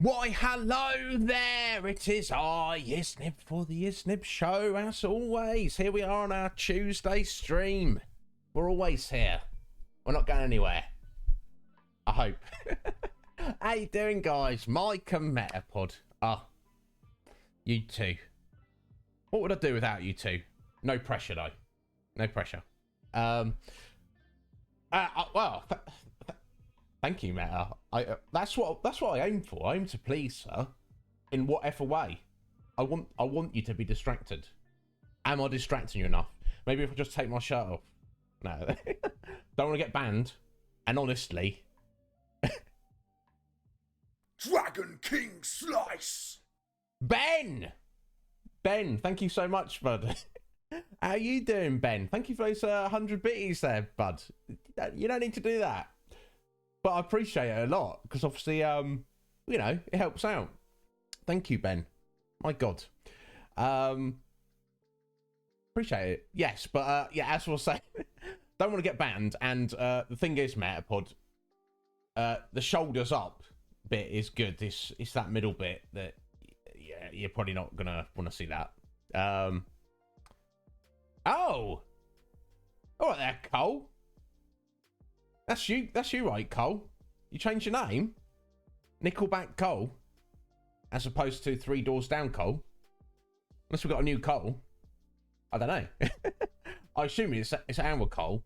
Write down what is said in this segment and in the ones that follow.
Why, hello there, it is I, Iznib, for the Iznib Show, as always. Here we are on our Tuesday stream. We're always here. We're not going anywhere. I hope. How you doing, guys? Mike and Metapod. You two. What would I do without you two? No pressure, though. No pressure. Well, thank you, Meta. That's what I aim for. I aim to please her in whatever way. I want you to be distracted. Am I distracting you enough? Maybe if I just take my shirt off. No, don't want to get banned. And honestly, Dragon King Slice. Ben, thank you so much, bud. How you doing, Ben? Thank you for those 100 bitties there, bud. You don't need to do that. But I appreciate it a lot, because obviously, you know, it helps out. Thank you, Ben. My God. Appreciate it. Yes, but, yeah, as we'll say, don't want to get banned. And the thing is, Metapod, the shoulders up bit is good. It's that middle bit that, yeah, you're probably not going to want to see that. Oh! All right there, Cole. That's you, right, Cole? You changed your name? Nickelback Cole? As opposed to 3 Doors Down Cole? Unless we've got a new Cole. I don't know. I assume it's our Cole.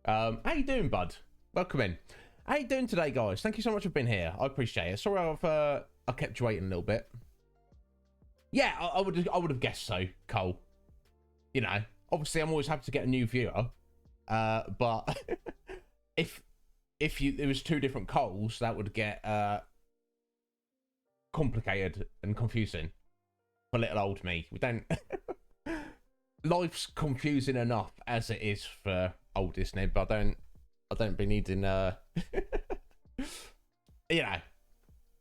How you doing, bud? Welcome in. How you doing today, guys? Thank you so much for being here. I appreciate it. Sorry I kept you waiting a little bit. Yeah, I would have guessed so, Cole. You know, obviously I'm always happy to get a new viewer. But if there was 2 different Coles, that would get complicated and confusing for little old me. We don't. Life's confusing enough as it is for old Iznib. I don't be needing. You know,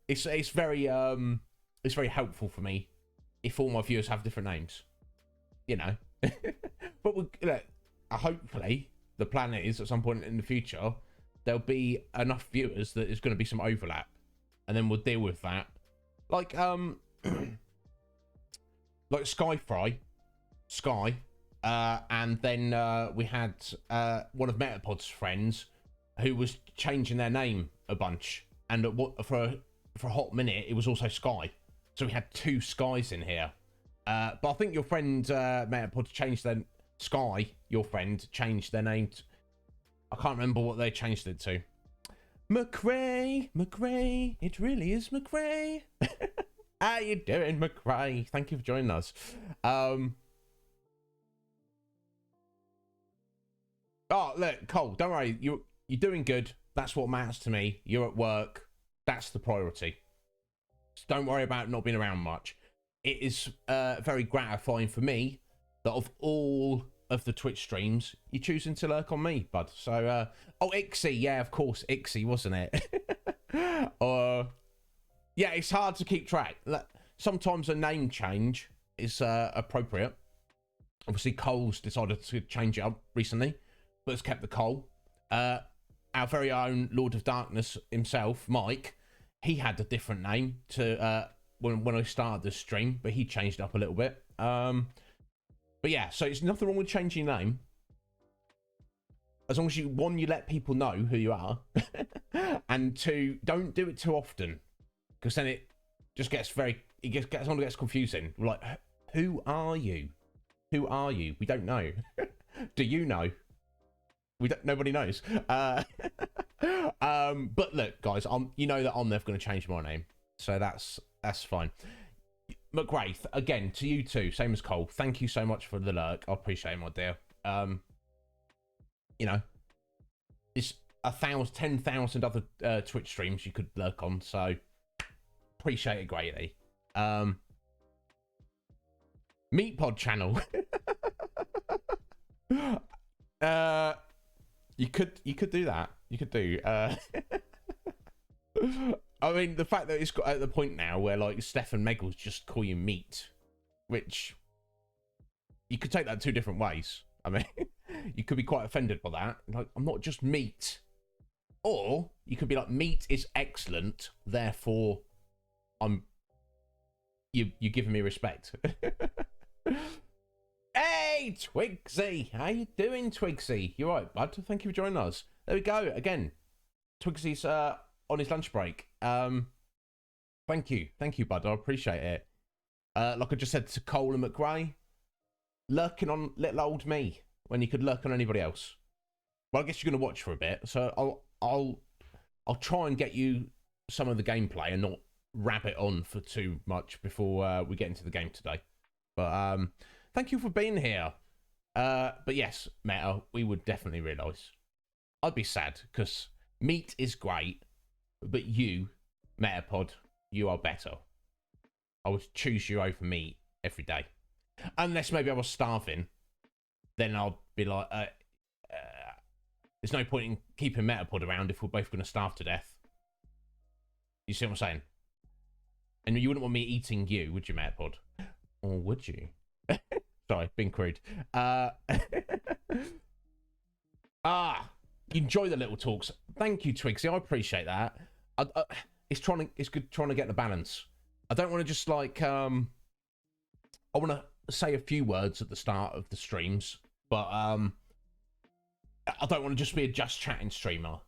it's very helpful for me if all my viewers have different names. You know, but hopefully the plan is at some point in the future there'll be enough viewers that there's going to be some overlap, and then we'll deal with that. Like like Sky, and then we had one of Metapod's friends who was changing their name a bunch, and for a hot minute it was also Sky, so we had 2 Skies in here. But I think your friend Metapod changed their Sky. Your friend changed their name. I can't remember what they changed it to. McRae, it really is McRae. How you doing, McRae? Thank you for joining us. Oh, look, Cole, don't worry. You're doing good. That's what matters to me. You're at work. That's the priority. So don't worry about not being around much. It is very gratifying for me that of all of the Twitch streams, you're choosing to lurk on me, bud. So, oh, Ixie, yeah, of course, Ixie, wasn't it? Yeah, it's hard to keep track. Sometimes a name change is appropriate. Obviously, Cole's decided to change it up recently, but has kept the Cole. Our very own Lord of Darkness himself, Mike, he had a different name to when I started the stream, but he changed it up a little bit. But yeah, so it's nothing wrong with changing your name. As long as you let people know who you are, and 2, don't do it too often, because then it just gets gets confusing. We're like, who are you? Who are you? We don't know. Do you know? Nobody knows. But look, guys, you know that I'm never going to change my name, so that's fine. McGrath, again, to you too, same as Cole. Thank you so much for the lurk. I appreciate it, my dear. You know, it's 10,000 other Twitch streams you could lurk on, so appreciate it greatly. Meatpod channel. You could do that. You could do. I mean, the fact that it's got at the point now where like Stefan Meggles just call you meat, which you could take that 2 different ways. I mean, you could be quite offended by that. Like, I'm not just meat. Or you could be like, meat is excellent, therefore you're giving me respect. Hey, Twigsy, how you doing, Twigsy? You right, bud? Thank you for joining us. There we go again. Twigsy's on his lunch break. Thank you, bud. I appreciate it. Like I just said to Cole and McRae, lurking on little old me when you could lurk on anybody else. Well, I guess you're gonna watch for a bit, so I'll try and get you some of the gameplay and not rabbit on for too much before we get into the game today. But thank you for being here. But yes, Meta, we would definitely realise. I'd be sad because meat is great, but you, Metapod, you are better. I would choose you over meat every day. Unless maybe I was starving, then I'll be like, there's no point in keeping Metapod around if we're both going to starve to death. You see what I'm saying? And you wouldn't want me eating you, would you, Metapod? Or would you? Sorry, being crude. You enjoy the little talks. Thank you, Twigsy. I appreciate that. It's good trying to get the balance. I don't want to just like I want to say a few words at the start of the streams, but I don't want to just be a just chatting streamer.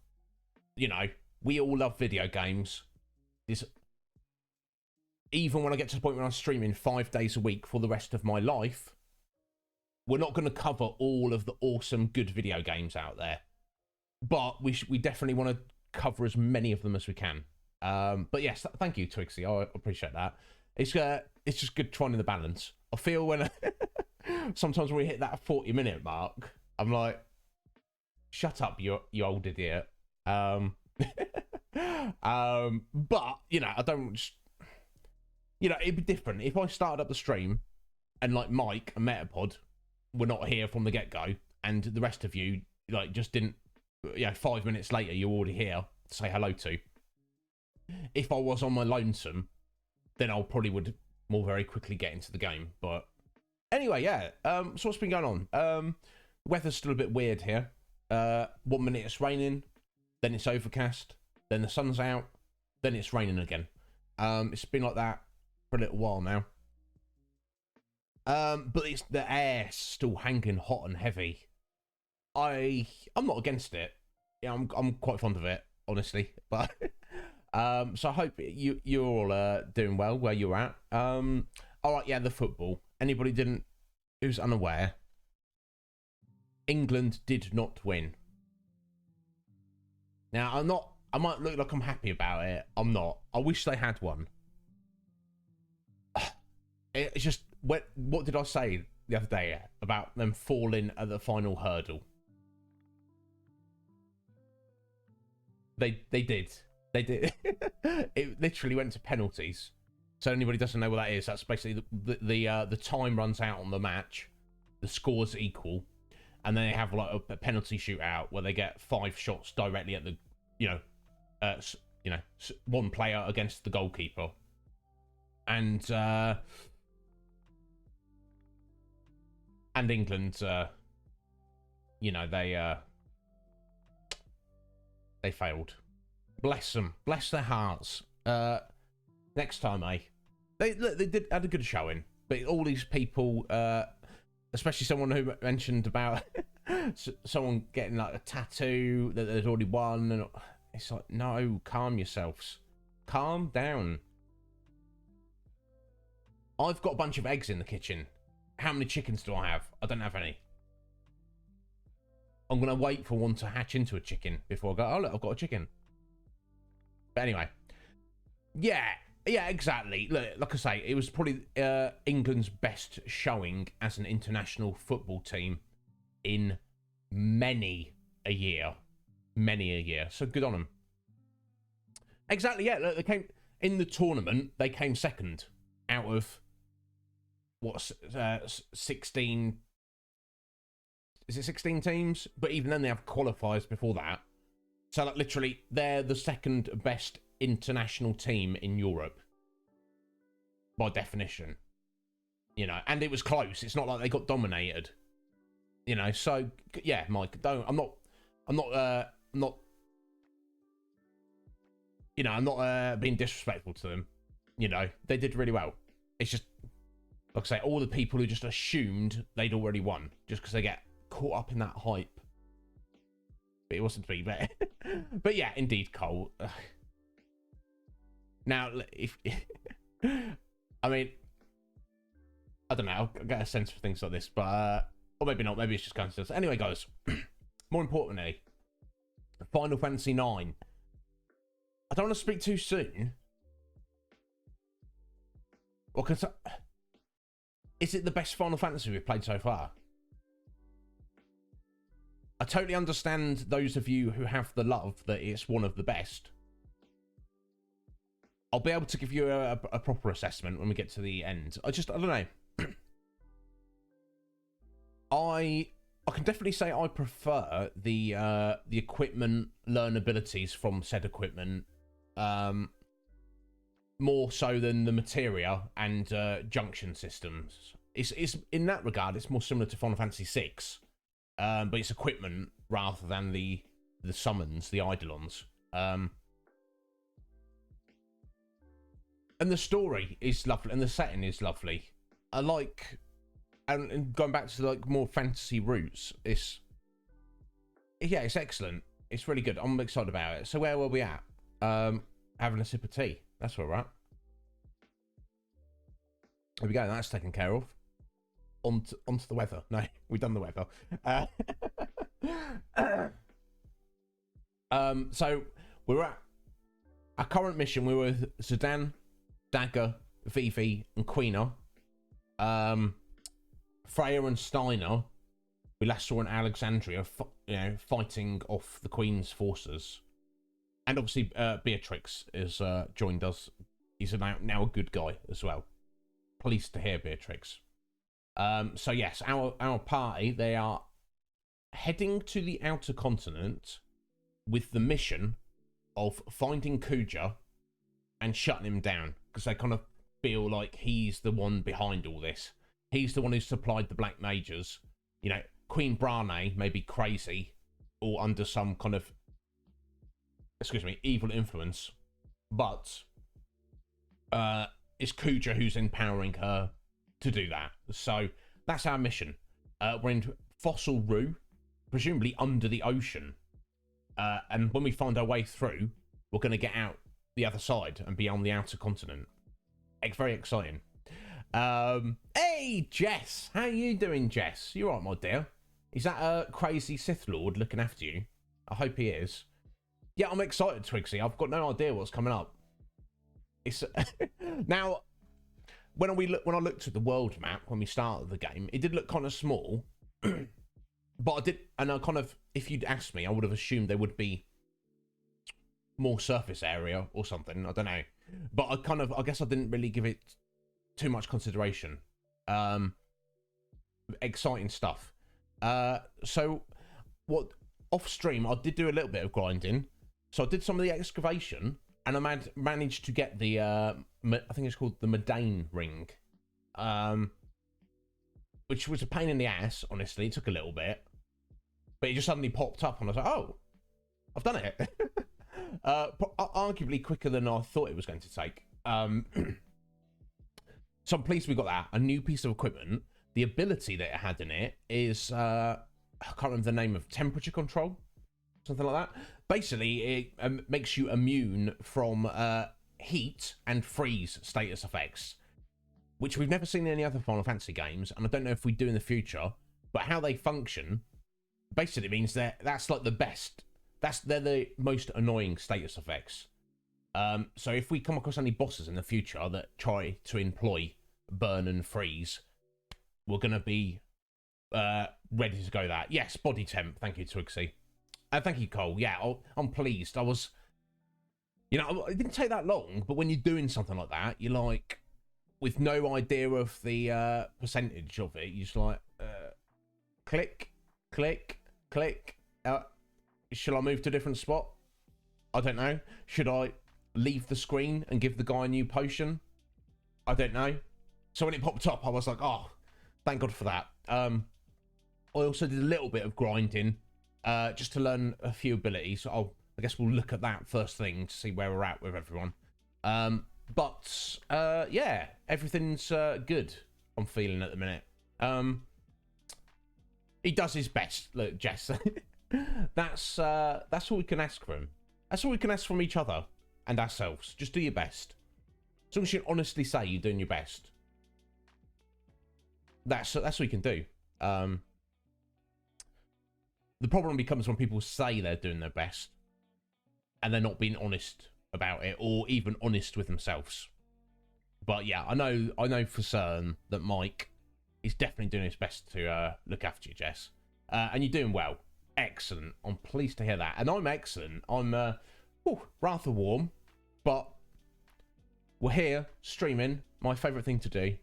You know, we all love video games. Even when I get to the point where I'm streaming 5 days a week for the rest of my life, we're not going to cover all of the awesome, good video games out there. But we definitely want to cover as many of them as we can. But yes, thank you, Twigsy. I appreciate that. It's just good trying the balance. I feel when sometimes when we hit that 40-minute mark, I'm like, shut up, you old idiot. But you know, I don't just, you know, it'd be different if I started up the stream and like Mike and Metapod were not here from the get-go, and the rest of you like just didn't. 5 minutes later, you're already here to say hello to. If I was on my lonesome, then I probably would more very quickly get into the game. But anyway, yeah. So what's been going on? Weather's still a bit weird here. 1 minute it's raining, then it's overcast, then the sun's out, then it's raining again. It's been like that for a little while now. But it's the air's still hanging hot and heavy. I'm not against it. Yeah, I'm quite fond of it, honestly. But so I hope you're all doing well where you're at. All right, yeah, the football. Anybody who's unaware, England did not win. Now I might look like I'm happy about it. I'm not. I wish they had won. It's just what did I say the other day about them falling at the final hurdle? They did. It literally went to penalties. So anybody doesn't know what that is, that's basically the time runs out on the match, the score's equal, and then they have like a penalty shootout where they get 5 shots directly at the one player against the goalkeeper, and England, they failed. Bless them. Bless their hearts. Next time, they had a good showing, but all these people, especially someone who mentioned about someone getting like a tattoo that they'd already won, and it's like, no, calm yourselves. Calm down. I've got a bunch of eggs in the kitchen. How many chickens do I have? I don't have any. I'm going to wait for one to hatch into a chicken before I go, oh, look, I've got a chicken. But anyway. Yeah, exactly. Look, like I say, it was probably England's best showing as an international football team in many a year. So good on them. Exactly, yeah. Look, they came in the tournament, they came second out of, 16... Is it 16 teams? But even then they have qualifiers before that. So like literally, they're the second best international team in Europe. By definition. You know, and it was close. It's not like they got dominated. You know, so yeah, Mike, I'm not being disrespectful to them. You know, they did really well. It's just, like I say, all the people who just assumed they'd already won just because they get caught up in that hype. But it wasn't to be, but but yeah, indeed, Cole. Now, if I mean, I don't know, I'll get a sense for things like this, but or maybe not. Maybe it's just coincidence. Anyway, guys. More importantly, Final Fantasy IX. I don't want to speak too soon. Well, is it the best Final Fantasy we've played so far? I totally understand those of you who have the love that it's one of the best. I'll be able to give you a proper assessment when we get to the end. I don't know. I can definitely say I prefer the equipment learnabilities from said equipment more so than the materia and junction systems. It's in that regard, it's more similar to Final Fantasy VI, but it's equipment rather than the summons, the eidolons. And the story is lovely, and the setting is lovely. I like, and going back to like more fantasy roots, it's excellent. It's really good. I'm excited about it. So where were we at? Having a sip of tea. That's where we're at. There we go. That's taken care of. Onto the weather. No, we've done the weather. So we're at our current mission. We were with Zidane, Dagger, Vivi, and Quina. Freya and Steiner, we last saw in Alexandria, fighting off the Queen's forces. And obviously, Beatrix has joined us. He's now a good guy as well. Pleased to hear, Beatrix. So yes, our party, they are heading to the outer continent with the mission of finding Kuja and shutting him down, because they kind of feel like he's the one behind all this. He's the one who supplied the Black Mages. You know, Queen Brane may be crazy or under some kind of, evil influence, but it's Kuja who's empowering her to do that. So that's our mission. We're in Fossil Rue, presumably under the ocean. And when we find our way through, we're going to get out the other side and be on the outer continent. It's very exciting. Hey, Jess. How you doing, Jess? You alright, my dear? Is that a crazy Sith Lord looking after you? I hope he is. Yeah, I'm excited, Twigsy. I've got no idea what's coming up. It's now, when I looked at the world map when we started the game, it did look kind of small. But if you'd asked me, I would have assumed there would be more surface area or something. I don't know. But I guess I didn't really give it too much consideration. Exciting stuff. So what off stream, I did do a little bit of grinding. So I did some of the excavation, and I managed to get the I think it's called the Medane ring, which was a pain in the ass. Honestly, it took a little bit, but it just suddenly popped up, and I was like, "Oh, I've done it." Arguably quicker than I thought it was going to take. So I'm pleased we got that. A new piece of equipment. The ability that it had in it is I can't remember the name of, temperature control, something like that. Basically, it makes you immune from heat and freeze status effects, which we've never seen in any other Final Fantasy games, and I don't know if we do in the future. But how they function basically means that's like the best. They're the most annoying status effects. So if we come across any bosses in the future that try to employ burn and freeze, we're gonna be ready to go. That yes, body temp. Thank you, Twigsy. Thank you, Cole. Yeah, I'm pleased. I was, it didn't take that long, but when you're doing something like that, you're like, with no idea of the percentage of it, you're just like, click, click, click. Shall I move to a different spot? I don't know. Should I leave the screen and give the guy a new potion? I don't know. So when it popped up, I was like, oh, thank God for that. I also did a little bit of grinding just to learn a few abilities. So I guess we'll look at that first thing to see where we're at with everyone. But yeah, everything's good. I'm feeling at the minute. He does his best. Look, Jess. That's all we can ask from him. That's all we can ask from each other and ourselves. Just do your best. As long as you honestly say you're doing your best. That's what we can do. The problem becomes when people say they're doing their best and they're not being honest about it, or even honest with themselves. But yeah, I know for certain that Mike is definitely doing his best to look after you, Jess. And you're doing well. Excellent. I'm pleased to hear that. And I'm excellent. I'm rather warm, but we're here streaming. My favourite thing to do.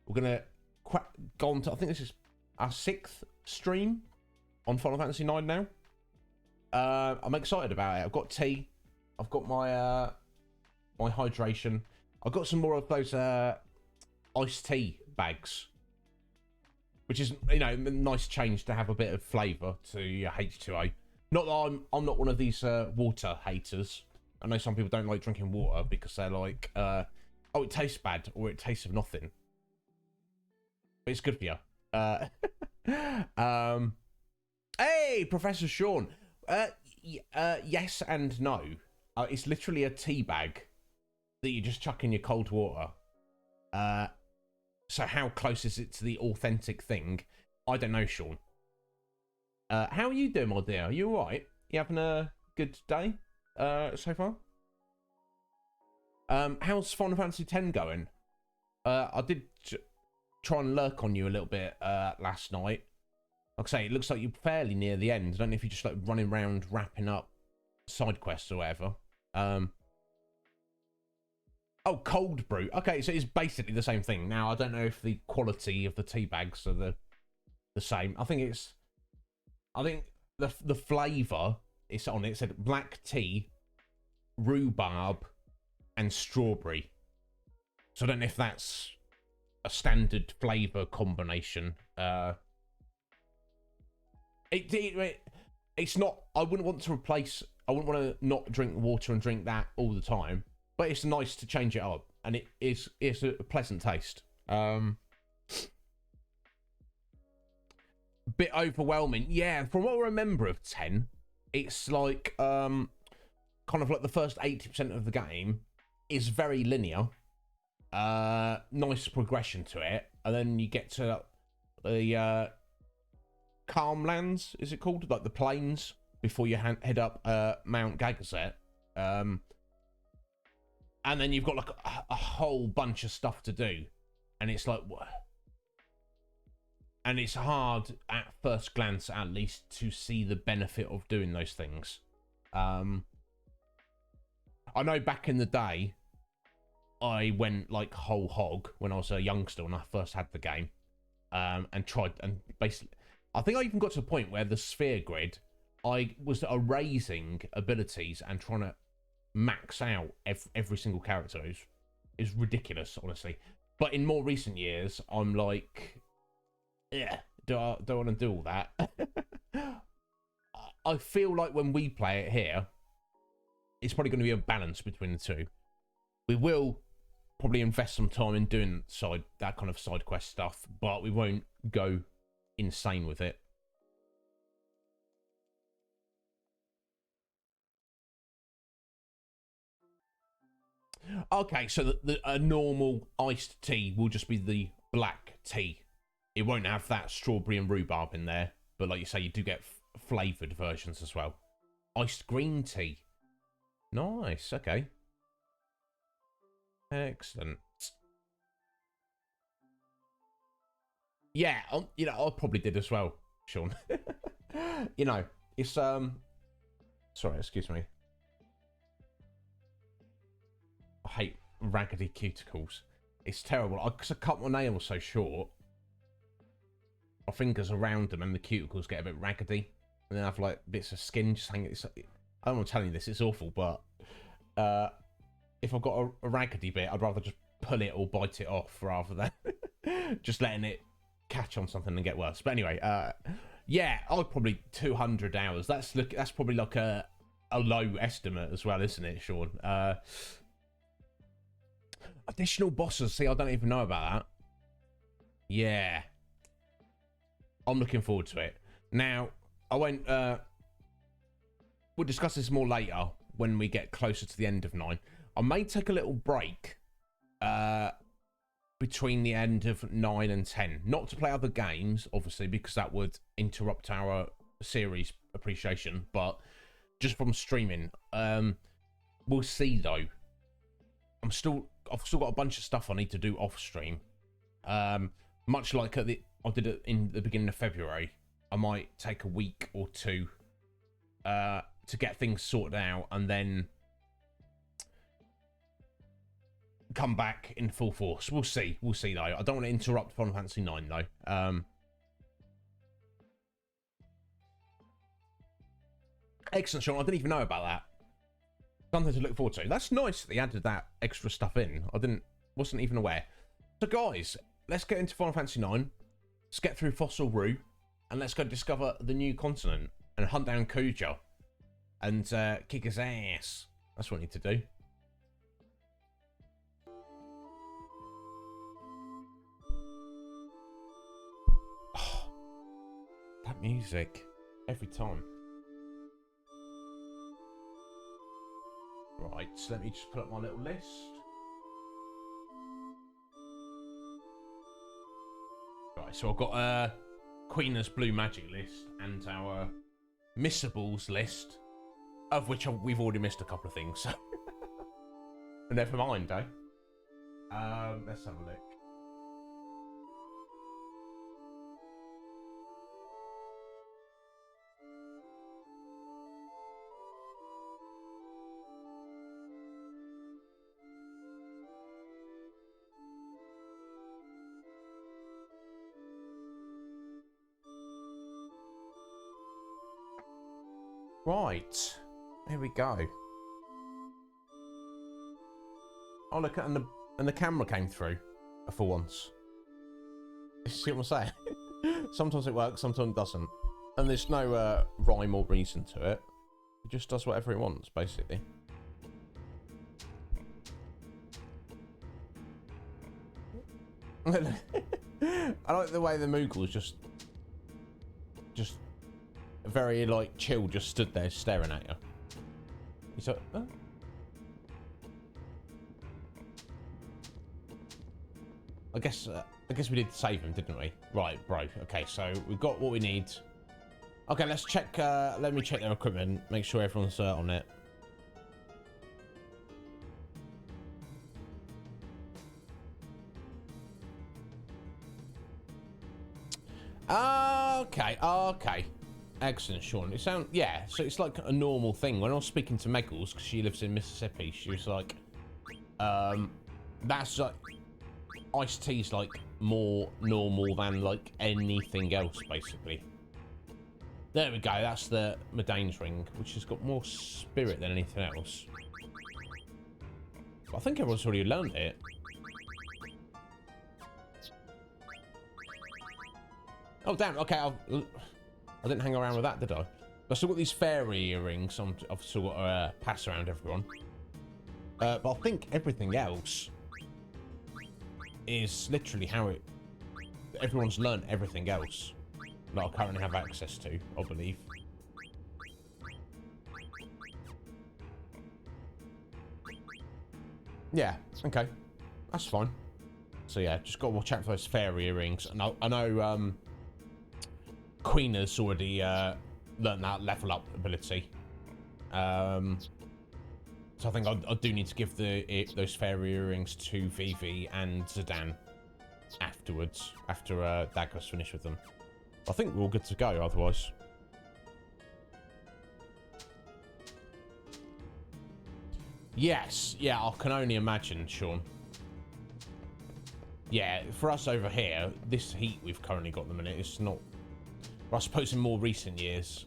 We're going to go on to, I think this is our 6th stream on Final Fantasy 9 now. I'm excited about it. I've got tea. I've got my my hydration. I've got some more of those iced tea bags, which is, you know, a nice change to have a bit of flavour to your H2O. Not that I'm not one of these water haters. I know some people don't like drinking water because they're like, oh, it tastes bad, or it tastes of nothing. But it's good for you. Hey, Professor Sean. Yes and no. It's literally a tea bag that you just chuck in your cold water. So how close is it to the authentic thing? I don't know, Sean. How are you doing, my dear? Are you all right? You having a good day so far? How's Final Fantasy X going? I did try and lurk on you a little bit last night. Like I say, it looks like you're fairly near the end. I don't know if you're just like running around wrapping up side quests or whatever. Oh, cold brew. Okay, so it's basically the same thing. Now, I don't know if the quality of the tea bags are the same. I think the flavour it's on it said black tea, rhubarb, and strawberry. So I don't know if that's a standard flavour combination. It's not. I wouldn't want to replace. I wouldn't want to not drink water and drink that all the time. But it's nice to change it up, and it's a pleasant taste. Bit overwhelming, yeah. From what I remember of 10, it's like kind of like the first 80% of the game is very linear. Nice progression to it, and then you get to the Calm Lands, is it called? Like the plains before you head up Mount Gagazet. And then you've got like a whole bunch of stuff to do, and it's like, what? And it's hard at first glance, at least, to see the benefit of doing those things. I know back in the day, I went like whole hog when I was a youngster when I first had the game, and tried, and basically, I think I even got to a point where the sphere grid, I was erasing abilities and trying to max out every single character. Is ridiculous, honestly. But in more recent years, I'm like, yeah, don't want to do all that. I feel like when we play it here, it's probably going to be a balance between the two. We will probably invest some time in doing that kind of side quest stuff, but we won't go insane with it. Okay, so a normal iced tea will just be the black tea. It won't have that strawberry and rhubarb in there, but like you say, you do get flavoured versions as well. Iced green tea. Nice, okay. Excellent. Yeah, you know, I probably did as well, Sean. You know, it's, sorry, excuse me. I hate raggedy cuticles. It's terrible. Because I cut my nails so short, my fingers around them and the cuticles get a bit raggedy. And then I have like bits of skin just hanging. I don't want to tell you this, it's awful, but if I've got a raggedy bit, I'd rather just pull it or bite it off rather than just letting it catch on something and get worse. But anyway, yeah, I'd probably 200 hours. That's probably like a low estimate as well, isn't it, Sean? Additional bosses. See, I don't even know about that. Yeah. I'm looking forward to it. Now, I won't... we'll discuss this more later when we get closer to the end of 9. I may take a little break between the end of 9 and 10. Not to play other games, obviously, because that would interrupt our series appreciation, but just from streaming. We'll see, though. I've still got a bunch of stuff I need to do off stream. Much like I did it in the beginning of February. I might take a week or two to get things sorted out and then come back in full force. We'll see though. I don't want to interrupt Final Fantasy 9 though. Excellent, Sean. I didn't even know about that. Something to look forward to. That's nice that they added that extra stuff in. Wasn't even aware. So guys, let's get into Final Fantasy 9. Let's get through Fossil Rue, and let's go discover the new continent and hunt down Kuja and kick his ass. That's what we need to do. Oh, that music every time. Right, so let me just put up my little list. Right, so I've got Queen's Blue Magic list and our missables list, of which we've already missed a couple of things. So never mind, eh? Let's have a look. Right, here we go. Oh look, and the camera came through for once. You see what I'm saying? Sometimes it works, sometimes it doesn't, and there's no rhyme or reason to it. It just does whatever it wants, basically. I like the way the Moogle's just very like chill, just stood there staring at you. He's like, oh. I guess we did save him, didn't we? Right, bro. Okay, so we've got what we need. Okay, let's check. Let me check their equipment. Make sure everyone's on it. Okay. Excellent, Sean. It sounds, yeah, so it's like a normal thing. When I was speaking to Megals, because she lives in Mississippi, she was like, that's like, iced tea's like more normal than like anything else, basically. There we go, that's the Medane's ring, which has got more spirit than anything else. I think everyone's already learned it. Oh, damn, okay, I didn't hang around with that, did I? I've still got these fairy earrings. I've still got to pass around everyone. But I think everything else is literally how everyone's learned everything else that I currently have access to, I believe. Yeah, okay. That's fine. So yeah, just got to watch out for those fairy earrings. And I know Queen has already learned that level up ability. So I think I do need to give those fairy earrings to Vivi and Zidane afterwards, after Dagger's finished with them. I think we're all good to go otherwise. Yes, yeah, I can only imagine, Sean. Yeah, for us over here, this heat we've currently got at the minute, it's not... I suppose in more recent years,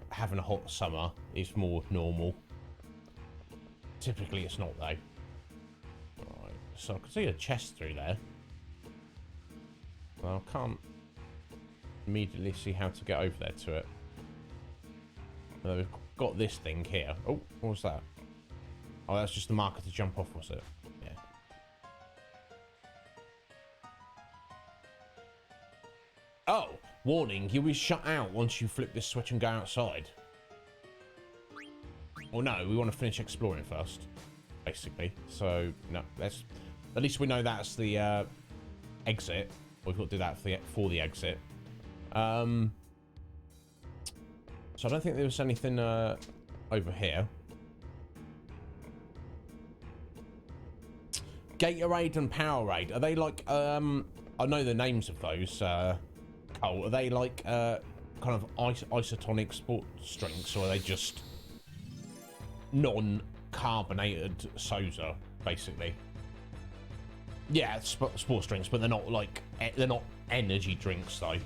having a hot summer is more normal. Typically it's not, though. Right, so I can see a chest through there. Well, I can't immediately see how to get over there to it. We've got this thing here. Oh, what was that? Oh, that's just the marker to jump off, was it? Yeah. Oh, warning, you'll be shut out once you flip this switch and go outside. Well, no, we want to finish exploring first, basically. So, no, let's... At least we know that's the exit. We've got to do that for the exit. So I don't think there was anything over here. Gatorade and Powerade. Are they like... I know the names of those, Cole. Are they like kind of isotonic sports drinks, or are they just non-carbonated soda, basically? Yeah, sports drinks, but they're not like they're not energy drinks though.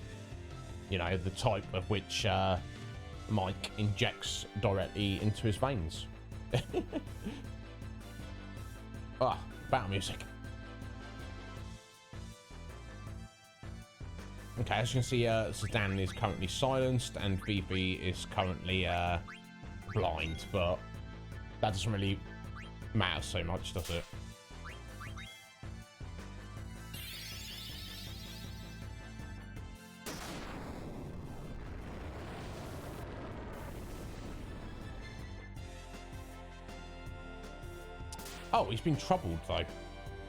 You know, the type of which Mike injects directly into his veins. Ah, battle music. Okay, as you can see, Zidane is currently silenced and Vivi is currently blind, but that doesn't really matter so much, does it? Oh, he's been troubled though.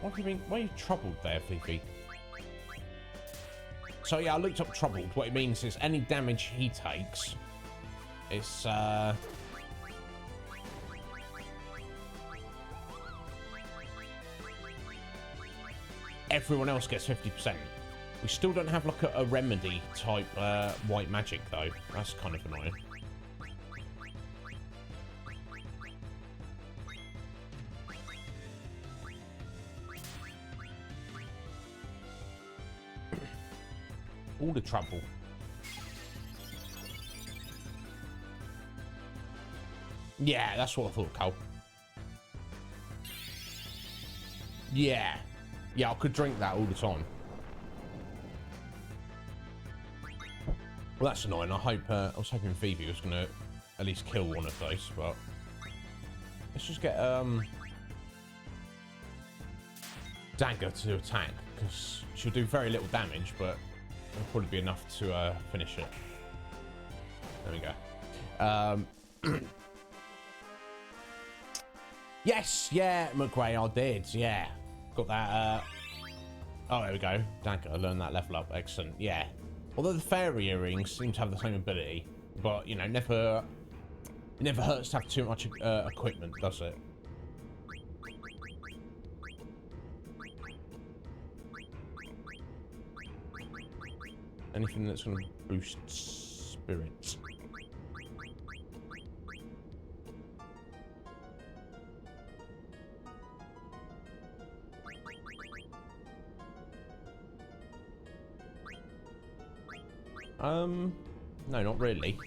What do you mean? Why are you troubled there, Fifi? So yeah, I looked up troubled. What it means is any damage he takes, it's everyone else gets 50%. We still don't have like a remedy type white magic though. That's kind of annoying. All the trouble. Yeah, that's what I thought, Cole. Yeah. Yeah, I could drink that all the time. Well, that's annoying. I was hoping Phoebe was going to at least kill one of those, but... Let's just get, Dagger to attack, because she'll do very little damage, but it'll probably be enough to finish it. There we go. Yes, yeah, McRae, I did, yeah. Got that, oh, there we go. Dagger, I learned that level up, excellent, yeah. Although the fairy earrings seem to have the same ability, but, you know, it never hurts to have too much equipment, does it? Anything that's going to boost spirits. No, not really.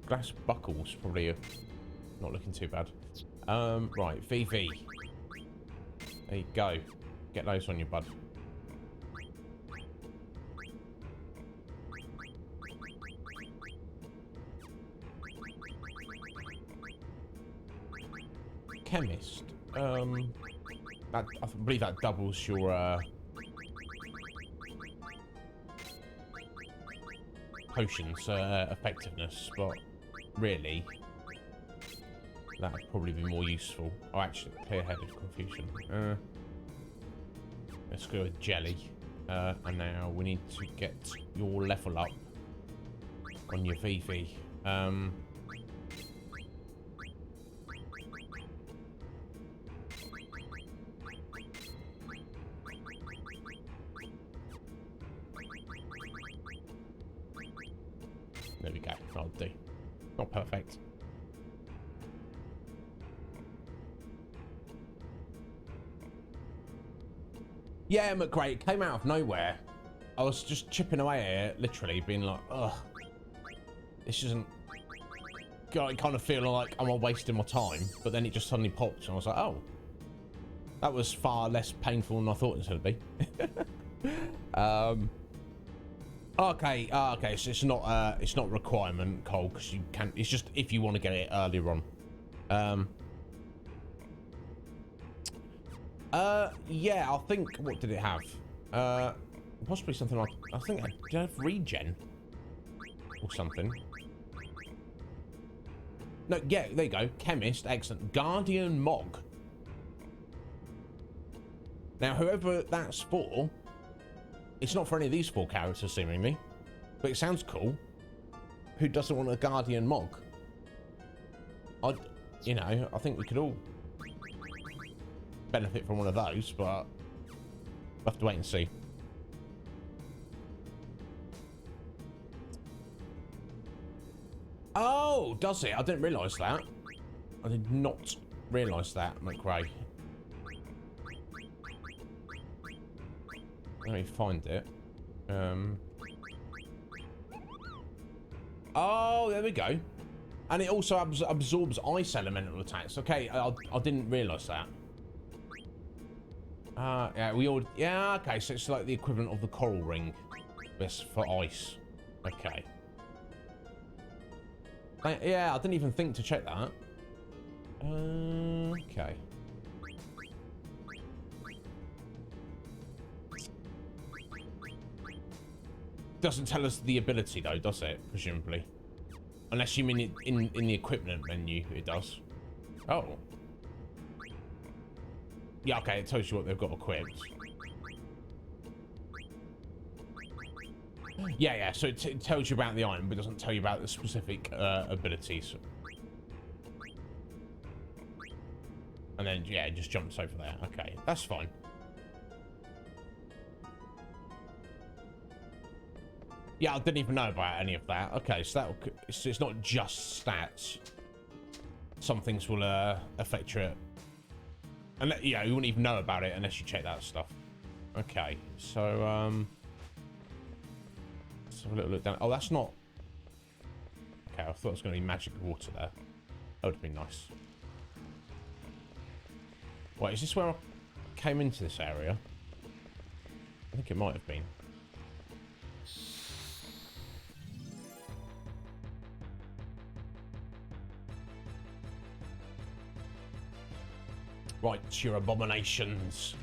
Glass buckles probably not looking too bad. Right, VV. There you go. Get those on you, bud. Chemist. I believe that doubles your potions effectiveness, but really that would probably be more useful. Oh, actually, clear-headed confusion. Let's go with jelly, and now we need to get your level up on your VV. There we go. I'll do. Not perfect. Yeah, McGray, it came out of nowhere. I was just chipping away at it, literally, being like, ugh. This isn't... I kind of feel like I'm wasting my time, but then it just suddenly popped, and I was like, oh. That was far less painful than I thought it would be. Okay, okay, so it's not a requirement, Cole, because you can. It's just if you want to get it earlier on. Yeah, I think, what did it have? Possibly something like, I think I did have regen or something. No, yeah, there you go. Chemist, excellent. Guardian Mog. Now, whoever that's for, it's not for any of these 4 characters, seemingly. But it sounds cool. Who doesn't want a Guardian Mog? You know, I think we could all benefit from one of those, but we'll have to wait and see. Oh, does it? I didn't realise that. I did not realise that, McRae. Let me find it. Oh, there we go. And it also absorbs ice elemental attacks. Okay, I didn't realise that. Yeah, yeah, okay, so it's like the equivalent of the coral ring. This for ice. Okay. Yeah, I didn't even think to check that. Okay. Doesn't tell us the ability though, does it? Presumably. Unless you mean it in the equipment menu, it does. Oh. Yeah, okay, it tells you what they've got equipped. Yeah, yeah, so it tells you about the item, but doesn't tell you about the specific abilities. And then, yeah, it just jumps over there. Okay, that's fine. Yeah, I didn't even know about any of that. Okay, so it's not just stats. Some things will affect your... And yeah, you wouldn't even know about it unless you check that stuff. Okay, so let's have a little look down. Oh, that's not... Okay, I thought it was going to be magic water there. That would have been nice. Wait, is this where I came into this area? I think it might have been. Right, your abominations.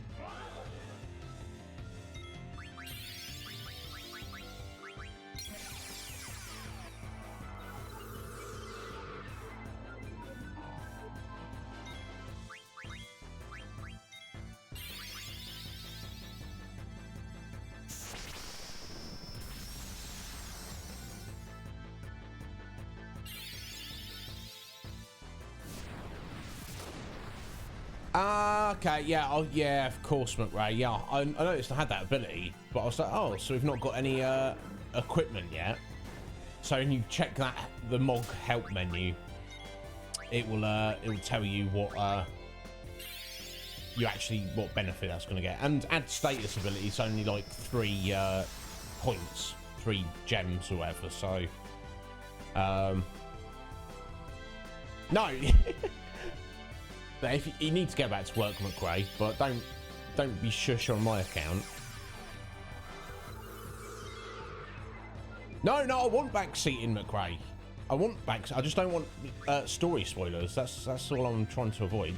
Okay, yeah, oh, yeah, of course, McRae. Yeah, I noticed I had that ability, but I was like, oh, so we've not got any equipment yet. So when you check the Mog help menu, it will tell you what what benefit that's going to get. And add status ability is only like 3 points, 3 gems or whatever. So, no. If you need to get back to work, McRae, but don't be shush on my account. No, I want backseating, McRae. I want back. I just don't want story spoilers. That's all I'm trying to avoid.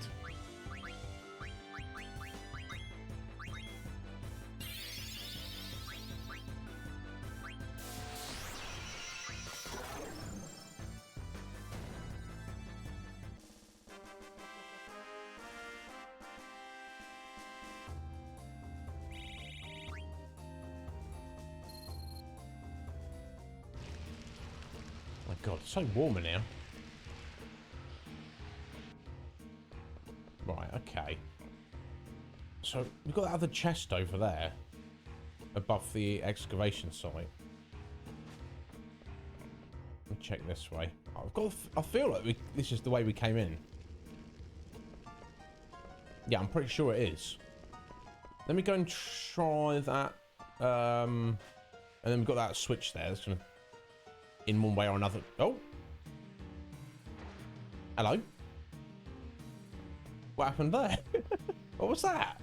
God, it's so warm in here. Right, okay. So we've got that other chest over there, above the excavation site. Let me check this way. I feel like this is the way we came in. Yeah, I'm pretty sure it is. Let me go and try that. And then we've got that switch there. That's gonna... in one way or another. Oh. Hello. What happened there? What was that?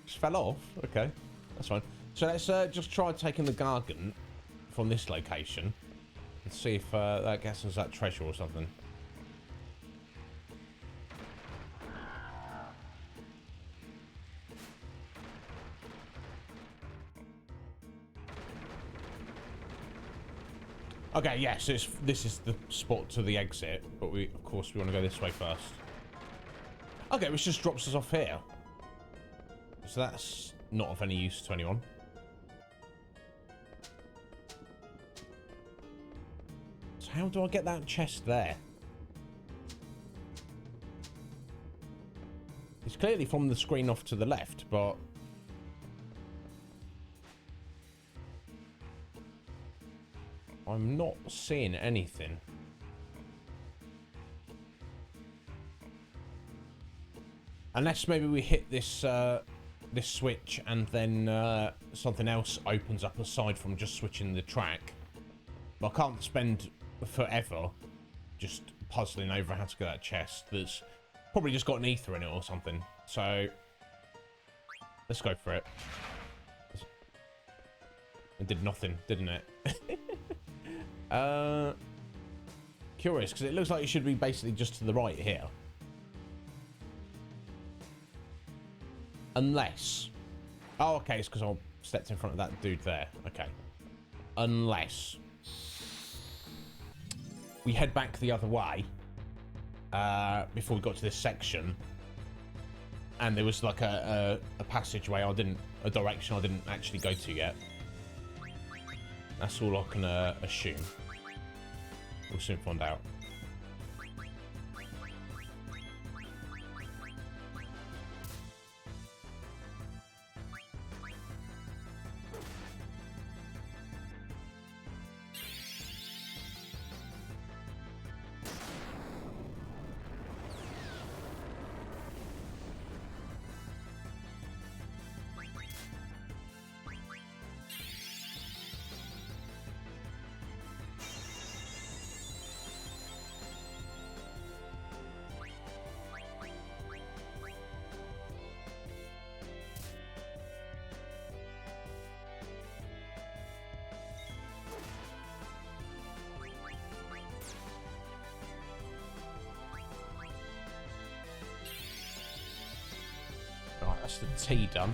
Just fell off. Okay. That's fine. So let's just try taking the Gargant from this location and see if that gets us that treasure or something. Okay, yeah, so this is the spot to the exit, but of course we want to go this way first. Okay, which just drops us off here. So that's not of any use to anyone. So how do I get that chest there? It's clearly from the screen off to the left, but... I'm not seeing anything. Unless maybe we hit this this switch and then something else opens up aside from just switching the track. But I can't spend forever just puzzling over how to get that chest that's probably just got an ether in it or something. So let's go for it. It did nothing, didn't it? Curious, because it looks like it should be basically just to the right here. Unless... Oh, okay, it's because I stepped in front of that dude there. Okay. Unless... we head back the other way before we got to this section. And there was like a passageway a direction I didn't actually go to yet. That's all I can assume. We'll soon find out. Right, that's the tea done.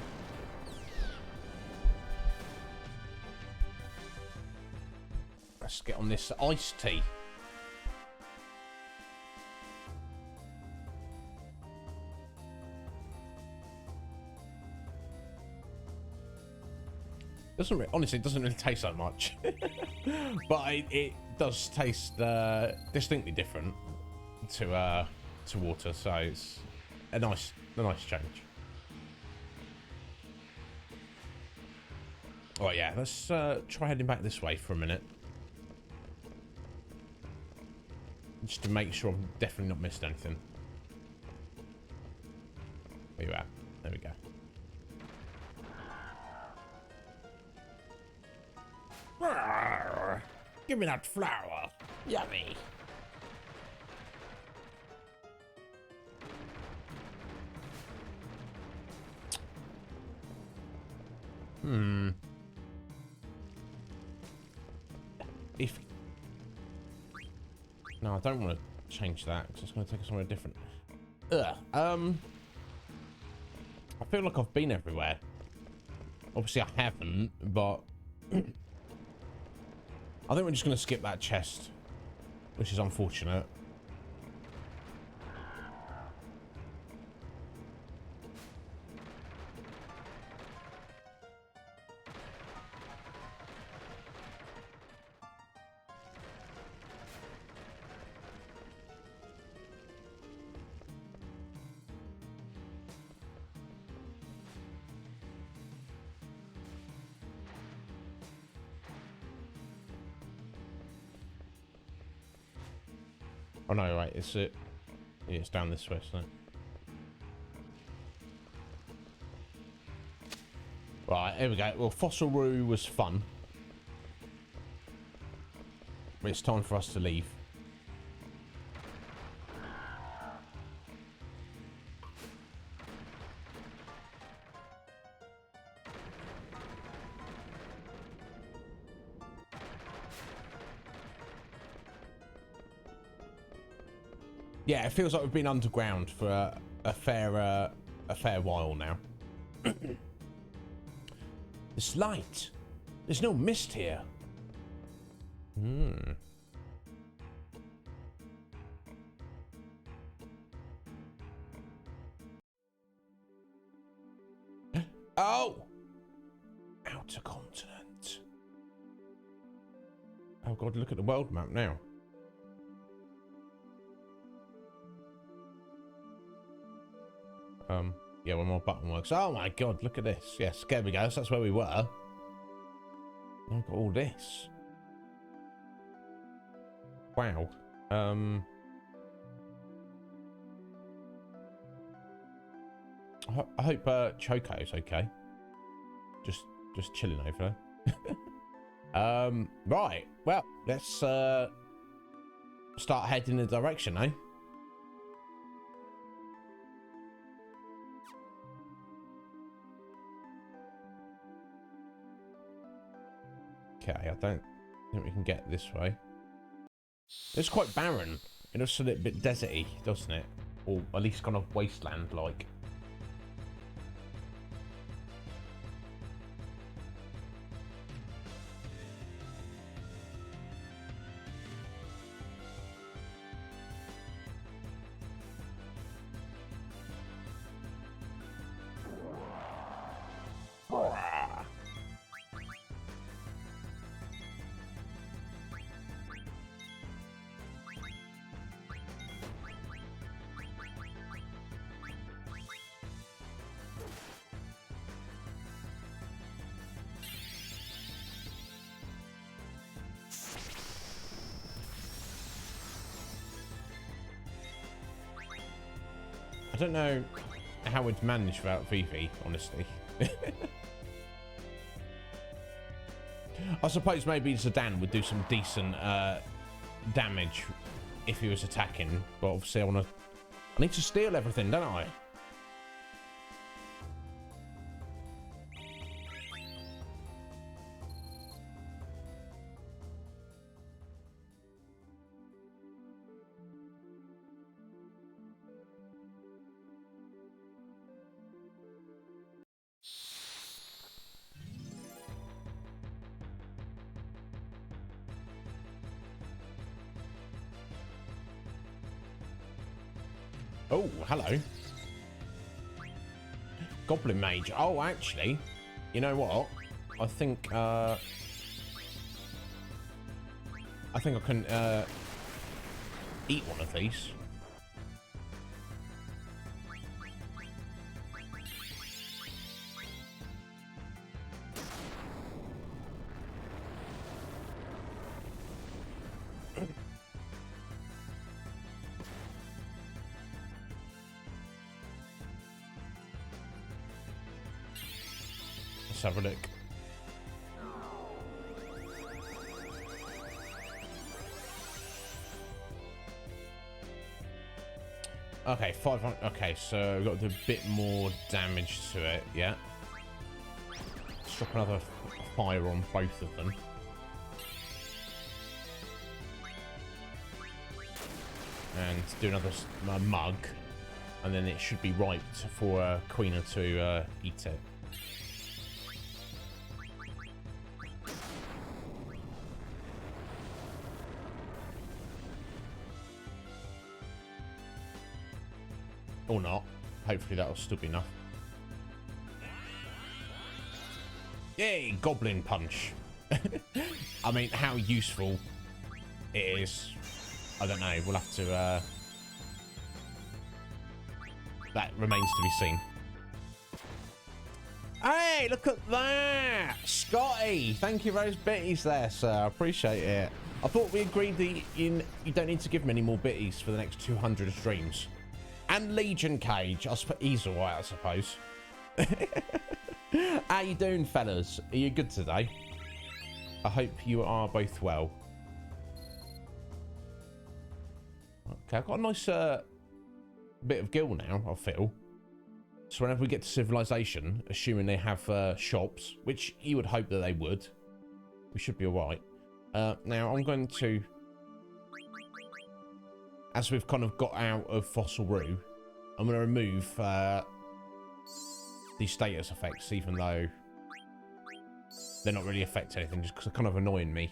Let's get on this iced tea. Honestly, it doesn't really taste that much, but it does taste distinctly different to water. So it's a nice change. All right, yeah, let's try heading back this way for a minute, just to make sure I've definitely not missed anything. Where you at? There we go. Give me that flower. Yummy. No, I don't want to change that because it's going to take us somewhere different. I feel like I've been everywhere. Obviously, I haven't, but I think we're just going to skip that chest, which is unfortunate. Oh no, right, it's it. Yeah, it's down this way, isn't it? Right, here we go. Well, Fossil Roo was fun. But it's time for us to leave. Yeah, it feels like we've been underground for a fair while now. This light. There's no mist here. Hmm. Oh! Outer continent. Oh god, look at the world map now. Yeah, one more button works. Oh my god, look at this. Yes, there we go. So that's where we were. Now I've got all this. Wow. I hope Choco's okay. Just chilling over there. Right. Well, let's start heading in the direction, eh? Okay, I don't think we can get this way. It's quite barren. It looks a little bit deserty, doesn't it? Or at least kind of wasteland-like. I don't know how we'd manage without Vivi, honestly. I suppose maybe Zidane would do some decent damage if he was attacking, but obviously I need to steal everything, don't I? Oh, hello. Goblin Mage. Oh, actually, you know what? I think I can eat one of these. Let's have a look. Okay, 500. Okay, so we've got to do a bit more damage to it. Yeah. Let's drop another fire on both of them. And do another mug. And then it should be ripe for Queener to eat it. Or not. Hopefully that'll still be enough. Yay, Goblin Punch. I mean, how useful it is, I don't know. We'll have to... that remains to be seen. Hey, look at that! Scotty! Thank you for those bitties there, sir. I appreciate it. I thought we agreed that you don't need to give me any more bitties for the next 200 streams. And Legion Cage. He's alright, I suppose. How you doing, fellas? Are you good today? I hope you are both well. Okay, I've got a nice bit of gil now, I feel. So whenever we get to civilization, assuming they have shops, which you would hope that they would, we should be alright. Now, I'm going to... As we've kind of got out of Fossil Roo, I'm going to remove these status effects, even though they're not really affecting anything, just because they're kind of annoying me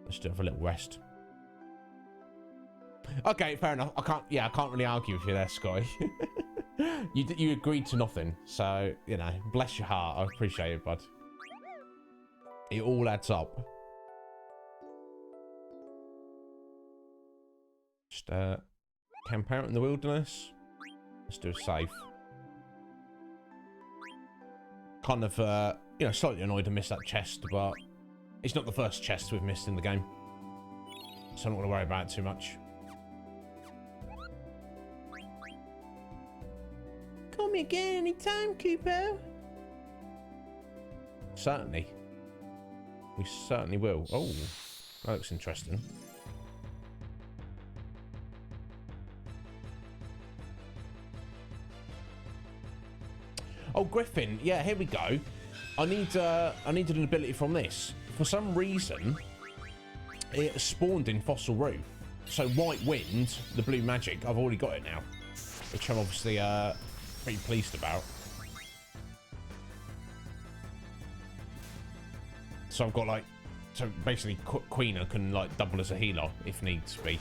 Let's do it for a little rest. Okay, fair enough. I can't really argue with you there, Sky. you agreed to nothing, so you know, bless your heart. I appreciate it, bud. It all adds up. Just camp out in the wilderness. Let's do a save. Kind of you know, slightly annoyed to miss that chest, but it's not the first chest we've missed in the game, so I'm not going to worry about it too much. Call me again anytime, Cooper. Certainly. We certainly will. Oh, that looks interesting. Oh, Griffin. Yeah, here we go. I needed an ability from this. For some reason, it spawned in Fossil Roo. So White Wind, the blue magic, I've already got it now, which I'm obviously pretty pleased about. So I've got like, so basically Queener can like double as a healer if needs be.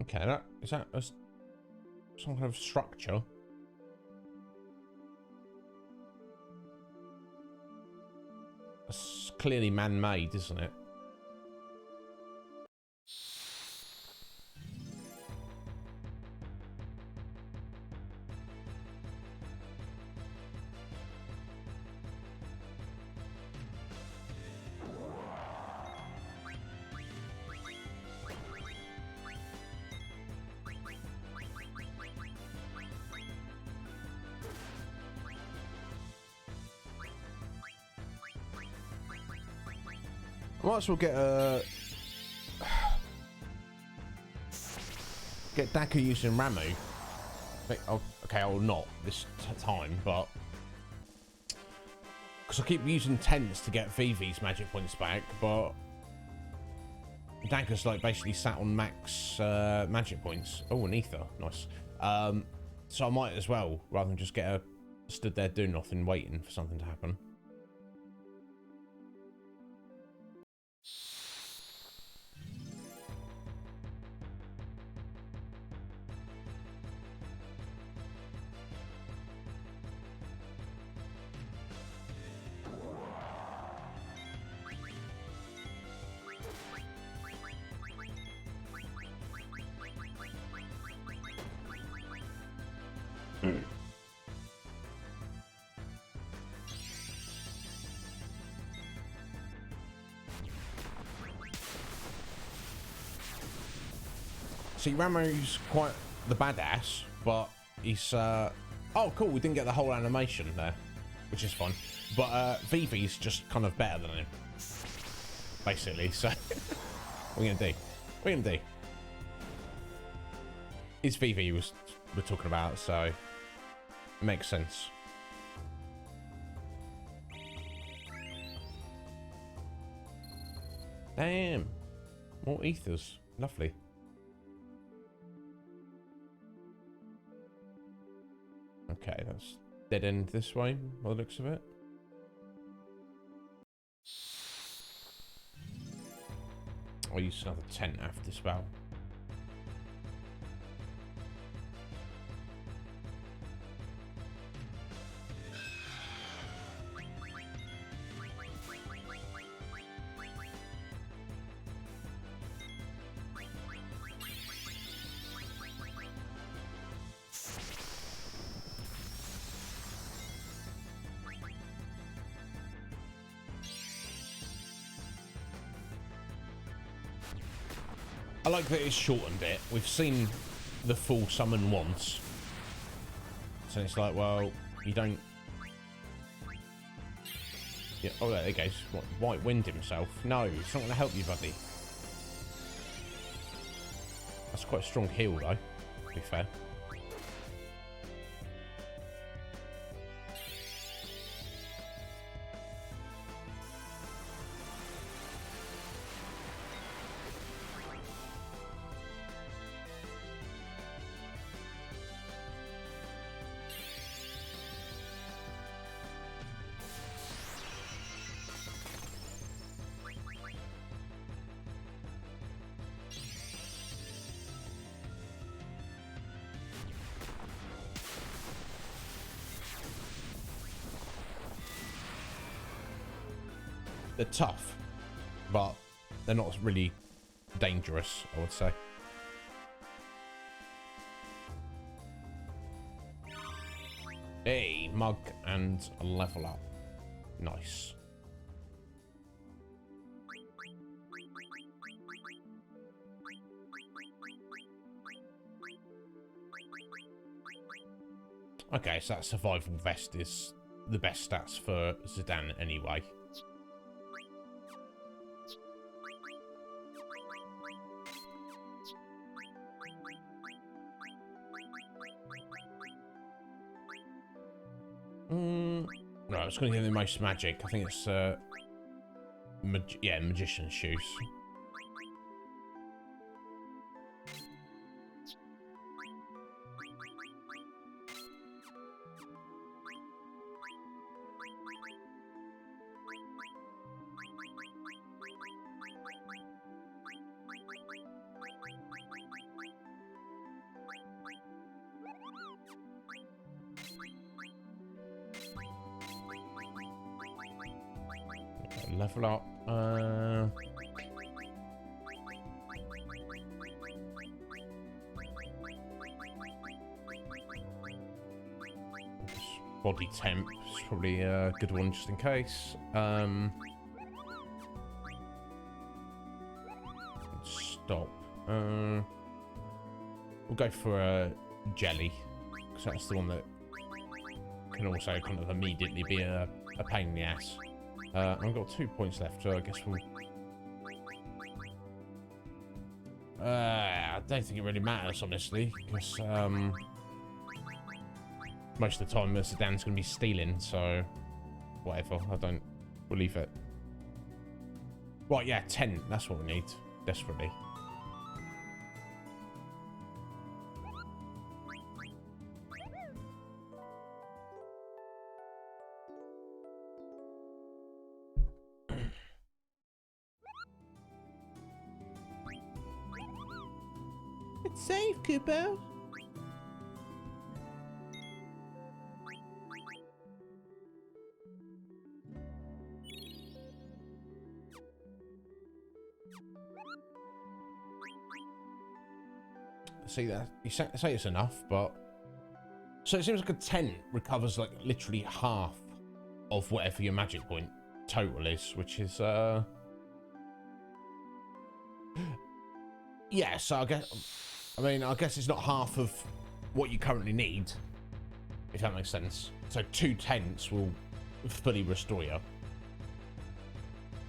Okay, is that some kind of structure? It's clearly man-made, isn't it? I might as well get Daku using Ramu. Okay, I will not this time, but because I keep using tents to get Vivi's magic points back, but Daku's like basically sat on max magic points. Oh, an ether, nice. So I might as well, rather than just get her stood there doing nothing, waiting for something to happen. See, Ramu's quite the badass, but he's oh cool, we didn't get the whole animation there, which is fun. But Vivi's just kind of better than him, basically. So what are we gonna do? What are we gonna do? It's Vivi we're talking about, so it makes sense. Damn, more ethers, lovely. Okay, that's dead end this way, by the looks of it. I'll use another tent after this spell. I like that it's shortened it. We've seen the full summon once. So it's like, well, you don't Yeah. Oh, there he goes. What, White Wind himself. No, it's not going to help you, buddy. That's quite a strong heal, though, to be fair. They're tough, but they're not really dangerous, I would say. Hey, mug and a level up. Nice. Okay, so that survival vest is the best stats for Zidane anyway. Right, it's going to give the most magic. I think it's yeah, Magician's Shoes. Level up. Body temp is probably a good one just in case. Stop. We'll go for a jelly, because that's the one that can also kind of immediately be a pain in the ass. I've got 2 points left, so I guess we'll... I don't think it really matters, honestly, because most of the time Zidane's going to be stealing, so whatever, we'll leave it. Right, yeah, 10, that's what we need, desperately. Save, Kubo. See that? You say it's enough, but so it seems like a 10 recovers like literally half of whatever your magic point total is, which is yeah. So I guess it's not half of what you currently need, if that makes sense. So 2 10s will fully restore you,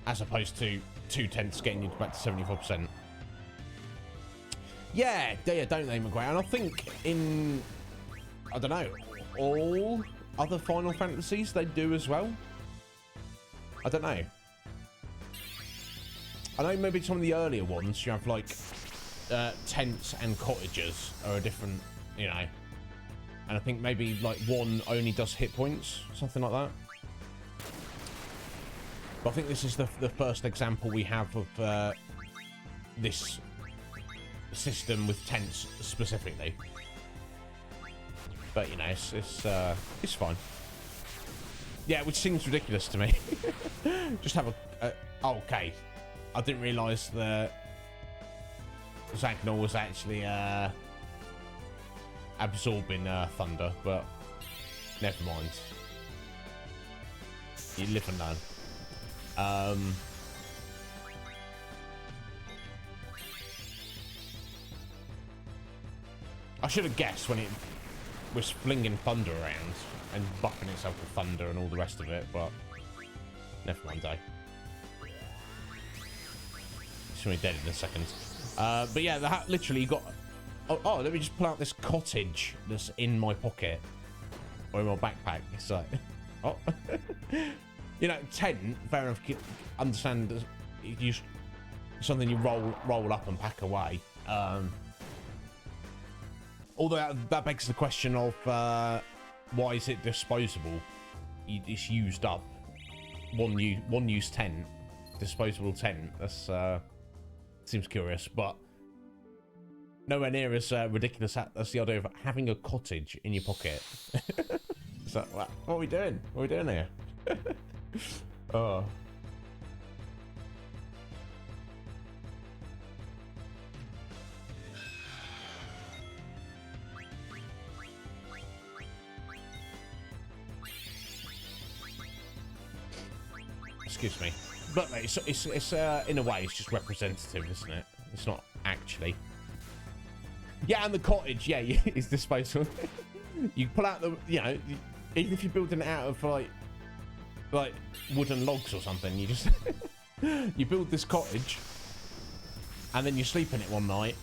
as opposed to 2 10s getting you back to 75%. Yeah, don't they, McGuire? And I think in, I don't know, all other Final Fantasies they do as well. I don't know. I know maybe some of the earlier ones you have like tents and cottages are a different, you know, and I think maybe like one only does hit points, something like that. But I think this is the first example we have of this system with tents specifically. But you know, it's fine. Yeah, which seems ridiculous to me. Just have a oh, okay. I didn't realise that Zagnol was actually absorbing thunder, but never mind. You live and learn. I should have guessed when it was flinging thunder around and buffing itself with thunder and all the rest of it, but Never mind, though. He's going to be dead in a second. But yeah, literally you got... Oh, let me just pull out this cottage that's in my pocket. Or in my backpack. It's like... Oh. You know, tent, fair enough. Understand, something you roll up and pack away. Although that begs the question of why is it disposable? It's used up. One use tent, disposable tent. That's seems curious, but nowhere near as ridiculous as the idea of having a cottage in your pocket. So, what are we doing? What are we doing here? Oh. Excuse me, but it's in a way it's just representative, isn't it? It's not actually. Yeah, and the cottage, yeah, is disposable. You pull out the, you know, even if you're building it out of like wooden logs or something, you just you build this cottage, and then you sleep in it one night,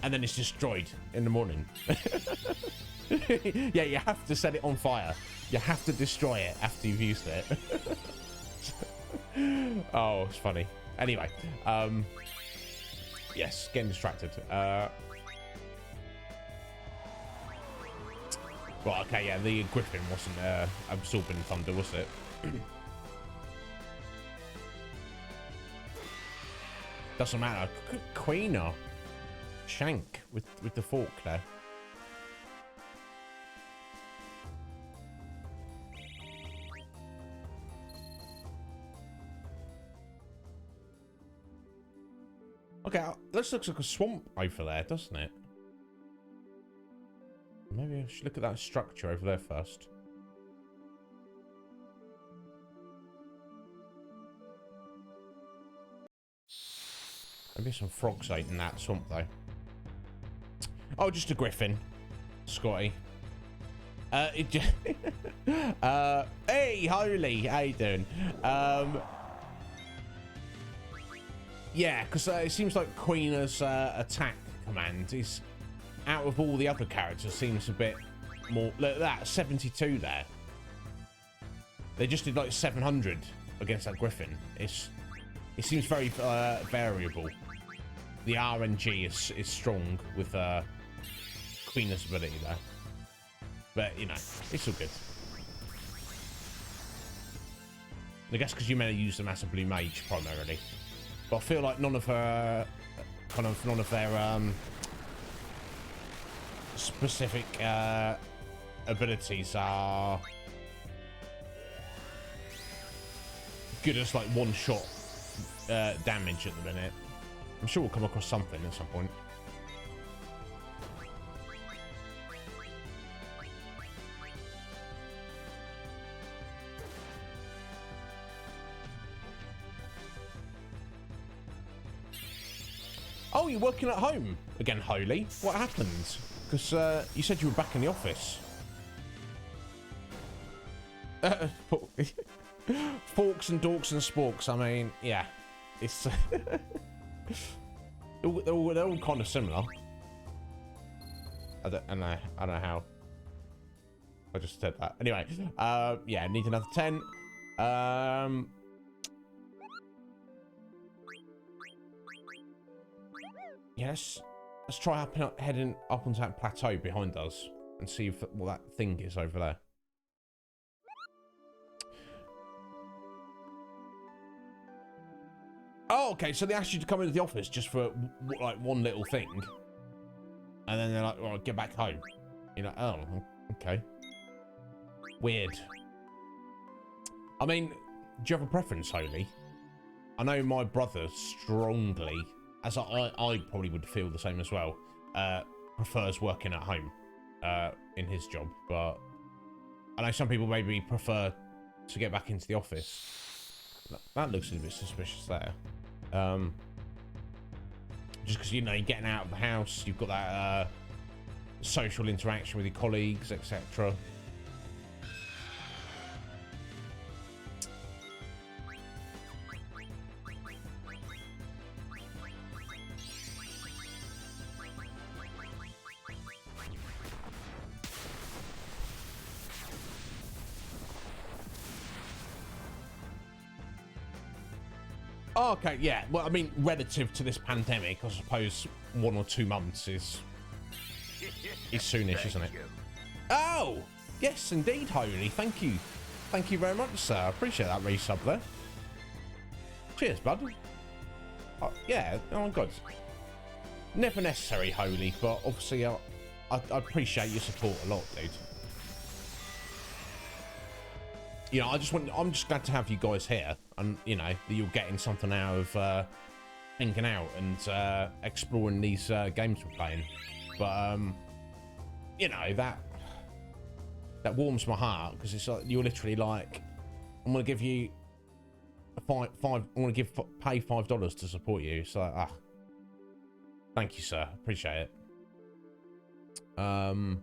and then it's destroyed in the morning. Yeah, you have to set it on fire. You have to destroy it after you've used it. Oh, it's funny. Anyway, yes, getting distracted. Well, okay, yeah, the Griffin wasn't absorbing thunder, was it? Doesn't matter. Queen or shank with the fork there. Okay, this looks like a swamp over there, doesn't it? Maybe I should look at that structure over there first. Maybe some frogs ate in that swamp, though. Oh, just a griffin. Scotty. Hey, Holy, how you doing? Yeah, because it seems like Queen's attack command is, out of all the other characters, seems a bit more... Look at that, 72 there. They just did like 700 against that Griffin. It seems very variable. The RNG is strong with Queen's ability there. But, you know, it's all good. I guess because you may use them as a blue mage primarily. But I feel like none of their specific abilities are good as like one-shot damage at the minute. I'm sure we'll come across something at some point. Oh, you're working at home again, Holy. What happened? Because you said you were back in the office. Forks and dorks and sporks. I mean, yeah, it's they're all kind of similar. I don't know how. I just said that. Anyway, yeah, need another 10. Yes, let's try heading up onto that plateau behind us and see what that thing is over there. Oh, okay, so they asked you to come into the office just for like one little thing, and then they're like, "Well, get back home." You're like, "Oh, okay, weird." I mean, do you have a preference, Holy? I know my brother strongly, as I probably would feel the same as well, prefers working at home in his job, but I know some people maybe prefer to get back into the office. That looks a little bit suspicious there. Just because, you know, you're getting out of the house, you've got that social interaction with your colleagues, etc. Oh, okay, yeah. Well, I mean, relative to this pandemic, I suppose 1 or 2 months is soonish, isn't it? Oh, yes, indeed, Holy. Thank you. Thank you very much, sir. I appreciate that resub there. Cheers, bud. Oh, yeah, oh my God. Never necessary, Holy, but obviously I appreciate your support a lot, dude. You know, I'm just glad to have you guys here, and you know that you're getting something out of hanging out and exploring these games we're playing. But you know, that warms my heart, because it's like you're literally like, I'm gonna give you I'm gonna pay $5 to support you. So thank you, sir. Appreciate it. Right,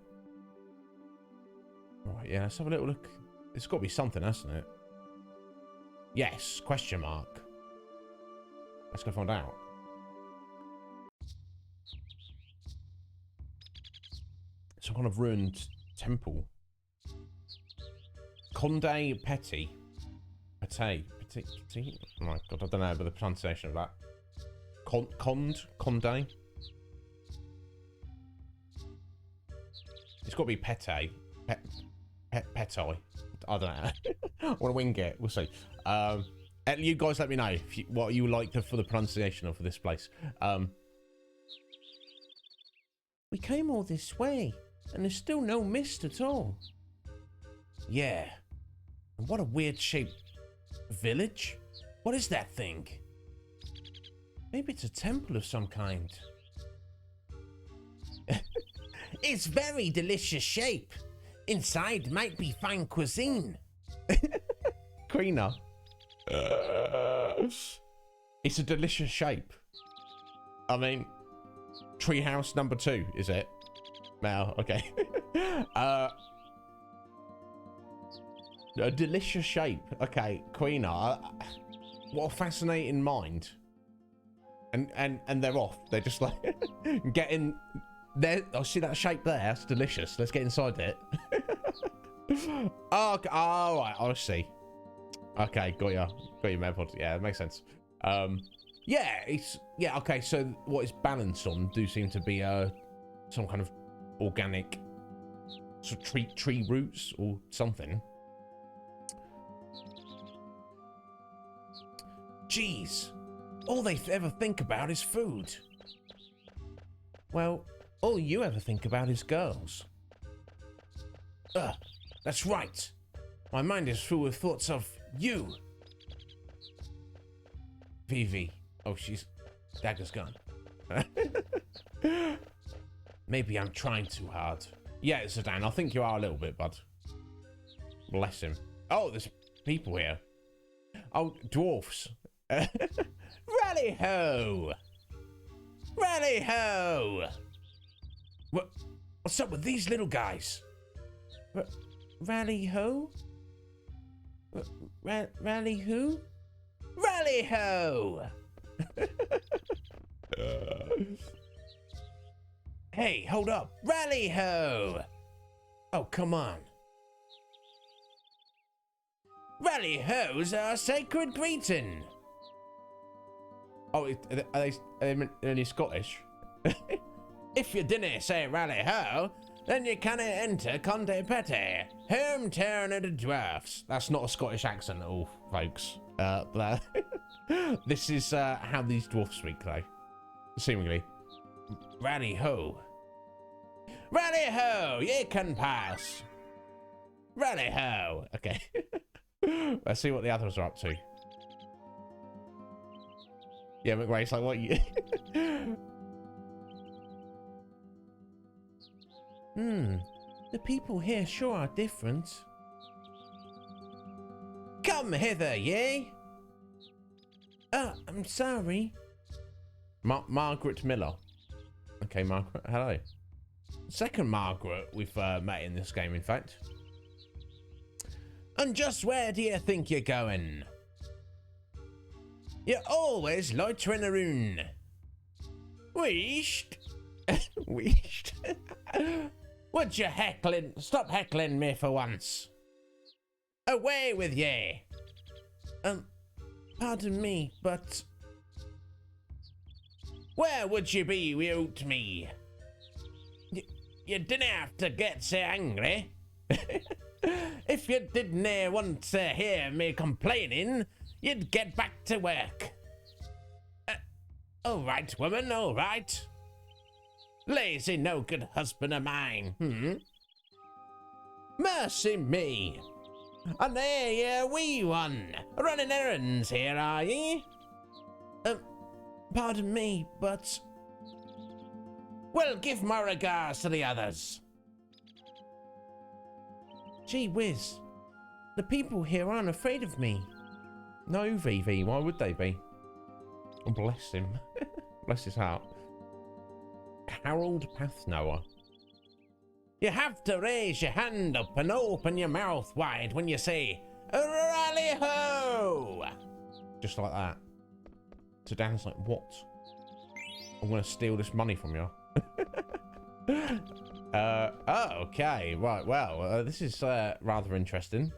yeah, let's have a little look. It's got to be something, hasn't it? Yes, question mark. Let's go find out. Some kind of ruined temple. Conde Petit. Petit. Oh my God, I don't know about the pronunciation of that. Conde. It's got to be Pete. Petoi. I don't know. I want to wing it. We'll see. You guys let me know what you would like for the pronunciation of this place. We came all this way, and there's still no mist at all. Yeah. And what a weird shaped village. What is that thing? Maybe it's a temple of some kind. It's very delicious shape. Inside might be fine cuisine. Queener. It's a delicious shape. I mean, treehouse number 2, is it? Now, okay. A delicious shape. Okay, Queener. What a fascinating mind. And they're off. They're just like getting there. I see that shape there. That's delicious. Let's get inside it. Oh, okay. Oh, right. I see. Okay, got you, Medpod. Yeah, it makes sense. Yeah, okay. So what it's balanced on do seem to be some kind of organic sort of tree roots or something. Jeez, all they ever think about is food. Well, all you ever think about is girls. That's right. My mind is full with thoughts of you. Vivi. Oh, Dagger's gone. Maybe I'm trying too hard. Yeah, Zidane, I think you are a little bit, bud. Bless him. Oh, there's people here. Oh, dwarfs. Rally ho! Rally ho! What's up with these little guys? Rally ho? Rally who? Rally ho! Hey, hold up. Rally ho! Oh, come on. Rally ho's our sacred greeting. Oh, are they any Scottish? If you didn't say rally ho, then you cannot enter Conde Petit, hometown of the dwarfs. That's not a Scottish accent at all, folks. This is how these dwarfs speak, though. Seemingly. Rally ho. Rally ho, you can pass. Rally ho. Okay. Let's see what the others are up to. Yeah, McRae's like, what you... The people here sure are different. Come hither, ye! I'm sorry. Margaret Miller. Okay, Margaret, hello. Second Margaret we've met in this game, in fact. And just where do you think you're going? You're always loitering around. Wished? Wished? Would you stop heckling me for once? Away with ye! Pardon me, but Where would you be without me? You didn't have to get so angry. If you didn't want to hear me complaining, you'd get back to work. All right, woman, all right. Lazy, no good husband of mine, Mercy me. And there you wee one, running errands here, are ye? Pardon me, but... Well, give my regards to the others. Gee whiz, the people here aren't afraid of me. No, Vivi, why would they be? Oh, bless him. Bless his heart. Harold Pathnower. You have to raise your hand up and open your mouth wide when you say, rally ho! Just like that. So Dan's like, what? I'm gonna steal this money from you. Oh, okay, right, well, this is rather interesting.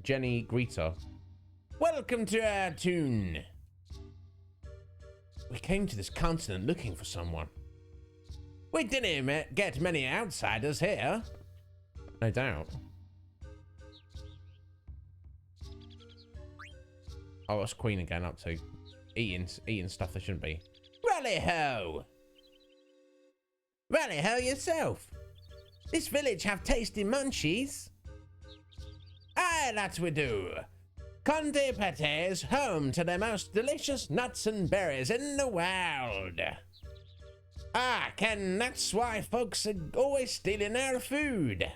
Jenny Greeter. Welcome to our tune. We came to this continent looking for someone. We didn't get many outsiders here. No doubt. Oh, what's Queen again up to? Eating stuff they shouldn't be. Rally ho! Rally ho yourself. This village have tasty munchies. Aye, that we do. Conde Pate's home to the most delicious nuts and berries in the world. Ah, Ken, that's why folks are always stealing our food.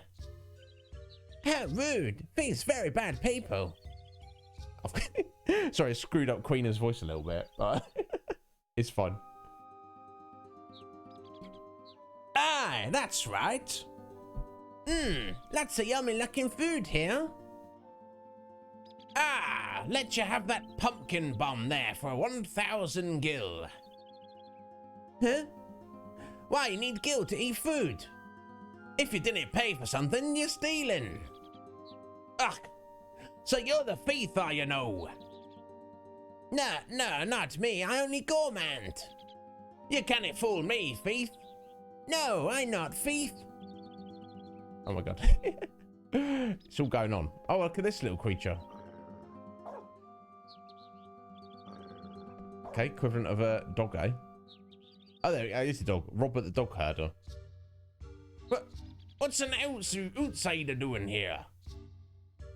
How rude. These very bad people. Sorry, I screwed up Queen's voice a little bit, but it's fun. Aye, that's right. Lots of yummy looking food here. Ah, let you have that pumpkin bomb there for 1,000 gil. Huh? Why, you need gil to eat food. If you didn't pay for something, you're stealing. Ugh, so you're the thief, are you know? No, not me, I only gourmand. You can't fool me, thief. No, I'm not thief. Oh my god. It's all going on. Oh, look at this little creature. Okay, equivalent of a dog, eh? Oh, there is the dog. Robert the dog herder. What's an outsider doing here?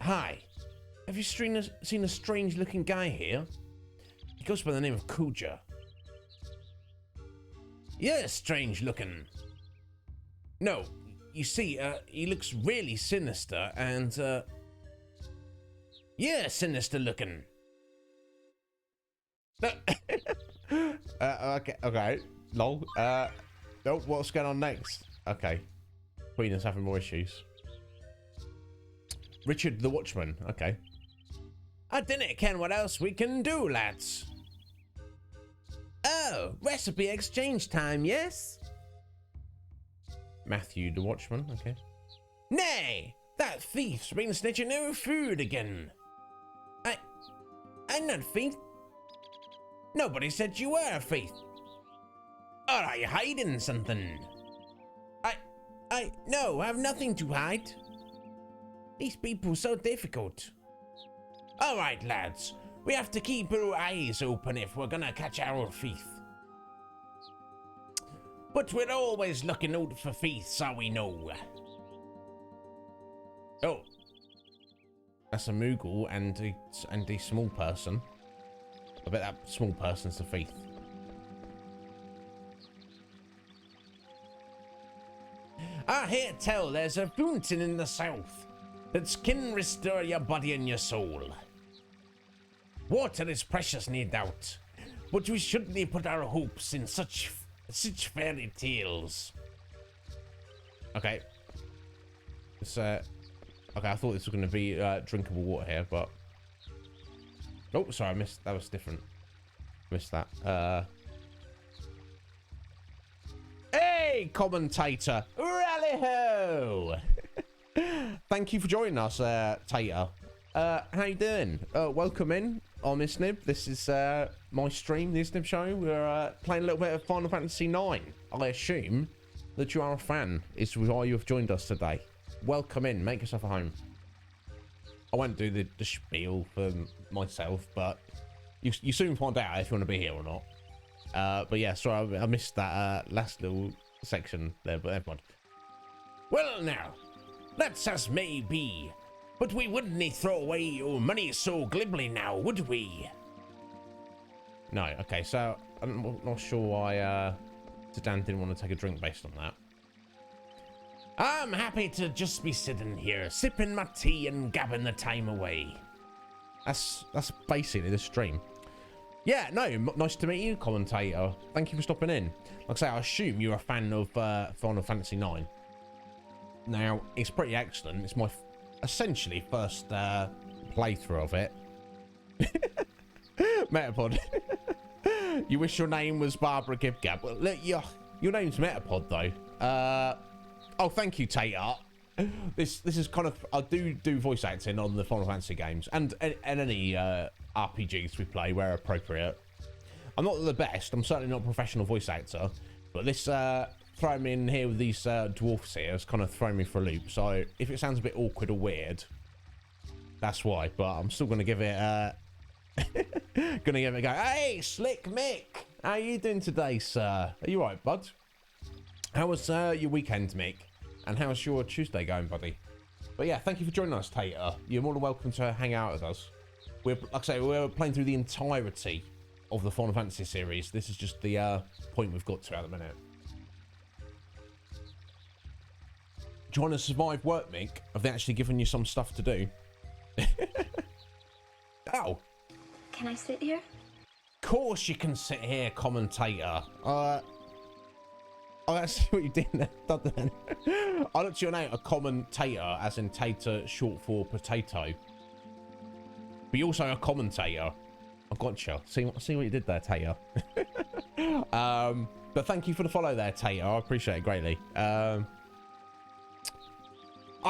Hi. Have you seen a strange looking guy here? He goes by the name of Kuja. Yeah, strange looking. No, you see, he looks really sinister and, yeah, sinister looking. Okay, lol. No, what's going on next? Okay. Queen is having more issues. Richard the Watchman, okay. I didn't ken what else we can do, lads. Oh, recipe exchange time, yes? Matthew the Watchman, okay. Nay, that thief's been snitching our food again. I'm not a thief. Nobody said you were a thief. Or are you hiding something? No, I have nothing to hide. These people are so difficult. All right, lads. We have to keep our eyes open if we're gonna catch our thief. But we're always looking out for thieves, so we know. Oh. That's a Moogle and a small person. I bet that small person's the thief. I hear tell there's a fountain in the south that can restore your body and your soul. Water is precious, no doubt, but we shouldn't put our hopes in such fairy tales. Okay. It's okay, I thought this was going to be drinkable water here, but oh, sorry, I missed. That was different. Missed that. Hey, commentator, rally ho! Thank you for joining us, Tater. How you doing? Welcome in. I'm Iznib. This is my stream, the Iznib Show. We're playing a little bit of Final Fantasy IX. I assume that you are a fan. Is why you have joined us today. Welcome in. Make yourself at home. I won't do the spiel for myself, but you soon find out if you want to be here or not. But yeah, sorry, I missed that last little section there, but never mind. Well now, that's as may be, but we wouldn't throw away your money so glibly now, would we? No, okay, so I'm not sure why Sedan didn't want to take a drink based on that. I'm happy to just be sitting here, sipping my tea and gabbing the time away. That's basically the stream. Yeah, no, nice to meet you, commentator. Thank you for stopping in. Like I say, I assume you're a fan of Final Fantasy IX. Now, it's pretty excellent. It's my essentially first playthrough of it. Metapod. You wish your name was Barbara Gibgab. Well, look, your name's Metapod, though. Oh, thank you, Tater. This is kind of... I do voice acting on the Final Fantasy games and any RPGs we play where appropriate. I'm not the best. I'm certainly not a professional voice actor. But this throwing me in here with these dwarfs here has kind of thrown me for a loop. So if it sounds a bit awkward or weird, that's why. But I'm still going to give it a go. Hey, Slick Mick. How you doing today, sir? Are you right, bud? How was your weekend, Mick? And how's your Tuesday going, buddy? But yeah, thank you for joining us, Tater. You're more than welcome to hang out with us. Like I say, we're playing through the entirety of the Final Fantasy series. This is just the point we've got to at the minute. Trying to survive work, Mick? Have they actually given you some stuff to do? Ow. Can I sit here? Of course you can sit here, commentator. Oh, that's what you did there. I looked at your name, a commentator, as in tater, short for potato. But you're also a commentator. I gotcha. See what you did there, Tater. But thank you for the follow there, Tater. I appreciate it greatly. I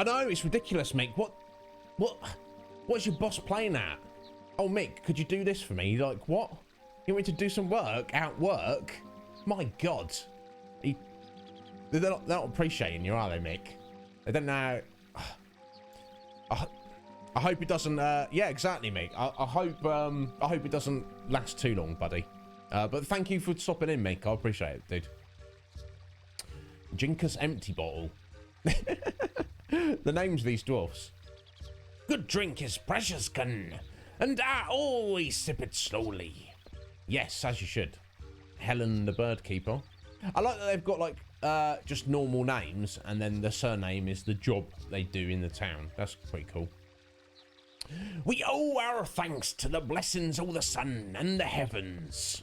know it's ridiculous, Mick. What's your boss playing at? Oh, Mick, could you do this for me? Like, what? You want me to do some work? Out work? My God. They're not appreciating you, are they, Mick? They don't know. I hope it doesn't. Yeah, exactly, Mick. I hope it doesn't last too long, buddy. But thank you for stopping in, Mick. I appreciate it, dude. Jinkus Empty Bottle. The names of these dwarfs. Good drink is precious, gun, and I always sip it slowly. Yes, as you should. Helen the Bird Keeper. I like that they've got like just normal names, and then the surname is the job they do in the town. That's pretty cool. We owe our thanks to the blessings of the sun and the heavens.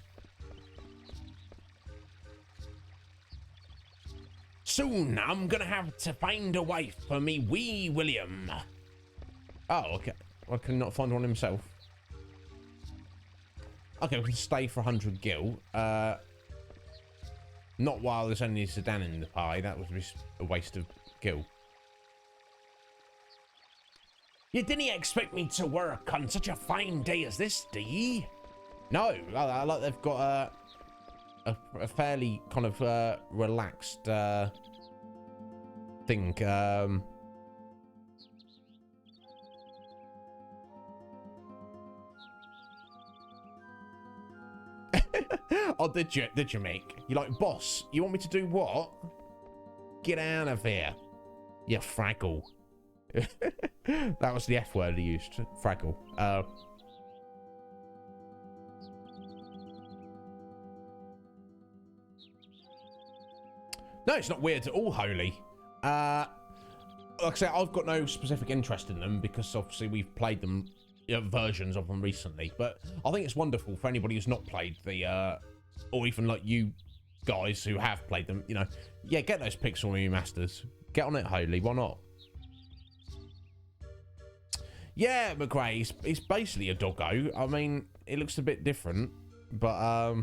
Soon I'm gonna have to find a wife for me wee William. Oh, okay. Well, can not find one himself. Okay, we can stay for 100 gil. Not while there's only Sedan in the pie. That was just a waste of gil. You didn't expect me to work on such a fine day as this, do ye? No, I like they've got a fairly kind of relaxed thing. Oh, did you, Mick? You're like, boss, you want me to do what? Get out of here, you fraggle. That was the F word he used, fraggle. No, it's not weird at all, Holy. Like I said, I've got no specific interest in them because obviously we've played them, versions of them recently. But I think it's wonderful for anybody who's not played the, or even like you guys who have played them. You know, yeah, get those Pixel remasters. Get on it, Holy. Why not? Yeah, McRae, it's basically a doggo. I mean, it looks a bit different, but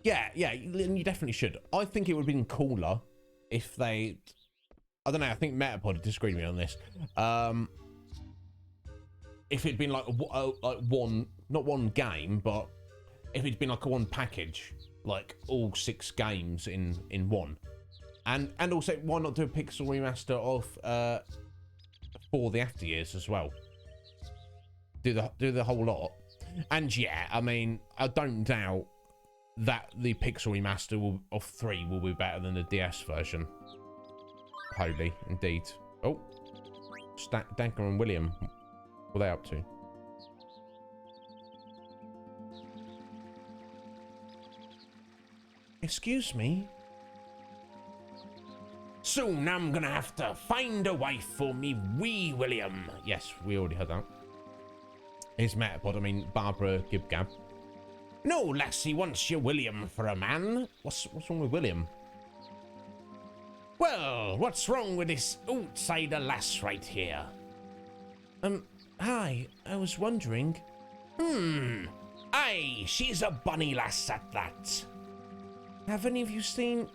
yeah, you definitely should. I think it would have been cooler if they, I don't know, I think Metapod disagreed with me on this. if it'd been like like one, not one game, but if it'd been like a one package, like all 6 games in one, and also why not do a pixel remaster of for the after years as well? Do the whole lot, and yeah, I mean, I don't doubt that the pixel remaster of 3 will be better than the DS version. Holy, indeed. Oh, Danker and William, what are they up to? Excuse me? Soon I'm gonna have to find a wife for me wee William. Yes, we already heard that. His Metapod, I mean Barbara Gibgab. No lassie wants you William for a man. What's wrong with William? Well, what's wrong with this outsider lass right here? Hi, I was wondering. Aye, she's a bonny lass at that. Have any of you seen...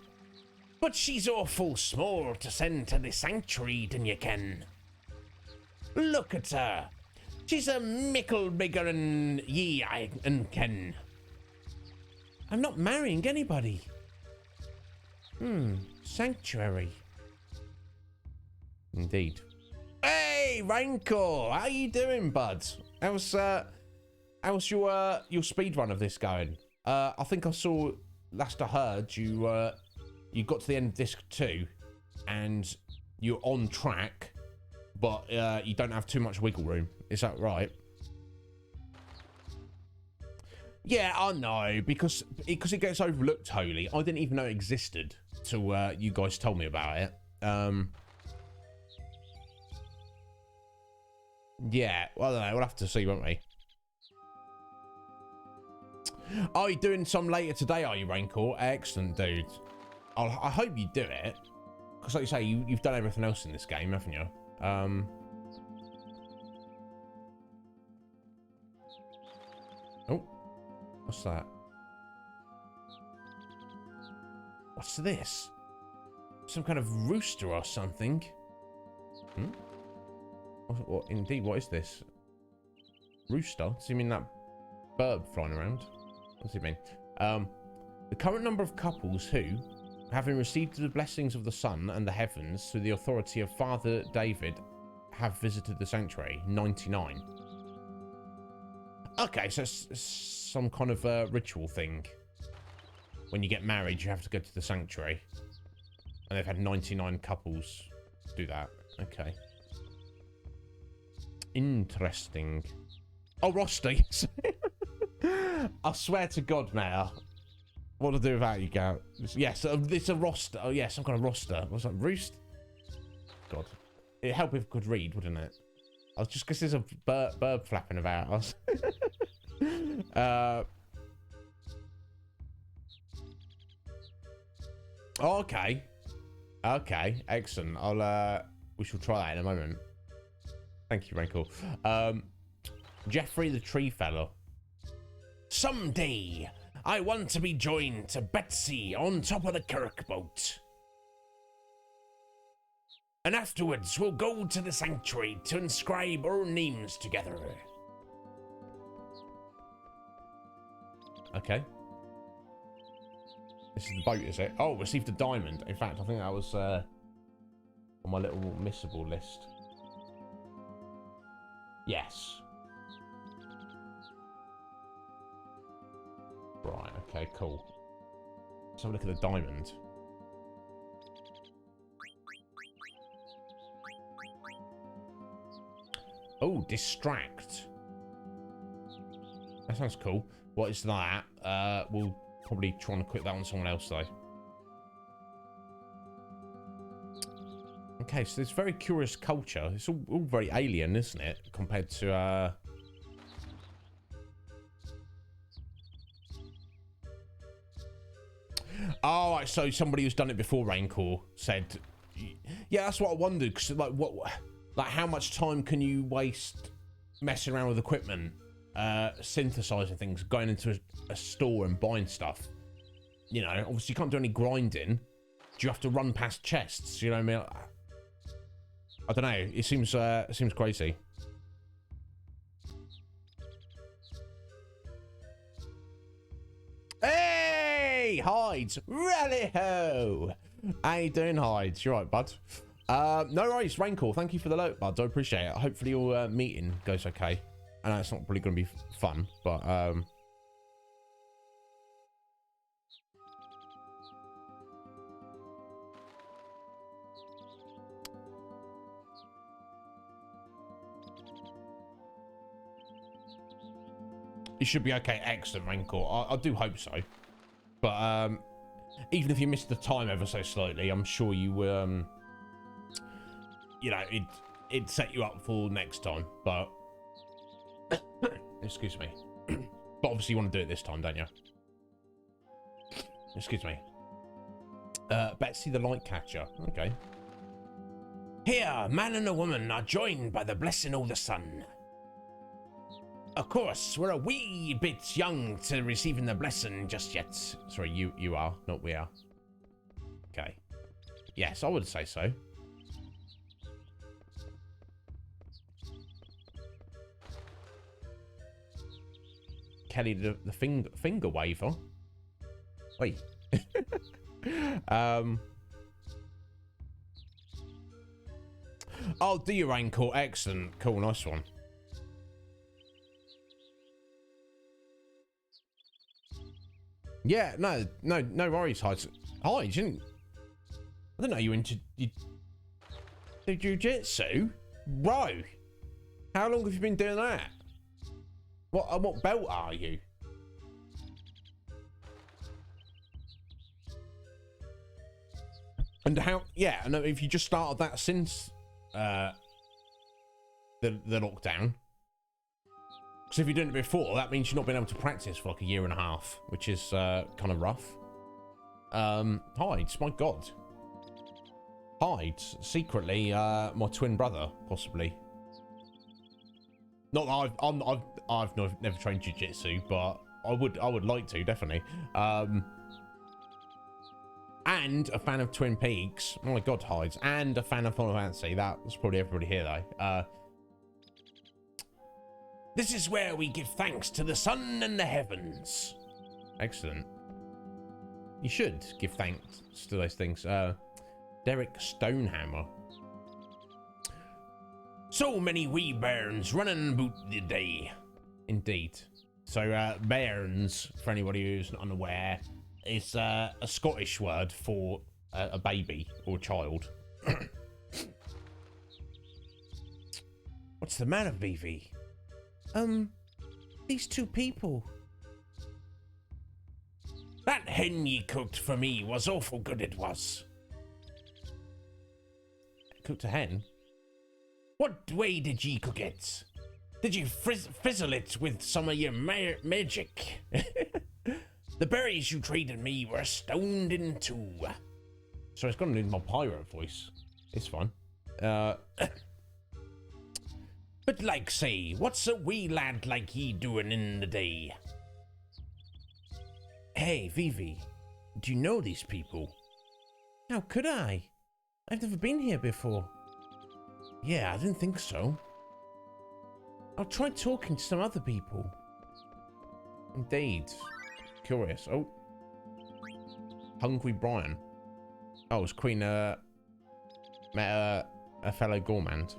But she's awful small to send to the sanctuary, didn't you ken? Look at her. She's a mickle bigger than ye, I ken. I'm not marrying anybody. Sanctuary. Indeed. Hey, Rankle, how you doing, bud? How's your speed run of this going? I think I saw, last I heard, you got to the end of disc 2, and you're on track, but you don't have too much wiggle room. Is that right? Yeah, I know, because it gets overlooked, Holy. I didn't even know it existed till you guys told me about it. Yeah, well, I don't know. We'll have to see, won't we? Are you doing some later today, are you, Rankle? Excellent, dude. I hope you do it. Because like you say, you've done everything else in this game, haven't you? Oh. What's that? What's this? Some kind of rooster or something? What indeed, what is this? Rooster? Does he mean that bird flying around? What does he mean? The current number of couples who, having received the blessings of the sun and the heavens through the authority of Father David, have visited the sanctuary, 99. Okay, so it's some kind of ritual thing. When you get married, you have to go to the sanctuary. And they've had 99 couples do that. Okay. Interesting. Oh, Rusty. I swear to God, Mayor. What to do without you, Garrett? Yes, it's a roster. Oh, yeah, some kind of roster. What's that? Roost? God. It'd help if I could read, wouldn't it? I was just because there's a bird flapping about. I was oh, okay. Okay, excellent. We shall try that in a moment. Thank you, Rankle. Jeffrey the Tree Fellow. Someday, I want to be joined to Betsy on top of the kirk boat. And afterwards, we'll go to the sanctuary to inscribe our names together. Okay. This is the boat, is it? Oh, received a diamond. In fact, I think that was on my little missable list. Yes. Right, okay, cool. Let's have a look at the diamond. Oh, distract. That sounds cool. What is that? We'll probably try and equip that on someone else, though. Okay, so this very curious culture. It's all very alien, isn't it? Compared to, Oh, right, so somebody who's done it before, Raincore, said... Yeah, that's what I wondered, because, like, how much time can you waste messing around with equipment, synthesizing things, going into a store and buying stuff? You know, obviously you can't do any grinding. Do you have to run past chests? You know what I mean? I don't know. It seems crazy. Hey, Hides. Rally-ho. How you doing, Hides? You right, bud? No worries, Raincore. Thank you for the load, bud. I appreciate it. Hopefully your meeting goes okay. I know it's not probably going to be fun, but it should be okay. Excellent, Raincore. I do hope so. But even if you missed the time ever so slightly, I'm sure you you know, it'd set you up for next time. But excuse me. But obviously you want to do it this time, don't you? Excuse me. Betsy the Light Catcher. Okay. Here, man and a woman are joined by the blessing of the sun. Of course, we're a wee bit young to receiving the blessing just yet. Sorry, you are, not we are. Okay. Yes, I would say so. Kelly the finger waver. Wait. Oh, do you, Raincore? Excellent. Cool, nice one. Yeah, no worries, Hides. Hides, you didn't... I didn't know you do jiu-jitsu? Bro, how long have you been doing that? What belt are you? And how, yeah, I know if you just started that since the lockdown. Because if you're doing it before, that means you've not been able to practice for like a year and a half, which is kind of rough. Hides, my God. Hides, secretly, my twin brother, possibly. Not that I've never trained jiu-jitsu, but I would like to, definitely. And a fan of Twin Peaks. Oh my God, Hides. And a fan of Final Fantasy. That's probably everybody here, though. This is where we give thanks to the sun and the heavens. Excellent. You should give thanks to those things. Derek Stonehammer. So many wee bairns running about the day. Indeed. So, bairns, for anybody who's unaware, is a Scottish word for a baby or a child. What's the matter, Vivi? These two people. That hen ye cooked for me was awful good, it was. Cooked a hen? What way did ye cook it? Did you fizzle it with some of your magic? The berries you traded me were stoned in two. So it's gone into my pirate voice. It's fine. But like say, what's a wee lad like ye doing in the day? Hey, Vivi, do you know these people? How could I? I've never been here before. Yeah, I didn't think so. I'll try talking to some other people. Indeed. Curious. Oh. Hungry Brian. Oh, it was Queen, met a fellow gourmand.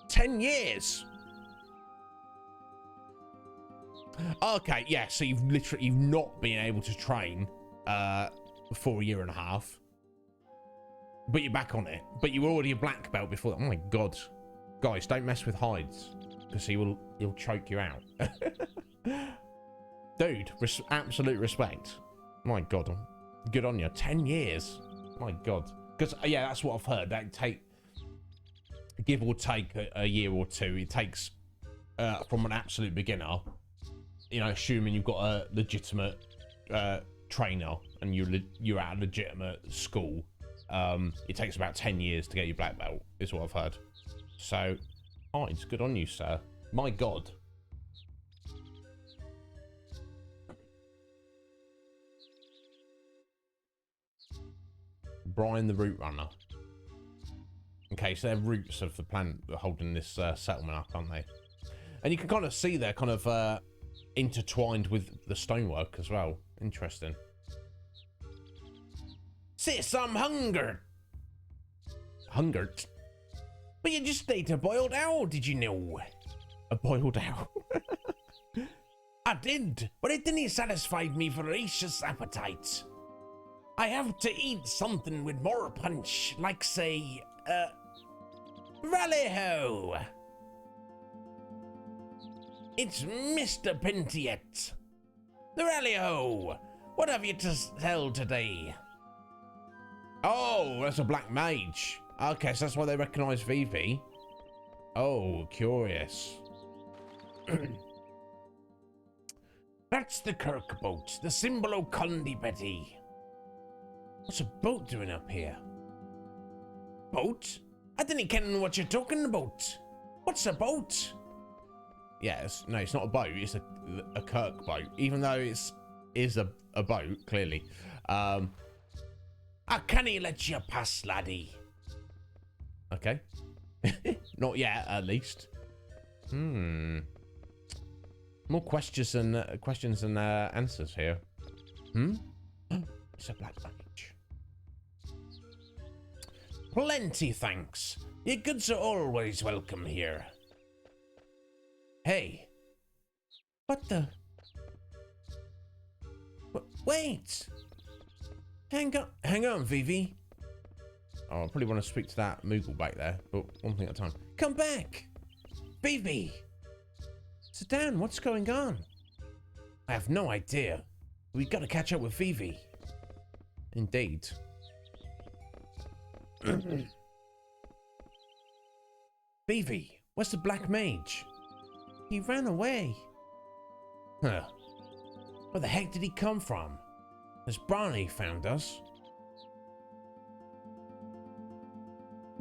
10 years! Okay, yeah, so you've not been able to train for a year and a half. But you're back on it. But you were already a black belt before. Oh my God. Guys, don't mess with Hides. Because he'll choke you out. Dude, absolute respect. My God. Good on you. 10 years. My God. Because, yeah, that's what I've heard. That give or take a year or two. It takes from an absolute beginner, you know, assuming you've got a legitimate trainer and you're at a legitimate school. It takes about 10 years to get your black belt, is what I've heard. So, it's good on you, sir. My God. Brian the Root Runner. Okay, so they're roots of the planet that are holding this settlement up, aren't they? And you can kind of see their kind of intertwined with the stonework as well. Interesting. Sis, I'm hungered. Hungered? But you just ate a boiled owl, did you know? A boiled owl? I did, but it didn't satisfy me voracious appetite. I have to eat something with more punch, like say, rally-ho! It's Mr. Pintiet. The rally-ho! What have you to tell today? Oh, that's a black mage. Okay, so that's why they recognise Vivi. Oh, curious. That's the Kirk boat, the symbol o' Condi Betty. What's a boat doing up here? Boat? I didn't ken what you're talking about. What's a boat? Yes, no, it's not a boat. It's a Kirk boat, even though is a boat clearly. I can't let you pass, laddie. Okay, not yet, at least. More questions than answers here. It's a black mage. Plenty thanks. Your goods are always welcome here. Hey. What the? Wait. Hang on, Vivi. Oh, I probably want to speak to that Moogle back there, but one thing at a time. Come back. Vivi. Sit down, what's going on? I have no idea. We gotta catch up with Vivi. Indeed. Vivi, where's the black mage? He ran away. Huh. Where the heck did he come from? Has Barney found us?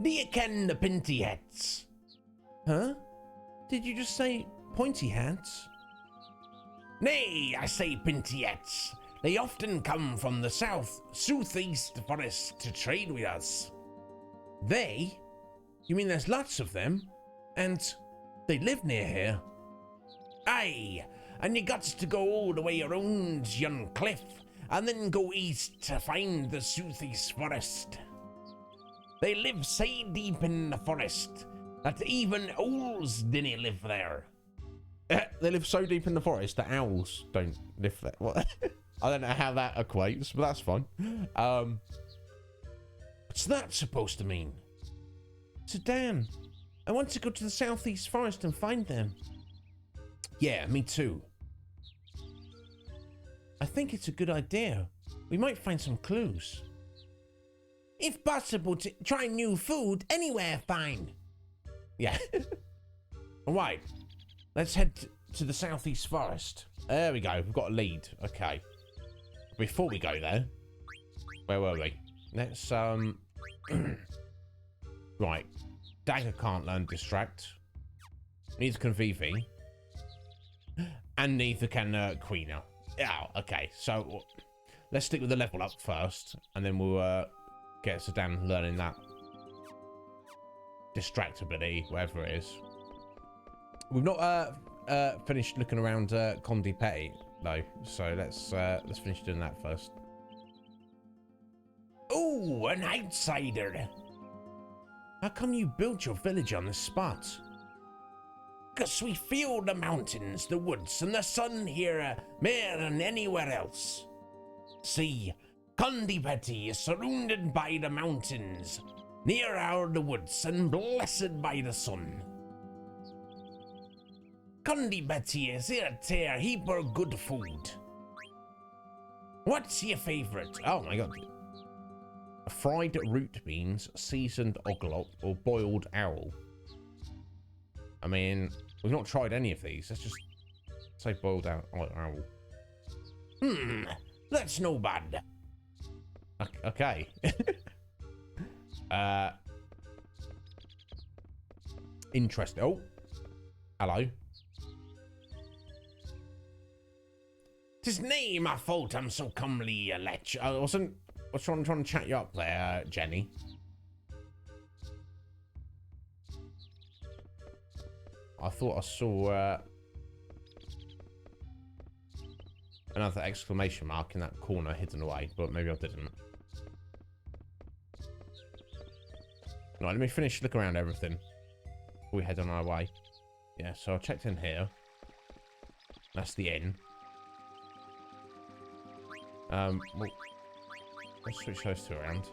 Do you ken the Pinty Hats? Huh? Did you just say pointy hats? Nay, I say Pinty Hats. They often come from the southeast forest to trade with us. They? You mean there's lots of them? And they live near here? Aye, and you got to go all the way around yon cliff and then go east to find the southeast forest. They live so deep in the forest that even owls didn't live there. They live so deep in the forest that owls don't live there. What? I don't know how that equates, but that's fine. What's that supposed to mean? So Dan, I want to go to the southeast forest and find them. Yeah, me too. I think it's a good idea. We might find some clues. If possible, to try new food anywhere fine. Yeah. All right, let's head to the southeast forest. There we go. We've got a lead. Okay. Before we go there, where were we? Let's right. Dagger can't learn distract. Neither can Vivi. And neither can Queena. Yeah. Okay. So let's stick with the level up first, and then we'll get Sedan learning that distractibility, whatever it is. We've not finished looking around Condi Petty though, so let's finish doing that first. Oh, an outsider. How come you built your village on this spot? 'Cause we feel the mountains, the woods, and the sun here more than anywhere else. See, Condi Petty is surrounded by the mountains, near are the woods, and blessed by the sun. Condi Petty is here to tear heap of good food. What's your favourite? Oh my god. Fried root beans, seasoned oglop, or boiled owl. I mean, we've not tried any of these. Let's just say boiled owl. That's no bad. Okay. Interesting. Oh, hello. 'Tis nae my fault I'm so comely a lech. I was trying to chat you up there, Jenny. I thought I saw another exclamation mark in that corner hidden away, but maybe I didn't. Right, let me finish look around everything before we head on our way. Yeah, so I checked in here. That's the inn. Well, let's switch those two around.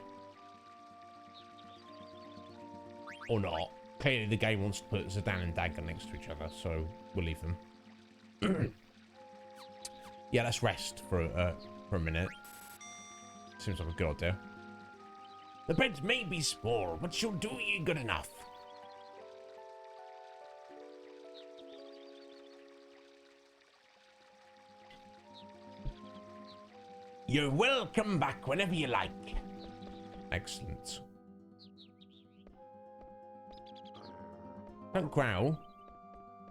Or not. Clearly the game wants to put Zidane and Dagger next to each other, so we'll leave them. Yeah, let's rest for a minute. Seems like a good idea. The bed may be small, but she'll do you good enough. You're welcome back whenever you like. Excellent. Don't growl.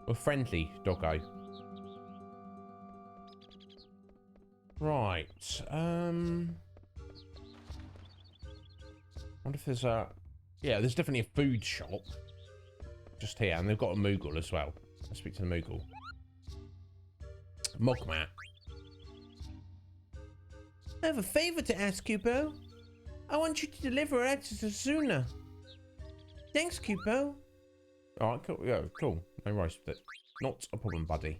We're friendly, doggo. Right. Wonder if there's a... Yeah, there's definitely a food shop. Just here, and they've got a Moogle as well. Let's speak to the Moogle. Mogmat. I have a favor to ask, Kupo. I want you to deliver it to Sasuna. Thanks, Kupo. Alright, cool. Yeah, cool. No worries with it. Not a problem, buddy.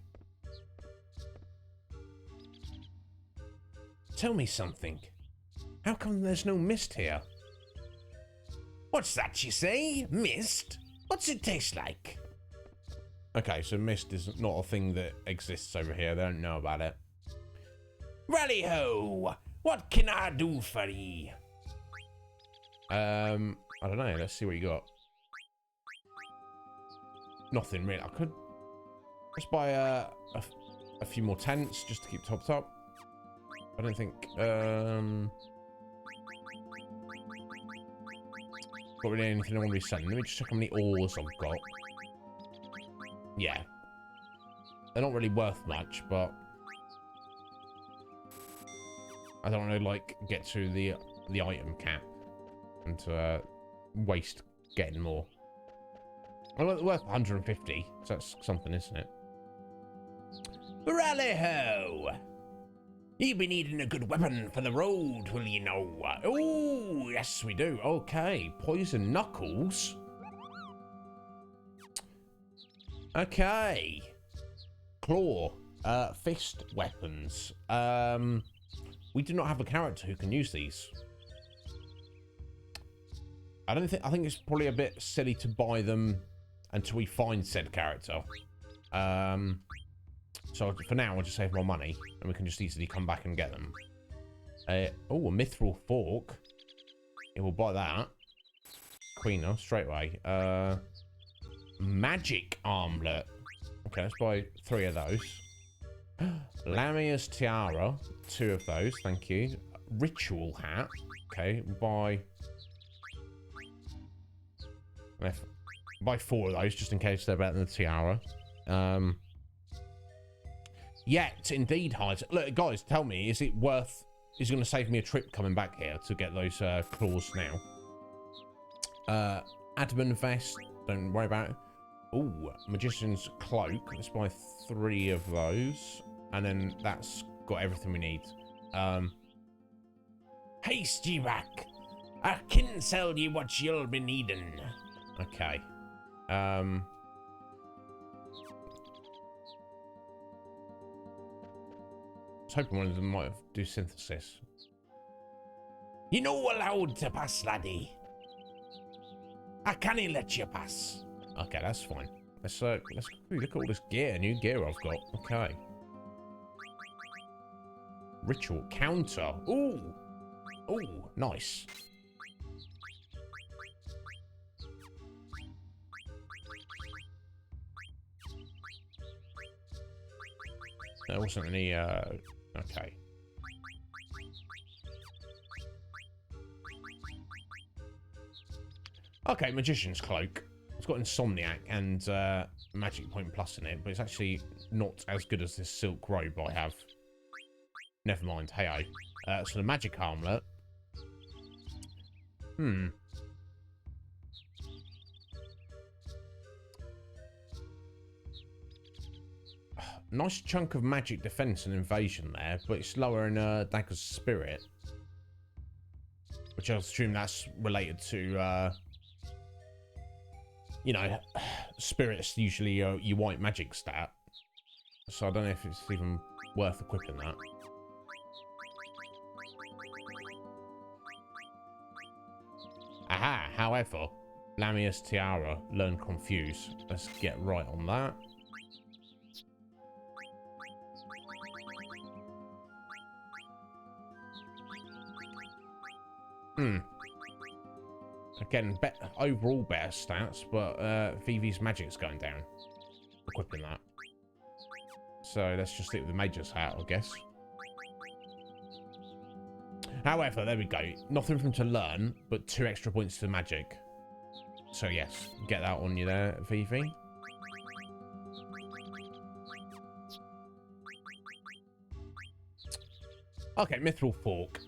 Tell me something. How come there's no mist here? What's that you say? Mist? What's it taste like? Okay, so mist is not a thing that exists over here. They don't know about it. Rally-ho! What can I do for ye? I don't know. Let's see what you got. Nothing really. I could let's buy a few more tents just to keep topped up. I don't think got really anything I want to be selling. Let me just check how many ores I've got. Yeah, they're not really worth much, but I don't want to like get to the item cap and to waste getting more. Well, it's worth 150, so that's something, isn't it? Rally-ho! You'll be needing a good weapon for the road, will you know? Oh, yes, we do. Okay, poison knuckles. Okay, claw, fist weapons. We do not have a character who can use these. I think it's probably a bit silly to buy them until we find said character. So for now, I'll just save more money, and we can just easily come back and get them. Oh, a mithril fork. Yeah, we'll buy that. Queener, straight away. Magic armlet. Okay, let's buy 3 of those. Lamia's tiara, 2 of those, thank you. Ritual hat. Okay, we'll buy 4 of those just in case they're better than the tiara. Yet, indeed, hides. Look, guys, tell me, is it going to save me a trip coming back here to get those claws now? Admin vest, don't worry about it. Ooh, magician's cloak. Let's buy 3 of those, and then that's got everything we need. Haste ye back. I can sell you what you'll be needing. Okay. I was hoping one of them might do synthesis. You know allowed to pass, laddie. I can't let you pass. Okay, that's fine. Let's look at all this gear, new gear I've got. Okay. Ritual counter. Ooh. Ooh, nice. There wasn't any, okay. Okay, Magician's Cloak. It's got Insomniac and Magic Point Plus in it, but it's actually not as good as this Silk Robe I have. Never mind, hey-oh. So the Magic Armlet. Nice chunk of magic defense and invasion there, but it's lower in Dagger's spirit. Which I assume that's related to, you know, spirits usually your white magic stat. So I don't know if it's even worth equipping that. Aha, however, Lamia's Tiara, learn Confuse. Let's get right on that. Again, overall better stats, but Vivi's magic's going down. Equipping that. So let's just stick with the Mage's Hat, I guess. However, there we go. Nothing for him to learn, but 2 extra points to magic. So yes, get that on you there, Vivi. Okay, Mithril Fork.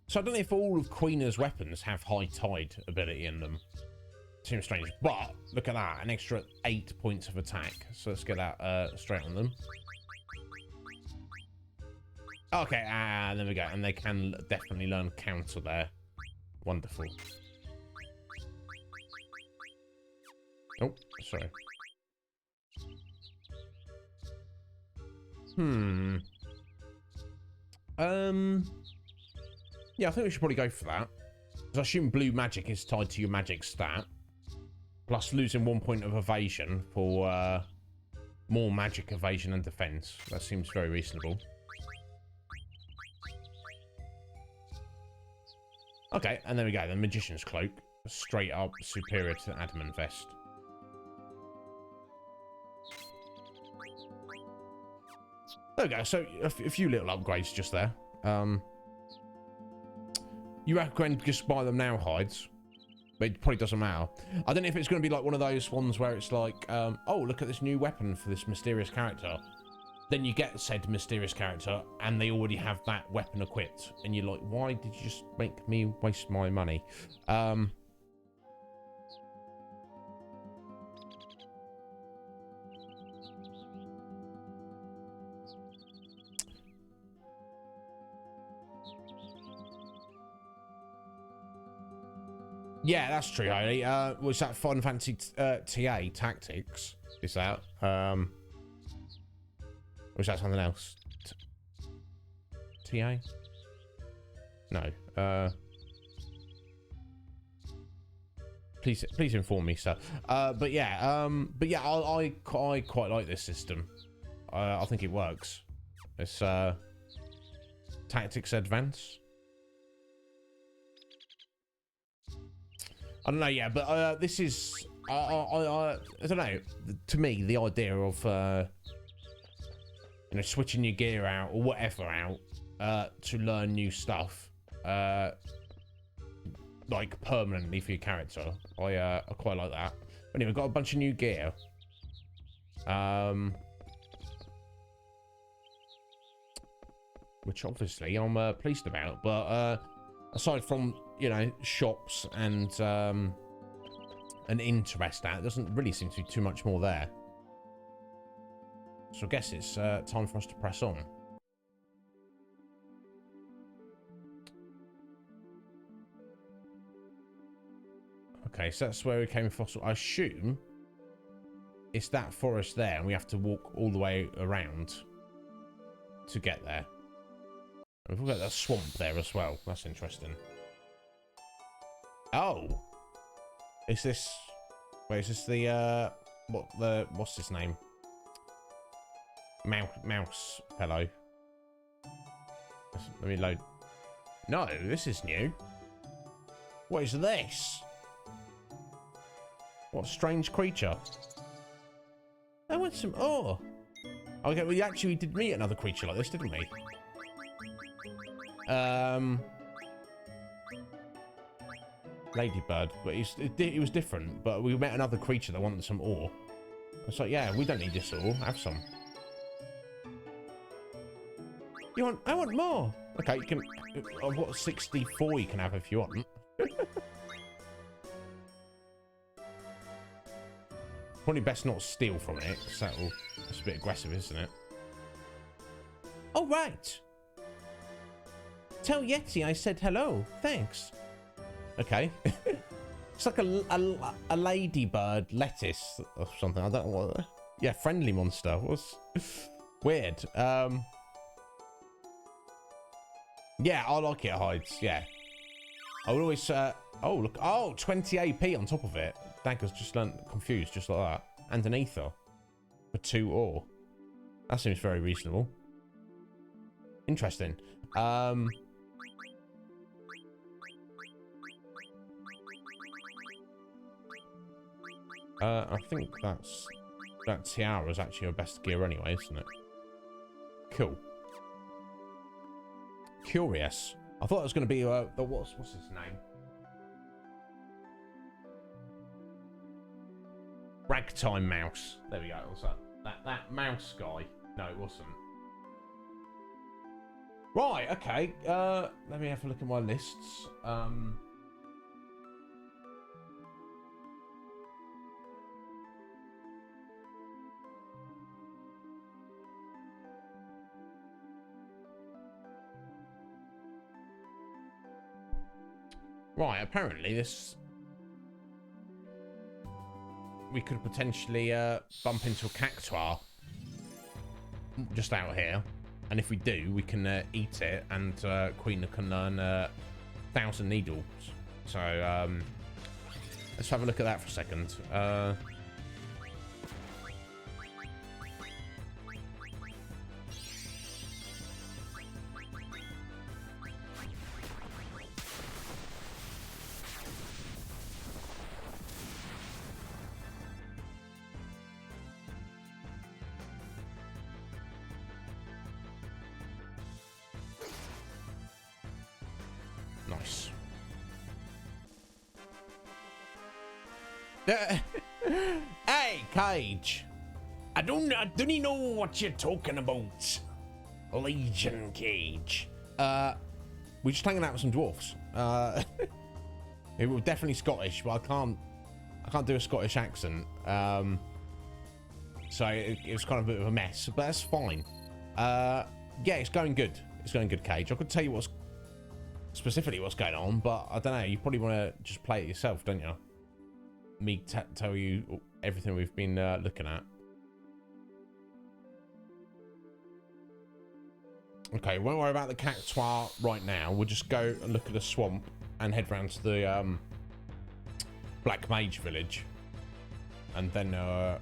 So I don't know if all of Queena's weapons have High Tide ability in them. Seems strange, but look at that, an extra 8 points of attack. So let's get that straight on them. Okay, there we go, and they can definitely learn counter there. Wonderful. Oh, sorry. Yeah, I think we should probably go for that. Because I assume blue magic is tied to your magic stat. Plus losing 1 point of evasion for more magic evasion and defense. That seems very reasonable. Okay, and there we go. The Magician's Cloak. Straight up superior to the Adamant Vest. There we go. So a few little upgrades just there. You recommend just buy them now, hides? But it probably doesn't matter. I don't know if it's going to be like one of those ones where it's like, oh, look at this new weapon for this mysterious character. Then you get said mysterious character, and they already have that weapon equipped. And you're like, why did you just make me waste my money? Yeah, that's true, Hayley. Was that Final Fantasy TA Tactics? Is that? Or is that something else? TA? No. Please inform me, sir. But yeah, I quite like this system. I think it works. It's Tactics Advance. I don't know, yeah, but this is I don't know. To me, the idea of you know, switching your gear out or whatever out to learn new stuff, like permanently for your character, I quite like that. Anyway, got a bunch of new gear. Which obviously I'm pleased about, but aside from, you know, shops and an interest at, doesn't really seem to be too much more there. So I guess it's time for us to press on. Okay, so that's where we came fossil. I assume it's that forest there, and we have to walk all the way around to get there. And we've got that swamp there as well. That's interesting. Oh, is this? Wait, is this the what's his name? Mouse fellow. Let me load. No, this is new. What is this? What strange creature? I want some ore. Okay, we actually did meet another creature like this, didn't we? Ladybird, but it was different. But we met another creature that wanted some ore. It's like, yeah, we don't need this ore. Have some. You want? I want more. Okay, you can. I've got 64. You can have if you want. Probably best not steal from it, because that's a bit aggressive, isn't it? Oh, right. Tell Yeti I said hello. Thanks. Okay. It's like a ladybird lettuce or something. I don't know what. Yeah, friendly monster. What's weird. Yeah, I like it, hides. Yeah. I would always. Oh, look. Oh, 20 AP on top of it. Dagger's just confused, just like that. And an ether for 2 ore. That seems very reasonable. Interesting. I think that tiara is actually your best gear anyway, isn't it? Cool. Curious. I thought it was going to be what's his name? Ragtime mouse. There we go. What's that mouse guy? No, it wasn't. Right. Okay. Let me have a look at my lists. Right. Apparently, we could potentially bump into a cactuar just out here, and if we do, we can eat it, and Queen can learn 1,000 needles. So let's have a look at that for a second. Nice. Hey, Cage. I don't even know what you're talking about. Legion Cage. We're just hanging out with some dwarfs. It was definitely Scottish, but I can't do a Scottish accent. So it was kind of a bit of a mess, but that's fine. Yeah, it's going good. It's going good, Cage. I could tell you specifically what's going on, but I don't know. You probably want to just play it yourself, don't you? Me tell you everything we've been looking at. Okay, won't worry about the cactuar right now. We'll just go and look at the swamp and head round to the Black Mage village, and then oh,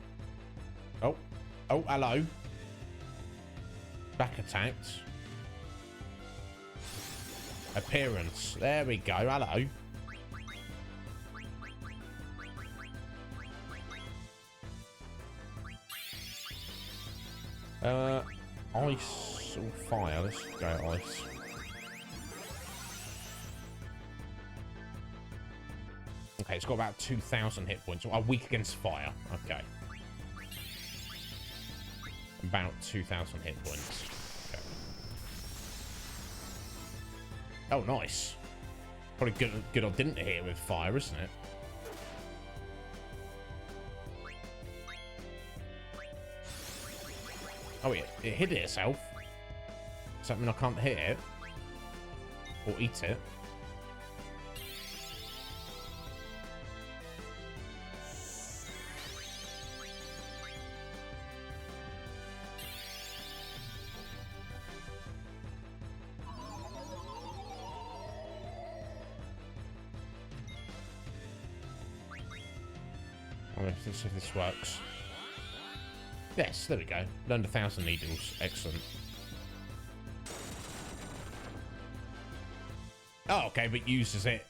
hello. Back attacked. Appearance. There we go. Hello. Ice or fire? Let's go ice. Okay, it's got about 2,000 hit points. Oh, weak against fire. Okay. About 2,000 hit points. Okay. Oh, nice. Probably good I didn't hit it with fire, isn't it? Oh, it hit it itself. Does that mean I can't hit it? Or eat it? Let's see if this works. Yes, there we go. Learned 1,000 needles. Excellent. Oh, okay, but uses it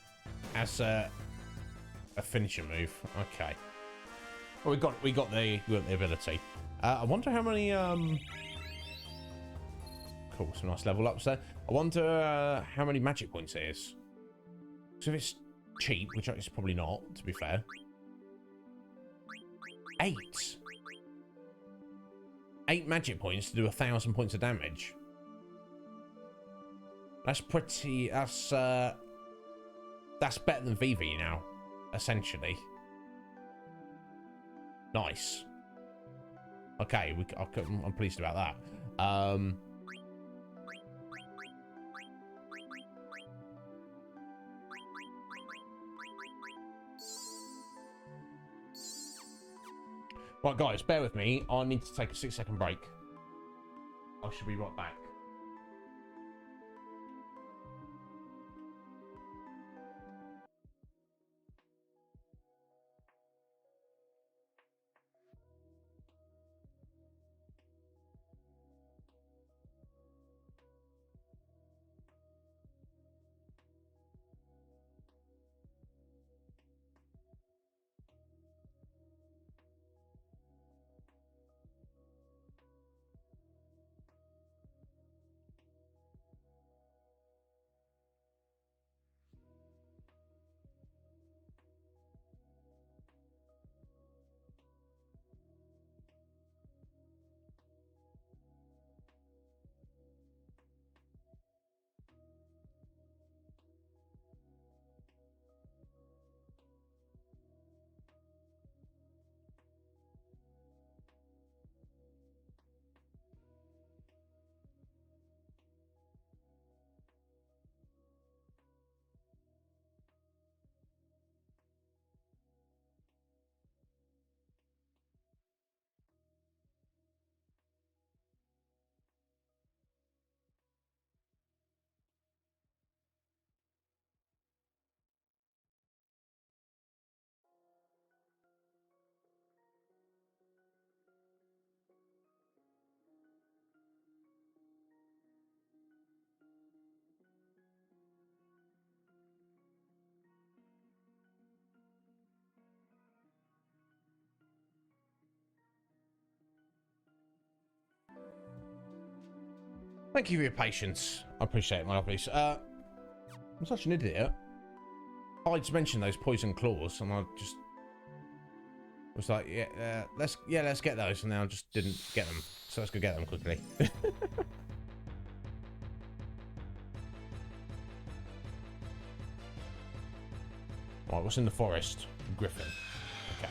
as a finisher move. Okay. Well, we got the ability. I wonder how many cool, some nice level ups there. I wonder how many magic points it is. So if it's cheap, which it's probably not, to be fair. 8 magic points to do 1,000 points of damage. That's pretty. That's better than Vivi now, essentially. Nice. Okay, I'm pleased about that. Right, guys, bear with me. I need to take a 6-second break. I should be right back. Thank you for your patience. I appreciate it, my lovelies. I'm such an idiot. I just mentioned those poison claws, and I just was like, yeah, let's get those, and then I just didn't get them. So let's go get them quickly. Right, what's in the forest? Griffin. Okay.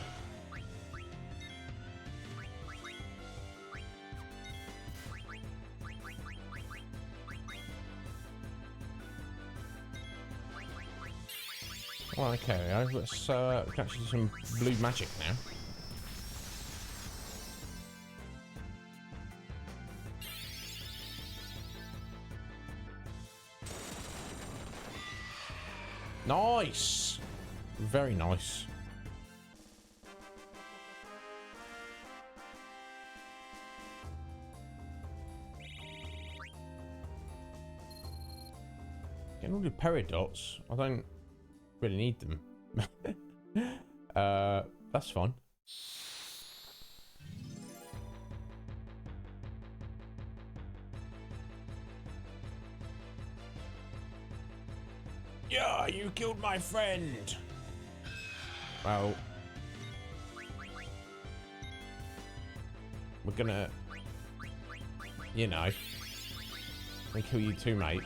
Well, okay, let's actually do some blue magic now. Nice! Very nice. Getting all the peridots, I don't really need them. That's fun. Yeah, you killed my friend. Well, we're gonna, you know, we kill you too, mate.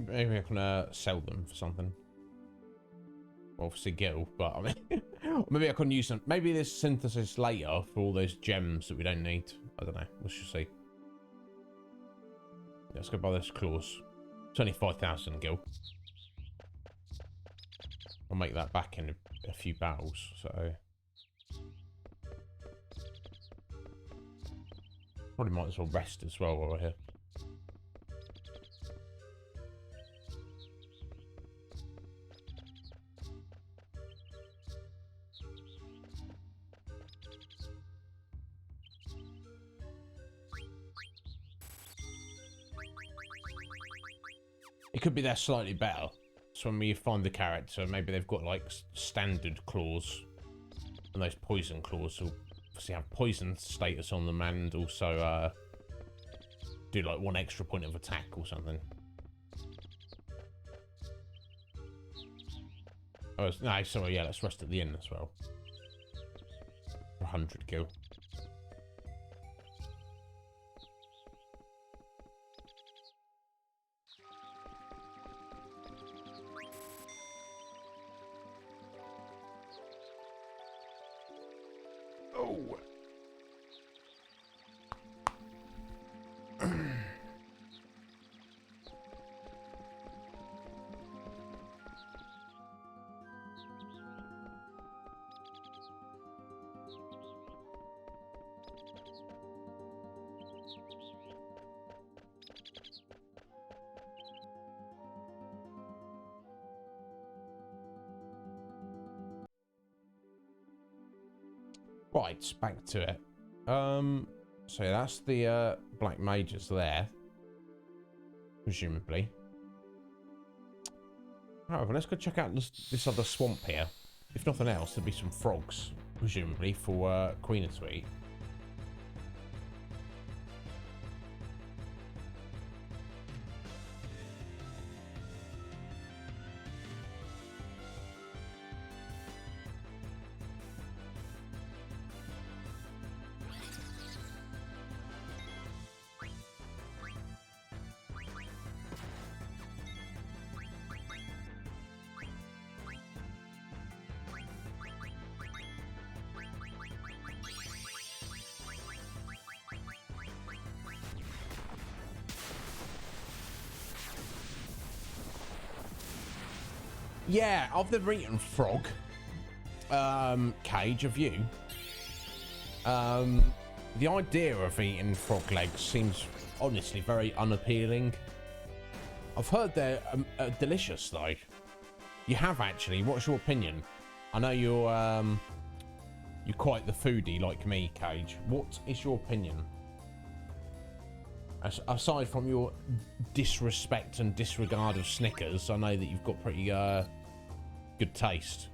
Maybe I can sell them for something. Obviously gil, but I mean, maybe I can use them. Maybe there's synthesis later for all those gems that we don't need. I don't know. Let's just see. Let's go buy those claws. It's only 5,000 gil. I'll make that back in a few battles. So probably might as well rest as well while we're here. It could be they're slightly better. So when we find the character, maybe they've got like standard claws, and those poison claws will obviously have poison status on them, and also do like 1 extra point of attack or something. Oh, no, sorry, yeah, let's rest at the end as well. 100 gil. Oh. Right, back to it. So that's the black mages there, presumably. However, let's go check out this other swamp here. If nothing else, there'll be some frogs, presumably, for Queen to eat. Yeah, I've never eaten frog. Cage, have you? The idea of eating frog legs seems honestly very unappealing. I've heard they're delicious though. You have actually. What's your opinion? I know you're quite the foodie like me, Cage. What is your opinion? Aside from your disrespect and disregard of Snickers, I know that you've got pretty good taste,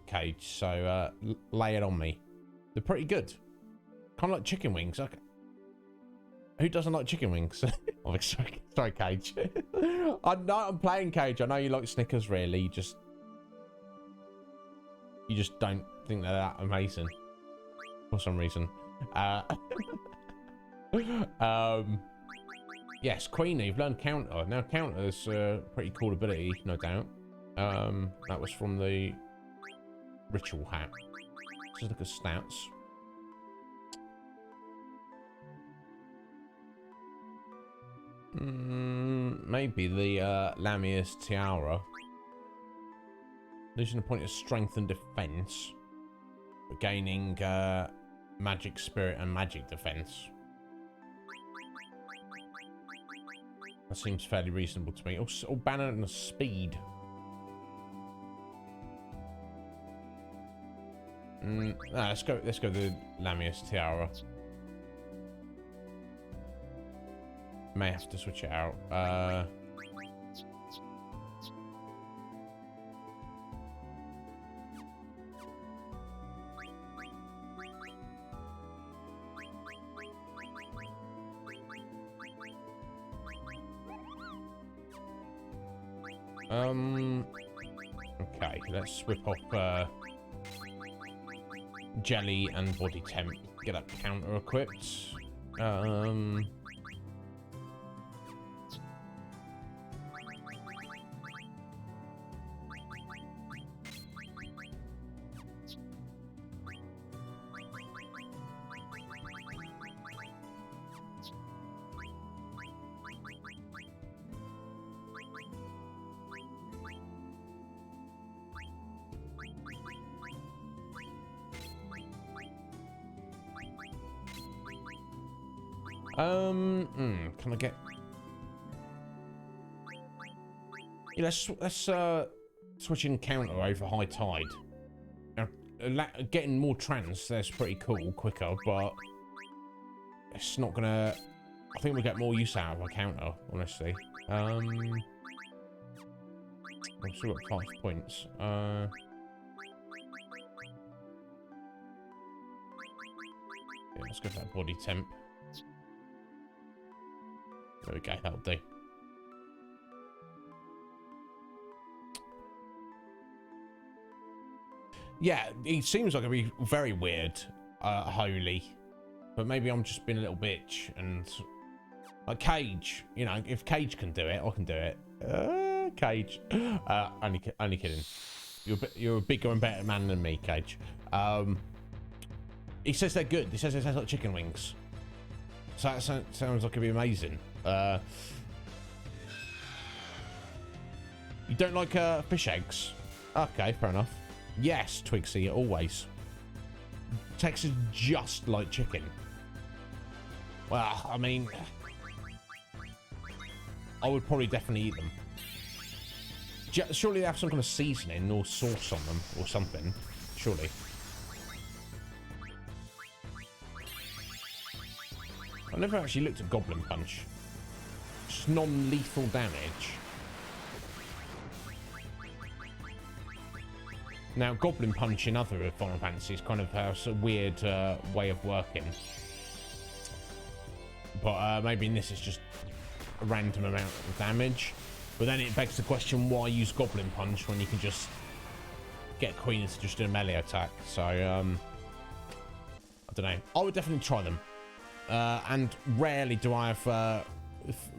Cage. So lay it on me. They're pretty good. Kind of like chicken wings. Okay. Who doesn't like chicken wings? Oh, sorry, Cage. I know I'm playing, Cage. I know you like Snickers, really. You just don't think they're that amazing for some reason. Yes, Queenie, you've learned counter. Now counter is a pretty cool ability, no doubt. That was from the ritual hat. Let's look at stats. Maybe the Lamia's Tiara. Losing a point of strength and defense, but gaining magic spirit and magic defense. That seems fairly reasonable to me. Or banner and speed. No, let's go the Lamia's Tiara. May have to switch it out. Okay, let's whip off Jelly and Body Temp. Get that counter equipped. Can I get? Yeah, let's switch in counter over high tide. Now, getting more trans, that's pretty cool, quicker, but it's not gonna. I think we'll get more use out of our counter, honestly. I've still got 5 points. Yeah, let's go for that body temp. There we go, that'll do. Yeah, he seems like it'd be very weird, holy. But maybe I'm just being a little bitch and like Cage, you know, if Cage can do it, I can do it. Cage. Only kidding. You're a bigger and better man than me, Cage. He says they're good. He says they taste like chicken wings. So that sounds like it'd be amazing. You don't like fish eggs? Okay, fair enough. Yes, Twigsy, always. Tastes just like chicken. Well, I mean, I would probably definitely eat them. Surely they have some kind of seasoning or sauce on them or something. Surely. I've never actually looked at Goblin Punch. Just non-lethal damage. Now, Goblin Punch in other Final Fantasies kind of has a weird way of working. But maybe in this is just a random amount of damage. But then it begs the question, why use Goblin Punch when you can just get Queen to just do a melee attack? So, I don't know. I would definitely try them. And rarely do I have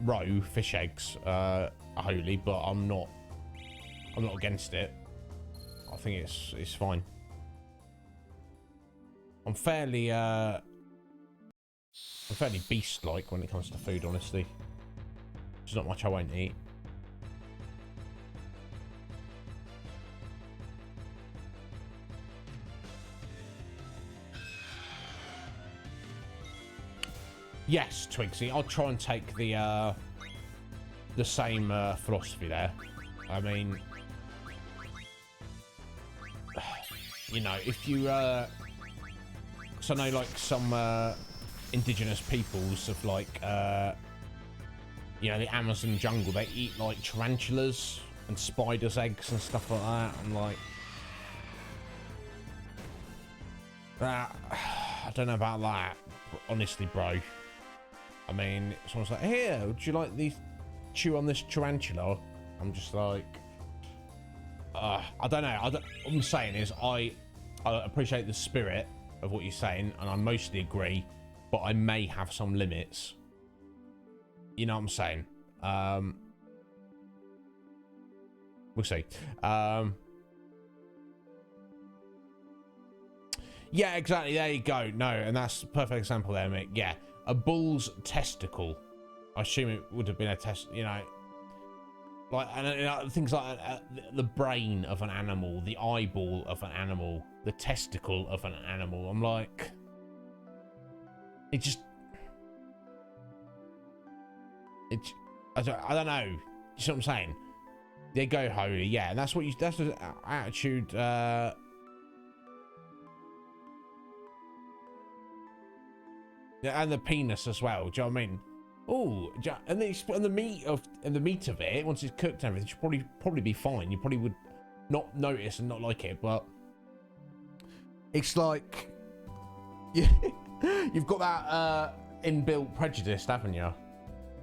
roe fish eggs holy, but I'm not against it. I think it's fine. I'm fairly beast-like when it comes to food, honestly. There's not much I won't eat. Yes, Twigsy, I'll try and take the same philosophy there. I mean, you know, if you so I know like some indigenous peoples of like you know, the Amazon jungle, they eat like tarantulas and spiders' eggs and stuff like that, and like that. I don't know about that, honestly, bro. I mean, someone's like, here, would you like these, chew on this tarantula? I'm just like, I don't know. What I'm saying is I appreciate the spirit of what you're saying, and I mostly agree, but I may have some limits. You know what I'm saying? We'll see. Yeah, exactly. There you go. No, and that's a perfect example there, mate. Yeah. A bull's testicle. I assume it would have been a test, you know, like, and things like the brain of an animal, the eyeball of an animal, the testicle of an animal. I'm like, I don't know. You see what I'm saying? They go holy, yeah, and that's the attitude. Yeah, and the penis as well. Do you know what I mean? Oh, and the meat of it, once it's cooked and everything, should probably be fine. You probably would not notice and not like it, but it's like you've got that inbuilt prejudice, haven't you?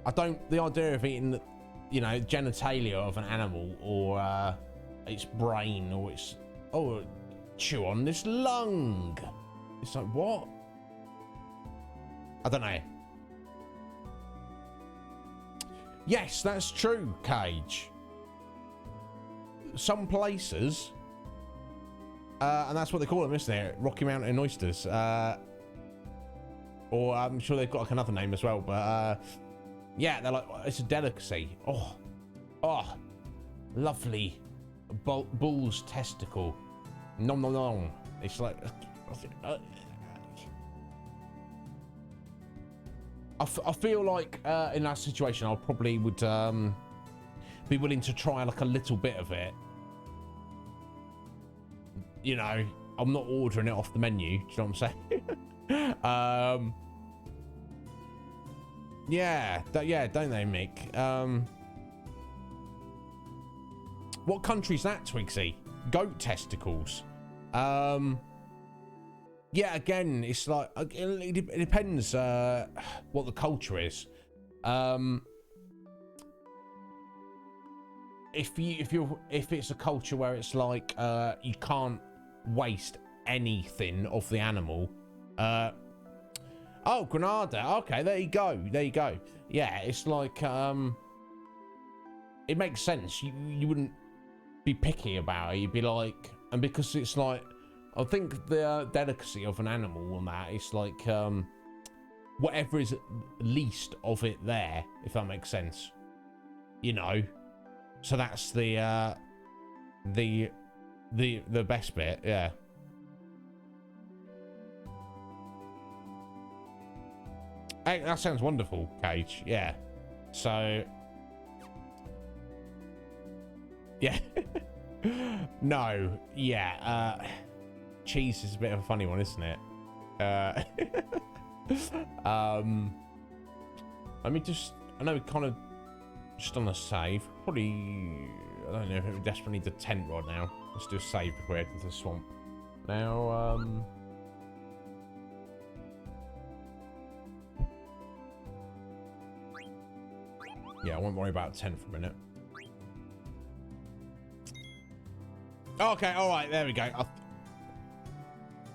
The idea of eating, you know, genitalia of an animal or its brain or chew on this lung. It's like, what? I don't know. Yes, that's true, Cage. Some places, and that's what they call them, isn't it? Rocky Mountain oysters. Or I'm sure they've got like another name as well, but yeah, they're like, it's a delicacy. Oh, lovely bull's testicle. Nom nom nom. It's like, I feel like in that situation, I probably would be willing to try like a little bit of it. You know, I'm not ordering it off the menu. Do you know what I'm saying? Yeah, don't they, Mick? What country's that, Twigsy? Goat testicles. Yeah, again, it's like it depends what the culture is. If it's a culture where it's like you can't waste anything of the animal. Oh, Granada. Okay, there you go. There you go. Yeah, it's like it makes sense. You wouldn't be picky about it. You'd be like, and because it's like, I think the delicacy of an animal and that, it's like whatever is least of it there, if that makes sense. You know, so that's the best bit, yeah. Hey, that sounds wonderful, Cage. Yeah. So, yeah. No, yeah. Cheese is a bit of a funny one, isn't it? Let me just, I know we kind of just on a save. Probably, I don't know if we desperately need the tent right now. Let's do a save before we head into the swamp. Now, yeah, I won't worry about a tent for a minute. Okay, all right, there we go.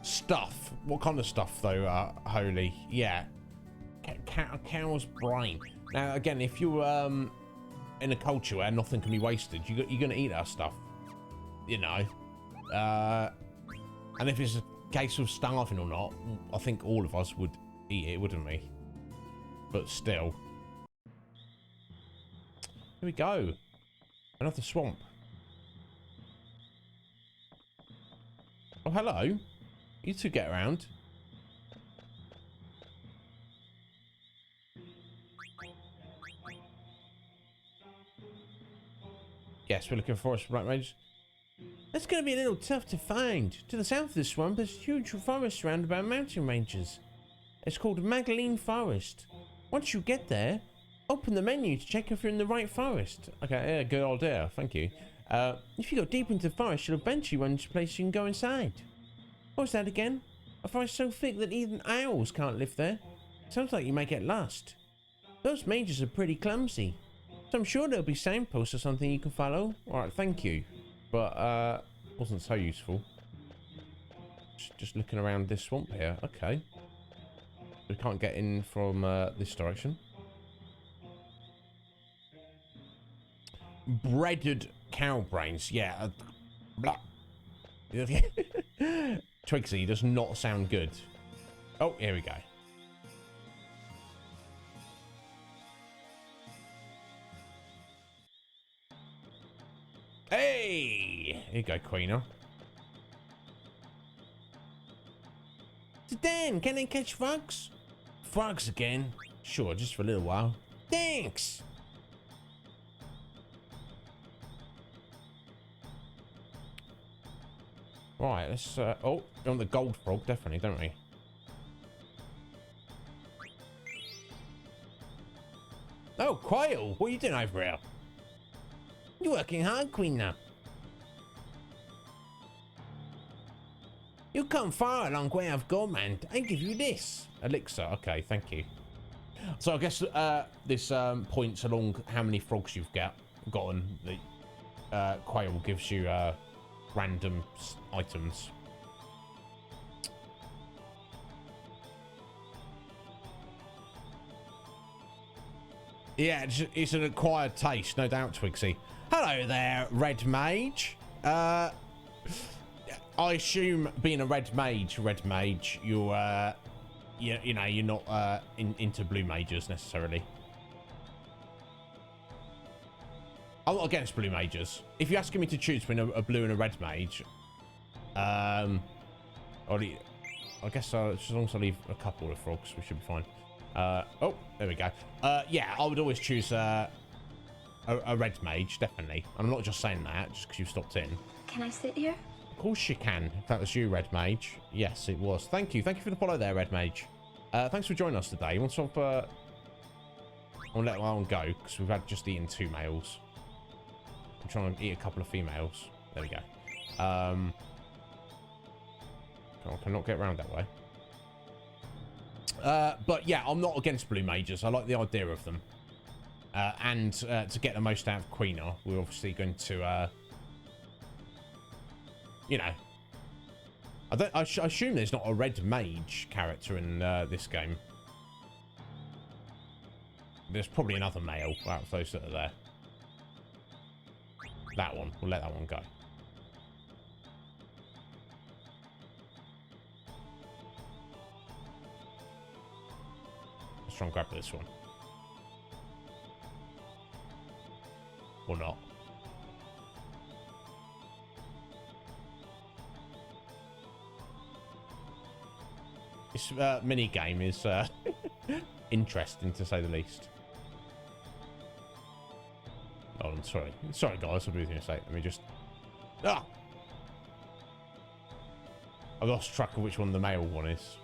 Stuff. What kind of stuff, though, Holy? Yeah. Cow's brain. Now, again, if you're in a culture where nothing can be wasted, you're going to eat that stuff. You know. And if it's a case of starving or not, I think all of us would eat it, wouldn't we? But still. Here we go. Another swamp. Oh, hello. You two get around. Yes, we're looking for forest black range. That's going to be a little tough to find. To the south of the swamp, there's a huge forest surrounded by mountain ranges. It's called Magdalene Forest. Once you get there, open the menu to check if you're in the right forest. Okay, yeah, good idea. Thank you. If you go deep into the forest, you'll eventually run into a place you can go inside. What's that again? A forest so thick that even owls can't live there. Sounds like you might get lost. Those mages are pretty clumsy, so I'm sure there'll be signposts or something you can follow. Alright, thank you. But, wasn't so useful. Just looking around this swamp here. Okay. We can't get in from this direction. Breaded cow brains. Yeah. Blah. Twigsy does not sound good. Oh, here we go. Hey! Here you go, Queener. Dan, can I catch frogs? Frogs again? Sure, just for a little while. Thanks! Right, let's, oh, we want the gold frog, definitely, don't we? Oh, Quail, what are you doing over here? You're working hard, Queen, now. You come far along way I've gone, man. I give you this. Elixir, okay, thank you. So I guess this points along how many frogs you've gotten. The Quail gives you random items. Yeah, it's an acquired taste, no doubt, Twigsy. Hello there, Red Mage. I assume being a Red Mage, you're you know, you're not into blue mages necessarily. I'm not against blue mages. If you're asking me to choose between a blue and a red mage, I guess as long as I leave a couple of frogs, we should be fine. Oh, there we go. Yeah, I would always choose a red mage, definitely. I'm not just saying that just because you stopped in. Can I sit here? Of course you can. If that was you, Red Mage. Yes, it was. Thank you. Thank you for the follow there, Red Mage. Thanks for joining us today. I'll let one go because we've had just eaten 2 males. I'm trying to eat a couple of females. There we go. I cannot get around that way. But yeah, I'm not against blue mages. I like the idea of them. And to get the most out of Queenar, we're obviously going to, you know, I assume there's not a red mage character in this game. There's probably another male out of those that are there. That one. We'll let that one go. Let's try and grab this one. Or not. This mini game is interesting to say the least. Oh, I'm sorry. Sorry, guys. I'll be with you in a sec. Let me just... Ah! I lost track of which one the male one is.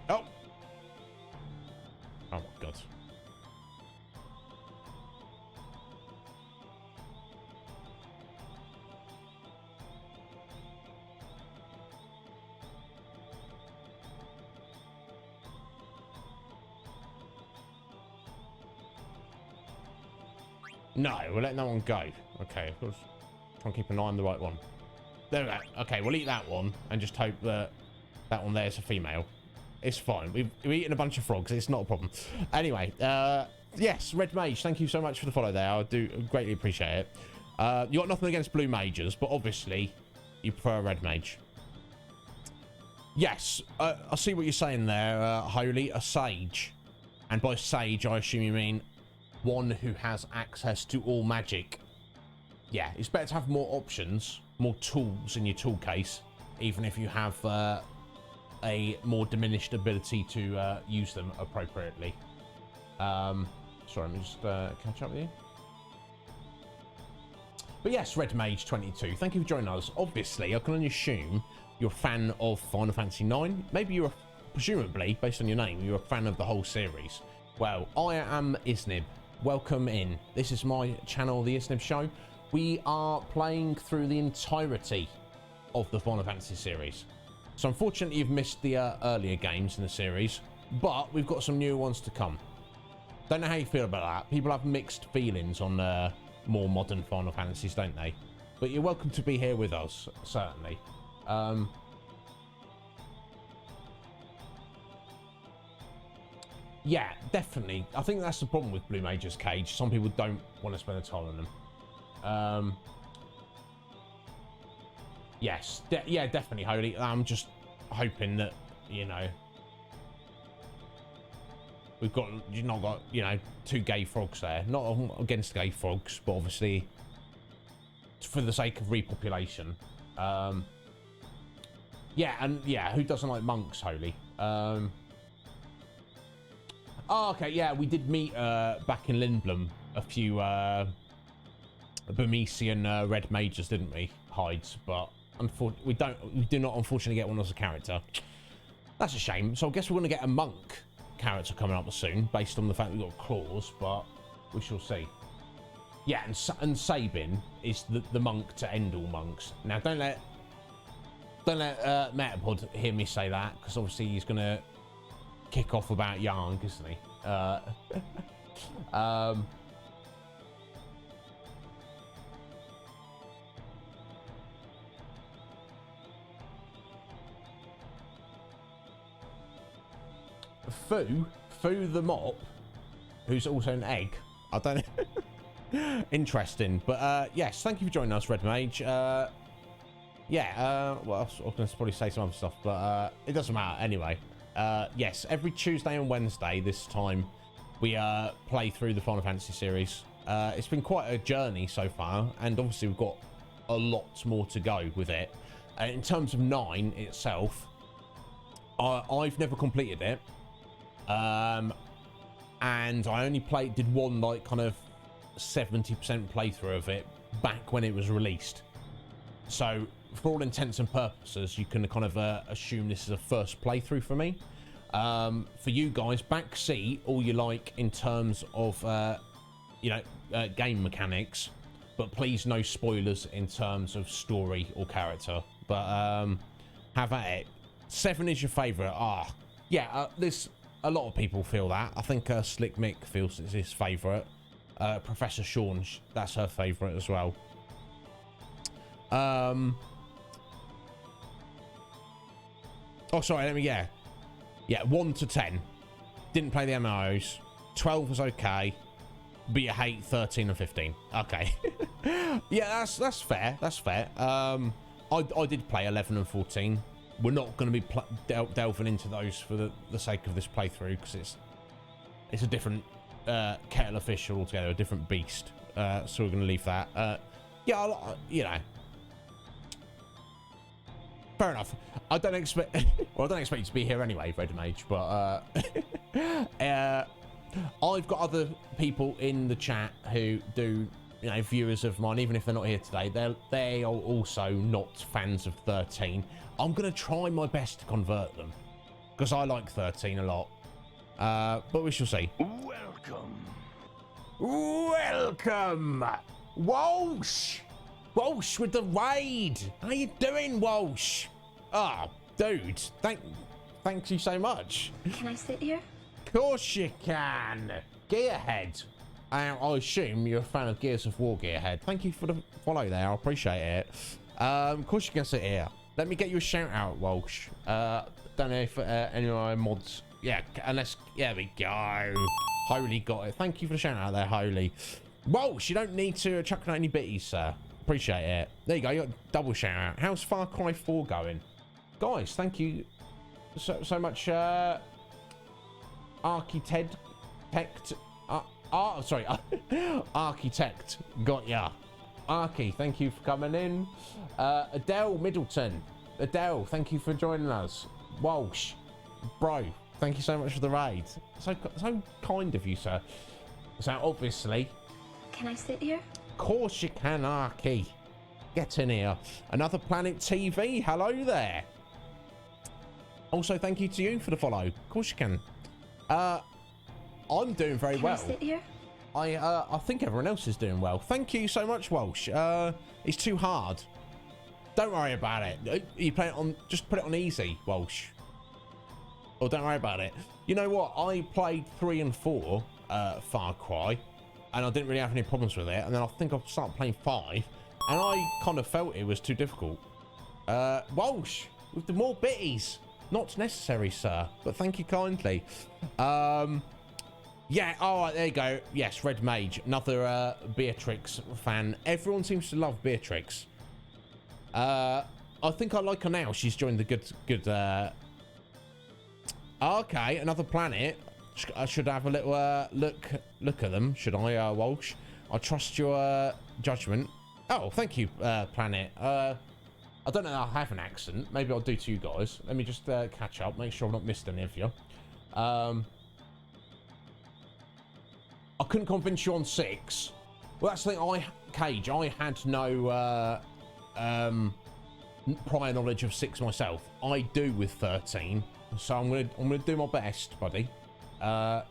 Oh! Oh, my God. No, we're letting that one go. Okay, of course. Try and keep an eye on the right one. There we go. Okay, we'll eat that one and just hope that that one there is a female. It's fine. We've eaten a bunch of frogs. It's not a problem. Anyway, yes, Red Mage, thank you so much for the follow there. I do greatly appreciate it. You got nothing against blue mages, but obviously you prefer a red mage. Yes, I see what you're saying there, Holy. A sage. And by sage, I assume you mean one who has access to all magic. Yeah, it's better to have more options, more tools in your tool case, even if you have a more diminished ability to use them appropriately. Sorry, let me just catch up with you. But yes, Red Mage 22, thank you for joining us. Obviously, I can only assume you're a fan of Final Fantasy 9. Maybe you're, presumably, based on your name, you're a fan of the whole series. Well, I am Iznib. Welcome in. This is my channel, The Iznib Show. We are playing through the entirety of the Final Fantasy series. So unfortunately, you've missed the earlier games in the series, but we've got some new ones to come. Don't know how you feel about that. People have mixed feelings on more modern Final Fantasies, don't they? But you're welcome to be here with us, certainly. Yeah, definitely. I think that's the problem with Blue Mage's Cage. Some people don't want to spend a time on them. Yes, yeah, definitely, Holy. I'm just hoping that, you know, you've not got, you know, 2 gay frogs there. Not against gay frogs, but obviously for the sake of repopulation. Yeah, and yeah, who doesn't like monks, Holy? Oh, okay, yeah, we did meet back in Lindblom a few Burmesian red mages, didn't we? Hides, but we do not unfortunately get one as a character. That's a shame. So I guess we're going to get a monk character coming up soon, based on the fact we've got claws, but we shall see. Yeah, and Sabin is the monk to end all monks. Now, don't let Metapod hear me say that, because obviously he's going to kick off about Yang, isn't he? Foo the mop, who's also an egg. I don't know. Interesting, but yes, thank you for joining us, Red Mage. Yeah, well, I was going to probably say some other stuff, but it doesn't matter anyway. Yes, every Tuesday and Wednesday this time we play through the Final Fantasy series. It's been quite a journey so far, and obviously we've got a lot more to go with it. In terms of 9 itself, I've never completed it, and I only did one like kind of 70% playthrough of it back when it was released. So for all intents and purposes, you can kind of assume this is a first playthrough for me. For you guys, backseat all you like in terms of, game mechanics, but please no spoilers in terms of story or character. But have at it. 7 is your favourite. There's a lot of people feel that. I think Slick Mick feels it's his favourite. Professor Sean, that's her favourite as well. Oh, sorry, Yeah, 1 to 10. Didn't play the MMOs. 12 was okay, but you hate 13 and 15. Okay. Yeah, that's fair. That's fair. I did play 11 and 14. We're not going to be delving into those for the sake of this playthrough, because it's a different kettle of fish altogether, a different beast. So we're going to leave that. Fair enough. I don't expect you to be here anyway, Red Mage, but I've got other people in the chat who do, viewers of mine, even if they're not here today. They are also not fans of 13. I'm gonna try my best to convert them, because I like 13 a lot. But we shall see. Welcome, Walsh with the raid. How you doing, Walsh? Ah, dude, thank you so much. Can I sit here? Of course you can. Gearhead. I assume you're a fan of Gears of War, Gearhead. Thank you for the follow there. I appreciate it. Of course you can sit here. Let me get you a shout out, Walsh. Don't know if any of my mods. Yeah, unless. Yeah, there we go. Holy got it. Thank you for the shout out there, Holy. Walsh, you don't need to chuck out any bitties, sir. Appreciate it. There you go. You got a double shout out. How's Far Cry 4 going? Guys, thank you so much. Architect. Architect. Got ya. Archie, thank you for coming in. Adele Middleton. Adele, thank you for joining us. Walsh. Bro, thank you so much for the raid. So kind of you, sir. So obviously. Can I sit here? Of course you can, Archie. Get in here. Another Planet TV. Hello there. Also, thank you to you for the follow. Of course you can. I'm doing very well. Can I sit here? I think everyone else is doing well. Thank you so much, Walsh. It's too hard. Don't worry about it. You play it on. Just put it on easy, Walsh. Or don't worry about it. You know what? I played 3 and 4 Far Cry, and I didn't really have any problems with it. And then I think I started playing 5, and I kind of felt it was too difficult. Walsh, with the more bitties. Not necessary, sir, but thank you kindly. Yeah, all right, there you go. Yes, Red Mage, another Beatrix fan. Everyone seems to love Beatrix. I think I like her now. She's joined the good. Okay, another planet. I should have a little look at them, should I, Walsh? I trust your judgment. Oh, thank you, planet. I don't know how I have an accent. Maybe I'll do to you guys. Let me just catch up, make sure I've not missed any of you. I couldn't convince you on 6. Well, that's the thing. Cage, I had no prior knowledge of 6 myself. I do with 13, so I'm gonna do my best, buddy. I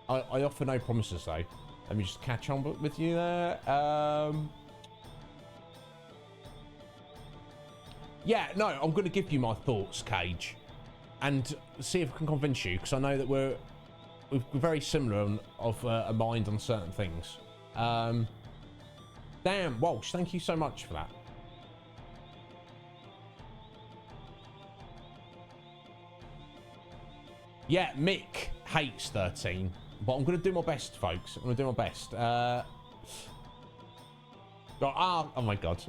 offer no promises though. Let me just catch on with you there. Yeah, no, I'm going to give you my thoughts, Cage, and see if I can convince you, because I know that we're very similar of a mind on certain things. Damn, Walsh, thank you so much for that. Yeah, Mick hates 13, but I'm going to do my best, folks. I'm going to do my best. Oh my God.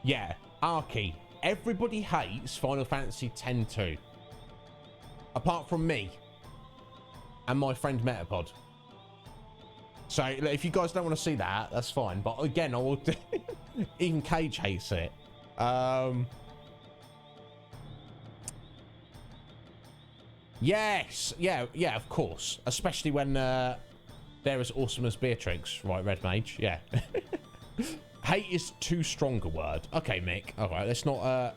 Yeah, Archie. Everybody hates Final Fantasy X-2. Apart from me. And my friend Metapod. So, if you guys don't want to see that, that's fine. But again, I will do... Even Cage hates it. Yes! Yeah, of course. Especially when they're as awesome as Beatrix. Right, Red Mage? Yeah. Hate is too strong a word. Okay, Mick. All right, let's not.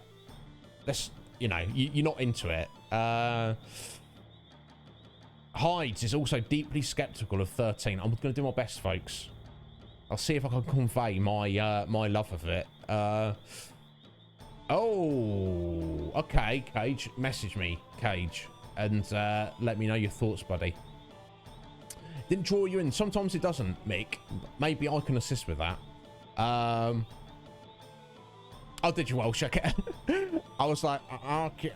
Let's. You know, you're not into it. Hides is also deeply skeptical of 13. I'm going to do my best, folks. I'll see if I can convey my my love of it. Oh, okay, Cage. Message me, Cage, and let me know your thoughts, buddy. Didn't draw you in. Sometimes it doesn't, Mick. Maybe I can assist with that. Oh, did you Welsh? Okay. I was like,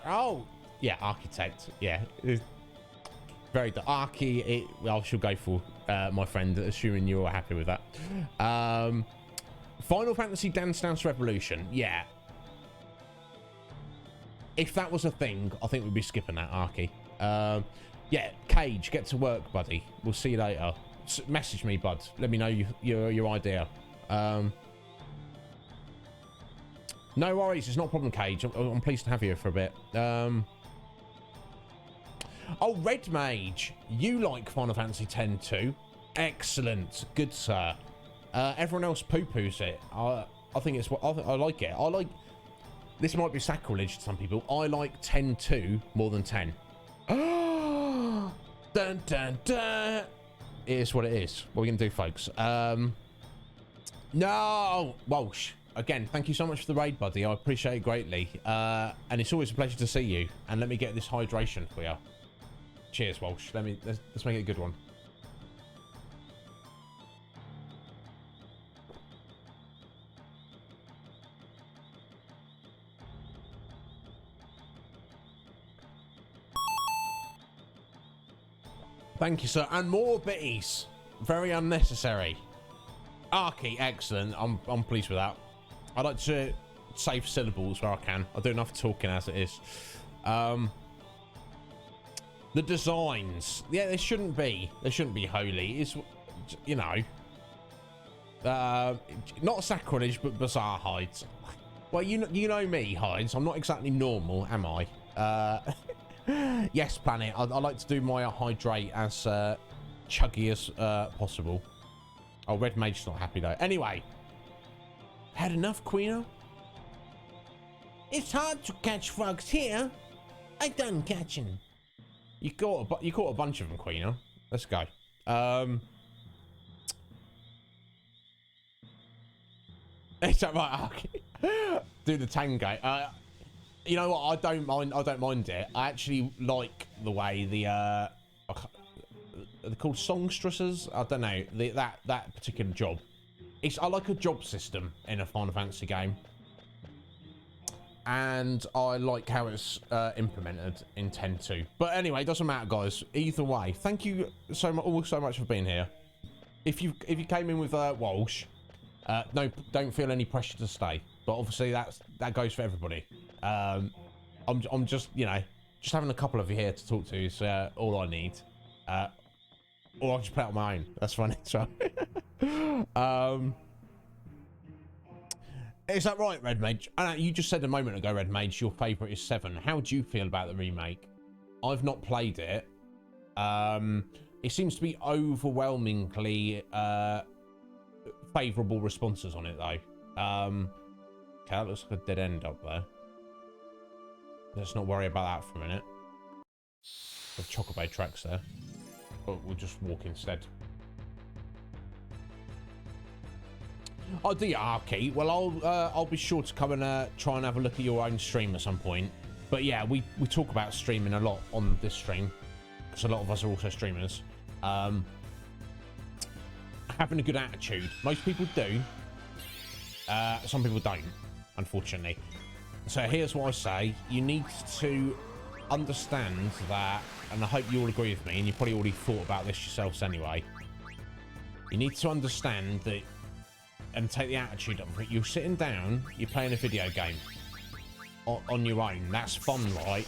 oh, yeah, architect. Yeah, very the archy. I shall go for my friend, assuming you're happy with that. Final Fantasy Dance Dance Revolution. Yeah. If that was a thing, I think we'd be skipping that, Arky. Yeah, Cage, get to work, buddy. We'll see you later. Message me, bud. Let me know your idea. No worries, it's not a problem, Cage. I'm pleased to have you for a bit. Oh, Red Mage, you like Final Fantasy X too? Excellent, good sir. Everyone else poo-poos it. I think it's what I like it. I like. This might be sacrilege to some people. I like 10-2 more than 10. Dun dun dun. It is what it is. What are we gonna do, folks? No, Walsh. Again, thank you so much for the raid, buddy. I appreciate it greatly. And it's always a pleasure to see you. And let me get this hydration for you. Cheers, Walsh. Let's make it a good one. Thank you, sir. And more bitties. Very unnecessary. Arky, excellent. I'm pleased with that. I like to save syllables where I can. I do enough talking as it is. The designs. Yeah, they shouldn't be holy. It's, you know, not sacrilege, but bizarre hides. Well, you know me, hides. I'm not exactly normal, am I? Yes, Planet. I like to do my hydrate as chuggy as possible. Oh, Red Mage's not happy though. Anyway, had enough, Queeno? It's hard to catch frogs here. I done catching. You caught a bunch of them, Queeno. Let's go. Is that right? Okay. Do the tango. You know what? I don't mind it. I actually like the way they're called songstresses. I don't know that particular job. I like a job system in a Final Fantasy game, and I like how it's implemented in 10.2. But anyway, it doesn't matter, guys. Either way, thank you so much for being here. If you came in with Walsh, no, don't feel any pressure to stay. But obviously that goes for everybody. I'm just, you know, just having a couple of you here to talk to is all I need. Or I'll just play it on my own. That's funny. So, is that right, Red Mage? You just said a moment ago, Red Mage, your favourite is 7. How do you feel about the remake? I've not played it. It seems to be overwhelmingly favourable responses on it, though. Okay, that looks like a dead end up there. Let's not worry about that for a minute. The Chocobo tracks there. But we'll just walk instead. Oh, do you, Arky? Well, I'll be sure to come and try and have a look at your own stream at some point. But yeah, we talk about streaming a lot on this stream, because a lot of us are also streamers. Having a good attitude. Most people do. Some people don't, unfortunately. So here's what I say. You need to understand that, and I hope you all agree with me, and you probably already thought about this yourselves anyway. You need to understand that and take the attitude of it. You're sitting down, you're playing a video game on your own. That's fun, right?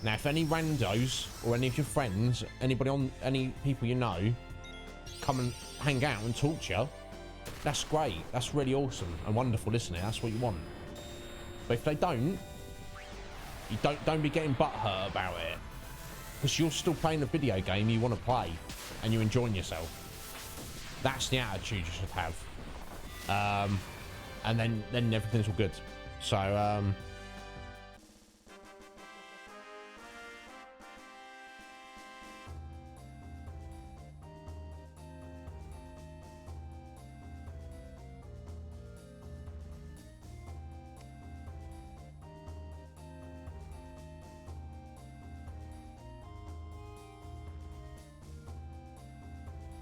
Now, if any randos or any of your friends, any people you know, come and hang out and talk to you, that's great. That's really awesome and wonderful, isn't it? That's what you want. But if they don't, you don't be getting butthurt about it, because you're still playing a video game you want to play and you're enjoying yourself. That's the attitude you should have. and then everything's all good. So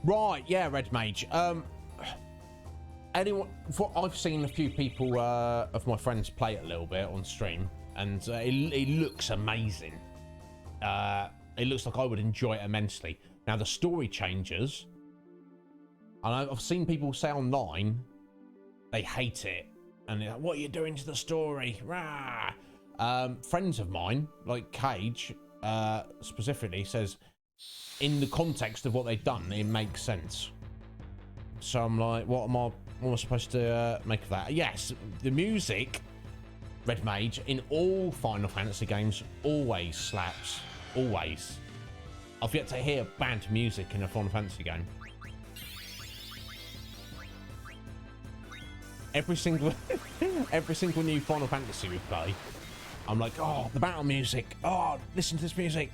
right, yeah, Red Mage. Anyone? I've seen a few people of my friends play it a little bit on stream, and it looks amazing. It looks like I would enjoy it immensely. Now the story changes, and I've seen people say online they hate it, and they're like, "What are you doing to the story?" Rah! Friends of mine, like Cage, specifically says, in the context of what they've done, it makes sense. So I'm like, what am I supposed to make of that? Yes, the music, Red Mage, in all Final Fantasy games, always slaps. Always. I've yet to hear bad music in a Final Fantasy game. Every single new Final Fantasy we play, I'm like, oh, the battle music. Oh, listen to this music.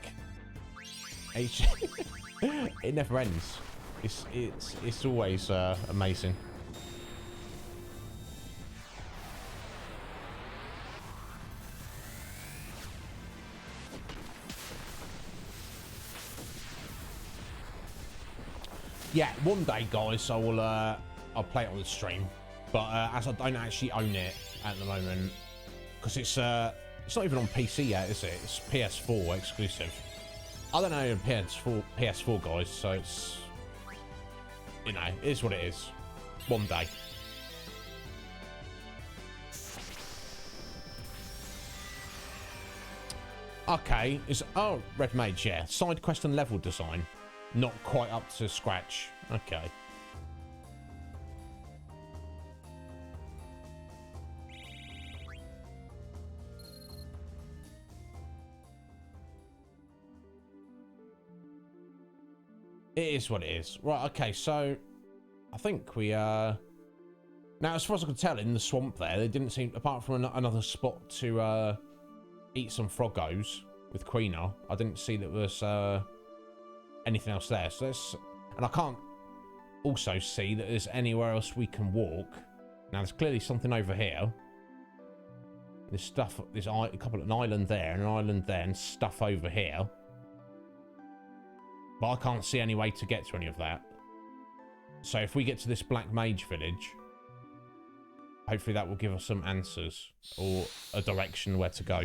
It never ends. It's always amazing. Yeah, one day, guys, I'll play it on the stream, but as I don't actually own it at the moment, because it's not even on PC yet, is it? It's PS4 exclusive. I don't know PS4 guys, so it's, you know, it is what it is. One day. Okay, Red Mage, yeah. Side quest and level design. Not quite up to scratch. Okay. It is what it is. Right, okay, so I think we now as far as I can tell, in the swamp there didn't seem, apart from another spot to eat some froggos with Queener, I didn't see that there was anything else there. So and I can't also see that there's anywhere else we can walk. Now there's clearly something over here. There's stuff, there's a couple of an island there and an island there and stuff over here. But I can't see any way to get to any of that. So if we get to this Black Mage village, hopefully that will give us some answers or a direction where to go.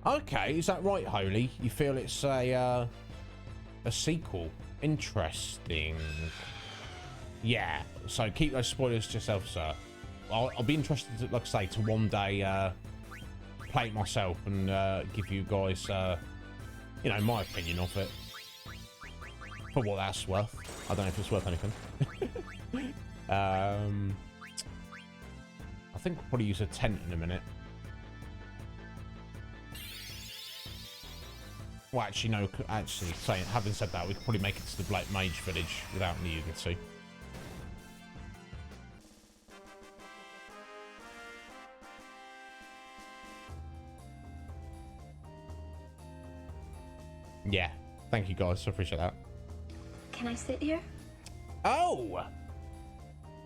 Okay, is that right, Holy? You feel it's a sequel? Interesting. Yeah, so keep those spoilers to yourself, sir. I'll be interested, to, like I say, to one day play it myself and give you guys, you know, my opinion of it. For what that's worth. I don't know if it's worth anything. I think we'll probably use a tent in a minute. Well, actually, no. Actually, having said that, we could probably make it to the Black Mage village without needing to. Yeah. Thank you, guys. I appreciate that. Can I sit here? Oh!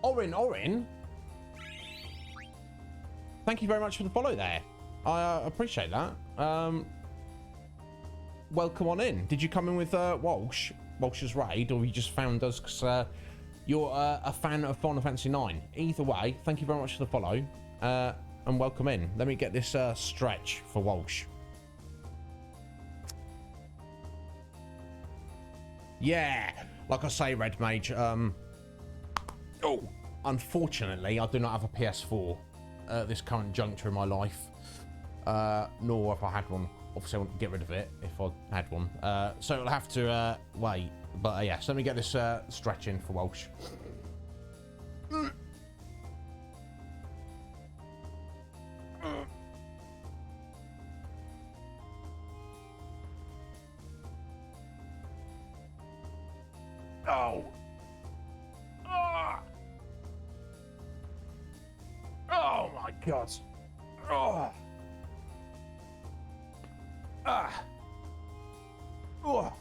Orin. Thank you very much for the follow there. I appreciate that. Welcome on in. Did you come in with Walsh's raid, or you just found us because you're a fan of Final Fantasy 9? Either way, thank you very much for the follow, and welcome in. Let me get this stretch for Walsh. Yeah, like I say, Red Mage, unfortunately, I do not have a PS4 at this current juncture in my life, nor if I had one. Obviously, I wouldn't get rid of it if I had one. So it'll have to wait. But yeah, so let me get this stretch in for Walsh. Oh. God. Oh. Ah. Oh.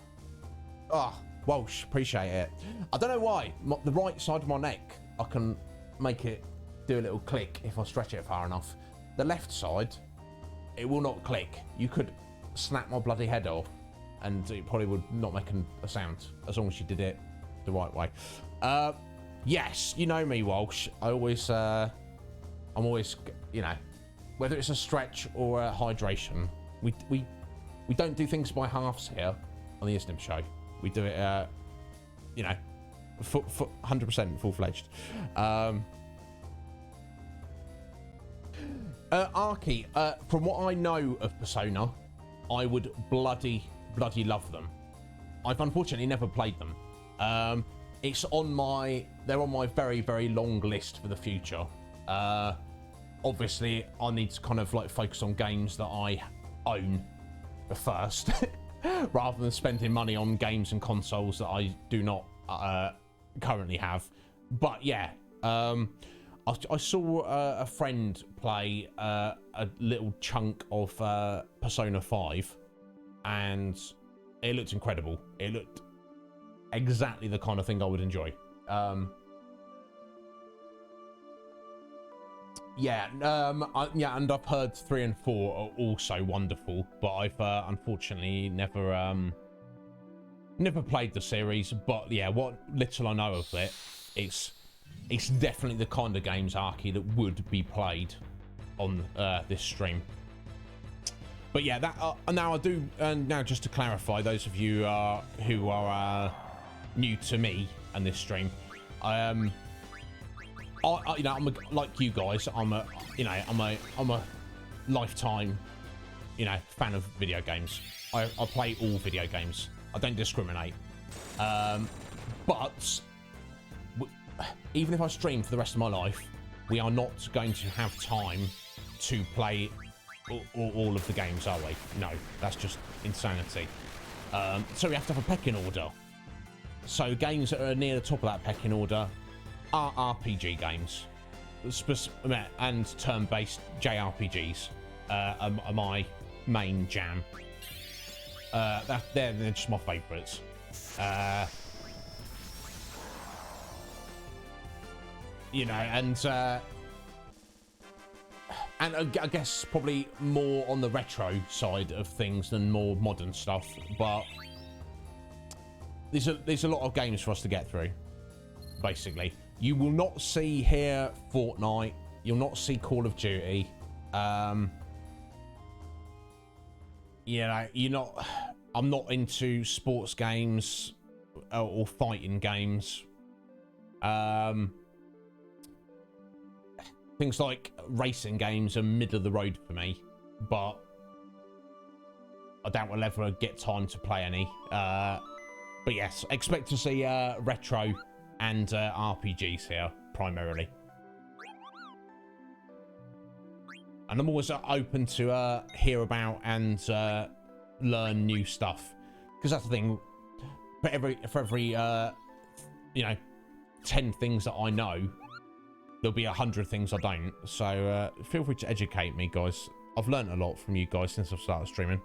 Oh. Walsh, appreciate it. I don't know why. The right side of my neck, I can make it do a little click if I stretch it far enough. The left side, it will not click. You could snap my bloody head off and it probably would not make a sound as long as you did it the right way. Yes, you know me, Walsh. I'm always, you know, whether it's a stretch or a hydration, we don't do things by halves here on the Iznib Show. We do it, you know, 100% full-fledged. Arky, from what I know of Persona, I would bloody love them. I've unfortunately never played them. They're on my very long list for the future. Obviously, I need to kind of like focus on games that I own first, rather than spending money on games and consoles that I do not currently have. But yeah, I saw a friend play a little chunk of Persona 5, and it looked incredible. It looked exactly the kind of thing I would enjoy. Yeah, and I've heard 3 and 4 are also wonderful, but I've unfortunately never played the series. But yeah, what little I know of it, it's definitely the kind of games, Arky, that would be played on this stream. But yeah, that now I do. Now, just to clarify, those of you who are new to me and this stream, you know, like you guys. I'm a lifetime, you know, fan of video games. I play all video games. I don't discriminate. But even if I stream for the rest of my life, we are not going to have time to play all of the games, are we? No, that's just insanity. So we have to have a pecking order. So games that are near the top of that pecking order are RPG games, and turn-based JRPGs are my main jam. They're just my favourites. You know, and I guess probably more on the retro side of things than more modern stuff. But there's a lot of games for us to get through. Basically, you will not see here Fortnite. You'll not see Call of Duty. You know, I'm not into sports games or fighting games. Things like racing games are middle of the road for me, but I doubt we'll ever get time to play any. But yes, expect to see retro and RPGs here primarily. And I'm always open to hear about and learn new stuff, because that's the thing. For every you know, 10 things that I know, there'll be 100 things I don't. So feel free to educate me, guys. I've learned a lot from you guys since I've started streaming.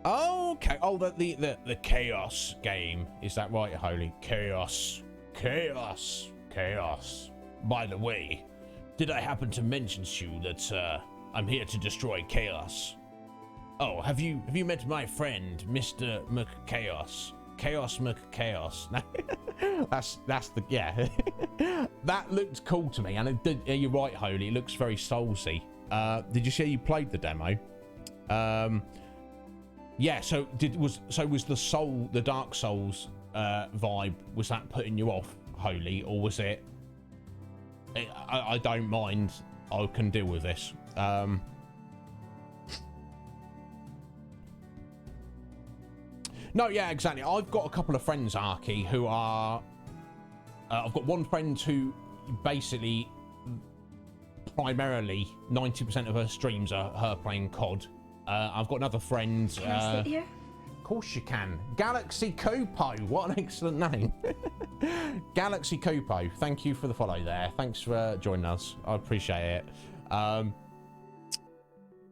Okay. Oh, the chaos game. Is that right, Holy? Chaos. By the way, did I happen to mention to you that I'm here to destroy chaos? Oh, have you met my friend, Mr. McChaos? Chaos McChaos. that's the, yeah. That looked cool to me, and it did. You're right, Holy. It looks very soulsy. Did you say you played the demo? Yeah. So was the Dark Souls vibe? Was that putting you off, Holy, or was it? I don't mind. I can deal with this. No, yeah, exactly. I've got a couple of friends, Arky, who are... I've got one friend who basically primarily 90% of her streams are her playing COD. I've got another friend. Can I sit here? Of course you can. Galaxy Copo. What an excellent name. Galaxy Copo. Thank you for the follow there. Thanks for joining us. I appreciate it.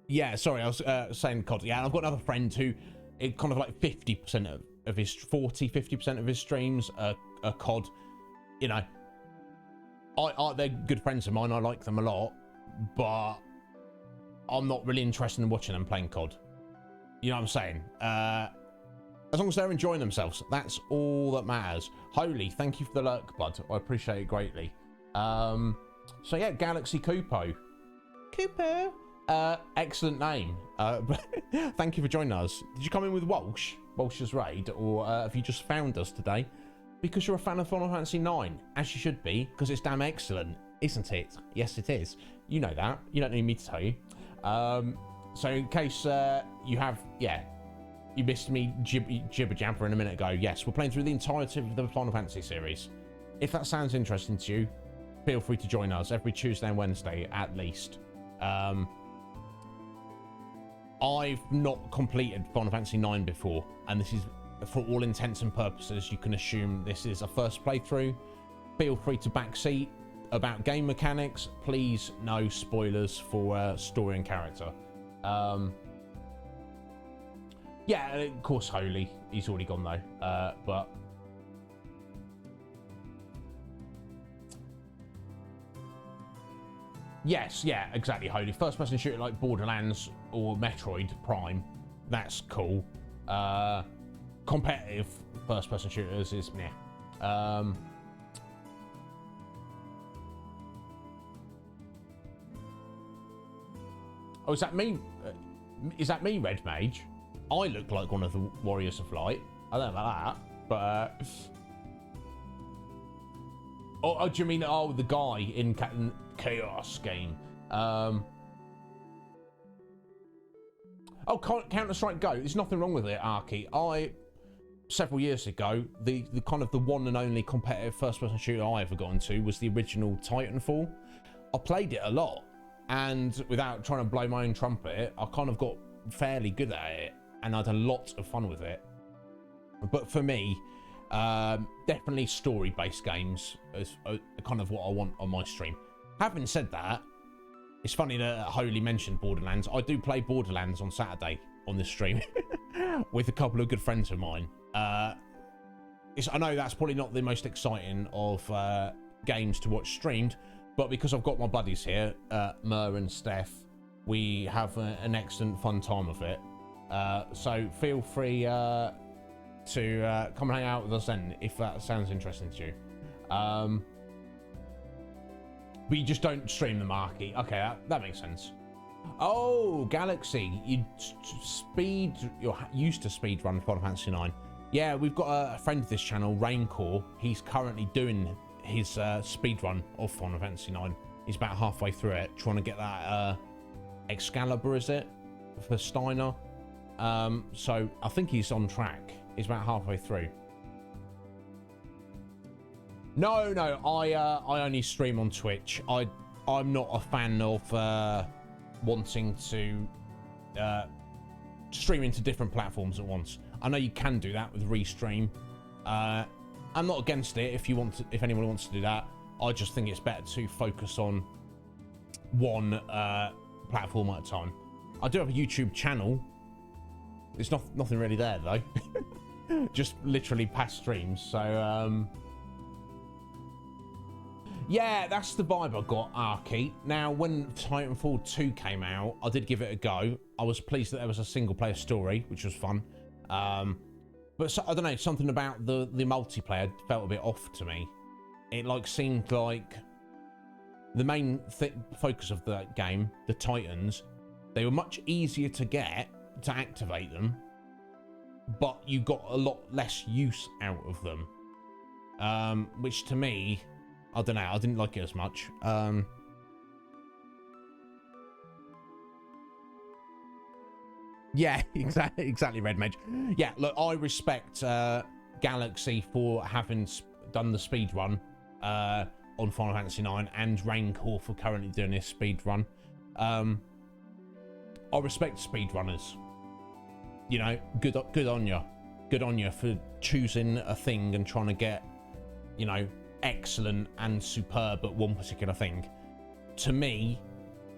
Yeah, sorry, I was saying COD. Yeah, I've got another friend who, it kind of like 50% of his 50% of his streams are COD. You know, they're good friends of mine. I like them a lot, but I'm not really interested in watching them playing COD. You know what I'm saying? As long as they're enjoying themselves, that's all that matters. Holy, thank you for the lurk, bud. I appreciate it greatly. So yeah, Galaxy Cupo. Cupo. Excellent name. Thank you for joining us. Did you come in with Walsh's Raid, or have you just found us today because you're a fan of Final Fantasy 9, as you should be, because it's damn excellent, isn't it? Yes, it is. You know that. You don't need me to tell you. So in case you have, yeah, you missed me jibber jabber in a minute ago. Yes, we're playing through the entirety of the Final Fantasy series. If that sounds interesting to you, feel free to join us every Tuesday and Wednesday at least. I've not completed Final Fantasy 9 before, and this is, for all intents and purposes, you can assume this is a first playthrough. Feel free to backseat. About game mechanics, please no spoilers for story and character. Yeah, of course, Holy, he's already gone though, but yes, yeah, exactly, Holy. First person shooter like Borderlands or Metroid Prime, that's cool. Competitive first person shooters is meh. Oh, is that me? Is that me, Red Mage? I look like one of the Warriors of Light. I don't know about that, but oh, do you mean the guy in Chaos game? Oh, Counter-Strike Go. There's nothing wrong with it, Arky. Several years ago, the kind of the one and only competitive first-person shooter I ever got into was the original Titanfall. I played it a lot, and without trying to blow my own trumpet, I kind of got fairly good at it, and I had a lot of fun with it. But for me, definitely story-based games is kind of what I want on my stream. Having said that, it's funny that Holy mentioned Borderlands. I do play Borderlands on Saturday on this stream with a couple of good friends of mine. I know that's probably not the most exciting of games to watch streamed, but because I've got my buddies here, Mer and Steph, we have an excellent fun time of it. So feel free to come hang out with us then, if that sounds interesting to you. But you just don't stream the marquee. Okay, that makes sense. Oh, Galaxy, you used to speed run Final Fantasy 9. Yeah, we've got a friend of this channel, Raincore. He's currently doing his speed run of Final Fantasy 9. He's about halfway through it, trying to get that Excalibur, is it, for Steiner? So I think he's on track. He's about halfway through. No, I only stream on Twitch. I'm not a fan of wanting to stream into different platforms at once. I know you can do that with Restream. I'm not against it if anyone wants to do that. I just think it's better to focus on one platform at a time. I do have a YouTube channel. There's nothing really there though. Just literally past streams. So yeah, that's the vibe I got, Arky. Now, when Titanfall 2 came out, I did give it a go. I was pleased that there was a single-player story, which was fun. But so, I don't know, something about the multiplayer felt a bit off to me. It seemed like the main focus of the game, the Titans, they were much easier to get to activate them, but you got a lot less use out of them. Which to me, I don't know, I didn't like it as much. Yeah, exactly, Red Mage. Yeah, look, I respect Galaxy for having done the speed run. on Final Fantasy 9 and Rancor for currently doing this speed run. I respect speedrunners. You know, good on you. Good on you for choosing a thing and trying to get, you know, excellent and superb at one particular thing. To me,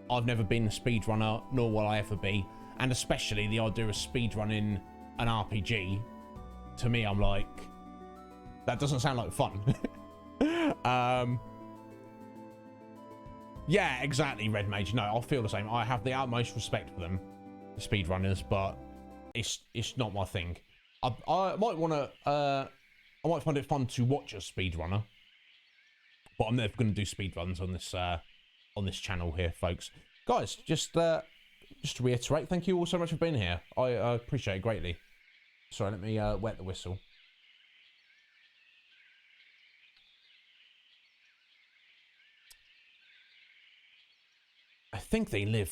I've never been a speedrunner, nor will I ever be. And especially the idea of speedrunning an RPG, to me, I'm like, that doesn't sound like fun. Yeah, exactly, Red Mage. No, I feel the same. I have the utmost respect for them, the speedrunners, but it's not my thing. I might want to, I might find it fun to watch a speedrunner, but I'm never going to do speedruns on this channel here, folks. Guys, just to reiterate, thank you all so much for being here. I appreciate it greatly. Sorry, let me wet the whistle. I think they live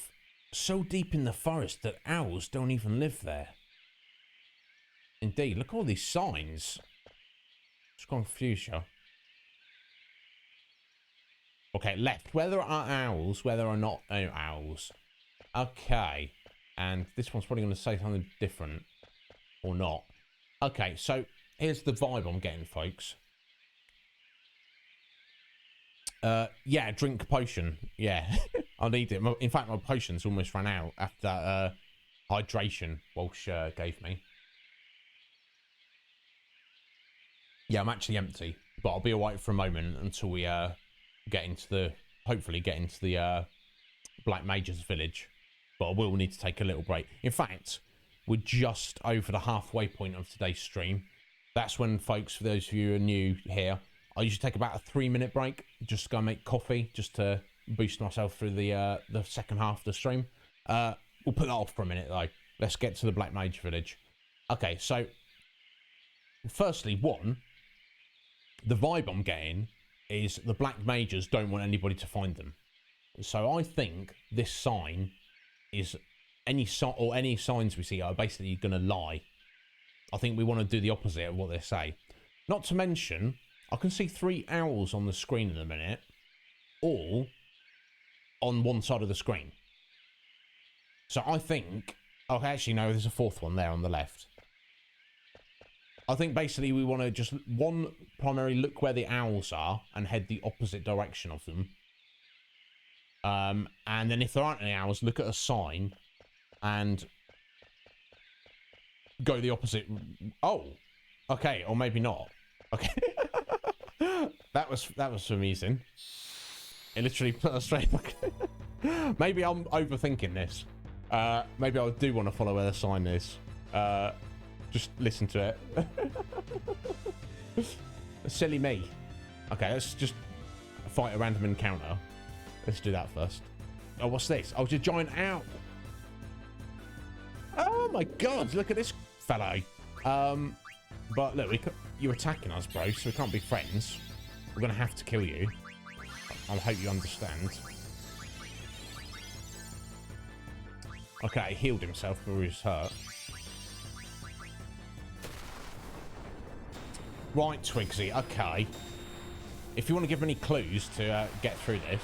so deep in the forest that owls don't even live there. Indeed, look at all these signs. Just confuse you. Okay, left. Where there are owls, where there are not owls. Okay. And this one's probably going to say something different. Or not. Okay, so here's the vibe I'm getting, folks. Yeah, drink potion. Yeah, I need it. In fact, my potion's almost ran out after that hydration Walsh gave me. Yeah, I'm actually empty, but I'll be alright for a moment until we hopefully get into the Black Mage's village. But I will need to take a little break. In fact, we're just over the halfway point of today's stream. That's when, folks, for those of you who are new here, I usually take about a 3-minute break just to go make coffee, just to boost myself through the second half of the stream. We'll put that off for a minute, though. Let's get to the Black Mage village. Okay, so firstly, the vibe I'm getting is the Black Mages don't want anybody to find them. So I think this sign is any signs we see are basically going to lie. I think we want to do the opposite of what they say. Not to mention, I can see 3 owls on the screen in a minute, all on one side of the screen. So I think, okay, actually no, there's a 4th one there on the left. I think basically we want to just, primarily look where the owls are and head the opposite direction of them. And then if there aren't any owls, look at a sign and go the opposite. Oh, okay, or maybe not. Okay. that was amusing. It literally put us straight back. Maybe I'm overthinking this. Maybe I do want to follow where the sign is. Just listen to it. Silly me. Okay, let's just fight a random encounter. Let's do that first. Oh, what's this? Oh, it's a giant owl. Oh my god, look at this fellow. But look, you're attacking us, bro, so we can't be friends. We're gonna have to kill you. I hope you understand. Okay, he healed himself before he was hurt. Right, Twigsy, okay. If you want to give me any clues to get through this.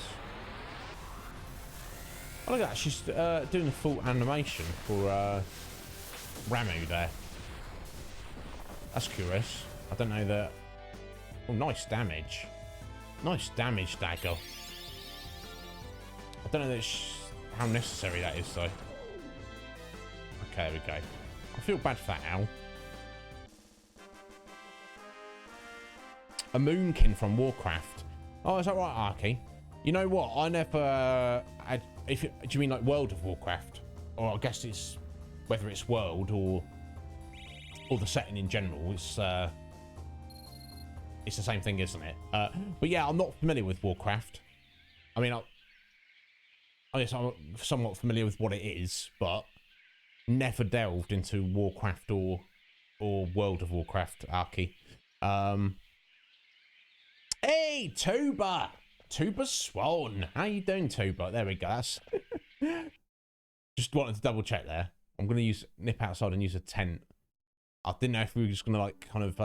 Oh, look at that, she's doing the full animation for Ramu there. That's curious. I don't know that... Oh, nice damage. Nice damage, dagger. I don't know how necessary that is, though. Okay, there we go. I feel bad for that owl. A moonkin from Warcraft. Oh, is that right, Arky? You know what? I never had... do you mean like World of Warcraft? Or I guess it's... Whether it's World or the setting in general. It's the same thing, isn't it? But yeah, I'm not familiar with Warcraft. I mean, I guess I'm somewhat familiar with what it is, but never delved into Warcraft or World of Warcraft, Arky. Hey, Tuba! Tuba Swan! How you doing, Tuba? There we go. That's just wanted to double check there. I'm going to nip outside and use a tent. I didn't know if we were just going to, like, kind of,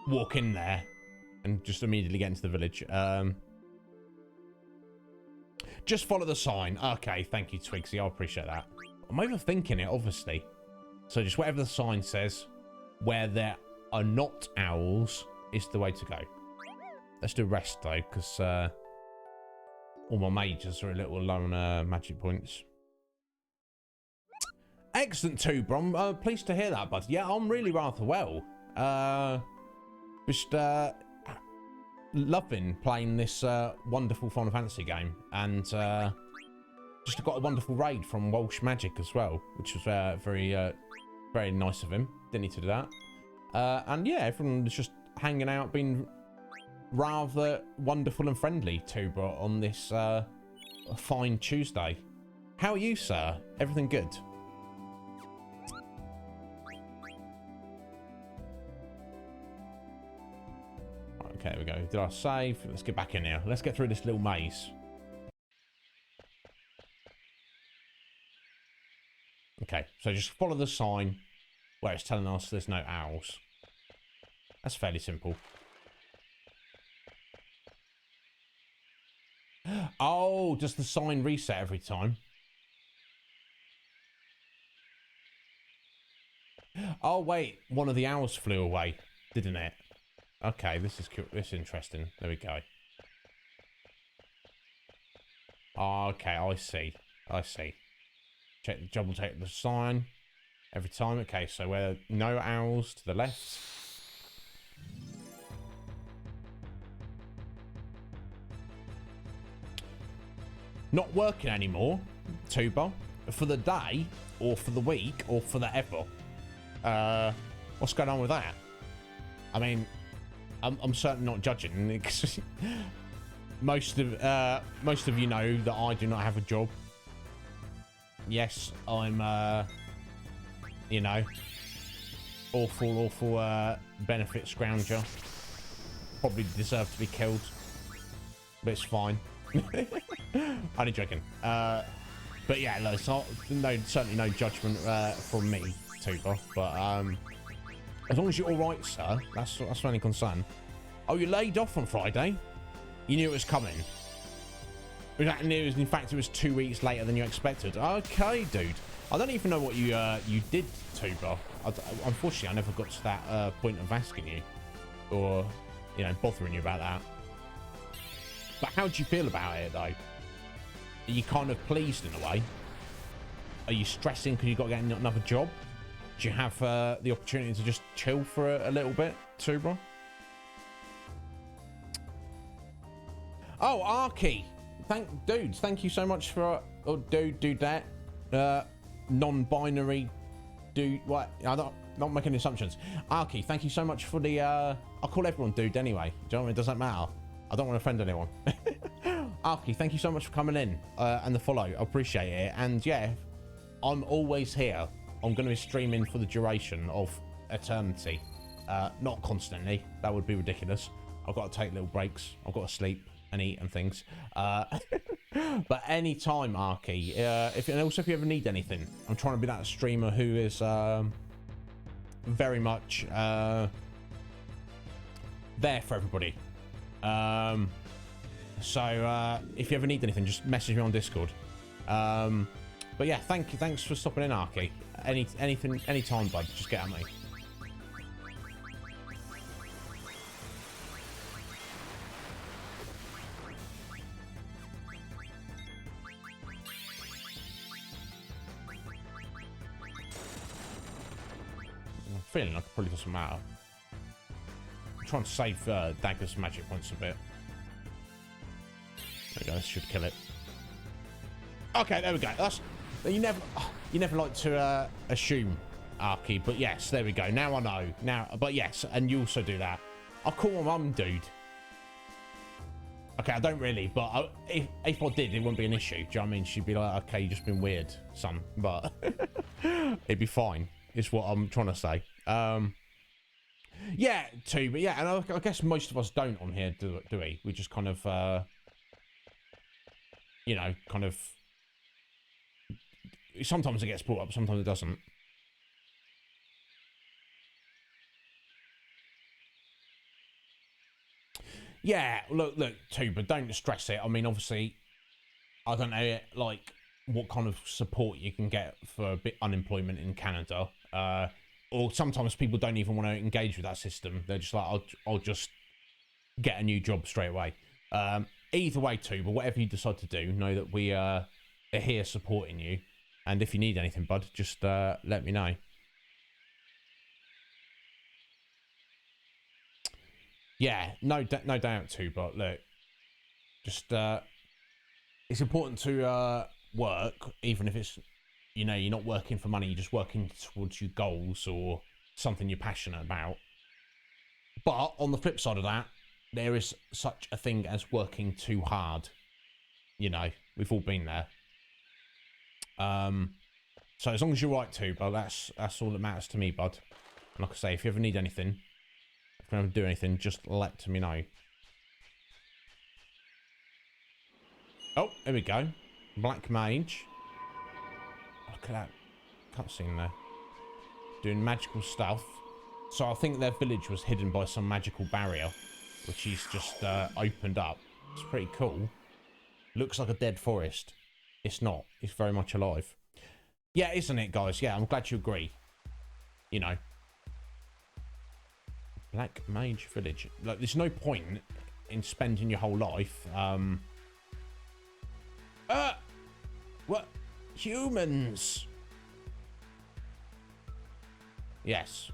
walk in there and just immediately get into the village. Just follow the sign. Okay, thank you, Twigsy. I appreciate that. I'm overthinking it, obviously. So just whatever the sign says, where there are not owls, is the way to go. Let's do rest, though, because all my mages are a little low on magic points. Excellent, Tuber. I'm pleased to hear that, bud. Yeah, I'm really rather well. Just loving playing this wonderful Final Fantasy game, and just got a wonderful raid from Walsh Magic as well, which was very nice of him. Didn't need to do that. And yeah, everyone was just hanging out, being rather wonderful and friendly, Tuber, on this fine Tuesday. How are you, sir? Everything good? Okay, there we go. Did I save? Let's get back in here. Let's get through this little maze. Okay, so just follow the sign where it's telling us there's no owls. That's fairly simple. Oh, does the sign reset every time? Oh, wait. One of the owls flew away, didn't it? Okay, this is cute. This is interesting. There we go. Okay, I see. I see. Double check the sign every time. Okay, so where no owls to the left. Not working anymore, Tuber. For the day, or for the week, or for the ever. What's going on with that? I mean, I'm certainly not judging, because most of you know that I do not have a job. Yes, I'm you know, awful benefit scrounger. Probably deserve to be killed, but it's fine. Only joking. But yeah, no, it's not, certainly no judgment from me, Tuber. But as long as you're all right, sir, that's my only concern. Oh, you laid off on Friday? You knew it was coming. In fact, it was 2 weeks later than you expected. Okay, dude. I don't even know what you did, Tuber. Unfortunately, I never got to that point of asking you, or you know, bothering you about that. But how do you feel about it, though? Are you kind of pleased in a way? Are you stressing because you got to get another job? Do you have the opportunity to just chill for a little bit, Tuber? Oh, Arky. Dudes, thank you so much for dude that non-binary dude. What? I'm not making assumptions. Arky, thank you so much for the I'll call everyone dude anyway. Do you know what I mean? It doesn't matter. I don't want to offend anyone. Arky, thank you so much for coming in and the follow. I appreciate it. And yeah, I'm always here. I'm going to be streaming for the duration of eternity. Not constantly. That would be ridiculous. I've got to take little breaks. I've got to sleep and eat and things. But anytime, Arky. And also if you ever need anything, I'm trying to be that streamer who is very much there for everybody. So if you ever need anything, just message me on Discord. But yeah, thanks for stopping in, Arky. Anytime, bud, just get at me. I'm feeling like it probably doesn't matter. I'm trying to save Dagger's magic points a bit. There we go, this should kill it. Okay, there we go. You never like to assume, Arky, but yes, there we go. Now I know. But yes, and you also do that. I'll call my mum, dude. Okay, I don't really, but if I did, it wouldn't be an issue. Do you know what I mean? She'd be like, okay, you've just been weird, son. But it'd be fine, is what I'm trying to say. Yeah, too, but yeah, and I guess most of us don't on here, do we? We just kind of, you know, kind of... Sometimes it gets brought up, sometimes it doesn't. Yeah, look, Tuba, don't stress it. I mean, obviously, I don't know, like, what kind of support you can get for a bit unemployment in Canada. Or sometimes people don't even want to engage with that system. They're just like, I'll just get a new job straight away. Either way, Tuba, whatever you decide to do, know that we are here supporting you. And if you need anything, bud, just let me know. Yeah, no doubt too, but look, just it's important to work, even if it's, you know, you're not working for money, you're just working towards your goals or something you're passionate about. But on the flip side of that, there is such a thing as working too hard. You know, we've all been there. So as long as you're right too, but that's all that matters to me, bud. And like I say, if you ever need anything, if you ever do anything, just let me know. Oh, here we go. Black Mage. Look at that cutscene there. Doing magical stuff. So I think their village was hidden by some magical barrier, which he's just opened up. It's pretty cool. Looks like a dead forest. It's not. It's very much alive. Yeah, isn't it, guys? Yeah, I'm glad you agree. You know. Black Mage Village. Like, there's no point in spending your whole life, what? Humans! Yes.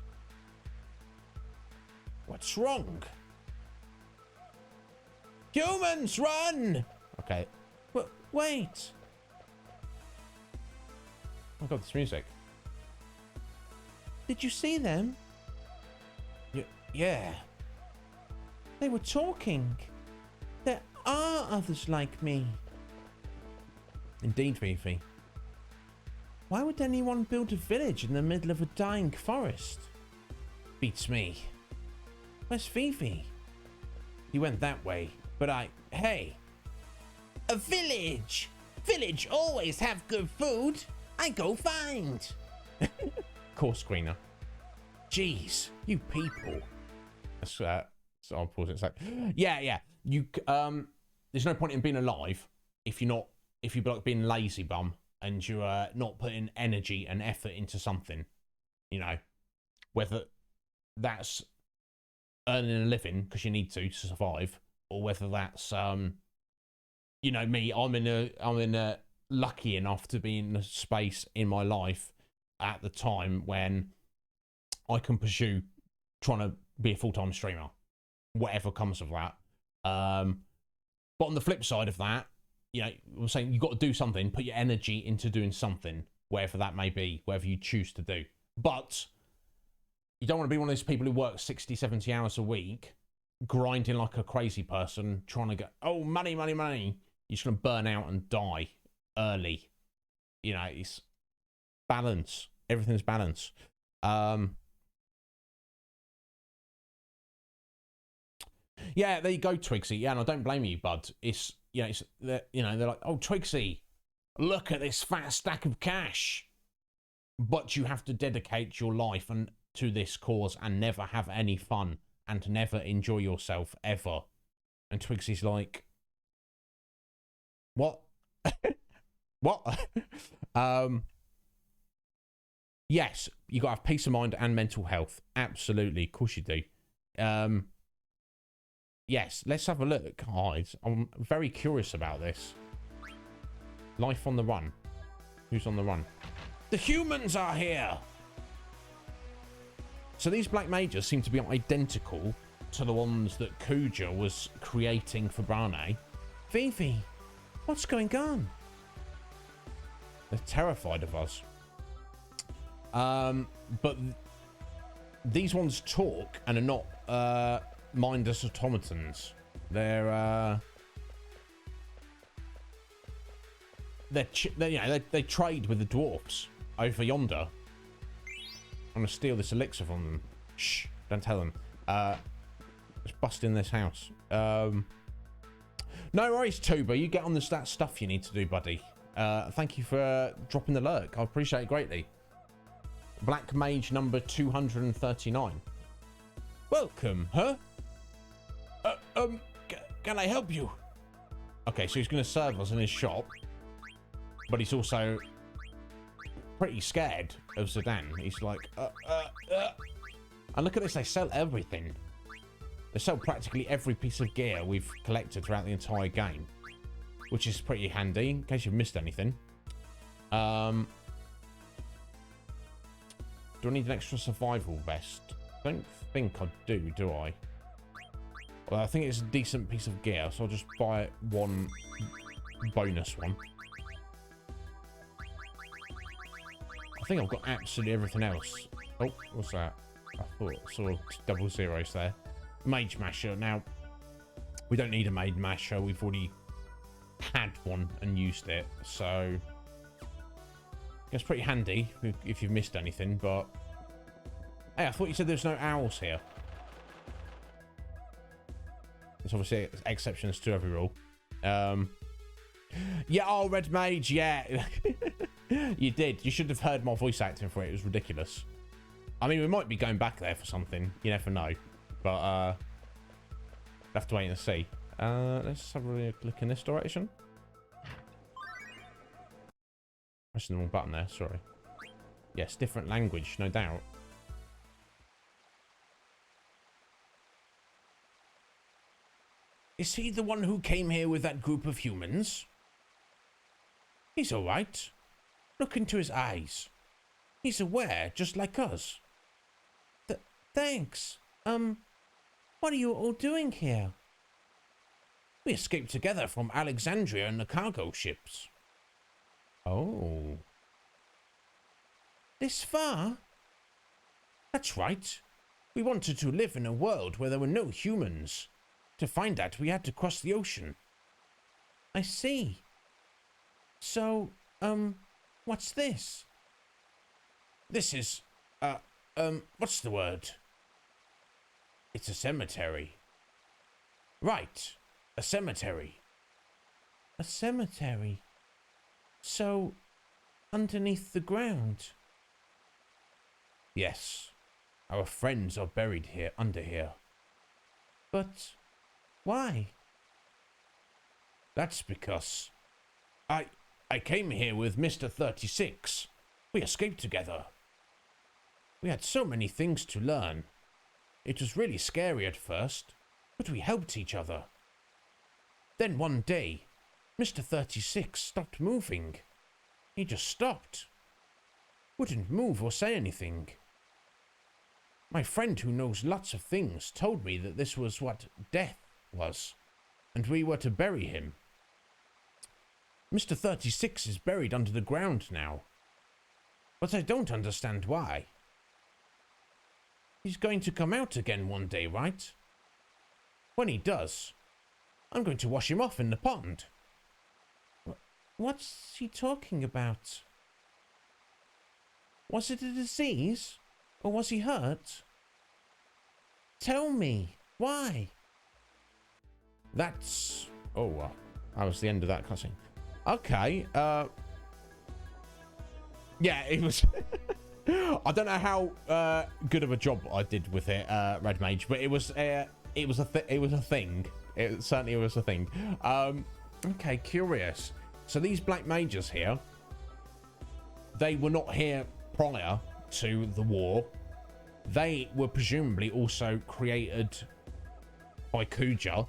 What's wrong? Humans, run! Okay. Wait! Oh god, this music. Did you see them? Yeah. They were talking. There are others like me. Indeed, Fifi. Why would anyone build a village in the middle of a dying forest? Beats me. Where's Fifi? He went that way, but hey! A village! Village always have good food. I go find. Core screener. Jeez, you people. So I'll pause it a sec. Yeah. You there's no point in being alive if you're like being lazy bum and you're not putting energy and effort into something. You know, whether that's earning a living because you need to survive, or whether that's you know, me. I'm in a lucky enough to be in a space in my life at the time when I can pursue trying to be a full-time streamer, whatever comes of that. But on the flip side of that, you know, I'm saying you've got to do something, put your energy into doing something, whatever that may be, whatever you choose to do. But you don't want to be one of those people who work 60, 70 hours a week, grinding like a crazy person, trying to get, oh, money. You're just going to burn out and die early. You know, it's balance. Everything's balance. Yeah, there you go, Twigsy. Yeah, and I don't blame you, bud. It's, you know, they're like, oh, Twigsy, look at this fat stack of cash. But you have to dedicate your life to this cause and never have any fun and to never enjoy yourself ever. And Twigsy's like, what? What? Yes, you got to have peace of mind and mental health. Absolutely, of course you do. Yes, let's have a look, guys. I'm very curious about this. Life on the run. Who's on the run? The humans are here! So these black mages seem to be identical to the ones that Kuja was creating for Brane. Fifi, what's going on? They're terrified of us. But these ones talk and are not mindless automatons. They're you know, they trade with the dwarfs over yonder. I'm gonna steal this elixir from them. Shh, don't tell them. Let's bust in this house. No worries, Tuba. You get on that stuff you need to do, buddy. Thank you for dropping the lurk. I appreciate it greatly. Black Mage number 239. Welcome, huh? can I help you? Okay, so he's going to serve us in his shop, but he's also pretty scared of Zidane. He's like, And look at this, they sell everything. They sell practically every piece of gear we've collected throughout the entire game, which is pretty handy in case you've missed anything. Do I need an extra survival vest? I don't think I do I? Well, I think it's a decent piece of gear, so I'll just buy one bonus one. I think I've got absolutely everything else. Oh, what's that? I thought I saw double zeros there. Mage Masher. Now, we don't need a Mage Masher. We've already had one and used it, so it's pretty handy if you've missed anything, but hey, I thought you said there's no owls here. There's obviously exceptions to every rule. Yeah, oh, Red Mage, yeah. You did. You should have heard my voice acting for it. It was ridiculous. I mean, we might be going back there for something. You never know. But, we'll have to wait and see. Let's have a look in this direction. Pressing the wrong button there, sorry. Yes, different language, no doubt. Is he the one who came here with that group of humans? He's all right. Look into his eyes. He's aware, just like us. Thanks. What are you all doing here? We escaped together from Alexandria in the cargo ships. Oh. This far? That's right. We wanted to live in a world where there were no humans. To find that, we had to cross the ocean. I see. So, what's this? This is, what's the word? It's a cemetery. Right, a cemetery. A cemetery? So, underneath the ground? Yes. Our friends are buried here, under here. But why? That's because I came here with Mr. 36. We escaped together. We had so many things to learn. It was really scary at first, but we helped each other. Then one day, Mr. 36 stopped moving. He just stopped. Wouldn't move or say anything. My friend who knows lots of things told me that this was what death was, and we were to bury him. Mr. 36 is buried under the ground now, but I don't understand why. He's going to come out again one day, right? When he does, I'm going to wash him off in the pond. What's he talking about? Was it a disease? Or was he hurt? Tell me, why? That's... Oh, that was the end of that cutscene. Okay, yeah, it was... I don't know how good of a job I did with it, Red Mage, but it was a thing. It certainly was a thing. Okay, curious. So these black mages here, they were not here prior to the war. They were presumably also created by Kuja,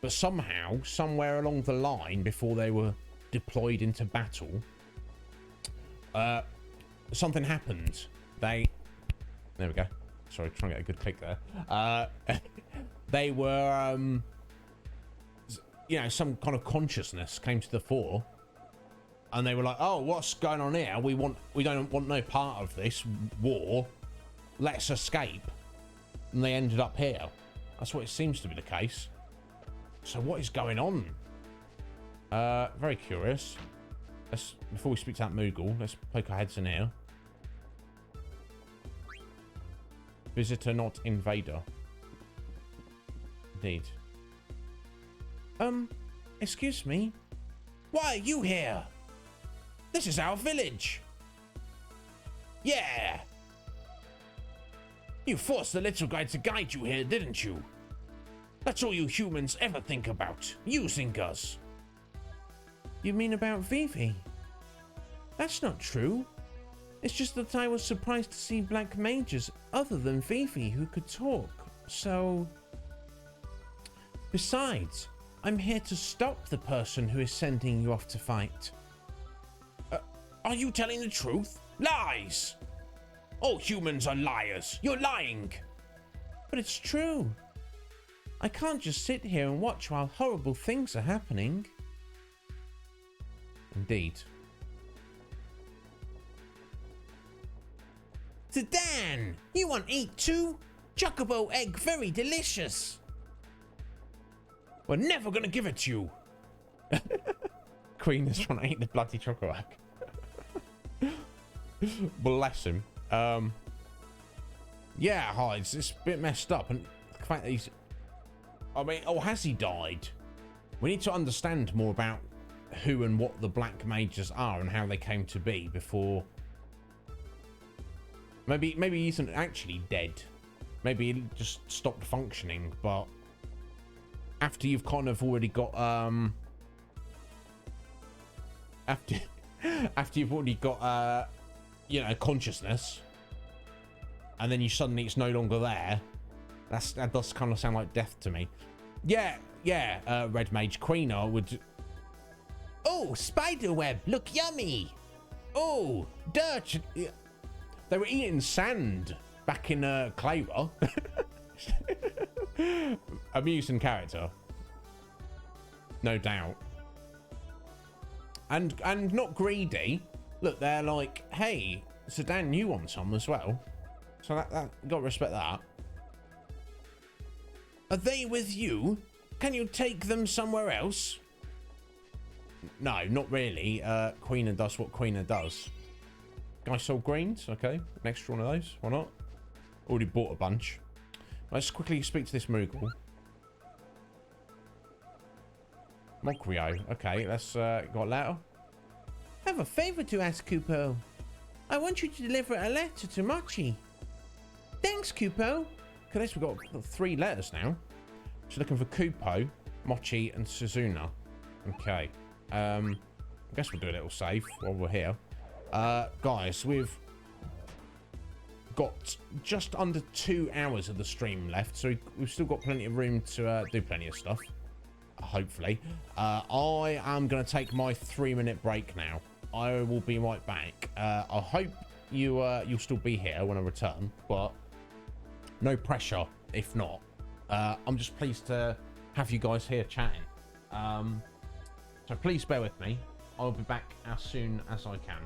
but somehow, somewhere along the line before they were deployed into battle, something happened. There we go. Sorry, trying to get a good click there. They were, you know, some kind of consciousness came to the fore, and they were like, "Oh, what's going on here? We don't want no part of this war. Let's escape." And they ended up here. That's what it seems to be the case. So what is going on? Very curious. Before we speak to that Moogle, let's poke our heads in here. Visitor, not invader. Indeed. Excuse me. Why are you here? This is our village. Yeah. You forced the little guy to guide you here, didn't you? That's all you humans ever think about, using us. You mean about Vivi? That's not true. It's just that I was surprised to see black mages other than Vivi who could talk, so... Besides, I'm here to stop the person who is sending you off to fight. Are you telling the truth? Lies! All humans are liars. You're lying. But it's true. I can't just sit here and watch while horrible things are happening. Indeed. Sedan, you want eat too? Chocobo egg, very delicious. We're never gonna give it to you. Queen is trying to eat the bloody chocolate egg. Bless him. Yeah, Hides, it's a bit messed up, and the fact that he's... I mean, or has he died? We need to understand more about who and what the black mages are and how they came to be before... Maybe he isn't actually dead. Maybe he just stopped functioning, but... After you've kind of already got, After you've already got, you know, consciousness... And then you suddenly it's no longer there. That does kind of sound like death to me. Yeah, Red Mage Queener would... Oh, spider web, look yummy. Oh, dirt. They were eating sand back in Clayra. Amusing character. No doubt. And not greedy. Look, they're like, hey, Sedan, you want some as well. So that got to respect that. Are they with you? Can you take them somewhere else? No, not really. Queener does what Queener does. Guy sold greens. Okay, an extra one of those. Why not? Already bought a bunch. Let's quickly speak to this Moogle. Mokrio. Okay, let's got a letter. I have a favor to ask, Kupo. I want you to deliver a letter to Mochi. Thanks, Kupo. Okay, we've got 3 letters now. So looking for Kupo, Mochi, and Suzuna. Okay. I guess we'll do a little save while we're here. Guys, we've got just under 2 hours of the stream left, so we've still got plenty of room to do plenty of stuff. Hopefully. I am going to take my 3-minute break now. I will be right back. I hope you'll still be here when I return, but no pressure if not. I'm just pleased to have you guys here chatting. So please bear with me. I'll be back as soon as I can.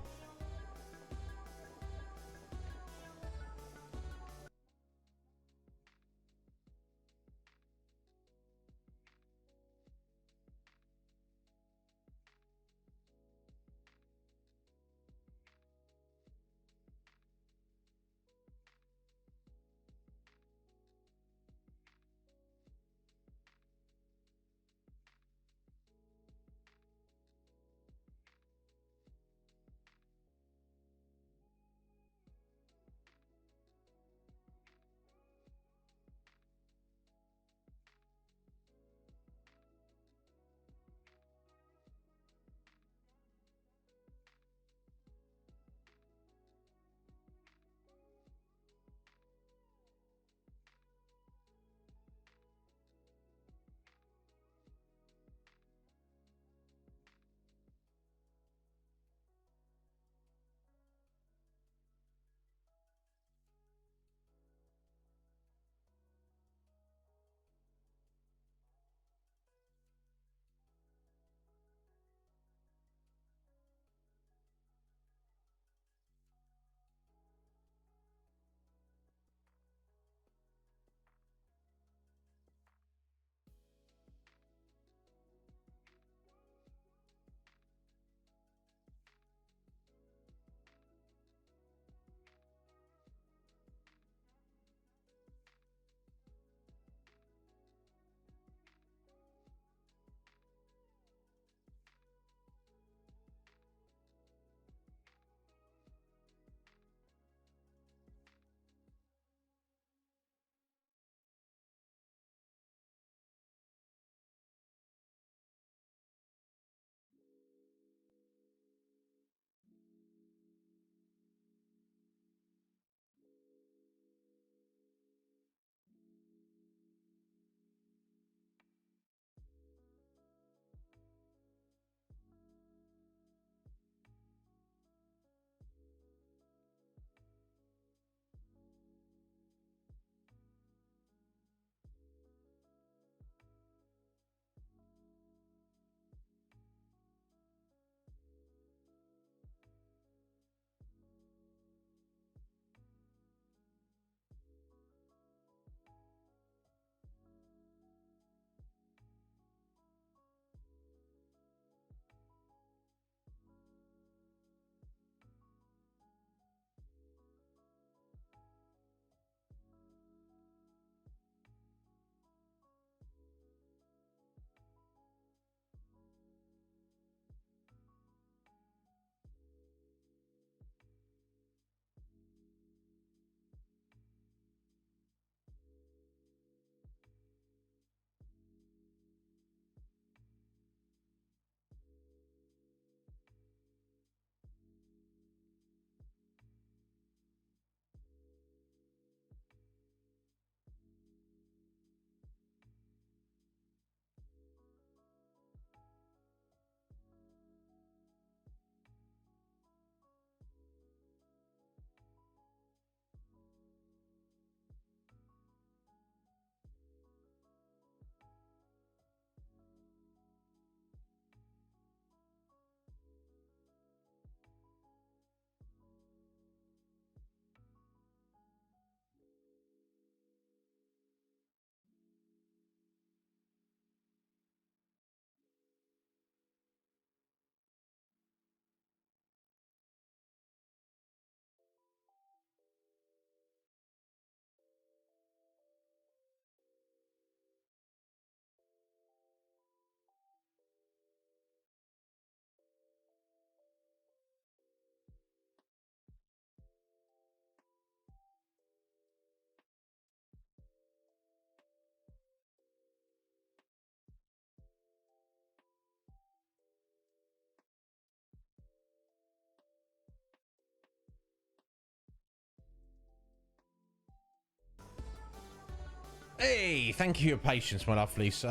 Hey, thank you for your patience, my lovelies.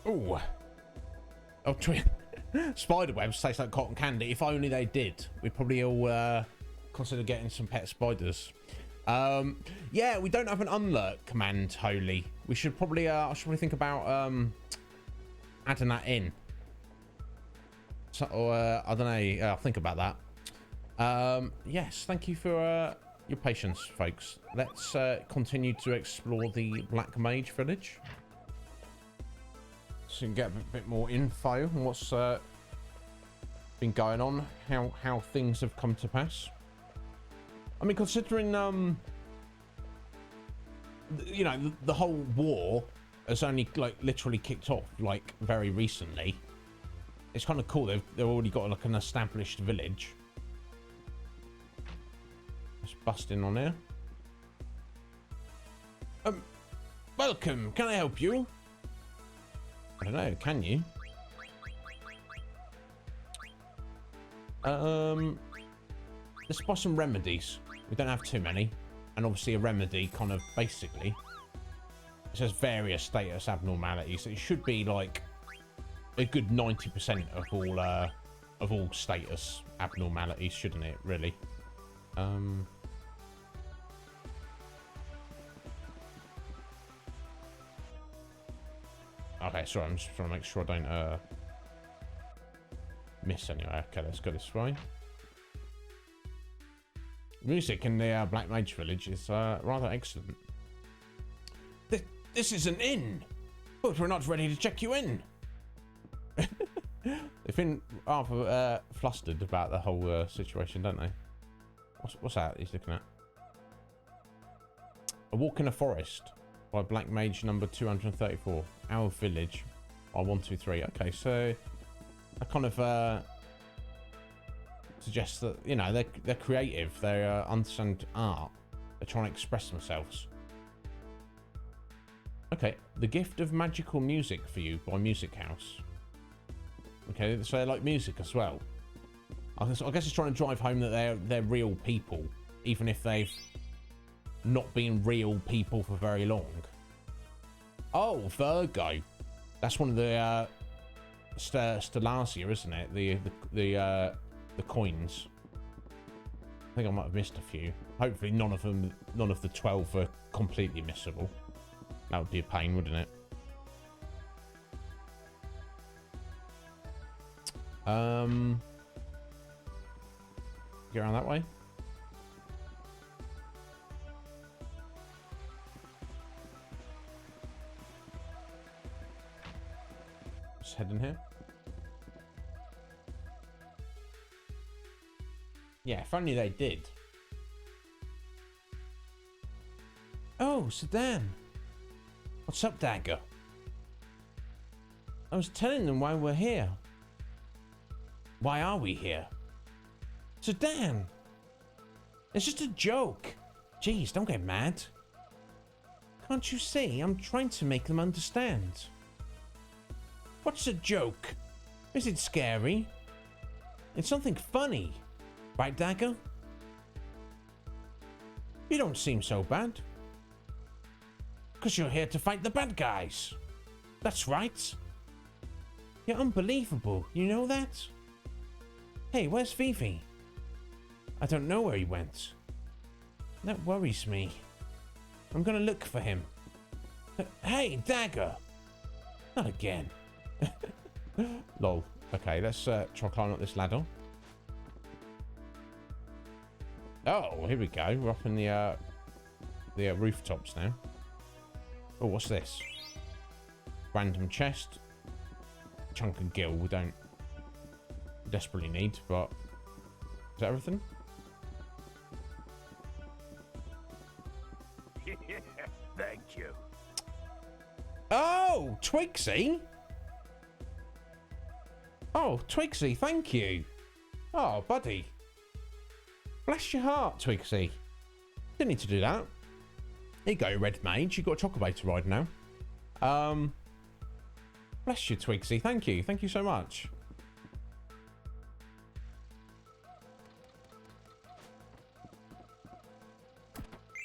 Ooh. Oh, spider webs taste like cotton candy. If only they did. We'd probably all consider getting some pet spiders. Yeah, we don't have an unlurk command, Holy. We should probably, I should probably think about adding that in. So, I don't know. I'll think about that. Yes, thank you for your patience, folks. Let's continue to explore the Black Mage village. So you can get a bit more info on what's been going on, how things have come to pass. I mean, considering you know, the whole war has only like literally kicked off like very recently. It's kind of cool. They've already got like an established village. Let's bust in on here. Welcome. Can I help you? I don't know. Can you? Let's buy some remedies. We don't have too many, and obviously a remedy kind of basically it says various status abnormalities. It should be like a good 90% of all status abnormalities, shouldn't it? Really. Okay, sorry, I'm just trying to make sure I don't miss anyway. Okay, let's go this way. Music in the Black Mage village is rather excellent. This is an inn, but we're not ready to check you in. They've been rather flustered about the whole situation, don't they? What's that he's looking at? A Walk in a Forest by Black Mage number 234. Our village by 123. Okay, so I kind of suggests that, you know, they're creative, they understand art, they're trying to express themselves. Okay, The Gift of Magical Music for You by Music House. Okay, so they like music as well. I guess it's trying to drive home that they're real people, even if they've not been real people for very long. Oh, Virgo. That's one of the Stellasia, isn't it? The coins. I think I might have missed a few. Hopefully none of the 12 are completely missable. That would be a pain, wouldn't it? Get around that way. Just head in here. Yeah, if only they did. Oh, Sedan. What's up, Dagger? I was telling them why we're here. Why are we here? Sedan! It's just a joke. Jeez, don't get mad. Can't you see? I'm trying to make them understand. What's a joke? Is it scary? It's something funny. Right, Dagger? You don't seem so bad. Because you're here to fight the bad guys. That's right. You're unbelievable. You know that? Hey, where's Vivi? I don't know where he went. That worries me. I'm gonna look for him. Hey, Dagger! Not again. Lol. Okay, let's try climb up this ladder. Oh, here we go. We're up in the rooftops now. Oh, what's this? Random chest. Chunk of gill we don't desperately need, but is that everything? Thank you. Oh, Twigsy. Oh, Twigsy, thank you. Oh, buddy. Bless your heart, Twigsy. Didn't need to do that. Here you go, Red Mage. You've got a chocobo to ride now. Bless you, Twigsy. Thank you. Thank you so much.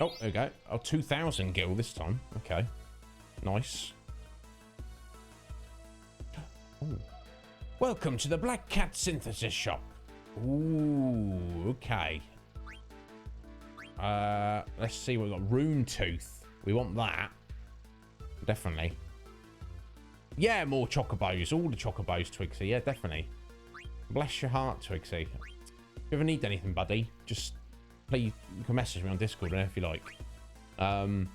Oh, there we go. Oh, 2,000 gil this time. Okay. Nice. Ooh. Welcome to the Black Cat Synthesis Shop. Ooh, okay. Let's see what we've got. Rune Tooth. We want that. Definitely. Yeah, more chocobos. All the chocobos, Twigsy. Yeah, definitely. Bless your heart, Twigsy. If you ever need anything, buddy, just please, you can message me on Discord if you like. Right,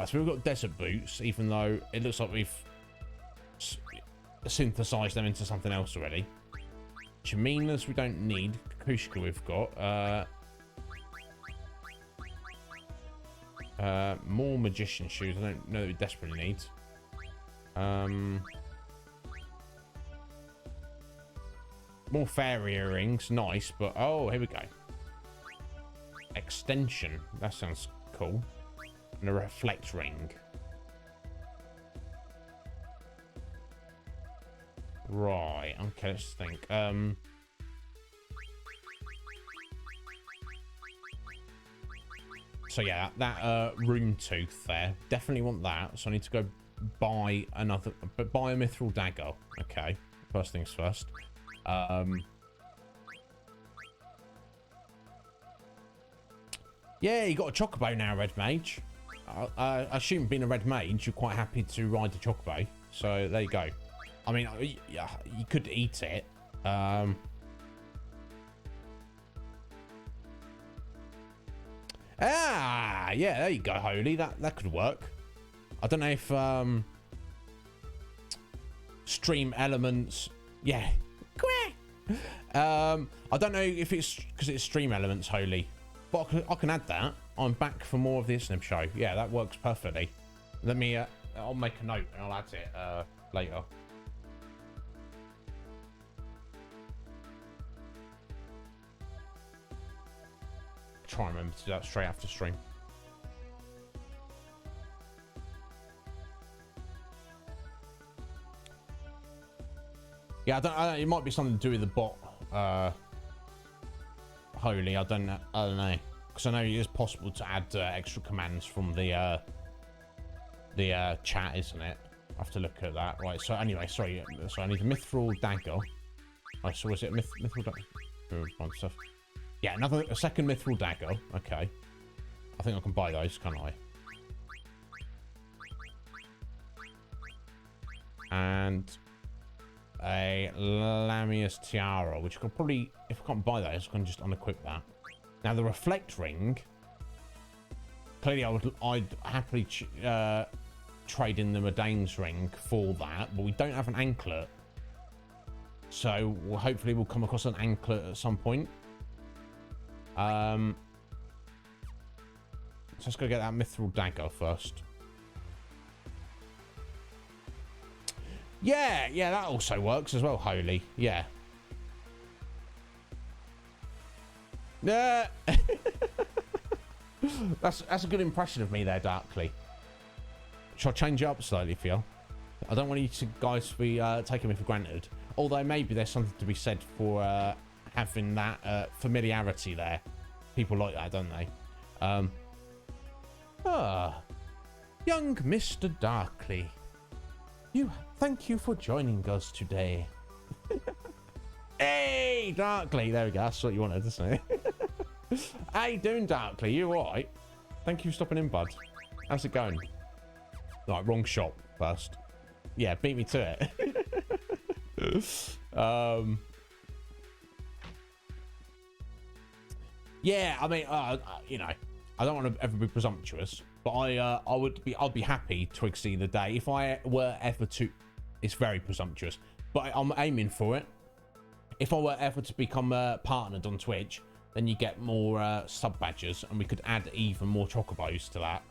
so we've got desert boots, even though it looks like we've synthesized them into something else already. Chiminas we don't need. Kushka we've got. More magician shoes. I don't know that we desperately need. More fairy earrings. Nice, but oh, here we go. Extension. That sounds cool. And a reflect ring. Right. Okay, let's think. So yeah, that rune tooth there. Definitely want that. So I need to go buy another, but buy a mithril dagger. Okay. First things first. Yeah, you got a chocobo now, Red Mage. I assume being a Red Mage, you're quite happy to ride the chocobo. So there you go. I mean, you could eat it. Ah, yeah, there you go, Holy. That could work. I don't know if stream elements. Yeah. I don't know if it's because it's stream elements, Holy. But I can add that. I'm back for more of the Iznib Show. Yeah, that works perfectly. Let me. I'll make a note and I'll add it later. Try and remember to do that straight after stream. Yeah, I don't. It might be something to do with the bot. Holy, I don't know, because I know it is possible to add extra commands from the chat, isn't it? I have to look at that. Right. So anyway, sorry. So I need a mithril dagger. Right. So was it mithril dagger? Stuff. Yeah, a second mithril dagger. Okay. I think I can buy those, can't I? And a Lamia's tiara, which I could probably, if I can't buy those, I can just unequip that. Now the reflect ring. Clearly, I'd happily trade in the Medane's ring for that, but we don't have an anklet, so hopefully we'll come across an anklet at some point. So let's go get that mithril dagger first. Yeah, that also works as well, Holy. Yeah. Yeah. That's a good impression of me there, Darkly. Shall I change it up slightly for you? I don't want you to guys to be taking me for granted. Although maybe there's something to be said for having that familiarity there. People like that, don't they? Young Mr. Darkly. Thank you for joining us today. Hey, Darkly. There we go. That's what you wanted, isn't it? How you doing, Darkly? You alright? Thank you for stopping in, bud. How's it going? Right, wrong shop first. Yeah, beat me to it. Yeah, I mean, you know, I don't want to ever be presumptuous, but I'd be happy to exceed the day if I were ever to. It's very presumptuous, but I'm aiming for it. If I were ever to become partnered on Twitch, then you get more sub badges, and we could add even more chocobos to that.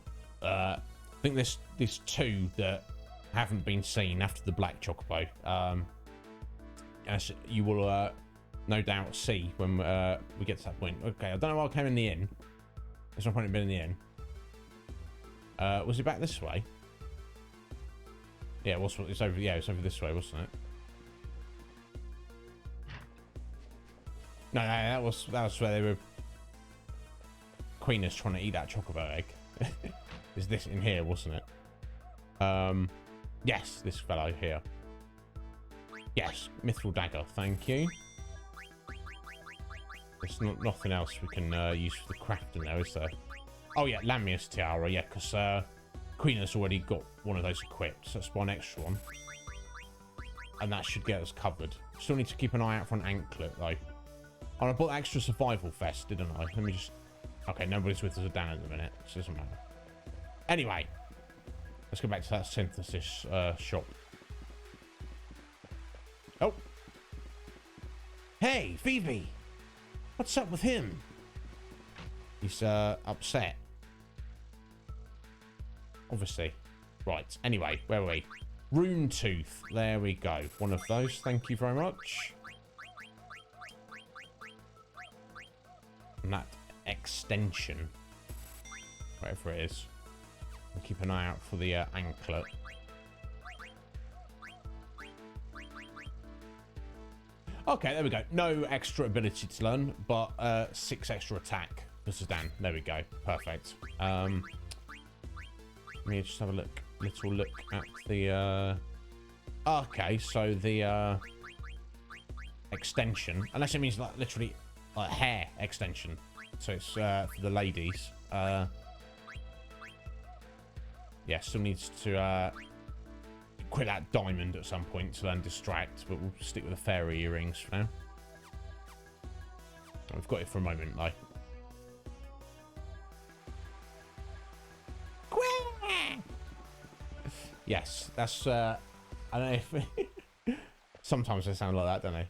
I think there's two that haven't been seen after the black chocobo. As you will no doubt see when we get to that point. Okay, I don't know why I came in the inn. There's no point in being in the inn. Was it back this way? Yeah, it's over. Yeah, it's over this way, wasn't it? No, that was where they were Queen is trying to eat that chocobo egg. Is this in here, wasn't it? Yes, this fellow here. Yes, mithril dagger, thank you. There's nothing else we can use for the crafting now, is there? Oh yeah, Lamia's tiara, yeah, because Queen has already got one of those equipped, so let's buy an extra one. And that should get us covered. Still need to keep an eye out for an anklet, though. Oh, I bought extra survival vest, didn't I? Let me just... Okay, nobody's with us down at the minute, so it doesn't matter. Anyway, let's go back to that synthesis shop. Oh. Hey, Phoebe. What's up with him? He's upset. Obviously. Right, anyway, where are we? Rune tooth. There we go. One of those. Thank you very much. And that extension. Whatever it is. I'll keep an eye out for the anklet. Okay, there we go. No extra ability to learn, but 6 extra attack for Sedan. There we go. Perfect. Let me just have a little look at the... Okay, so the extension, unless it means like literally like hair extension. So it's for the ladies. Yeah, still needs to quit that diamond at some point to learn distract, but we'll stick with the fairy earrings for now. We've got it for a moment though. Yes, that's I don't know if sometimes they sound like that, don't they?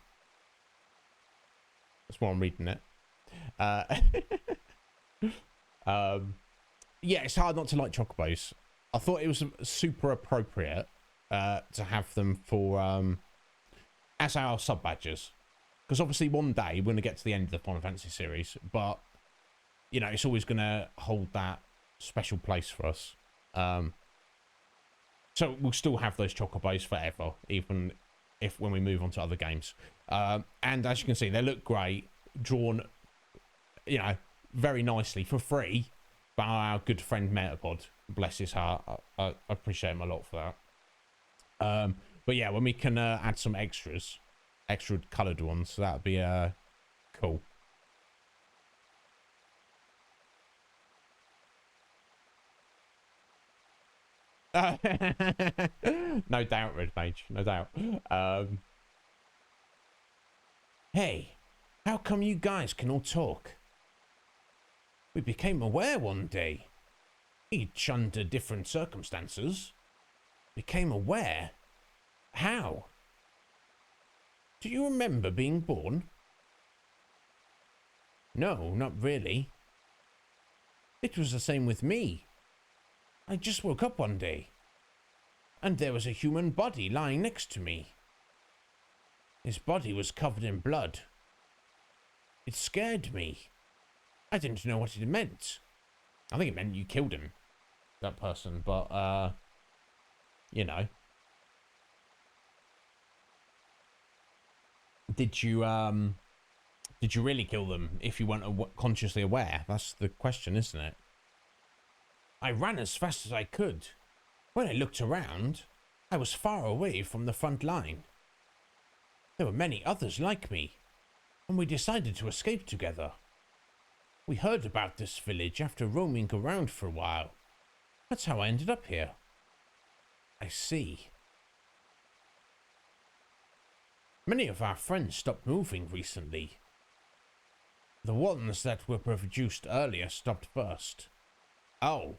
That's why I'm reading it. Yeah, it's hard not to like chocobos. I thought it was super appropriate to have them for as our sub badges, because obviously one day we're going to get to the end of the Final Fantasy series, but you know it's always going to hold that special place for us. So we'll still have those chocobos forever, even if when we move on to other games. And as you can see, they look great, drawn, you know, very nicely for free by our good friend Metapod. Bless his heart. I appreciate him a lot for that. But yeah, when we can add some extra coloured ones, that'd be cool. No doubt, Red Mage. No doubt. Hey, how come you guys can all talk? We became aware one day, each under different circumstances. Became aware? How? Do you remember being born? No, not really. It was the same with me. I just woke up one day, and there was a human body lying next to me. His body was covered in blood. It scared me. I didn't know what it meant. I think it meant you killed him, that person, but, you know. Did you really kill them if you weren't consciously aware? That's the question, isn't it? I ran as fast as I could. When I looked around, I was far away from the front line. There were many others like me, and we decided to escape together. We heard about this village after roaming around for a while. That's how I ended up here. I see. Many of our friends stopped moving recently. The ones that were produced earlier stopped first. Oh.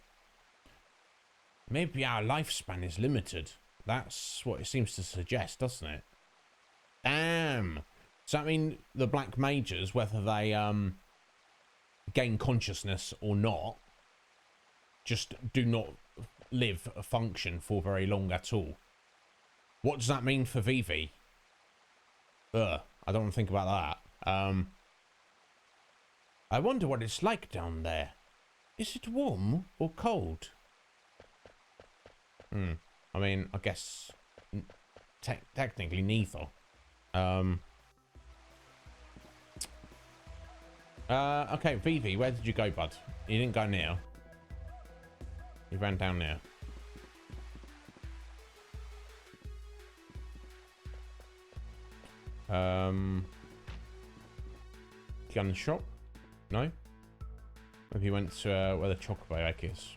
Maybe our lifespan is limited. That's what it seems to suggest, doesn't it? Damn. Does that mean the black mages, whether they gain consciousness or not, just do not live a function for very long at all? What does that mean for Vivi? I don't want to think about that. I wonder what it's like down there. Is it warm or cold? I mean, I guess technically neither. Okay, Vivi, where did you go, bud? You didn't go near. You ran down there. Gun shop? No? Maybe he went to where the chocobo egg is.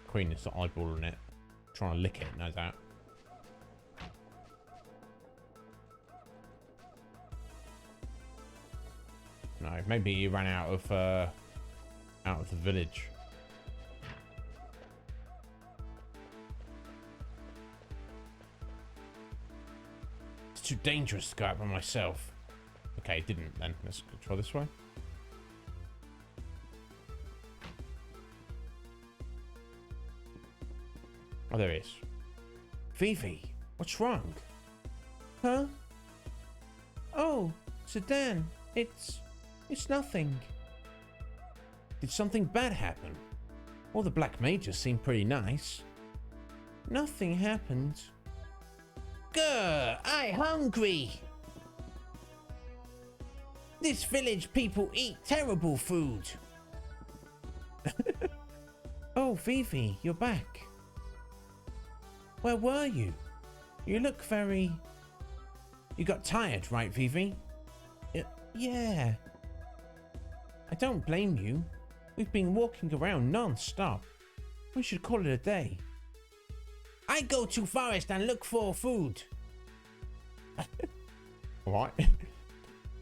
Queen is eyeballing it. Trying to lick it, no doubt. No, maybe he ran out of the village. It's too dangerous to go out by myself. Okay, didn't then. Let's try this way. Oh, there he is. Vivi, what's wrong? Huh? Oh, Sedan, it's nothing. Did something bad happen? All the black mages seem pretty nice. Nothing happened. Grr, I hungry. This village people eat terrible food. Oh, Vivi, you're back. Where were you? You look very... You got tired, right, Vivi? Yeah. I don't blame you. We've been walking around non-stop. We should call it a day. I go to forest and look for food. What?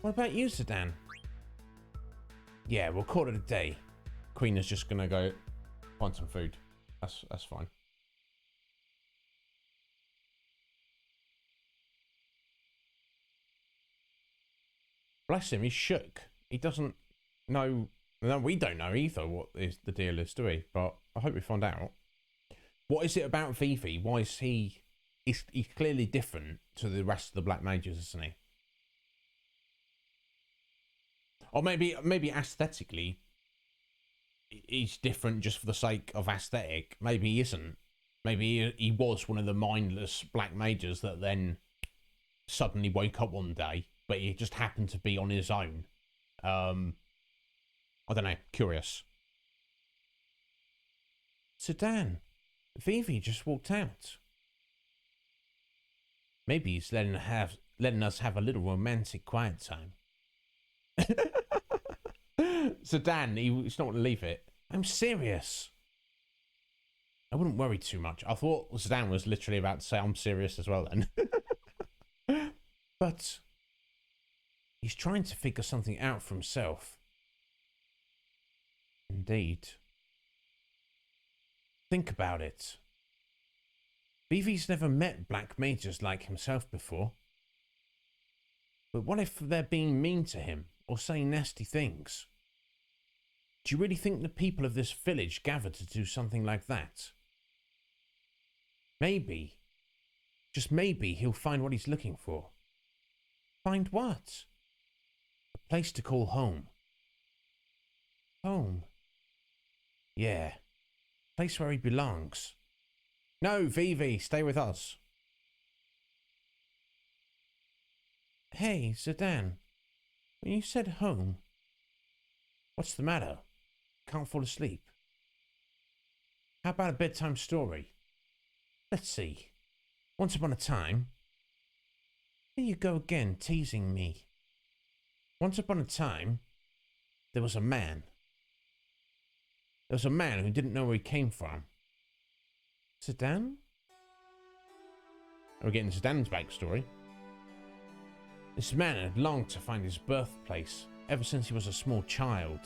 What about you, Sedan? Yeah, we'll call it a day. Queen is just gonna go find some food. That's fine. Bless him, he's shook. He doesn't know. No, we don't know either what is the deal is, do we? But I hope we find out. What is it about Vivi? Why is he... He's clearly different to the rest of the Black Mages, isn't he? Or maybe aesthetically, he's different just for the sake of aesthetic. Maybe he isn't. Maybe he was one of the mindless Black Mages that then suddenly woke up one day, but he just happened to be on his own. I don't know. Curious. Sedan, Vivi just walked out. Maybe he's letting us have a little romantic quiet time. Sedan, he's not going to leave it. I'm serious. I wouldn't worry too much. I thought Sedan was literally about to say I'm serious as well then. But he's trying to figure something out for himself. Indeed. Think about it. Vivi's never met black mages like himself before. But what if they're being mean to him or saying nasty things? Do you really think the people of this village gathered to do something like that? Maybe, just maybe, he'll find what he's looking for. Find what? A place to call home. Home? Yeah, place where he belongs. No, Vivi, stay with us. Hey, Sedan, when you said home, what's the matter? Can't fall asleep? How about a bedtime story? Let's see. Once upon a time... Here you go again, teasing me. Once upon a time, there was a man. There was a man who didn't know where he came from. Sedan? We're getting Sedan's backstory. This man had longed to find his birthplace ever since he was a small child.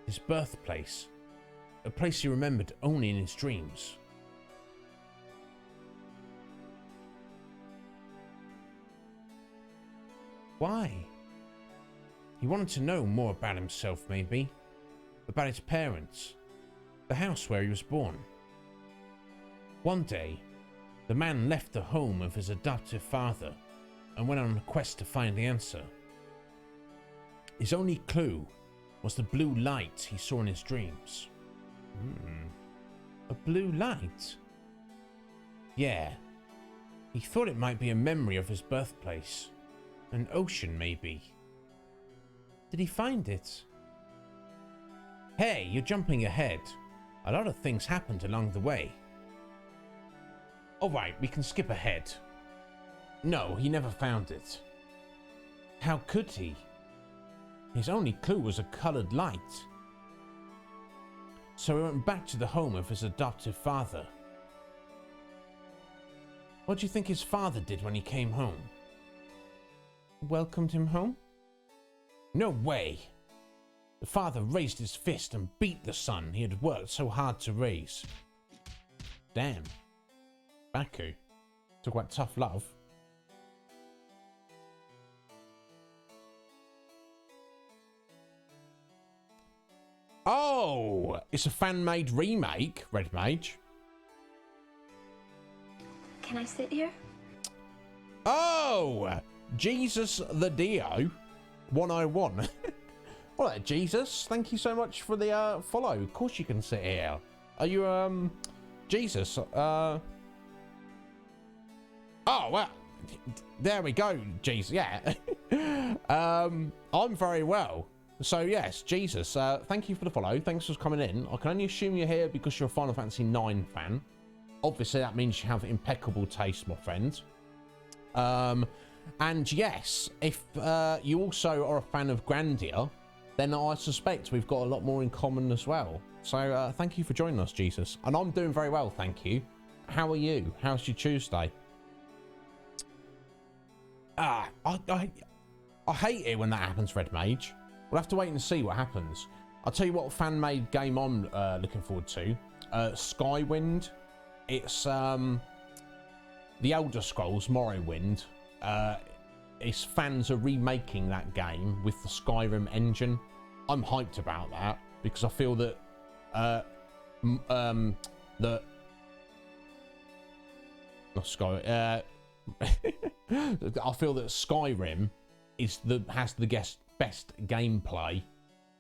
His birthplace. A place he remembered only in his dreams. Why? He wanted to know more about himself, maybe. About his parents. The house where he was born. One day, the man left the home of his adoptive father and went on a quest to find the answer. His only clue was the blue light he saw in his dreams. A blue light? Yeah. He thought it might be a memory of his birthplace. An ocean, maybe. Did he find it? Hey, you're jumping ahead. A lot of things happened along the way. Alright, we can skip ahead. No, he never found it. How could he? His only clue was a coloured light. So he went back to the home of his adoptive father. What do you think his father did when he came home? Welcomed him home? No way! The father raised his fist and beat the son he had worked so hard to raise. Damn. Baku. Talk about tough love. Oh! It's a fan-made remake, Red Mage. Can I sit here? Oh! Jesus the Dio 101. All right, Jesus. Thank you so much for the follow. Of course you can sit here. Are you, Jesus? Oh, well. There we go, Jesus. Yeah. I'm very well. So, yes, Jesus. Thank you for the follow. Thanks for coming in. I can only assume you're here because you're a Final Fantasy IX fan. Obviously, that means you have impeccable taste, my friend. And yes, if you also are a fan of Grandia, then I suspect we've got a lot more in common as well. So thank you for joining us, Jesus. And I'm doing very well, thank you. How are you? How's your Tuesday? I hate it when that happens, Red Mage. We'll have to wait and see what happens. I'll tell you what fan-made game I'm looking forward to. Skywind. It's the Elder Scrolls Morrowind. Its fans are remaking that game with the Skyrim engine. I'm hyped about that because I feel that I feel that Skyrim has the best gameplay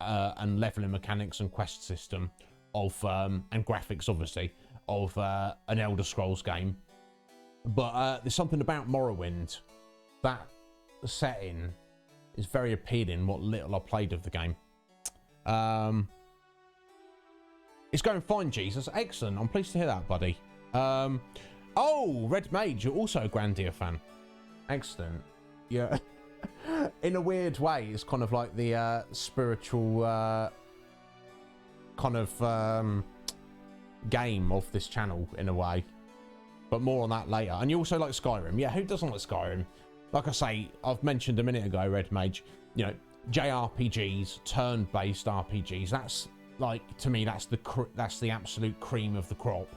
and leveling mechanics and quest system of and graphics obviously of an Elder Scrolls game. But there's something about Morrowind that the setting is very appealing. What little I played of the game, it's going fine, Jesus. Excellent. I'm pleased to hear that, buddy. Oh, Red Mage, you're also a Grandia fan. Excellent. Yeah. In a weird way, it's kind of like the spiritual kind of game of this channel in a way. But more on that later. And you also like Skyrim. Yeah, who doesn't like Skyrim? Like I say, I've mentioned a minute ago, Red Mage, you know, JRPGs, turn-based RPGs, that's like, to me, that's the absolute cream of the crop.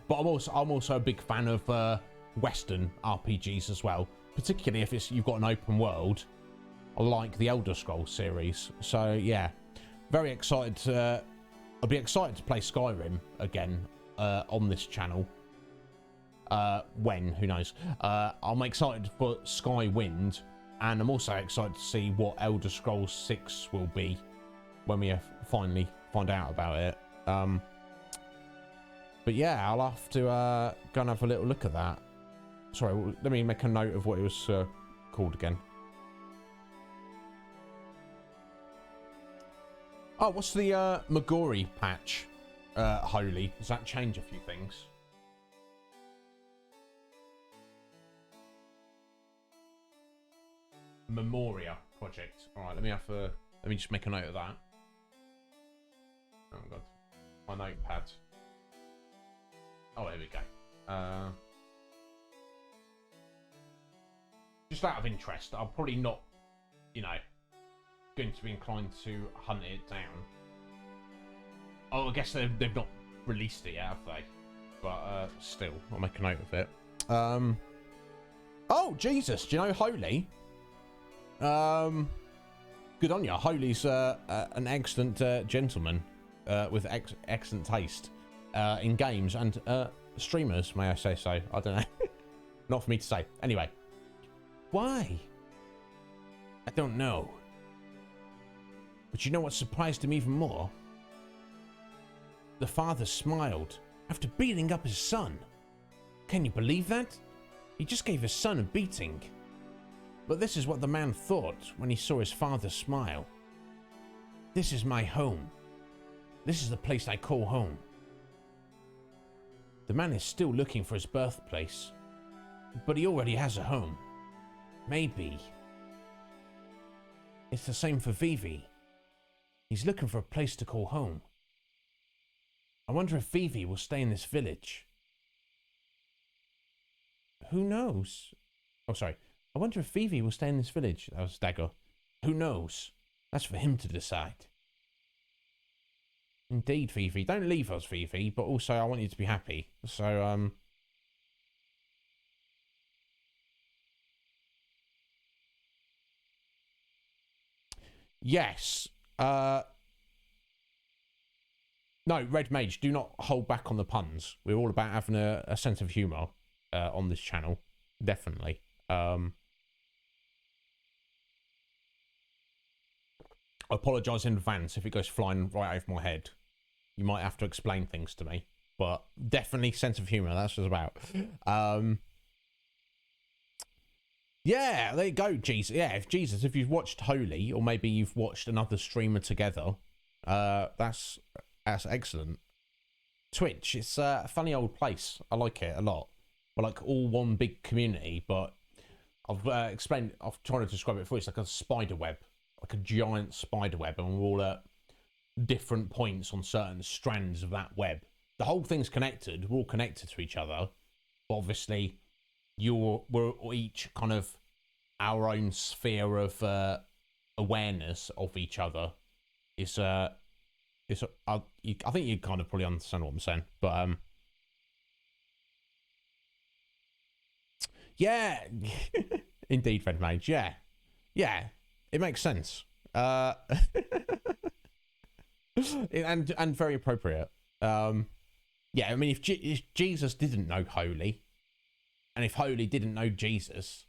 But I'm also a big fan of Western RPGs as well, particularly if you've got an open world, like the Elder Scrolls series. So yeah, very excited. I'll be excited to play Skyrim again on this channel. When, who knows? I'm excited for Skywind, and I'm also excited to see what Elder Scrolls 6 will be when we finally find out about it. But yeah, I'll have to go and have a little look at that. Sorry, let me make a note of what it was called again. Oh, what's the Magori patch, Holy? Does that change a few things? Memoria project. All right, let me just make a note of that. Oh god, my notepad. Oh, there we go. Just out of interest, I'm probably not, you know, going to be inclined to hunt it down. Oh, I guess they've not released it yet, have they? But still, I'll make a note of it. Oh, Jesus, do you know Holy? Good on you. Holy's an excellent gentleman with excellent taste in games and streamers, may I say so. I don't know. Not for me to say. Anyway. Why? I don't know. But you know what surprised him even more? The father smiled after beating up his son. Can you believe that? He just gave his son a beating. But this is what the man thought when he saw his father smile. This is my home. This is the place I call home. The man is still looking for his birthplace, but he already has a home. Maybe. It's the same for Vivi. He's looking for a place to call home. I wonder if Vivi will stay in this village. Who knows? Oh, sorry. I wonder if Vivi will stay in this village. That was Dagger. Who knows? That's for him to decide. Indeed, Vivi. Don't leave us, Vivi, but also I want you to be happy. So, yes. No, Red Mage, do not hold back on the puns. We're all about having a sense of humour on this channel. Definitely. I apologise in advance if it goes flying right over my head. You might have to explain things to me. But definitely sense of humour, that's what it's about. Yeah, there you go, Jesus. Yeah, if you've watched Holy, or maybe you've watched another streamer together, that's excellent. Twitch, it's a funny old place. I like it a lot. We're like all one big community, but I've tried to describe it before. It's like a spider web, like a giant spider web, and we're all at different points on certain strands of that web. The whole thing's connected. We're all connected to each other, but obviously we're each kind of our own sphere of awareness of each other. I think you kind of probably understand what I'm saying, but yeah, indeed, Red Mage, yeah, it makes sense, and very appropriate. Yeah, I mean, if Jesus didn't know Holy, and if Holy didn't know Jesus,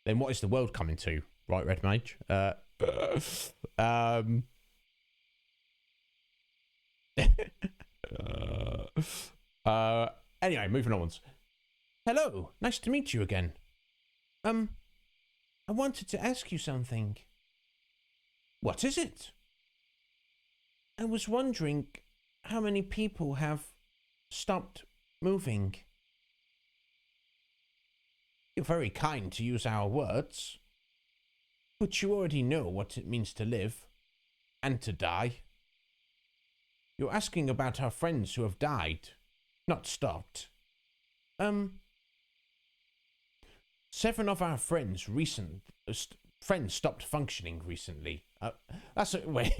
then what is the world coming to, right, Red Mage? Anyway, moving on. Hello, nice to meet you again. I wanted to ask you something. What is it? I was wondering how many people have stopped moving. You're very kind to use our words, but you already know what it means to live and to die. You're asking about our friends who have died, not stopped. 7 of our friends stopped functioning recently. That's a way.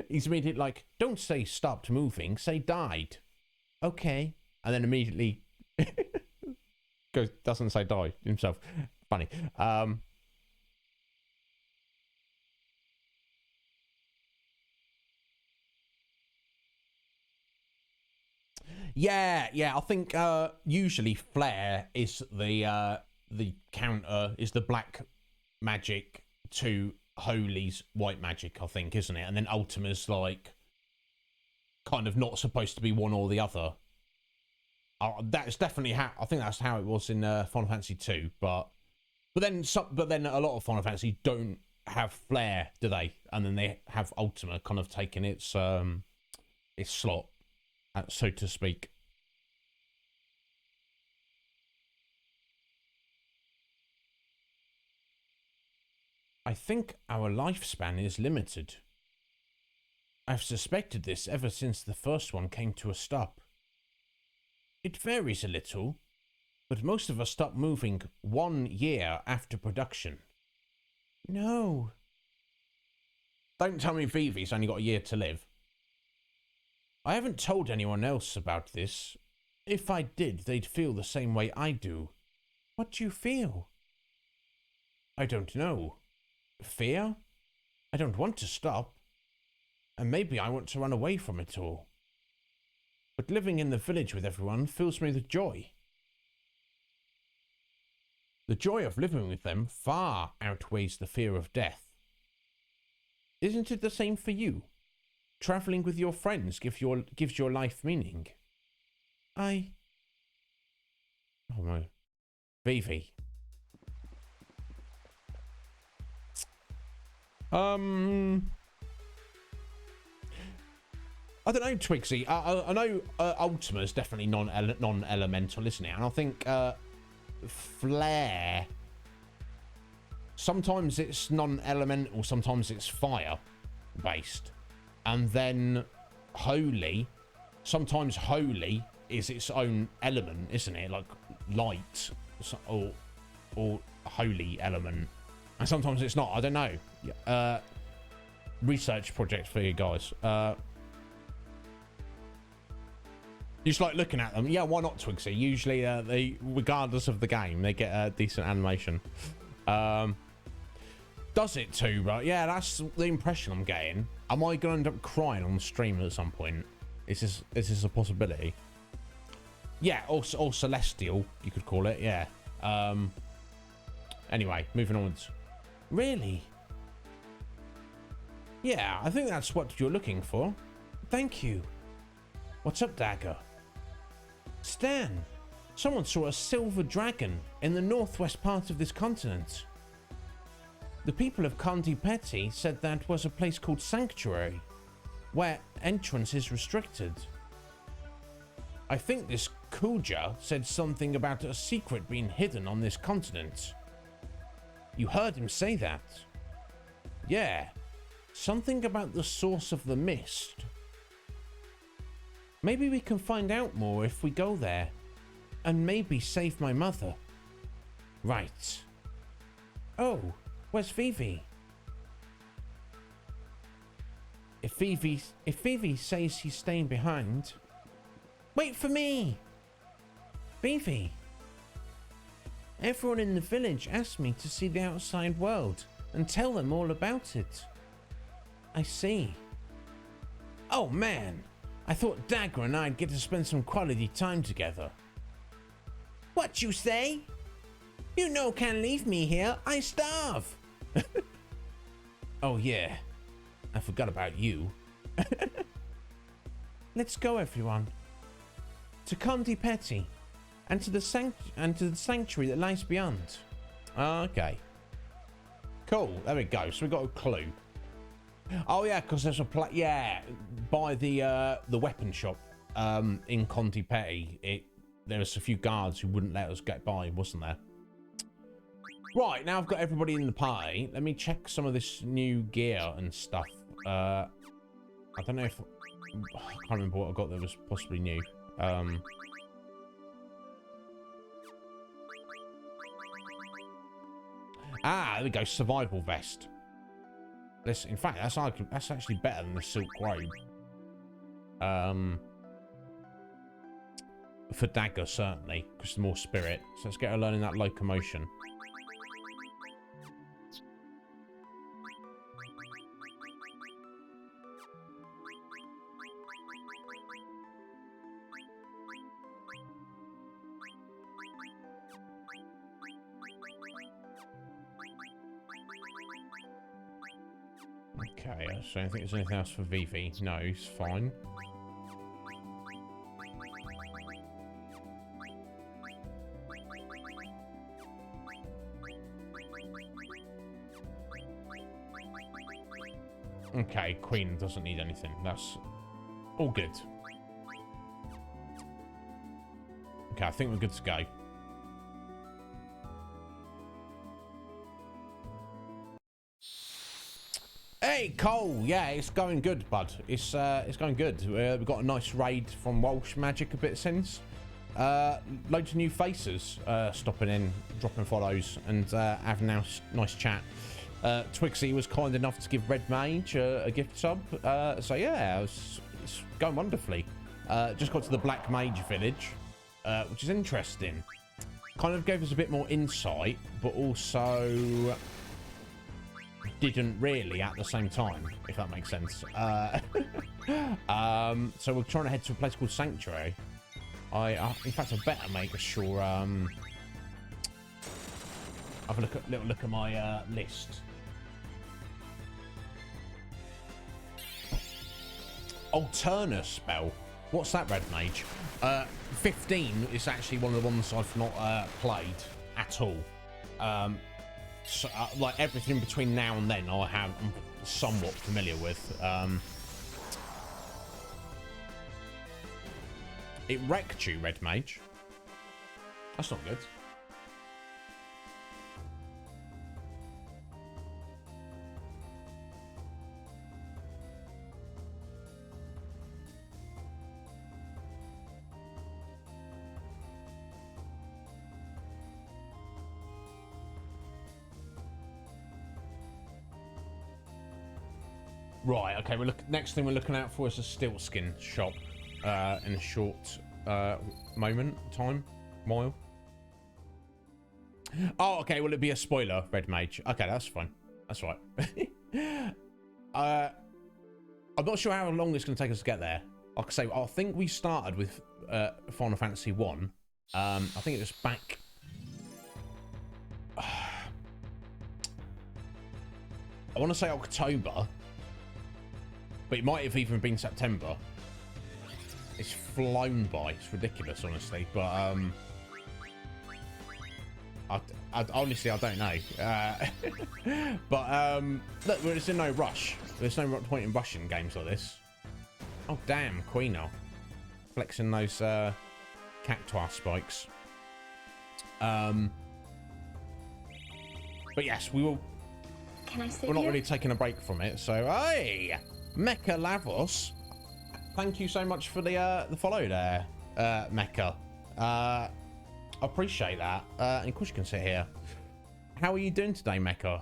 He's immediately like, don't say stopped moving, say died. Okay. And then immediately doesn't say die himself. Funny. Yeah, I think usually Flare is the counter, is the black magic to Holy's white magic, I think, isn't it? And then Ultima's like kind of not supposed to be one or the other. That's definitely how I think that's how it was in Final Fantasy 2, but then a lot of Final Fantasy don't have Flare, do they? And then they have Ultima kind of taking its slot, so to speak. I think our lifespan is limited. I've suspected this ever since the first one came to a stop. It varies a little, but most of us stop moving 1 year after production. No. Don't tell me Vivi's only got a year to live. I haven't told anyone else about this. If I did, they'd feel the same way I do. What do you feel? I don't know. Fear? I don't want to stop. And maybe I want to run away from it all. But living in the village with everyone fills me with joy. The joy of living with them far outweighs the fear of death. Isn't it the same for you? Travelling with your friends gives your life meaning. Oh no. Vivi. I don't know, Twigsy. I know Ultima's definitely non-elemental, isn't it? And I think Flare, sometimes it's non-elemental, sometimes it's fire-based. And then Holy, sometimes Holy is its own element, isn't it? Like light or holy element. And sometimes it's not. I don't know. Research project for you guys. Just like looking at them. Yeah, why not, Twigsy? Usually, they, regardless of the game, they get a decent animation. Does it too, right? Yeah, that's the impression I'm getting. Am I going to end up crying on the stream at some point? Is this a possibility? Yeah, or celestial, you could call it. Yeah. Anyway, moving onwards. Really? Yeah, I think that's what you're looking for. Thank you. What's up, Dagger? Stan, someone saw a silver dragon in the northwest part of this continent. The people of Condi Petty said that was a place called Sanctuary, where entrance is restricted. I think this Kuja said something about a secret being hidden on this continent. You heard him say that? Yeah, something about the source of the mist. Maybe we can find out more if we go there, and maybe save my mother. Right. Oh, where's Vivi? If Vivi says he's staying behind, wait for me! Vivi! Everyone in the village asked me to see the outside world and tell them all about it. I see. Oh man, I thought Dagger and I'd get to spend some quality time together. What you say? You know can't leave me here, I starve! Oh yeah, I forgot about you. Let's go everyone. To Condi Petty, and to the sanctuary that lies beyond. Okay. Cool, there we go, so we got a clue. Oh yeah, because there's a by the weapon shop in Condi Petty, there was a few guards who wouldn't let us get by, wasn't there? Right, now I've got everybody in the party. Let me check some of this new gear and stuff. I don't know if I can't remember what I got that was possibly new. There we go, survival vest. This, in fact, that's actually better than the silk robe. For Dagger, certainly, because more spirit. So let's get her learning that locomotion. Okay, so I think there's anything else for Vivi. No, he's fine. Okay, Queen doesn't need anything. That's all good. Okay, I think we're good to go. Hey, Cole. Yeah, it's going good, bud. It's going good. We've got a nice raid from Walsh Magic a bit since. Loads of new faces stopping in, dropping follows, and having a nice chat. Twigsy was kind enough to give Red Mage a gift sub. So yeah, it's going wonderfully. Just got to the Black Mage village, which is interesting. Kind of gave us a bit more insight, but also didn't really at the same time, if that makes sense. So we're trying to head to a place called Sanctuary. In fact, I better make sure. Have a little look at my list. Alternate spell. What's that, Red Mage? 15 is actually one of the ones I've not played at all. So, like everything between now and then, I'm somewhat familiar with. It wrecked you, Red Mage. That's not good. Right, okay, next thing we're looking out for is a steel skin shop in a short mile. Oh, okay, will it be a spoiler, Red Mage? Okay, that's fine. That's right. I'm not sure how long it's going to take us to get there. Like I say, I think we started with Final Fantasy 1. I think it was back... I want to say October. But it might have even been September. It's flown by. It's ridiculous, honestly. But honestly, I don't know. But look, there's no rush. There's no point in rushing games like this. Oh damn, Queeno, flexing those cacti spikes. But yes, we will. Can I sit We're not here? really taking a break from it, so hey, Mecha Lavos, thank you so much for the follow there, Mecha. I appreciate that. And of course you can sit here. How are you doing today, Mecha?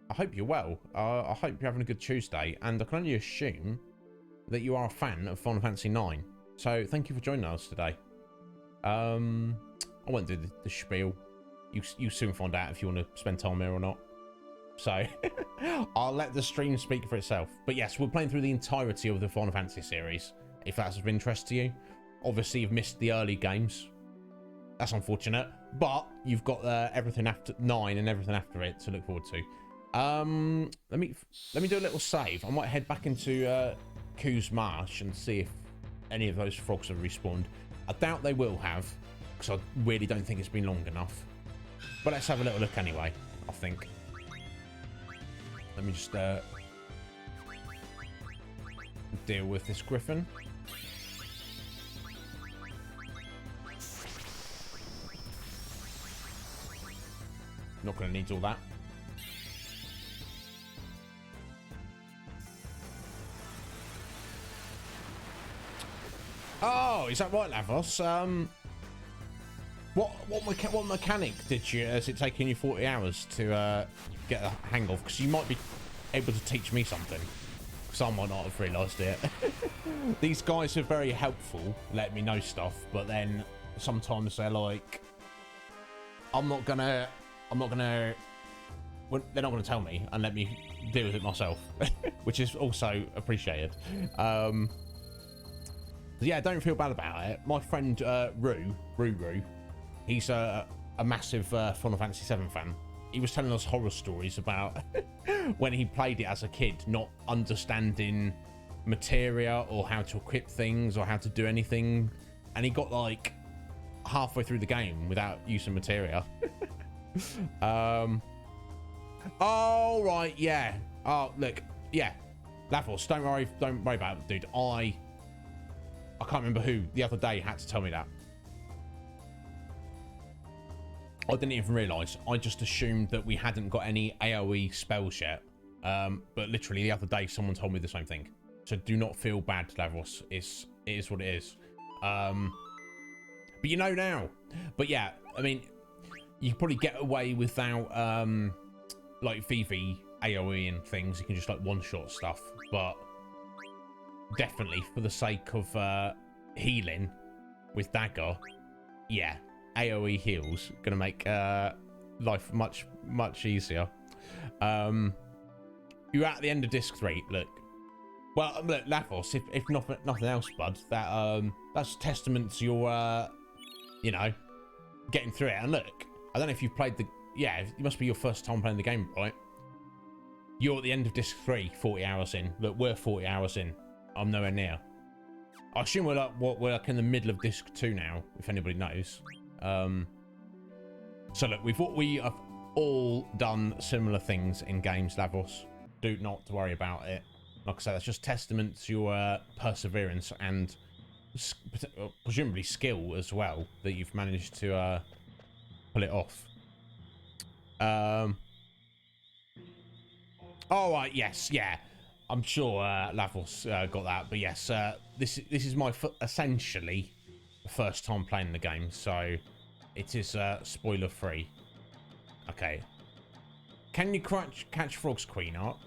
I hope you're well. I hope you're having a good Tuesday, and I can only assume that you are a fan of Final Fantasy 9. So thank you for joining us today. I won't do the spiel. You soon find out if you want to spend time here or not. So I'll let the stream speak for itself. But yes, we're playing through the entirety of the Final Fantasy series, if that's of interest to you. Obviously, you've missed the early games. That's unfortunate. But you've got everything after 9 and everything after it to look forward to. Let me do a little save. I might head back into Ku's Marsh and see if any of those frogs have respawned. I doubt they will have, because I really don't think it's been long enough. But let's have a little look anyway, I think. Let me just deal with this griffin. Not going to need all that. Oh, is that right, Lavos? What mechanic has it taken you 40 hours to get a hang of? Because you might be able to teach me something, because I might not have realised it. These guys are very helpful, letting me know stuff, but then sometimes they're like, they're not gonna tell me and let me deal with it myself, which is also appreciated. Yeah, don't feel bad about it. My friend Ruru, he's a massive Final Fantasy 7 fan. He was telling us horror stories about when he played it as a kid, not understanding materia or how to equip things or how to do anything, and he got like halfway through the game without using materia. Oh right, yeah. Oh look, yeah. Lavos, don't worry about it, dude. I can't remember who the other day had to tell me that. I didn't even realise. I just assumed that we hadn't got any AoE spells yet. But literally the other day, someone told me the same thing. So do not feel bad, Lavos. It is what it is. But you know now. But yeah, I mean, you can probably get away without like VV AoE and things. You can just like one-shot stuff. But definitely for the sake of healing with Dagger, yeah. AoE heals gonna make life much easier. You're at the end of disc 3. Look, well, look, Lavos, if nothing else, bud, that's testament to your you know, getting through it. And look, I don't know if you've played it must be your first time playing the game, right? You're at the end of disc 3, 40 hours in. Look, we're 40 hours in. I'm nowhere near. I assume we're like in the middle of disc 2 now, if anybody knows. So look, we have all done similar things in games, Lavos. Do not worry about it. Like I said, that's just testament to your perseverance and presumably skill as well, that you've managed to pull it off. Oh, right, yes, yeah. I'm sure Lavos got that, but yes, this is my essentially first time playing the game, so it is spoiler free. Okay. Can you catch frogs, Queen Art?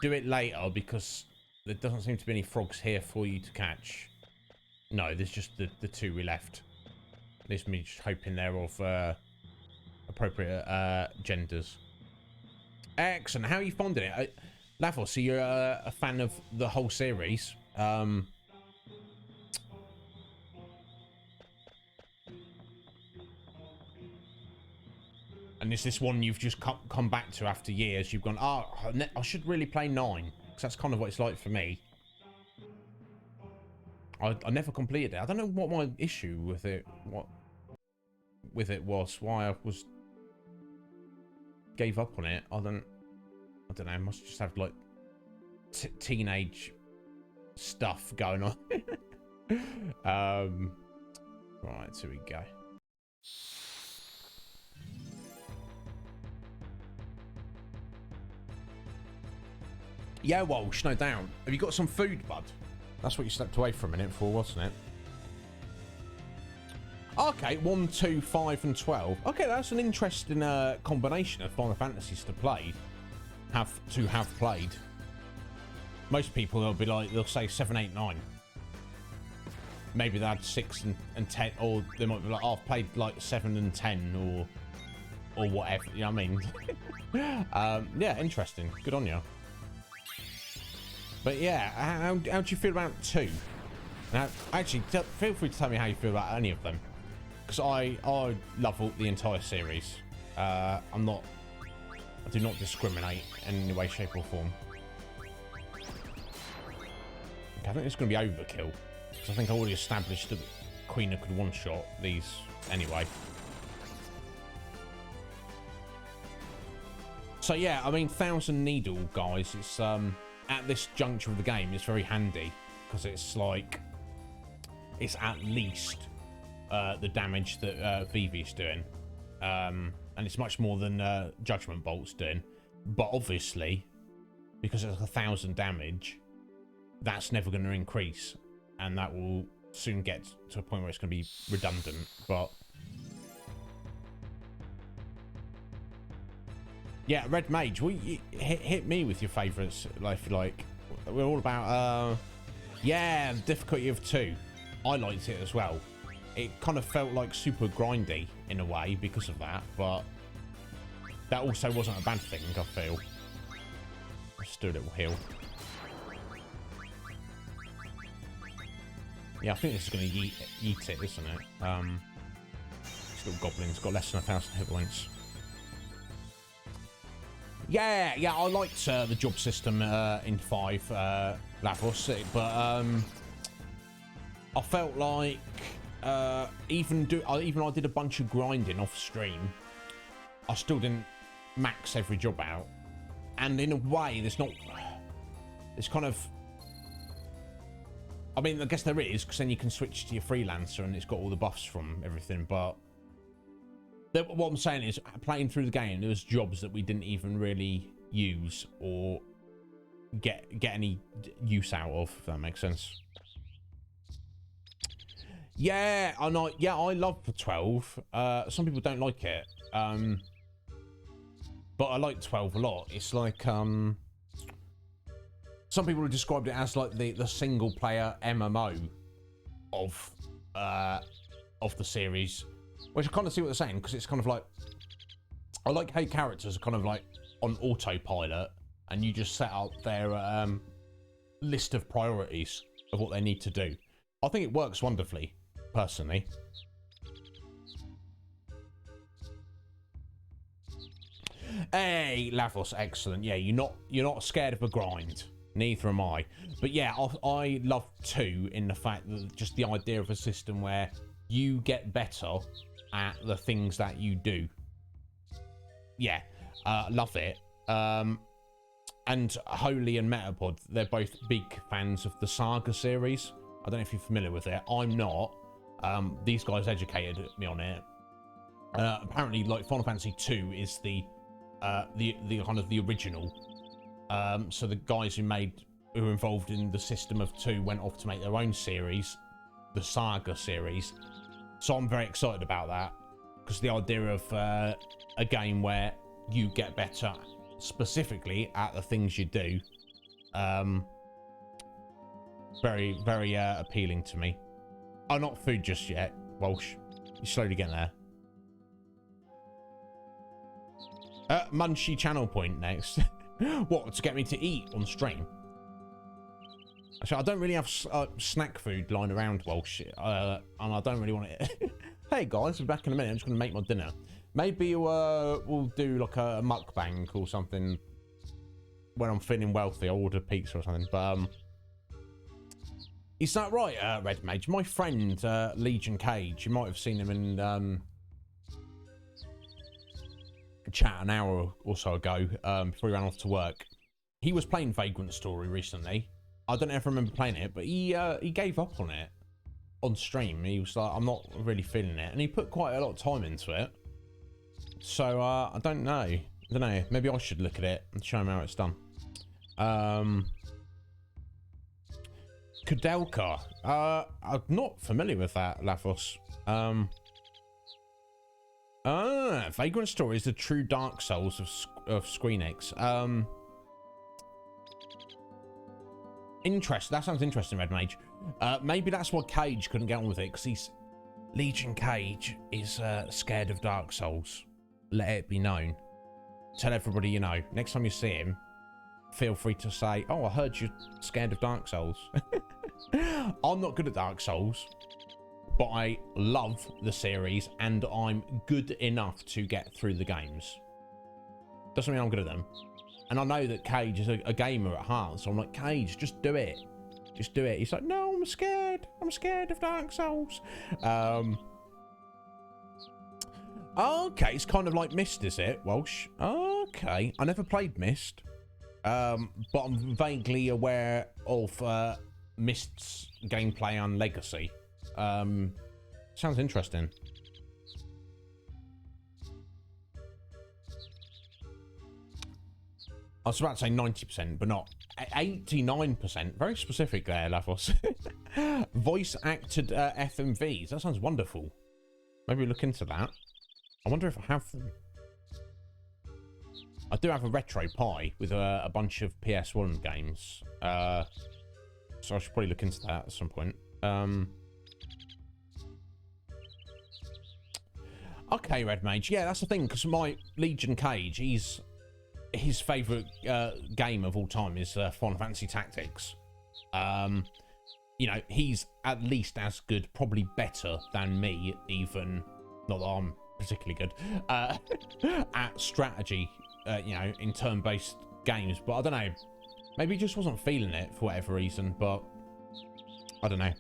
Do it later because there doesn't seem to be any frogs here for you to catch. No, there's just the two we left. This me just hoping they're of appropriate genders. Excellent. How are you finding it? Lavos, so you're a fan of the whole series. And is this one you've just come back to after years? You've gone, oh, I should really play 9. Because that's kind of what it's like for me. I never completed it. I don't know what my issue with it was. Why I gave up on it. I don't know. I must just have like teenage stuff going on. Right, here we go. Yeah, Walsh, no doubt. Have you got some food, bud? That's what you stepped away for a minute for, wasn't it? Okay, 1, 2, 5, and 12. Okay, that's an interesting combination of Final Fantasies to play. Have played. Most people, they'll say 7, 8, 9. Maybe they had 6 and 10, or they might be like, oh, I've played like 7 and 10, or whatever. You know what I mean? Yeah, interesting. Good on you. But yeah, how do you feel about 2? Now, actually, feel free to tell me how you feel about any of them, because I love the entire series. I do not discriminate in any way, shape, or form. Okay, I think it's going to be overkill, because I think I already established that Queen could one-shot these anyway. So yeah, I mean, Thousand Needle, guys, it's at this juncture of the game, it's very handy, because it's like, it's at least the damage that Vivi's doing, and it's much more than Judgment Bolt's doing. But obviously, because it's 1,000 damage, that's never going to increase, and that will soon get to a point where it's going to be redundant. But yeah, Red Mage, well, hit me with your favourites, if you like. We're all about yeah, the difficulty of 2. I liked it as well. It kind of felt like super grindy in a way because of that, but that also wasn't a bad thing, I feel. Let's do a little heal. Yeah, I think this is going to yeet it, isn't it? This little goblin's got less than 1,000 hit points. Yeah, I liked the job system in 5, Lavos, but I felt like even I did a bunch of grinding off stream, I still didn't max every job out, and in a way, there's kind of, I mean, I guess there is, because then you can switch to your freelancer and it's got all the buffs from everything, but what I'm saying is, playing through the game, there was jobs that we didn't even really use or get any use out of, if that makes sense. Yeah, I love the 12. Some people don't like it, but I like 12 a lot. It's like some people have described it as like the single player MMO of the series. Which I kind of see what they're saying, because it's kind of like, I like how characters are kind of like on autopilot, and you just set up their list of priorities of what they need to do. I think it works wonderfully, personally. Hey, Lavos, excellent. Yeah, you're not scared of a grind. Neither am I. But yeah, I love 2 in the fact that just the idea of a system where you get better at the things that you do, yeah, love it. And Holy and Metapod, they're both big fans of the Saga series. I don't know if you're familiar with it. I'm not. These guys educated me on it. Apparently, like Final Fantasy 2 is the kind of the original. So the guys who were involved in the system of 2 went off to make their own series, the Saga series. So I'm very excited about that, because the idea of a game where you get better specifically at the things you do, very, very appealing to me. Oh, not food just yet, Walsh. You're slowly getting there. Munchie channel point next. What, to get me to eat on stream? Actually, I don't really have snack food lying around, Walsh, and I don't really want it. Hey guys, we're back in a minute. I'm just going to make my dinner. Maybe we'll do like a mukbang or something when I'm feeling wealthy. I'll order pizza or something. But is that right, Red Mage? My friend Legion Cage, you might have seen him in chat an hour or so ago, before he ran off to work. He was playing Vagrant Story recently. I don't ever remember playing it, but he gave up on it on stream. He was like, I'm not really feeling it, and he put quite a lot of time into it. So I don't know. Maybe I should look at it and show him how it's done. Kudelka. I'm not familiar with that, Lavos. Vagrant Story is the true Dark Souls of Squeenix. That sounds interesting, Red Mage. Maybe that's why Cage couldn't get on with it, because Legion Cage is scared of Dark Souls. Let it be known. Tell everybody you know. Next time you see him, feel free to say, oh, I heard you're scared of Dark Souls. I'm not good at Dark Souls, but I love the series, and I'm good enough to get through the games. Doesn't mean I'm good at them. And I know that Cage is a gamer at heart, so I'm like, Cage, just do it. Just do it. He's like, no, I'm scared. I'm scared of Dark Souls. Okay, it's kind of like Myst, is it, Walsh? Okay, I never played Myst, but I'm vaguely aware of Myst's gameplay and legacy. Sounds interesting. I was about to say 90%, but not 89%. Very specific there, Lavos. Voice acted FMVs. That sounds wonderful. Maybe look into that. I wonder if I have them. I do have a Retro Pi with a bunch of PS1 games. So I should probably look into that at some point. Okay, Red Mage. Yeah, that's the thing, because my Legion Cage, his favourite game of all time is Final Fantasy Tactics. You know, he's at least as good, probably better than me, even. Not that I'm particularly good at strategy, you know, in turn-based games. But I don't know. Maybe he just wasn't feeling it for whatever reason, but I don't know.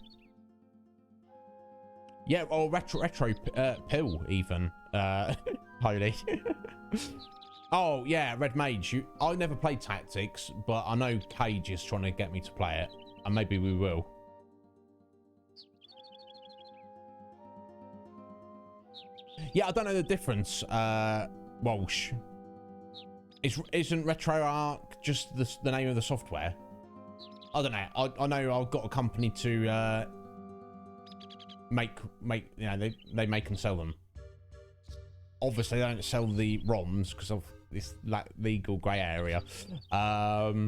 Yeah, or retro pill even. Holy. Oh yeah, Red Mage. I never played Tactics, but I know Cage is trying to get me to play it, and maybe we will. Yeah, I don't know the difference. Walsh. Isn't RetroArch just the name of the software? I don't know. I know I've got a company to make you know, they make and sell them. Obviously, they don't sell the ROMs because of this legal grey area. Yeah,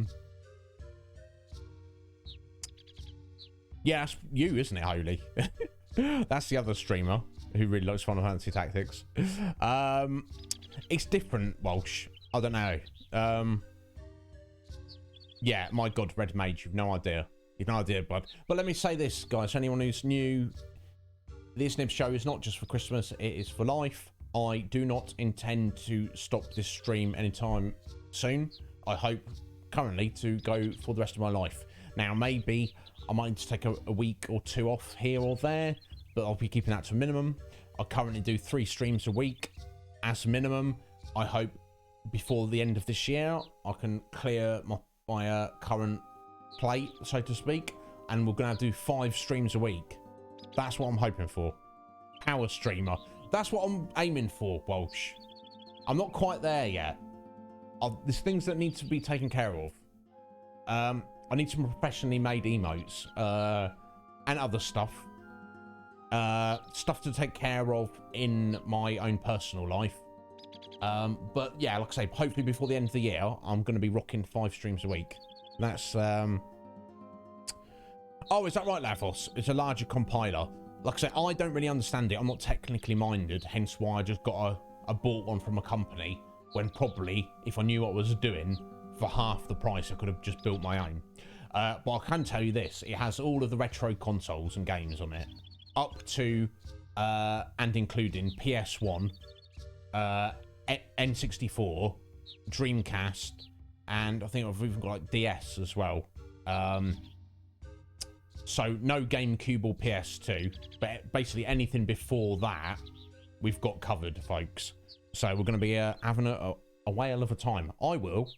that's you, isn't it, Holy? That's the other streamer who really likes Final Fantasy Tactics. It's different, Walsh. I don't know. Yeah, my God, Red Mage, you've no idea. You've no idea, bud. But let me say this, guys. Anyone who's new, the Iznib Show is not just for Christmas. It is for life. I do not intend to stop this stream anytime soon. I hope currently to go for the rest of my life. Now, maybe I might need to take a week or two off here or there, but I'll be keeping that to a minimum. I currently do 3 streams a week as a minimum. I hope before the end of this year, I can clear my current plate, so to speak, and we're going to do 5 streams a week. That's what I'm hoping for. Power streamer. That's what I'm aiming for, Walsh. I'm not quite there yet. There's things that need to be taken care of. I need some professionally made emotes and other stuff. Stuff to take care of in my own personal life. But yeah, like I say, hopefully before the end of the year, I'm going to be rocking 5 streams a week. That's oh, is that right, Lavos? It's a larger compiler. Like I say, I don't really understand it. I'm not technically minded, hence why I just got I bought one from a company, when probably if I knew what I was doing, for half the price I could have just built my own. But I can tell you this, it has all of the retro consoles and games on it, up to and including PS1, N64, Dreamcast, and I think I've even got like DS as well. So no GameCube or PS2, but basically anything before that we've got covered, folks. So we're going to be having a whale of a time. I will.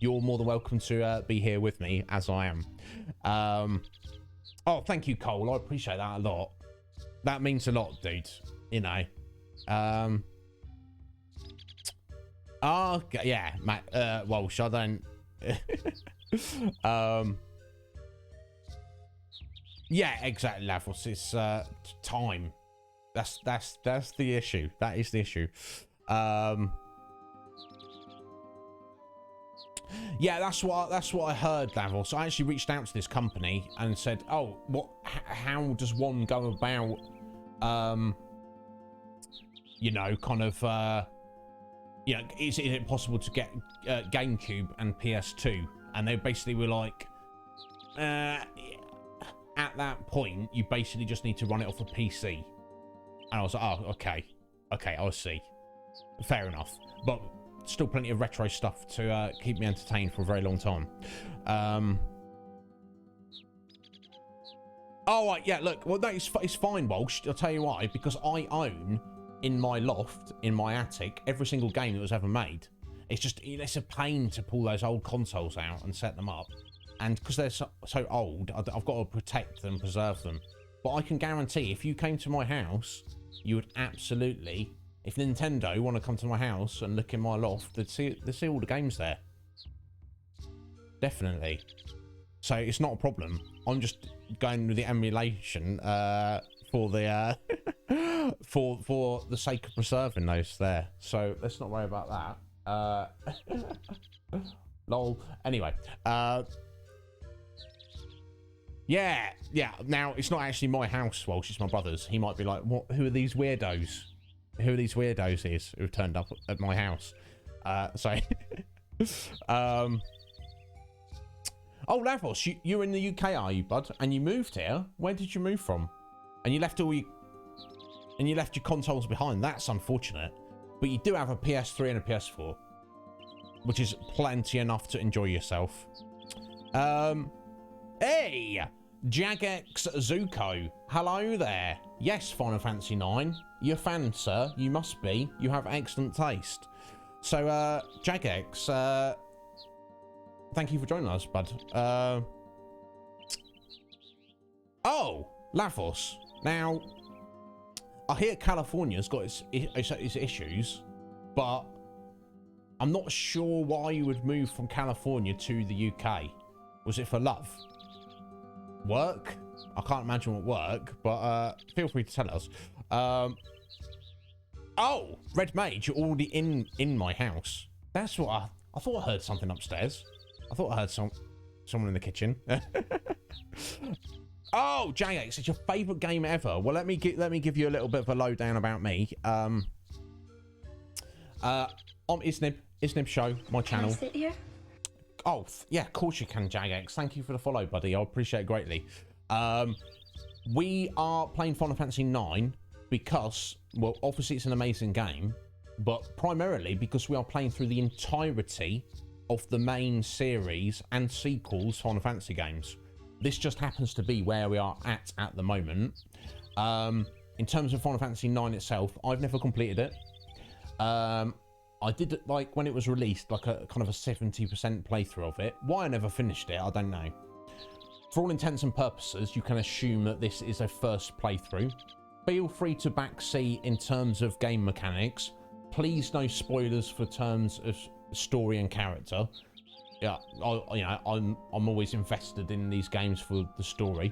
You're more than welcome to be here with me, as I am. Oh, thank you, Cole. I appreciate that a lot. That means a lot, dude. You know. Oh, yeah, Matt. Walsh, I don't. Yeah, exactly, Lavos. It's time. That's the issue. That is the issue. Yeah, that's what I heard, Lavos. I actually reached out to this company and said, "Oh, how does one go about, you know, kind of, you know, is it possible to get GameCube and PS2?" And they basically were like, at that point, you basically just need to run it off a PC. And I was like, oh, okay, I see. Fair enough. But still plenty of retro stuff to keep me entertained for a very long time. Oh, right, yeah, look, well, no, it's fine, Walsh. I'll tell you why. Because I own, in my loft, in my attic, every single game that was ever made. It's a pain to pull those old consoles out and set them up. And because they're so old, I've got to protect them, preserve them. But I can guarantee, if you came to my house, you would absolutely, if Nintendo want to come to my house and look in my loft, they'd see all the games there. Definitely. So it's not a problem. I'm just going with the emulation for the for the sake of preserving those there. So let's not worry about that. Lol. Anyway. Yeah. Now it's not actually my house, Walsh. It's my brother's. He might be like, "What? Who are these weirdos? Who are these weirdos who've turned up at my house?" So, oh, Lavos, you're in the UK, are you, bud? And you moved here. Where did you move from? And you left your consoles behind. That's unfortunate. But you do have a PS3 and a PS4, which is plenty enough to enjoy yourself. Hey, Jagex Zuko. Hello there. Yes, Final Fantasy 9. You're a fan, sir. You must be. You have excellent taste. So, Jagex, thank you for joining us, bud. Oh, Lavos. Now, I hear California's got its issues, but I'm not sure why you would move from California to the UK. Was it for love? Work? I can't imagine what work, but feel free to tell us. Oh, Red Mage, you're already in my house. That's what I thought I heard something upstairs. I thought I heard someone in the kitchen. Oh, JX, it's your favourite game ever. Well, let me give you a little bit of a lowdown about me. I'm Iznib Show, my channel. Can I sit here? Oh, yeah, of course you can, JX. Thank you for the follow, buddy. I appreciate it greatly. We are playing Final Fantasy 9 because, well, obviously it's an amazing game, but primarily because we are playing through the entirety of the main series and sequels Final Fantasy games. This just happens to be where we are at the moment. In terms of Final Fantasy 9 itself, I've never completed it. I did like when it was released, like a kind of a 70% playthrough of it. Why I never finished it, I don't know. For all intents and purposes, you can assume that this is a first playthrough. Feel free to backseat in terms of game mechanics. Please no spoilers for terms of story and character. Yeah, I'm always invested in these games for the story.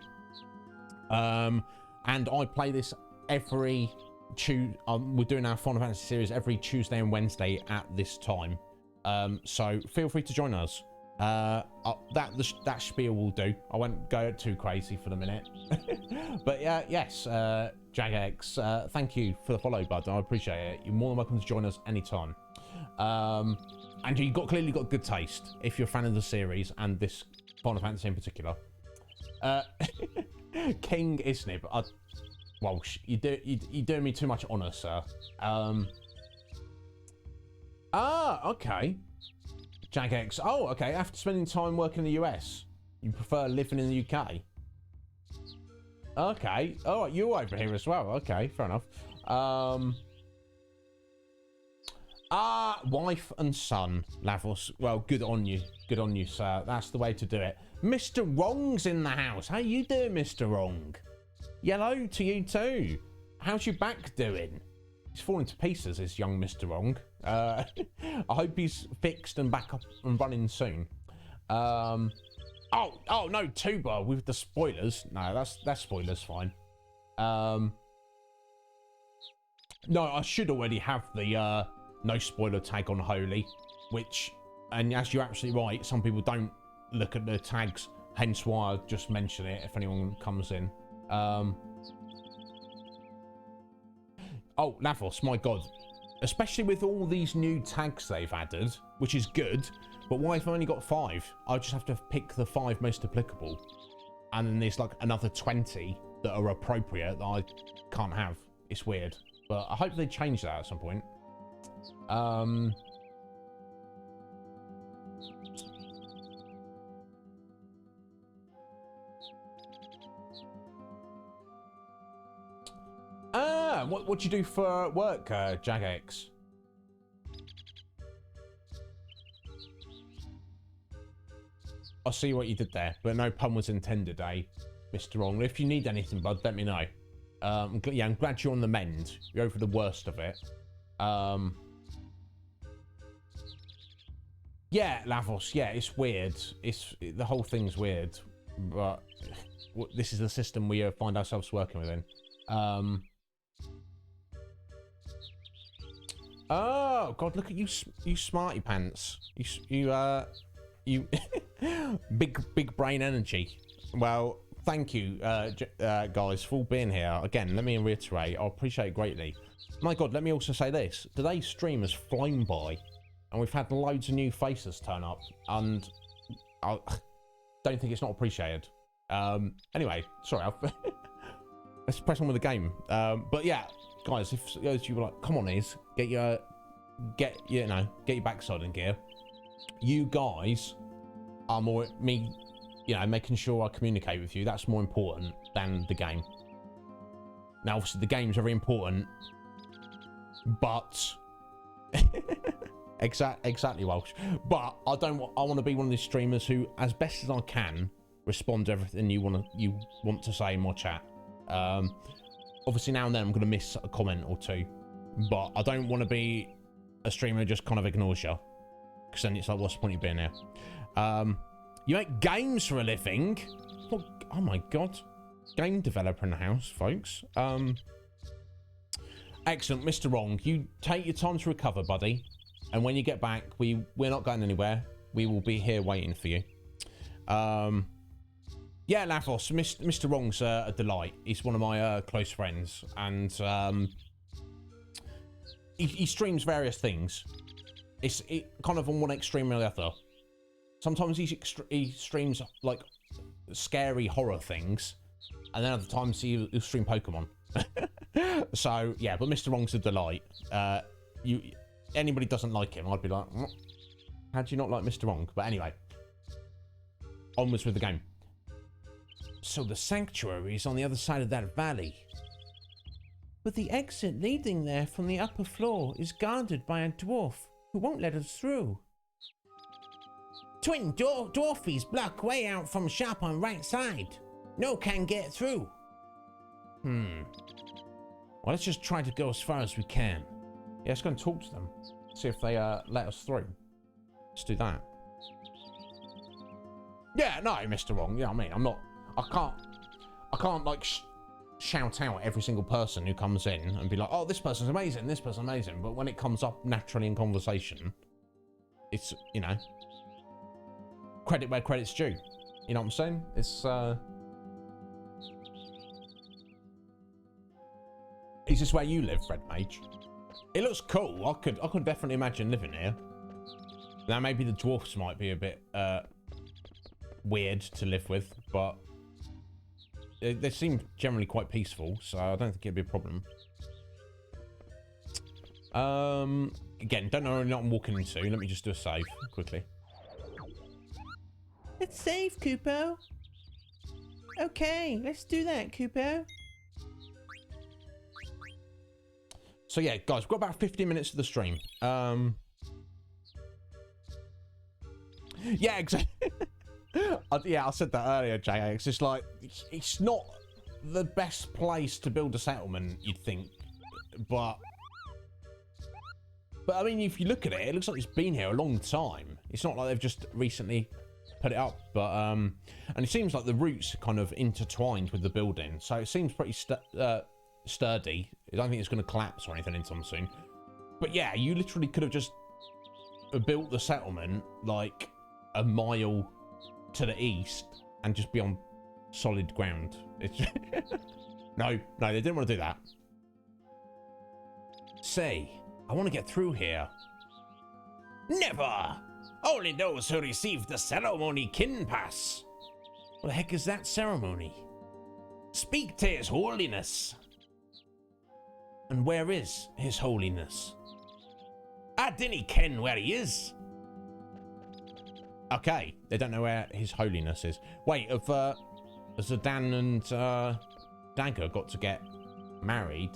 And I play this every we're doing our Final Fantasy series every Tuesday and Wednesday at this time. So feel free to join us. That spiel will do. I won't go too crazy for the minute. But yes, Jagex, thank you for the follow, bud. I appreciate it. You're more than welcome to join us anytime. And you clearly got good taste if you're a fan of the series and this Final Fantasy in particular. King Iznib, Walsh, you're doing me too much honour, sir. Okay. Jagex. Oh, okay. After spending time working in the US, you prefer living in the UK? Okay. Oh, you're over here as well. Okay, fair enough. Wife and son, Lavos. Well, good on you. Good on you, sir. That's the way to do it. Mr. Wrong's in the house. How you doing, Mr. Wrong? Yellow to you too. How's your back doing? He's falling to pieces, this young Mr. Wrong. I hope he's fixed and back up and running soon. Oh no, Tuba with the spoilers. No, that's spoilers fine. No, I should already have the no spoiler tag on Holy, which, and as you're absolutely right, some people don't look at the tags, hence why I just mention it if anyone comes in. Oh, Lavos, my god. Especially with all these new tags they've added, which is good, but why have I only got 5? I just have to pick the 5 most applicable. And then there's like another 20 that are appropriate that I can't have. It's weird. But I hope they change that at some point. What do you do for work, Jagex? I see what you did there, but no pun was intended, eh, Mr. Wrong? If you need anything, bud, let me know. Yeah, I'm glad you're on the mend. You're over the worst of it. Yeah, Lavos, yeah, it's weird. The whole thing's weird, but this is the system we find ourselves working within. Oh god, look at you, you smarty pants. You big brain energy. Well, thank you, guys, for all being here. Again, let me reiterate, I appreciate it greatly. My god, let me also say this. Today's stream has flown by, and we've had loads of new faces turn up, and I don't think it's not appreciated. Anyway, sorry, let's press on with the game. But yeah, guys, if you were like, come on, get your backside in gear. You guys are more me, making sure I communicate with you. That's more important than the game. Now, obviously, the game's very important, but exactly, Welsh. But I want to be one of these streamers who, as best as I can, respond to everything you want to say in my chat. Obviously, now and then I'm going to miss a comment or two, but I don't want to be a streamer who just kind of ignores you, because then it's like, what's the point of being here? You make games for a living? Oh my god. Game developer in the house, folks. Excellent, Mr. Wrong. You take your time to recover, buddy. And when you get back, we're not going anywhere. We will be here waiting for you. Yeah, Lavos, Mr. Wrong's a delight. He's one of my close friends, and he streams various things. It's kind of on one extreme or the other. Sometimes he streams like scary horror things, and then other times he'll stream Pokemon. So yeah, but Mr. Wrong's a delight. Anybody doesn't like him, I'd be like, how do you not like Mr. Wrong? But anyway, onwards with the game. So the sanctuary is on the other side of that valley. But the exit leading there from the upper floor is guarded by a dwarf who won't let us through. Twin dwarfies block way out from shop on right side. No can get through. Well, let's just try to go as far as we can. Yeah, let's go and talk to them. See if they let us through. Let's do that. Yeah, no, Mr. Wrong. Yeah, I mean, I can't like shout out every single person who comes in and be like, oh, this person's amazing, this person's amazing. But when it comes up naturally in conversation, it's, you know, credit where credit's due. You know what I'm saying? It's, Is this where you live, Red Mage? It looks cool. I could definitely imagine living here. Now maybe the dwarfs might be a bit weird to live with, but they seem generally quite peaceful, so I don't think it'd be a problem. Again, don't know what I'm walking into. Let me just do a save quickly. Let's save, Kupo. Okay, let's do that, Kupo. So yeah, guys, we've got about 15 minutes of the stream. Yeah, exactly. Yeah, I said that earlier, Jay. It's just like, it's not the best place to build a settlement, you'd think. But I mean, if you look at it, it looks like it's been here a long time. It's not like they've just recently put it up. But, and it seems like the roots are kind of intertwined with the building. So it seems pretty sturdy. I don't think it's going to collapse or anything anytime soon. But yeah, you literally could have just built the settlement like a mile to the east and just be on solid ground. It's no, they didn't want to do that. Say, I want to get through here. Never! Only those who receive the ceremony can pass. What the heck is that ceremony? Speak to His Holiness. And where is His Holiness? I didn't ken where he is. Okay, they don't know where His Holiness is. Wait, have Zidane and Dagger got to get married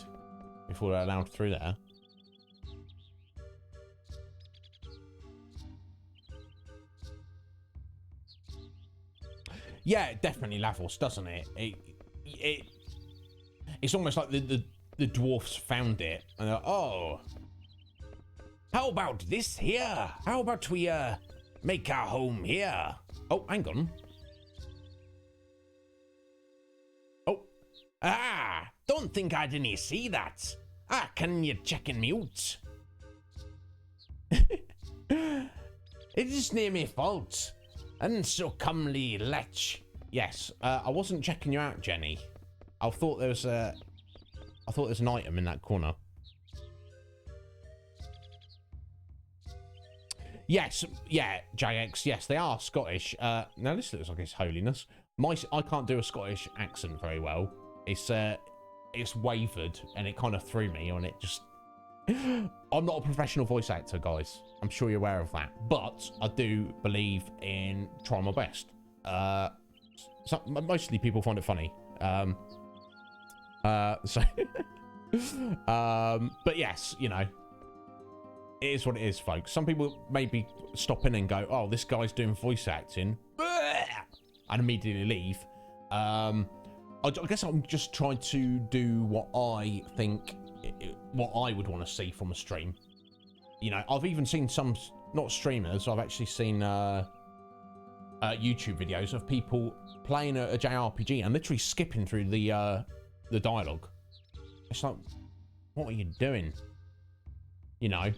before they're allowed through there? Yeah, it definitely levels, doesn't it? It's almost like the dwarfs found it and they're like, oh, how about this here? How about we make our home here? Oh, hang on. Oh, don't think I didn't see that. Can you check and mute? It is near me fault. And so comely lech. Yes, I wasn't checking you out, Jenny. I thought there was an item in that corner. Yes, yeah, JX, yes, they are Scottish. Now this looks like His Holiness. I can't do a Scottish accent very well. It's wavered and it kind of threw me on it. Just, I'm not a professional voice actor, guys. I'm sure you're aware of that, but I do believe in trying my best. Mostly people find it funny. So, but yes, you know. It is what it is, folks. Some people maybe stop in and go, oh, this guy's doing voice acting, and immediately leave. I guess I'm just trying to do what I think, what I would want to see from a stream. You know, I've even seen some, not streamers, I've actually seen YouTube videos of people playing a JRPG and literally skipping through the dialogue. It's like, what are you doing? You know?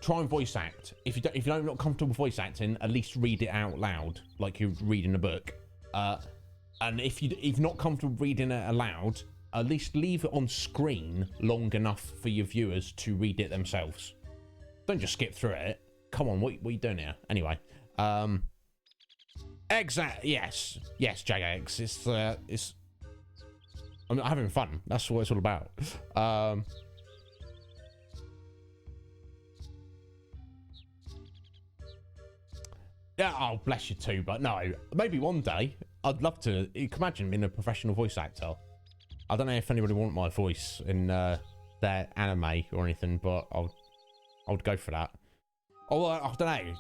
Try and voice act. If you're not comfortable voice acting, at least read it out loud, like you're reading a book. And if you're not comfortable reading it aloud, at least leave it on screen long enough for your viewers to read it themselves. Don't just skip through it. Come on, what are you doing here? Anyway, yes, JX. It's. I'm having fun. That's what it's all about. Yeah, oh, bless you too, but no, maybe one day, I'd love to, you can imagine being a professional voice actor. I don't know if anybody want my voice in their anime or anything, but I would go for that. Oh, I don't know.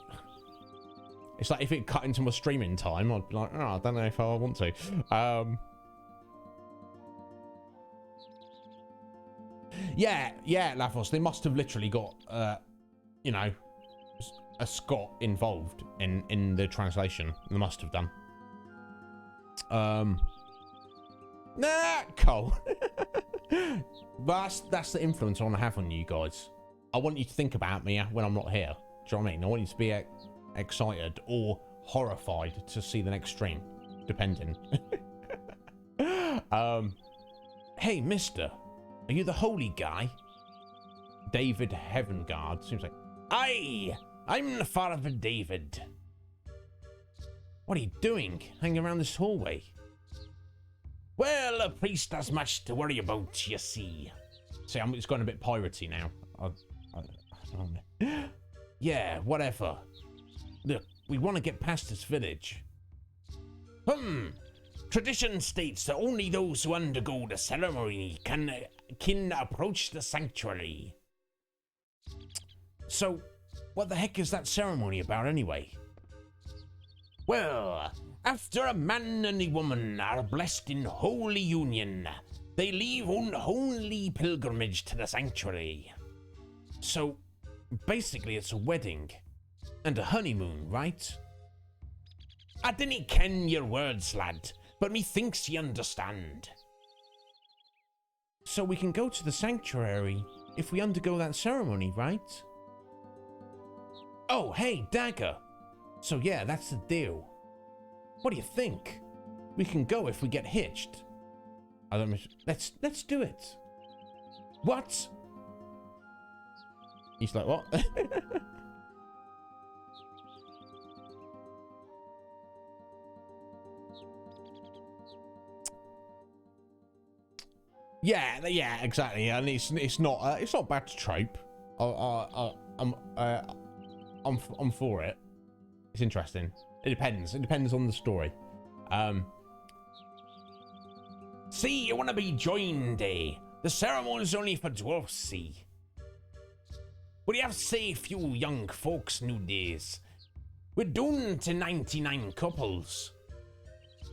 It's like if it cut into my streaming time, I'd be like, oh, I don't know if I want to. Yeah, Lavos, they must have literally got, you know, a Scot involved in the translation. They must have done. Cole. That's the influence I want to have on you guys. I want you to think about me when I'm not here. Do you know what I mean? I want you to be excited or horrified to see the next stream, depending. Hey, mister, are you the holy guy? David Heavengard seems like. Aye, I'm the Father David. What are you doing, hanging around this hallway? Well, a priest has much to worry about, you see. See, it's gone a bit piratey now. I don't know. Yeah, whatever. Look, we want to get past this village. Tradition states that only those who undergo the ceremony can approach the sanctuary. So, what the heck is that ceremony about anyway? Well, after a man and a woman are blessed in holy union, they leave on holy pilgrimage to the sanctuary. So, basically it's a wedding and a honeymoon, right? I dinna ken your words, lad, but methinks ye understand. So we can go to the sanctuary if we undergo that ceremony, right? Oh, hey, Dagger. So yeah, that's the deal. What do you think? We can go if we get hitched. Let's do it. What? He's like, what? Yeah, exactly. And it's not bad to trope. I'm for it. It's interesting. It depends on the story. See, you want to be joined, eh? The ceremony's only for dwarfs, see. What do you have to say, few young folks nowadays? We're down to 99 couples.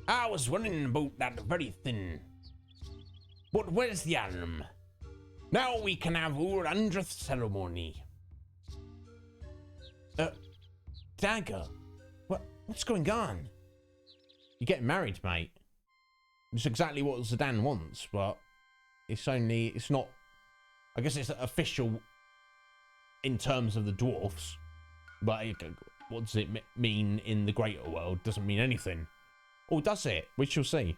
I was wondering about that very thing. But where's the arm? Now we can have our 100th ceremony. Dagger, what's going on? You're getting married, mate. It's exactly what Zidane wants, but it's not. I guess it's official in terms of the dwarfs, but what does it mean in the greater world? Doesn't mean anything. Or does it? We shall see.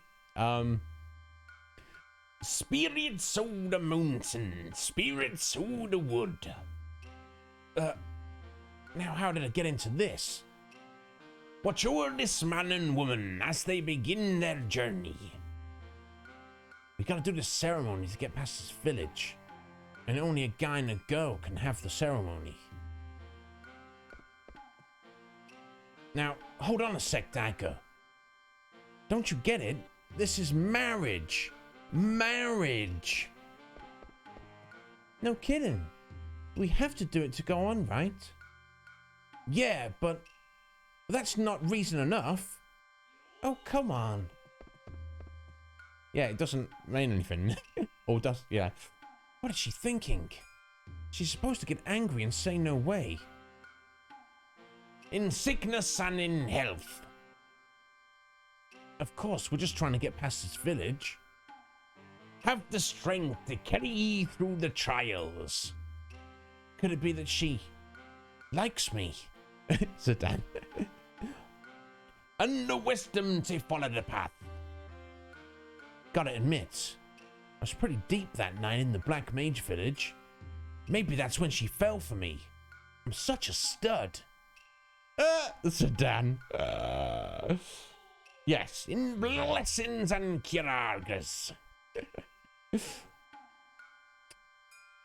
Spirits of the mountain, spirits of the wood. Now how did I get into this? Watch over this man and woman as they begin their journey. We gotta do the ceremony to get past this village. And only a guy and a girl can have the ceremony. Now, hold on a sec, Dagger. Don't you get it? This is marriage. Marriage. No kidding. We have to do it to go on, right? Yeah, but that's not reason enough. Oh, come on. Yeah, it doesn't mean anything. Or does, yeah. What is she thinking? She's supposed to get angry and say no way. In sickness and in health. Of course, we're just trying to get past this village. Have the strength to carry ye through the trials. Could it be that she likes me? Zidane. And the wisdom to follow the path. Gotta admit, I was pretty deep that night in the Black Mage village. Maybe that's when she fell for me. I'm such a stud. Zidane. Yes, in blessings and kirargas.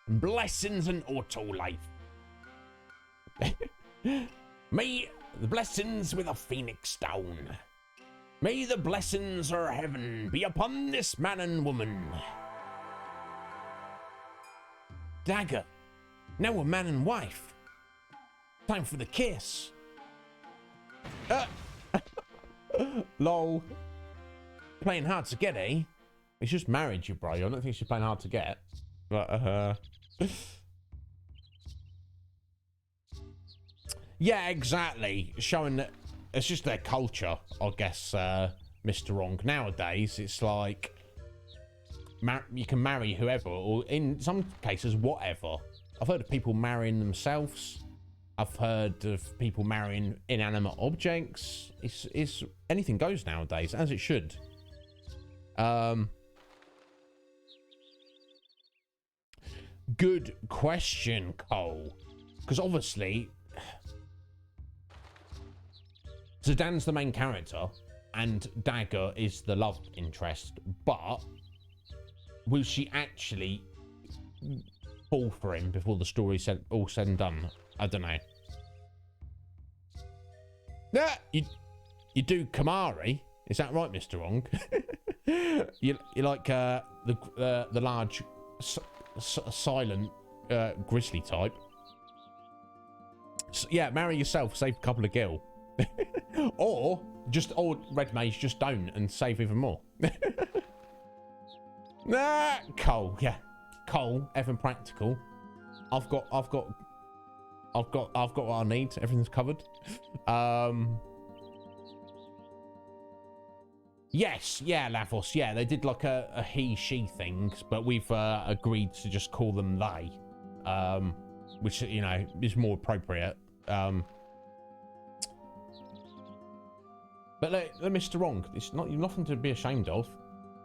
Blessings and auto life. May the blessings with a phoenix down. May the blessings of heaven be upon this man and woman. Dagger, now we're man and wife. Time for the kiss. Lol. Playing hard to get, eh? He's just married you, bro. I don't think she's playing hard to get. But, yeah, exactly. Showing that it's just their culture, I guess, Mr. Wrong. Nowadays, it's like you can marry whoever, or in some cases, whatever. I've heard of people marrying themselves. I've heard of people marrying inanimate objects. It's anything goes nowadays, as it should. Good question, Cole. Because obviously, Zidane's the main character, and Dagger is the love interest. But will she actually fall for him before the story's all said and done? I don't know. Yeah, you do Kamari. Is that right, Mr. Wrong? you like the large silent grizzly type. So, yeah, marry yourself, save a couple of gil. or red mage, just don't and save even more. Cole, yeah. Cole, Evan Practical. I've got what I need. Everything's covered. Yes, yeah, Lavos, yeah, they did like a he-she thing, but we've agreed to just call them they, which, you know, is more appropriate. But Mr. Wrong, it's nothing to be ashamed of.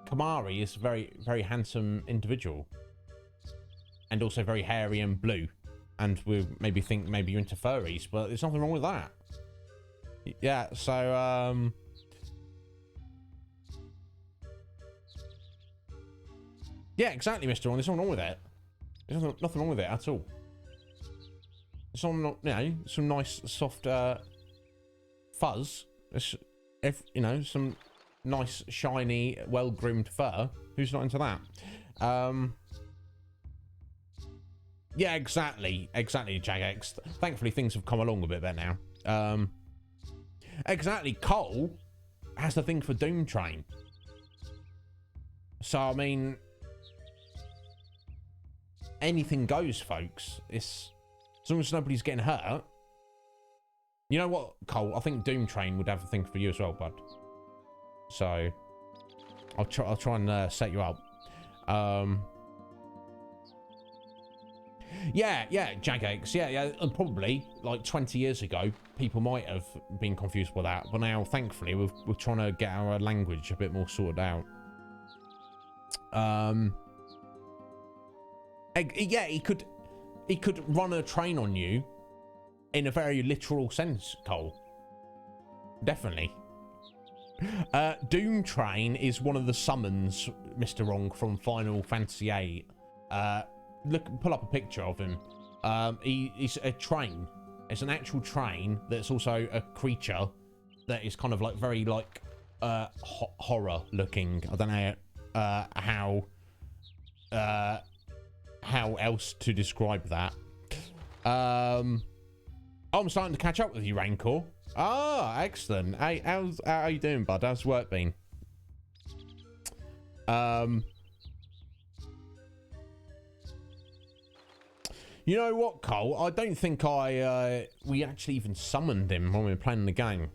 Kamari is a very, very handsome individual, and also very hairy and blue. And we maybe think maybe you're into furries, but there's nothing wrong with that. Yeah, so yeah, exactly, Mr. Wrong. There's nothing wrong with it. There's nothing wrong with it at all. Some, you know, some nice soft fuzz. You know, some nice shiny, well-groomed fur. Who's not into that? Yeah, exactly, Jagex. Thankfully, things have come along a bit better now. Exactly, Cole has the thing for Doom Train. So, I mean, anything goes, folks. It's as long as nobody's getting hurt. You know what, Cole? I think Doom Train would have a thing for you as well, bud. So, I'll try and set you up. Yeah, Jagex, yeah, and probably like 20 years ago, people might have been confused by that, but now, thankfully, we're trying to get our language a bit more sorted out. Yeah, he could run a train on you in a very literal sense, Cole. Definitely. Doom Train is one of the summons, Mr. Wrong, from Final Fantasy VIII. Pull up a picture of him. He's a train. It's an actual train that's also a creature that is kind of like very like horror looking. I don't know how else to describe that. I'm starting to catch up with you, Rancor. Ah, excellent. Hey, how are you doing, bud? How's work been? You know what, Cole? I don't think we actually even summoned him when we were playing the game.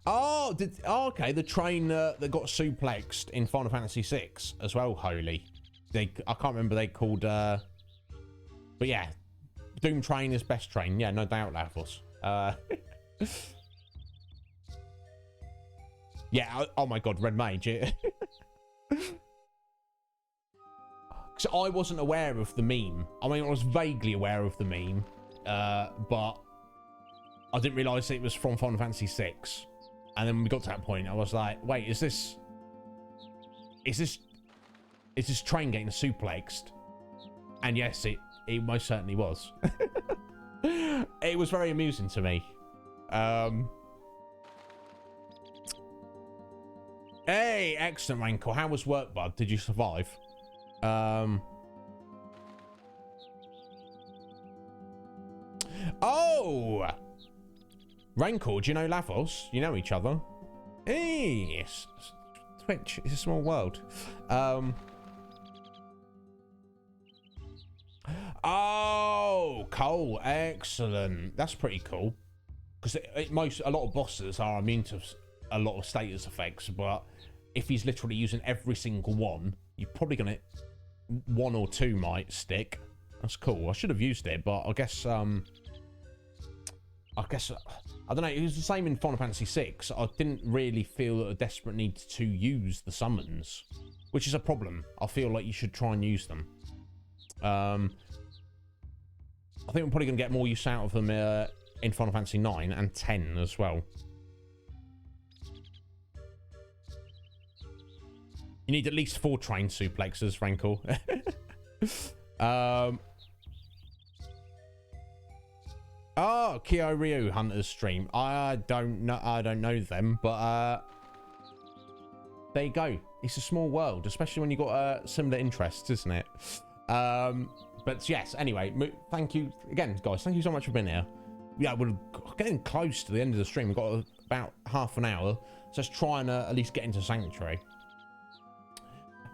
Okay, the train that got suplexed in Final Fantasy VI as well, Holy. I can't remember they called, but yeah. Doom Train is best train. Yeah, no doubt, Lavos. Yeah, oh my god, Red Mage. So I wasn't aware of the meme. I mean, I was vaguely aware of the meme, but I didn't realise it was from Final Fantasy VI. And then when we got to that point, I was like, wait, is this train getting suplexed? And yes, it most certainly was. It was very amusing to me. Hey, excellent, Rancor. How was work, bud? Did you survive? Rancor, do you know Lavos? You know each other? Hey, Twitch is a small world. Oh, Cole, excellent. That's pretty cool. Because a lot of bosses are immune to a lot of status effects, but if he's literally using every single one, you're probably gonna one or two might stick. That's cool. I should have used it, but I guess I don't know. It was the same in Final Fantasy VI. I didn't really feel a desperate need to use the summons, which is a problem. I feel like you should try and use them. I think we're probably going to get more use out of them in Final Fantasy 9 and 10 as well. You need at least 4 train suplexes, Rancor. Oh, Kyo Ryu Hunters stream. I don't know them, but there you go. It's a small world, especially when you've got similar interests, isn't it? But yes, anyway, thank you again, guys. Thank you so much for being here. Yeah, we're getting close to the end of the stream. We've got about half an hour. So let's try and at least get into Sanctuary.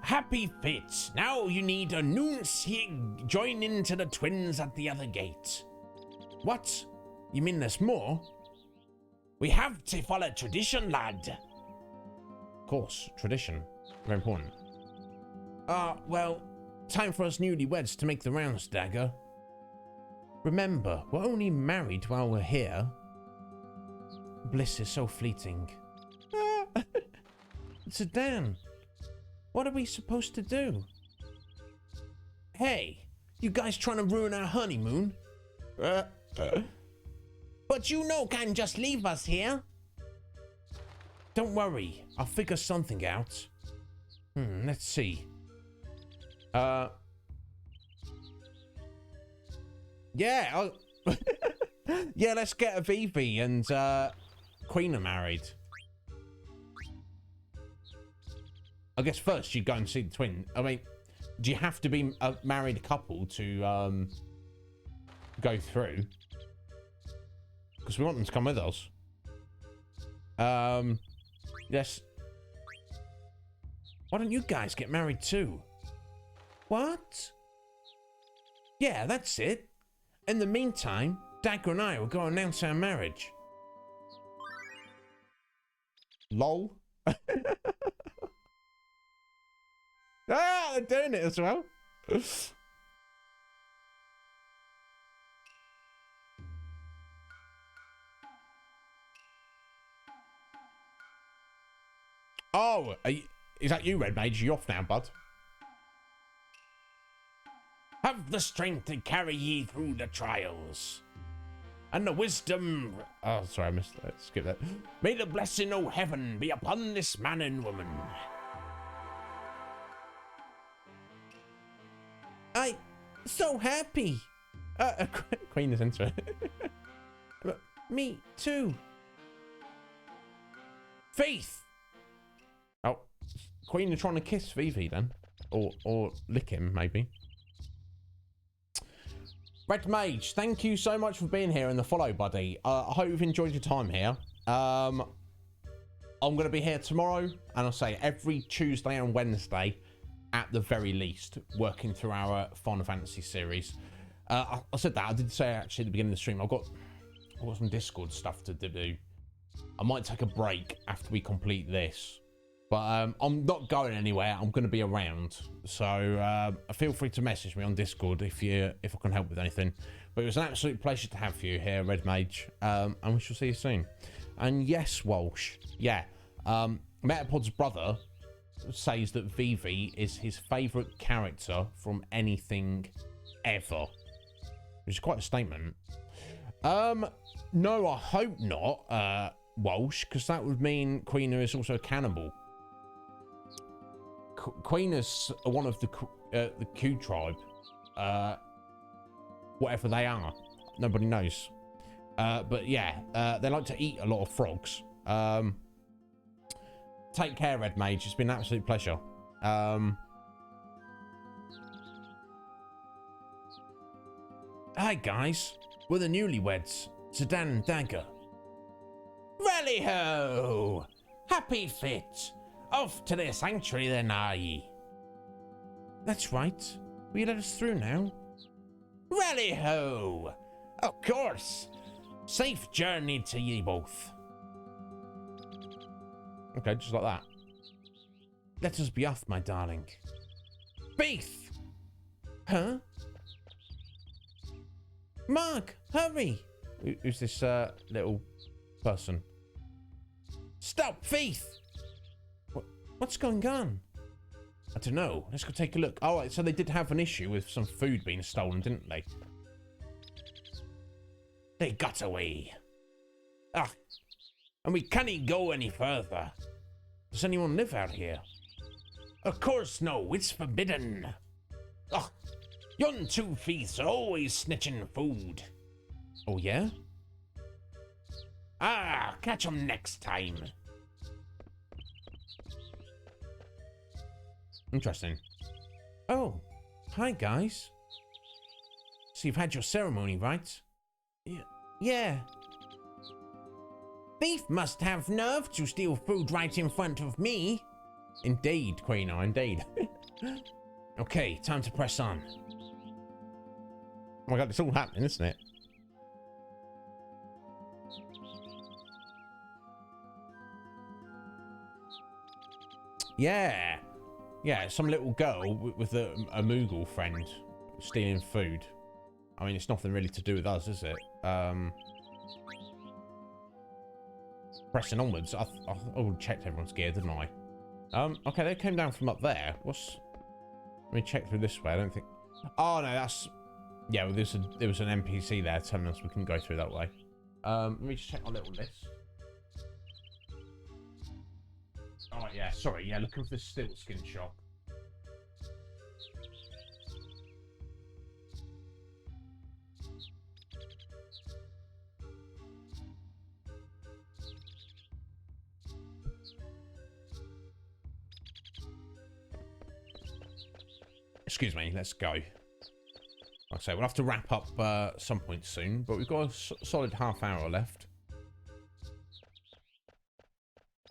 Happy Fitz. Now you need a Noonsig join into the twins at the other gate. What? You mean there's more? We have to follow tradition, lad. Of course, tradition. Very important. Well, time for us newlyweds to make the rounds, Dagger. Remember, we're only married while we're here. Bliss is so fleeting. Sedan, what are we supposed to do? Hey, you guys trying to ruin our honeymoon? But you know can't just leave us here. Don't worry, I'll figure something out. Let's see. Yeah, yeah, let's get a Vivi and Queen are married. I guess first you'd go and see the twin. I mean, do you have to be a married couple to go through? Because we want them to come with us. Yes. Why don't you guys get married too? What? Yeah, that's it. In the meantime, Dagger and I will go announce our marriage. Lol. They're doing it as well. Oh, is that you, Red Mage? You off now, bud? Have the strength to carry ye through the trials, and the wisdom. Oh, sorry, I missed that. Skip that. May the blessing of heaven be upon this man and woman. I'm so happy. Queen is into it. Me too. Faith. Oh, Queen are trying to kiss Vivi then, or lick him maybe. Red Mage, thank you so much for being here and the follow, buddy. I hope you've enjoyed your time here. I'm going to be here tomorrow, and I'll say every Tuesday and Wednesday, at the very least, working through our Final Fantasy series. I said that. I did say actually at the beginning of the stream, I've got some Discord stuff to do. I might take a break after we complete this. But I'm not going anywhere. I'm going to be around. So feel free to message me on Discord if I can help with anything. But it was an absolute pleasure to have you here, Red Mage. And we shall see you soon. And yes, Walsh. Yeah. Metapod's brother says that Vivi is his favourite character from anything ever. Which is quite a statement. No, I hope not, Walsh. Because that would mean Queen is also a cannibal. Queen is one of the Q tribe, whatever they are, nobody knows. But yeah, they like to eat a lot of frogs. Take care, Red Mage. It's been an absolute pleasure. Hi guys, we're the newlyweds, Sedan and Dagger. Rally-ho! Happy fit! Off to the sanctuary then, are ye? That's right. Will you let us through now? Rally-ho! Of course! Safe journey to ye both. Okay, just like that. Let us be off, my darling. Beef! Huh? Mark, hurry! Who's this little person? Stop, thief! What's going on? I don't know. Let's go take a look. Oh, right, so they did have an issue with some food being stolen, didn't they? They got away. Ah, and we can't go any further. Does anyone live out here? Of course no, it's forbidden. Ah, yon two thieves are always snitching food. Oh, yeah? Ah, catch 'em next time. Interesting. Oh, hi, guys. So you've had your ceremony, right? Yeah. Thief must have nerve to steal food right in front of me. Indeed, Queeno, indeed. Okay, time to press on. Oh my god, it's all happening, isn't it? Yeah. Yeah, some little girl with a Moogle friend stealing food. I mean, it's nothing really to do with us, is it? Pressing onwards. I checked everyone's gear, didn't I? Okay, they came down from up there. Let me check through this way. I don't think... Oh, no, that's... Yeah, well, there was an NPC there telling us we can go through that way. Let me just check my little list. Oh, yeah, sorry. Yeah, looking for the stilt skin shop. Excuse me, let's go. Like I say, we'll have to wrap up some point soon, but we've got a solid half hour left.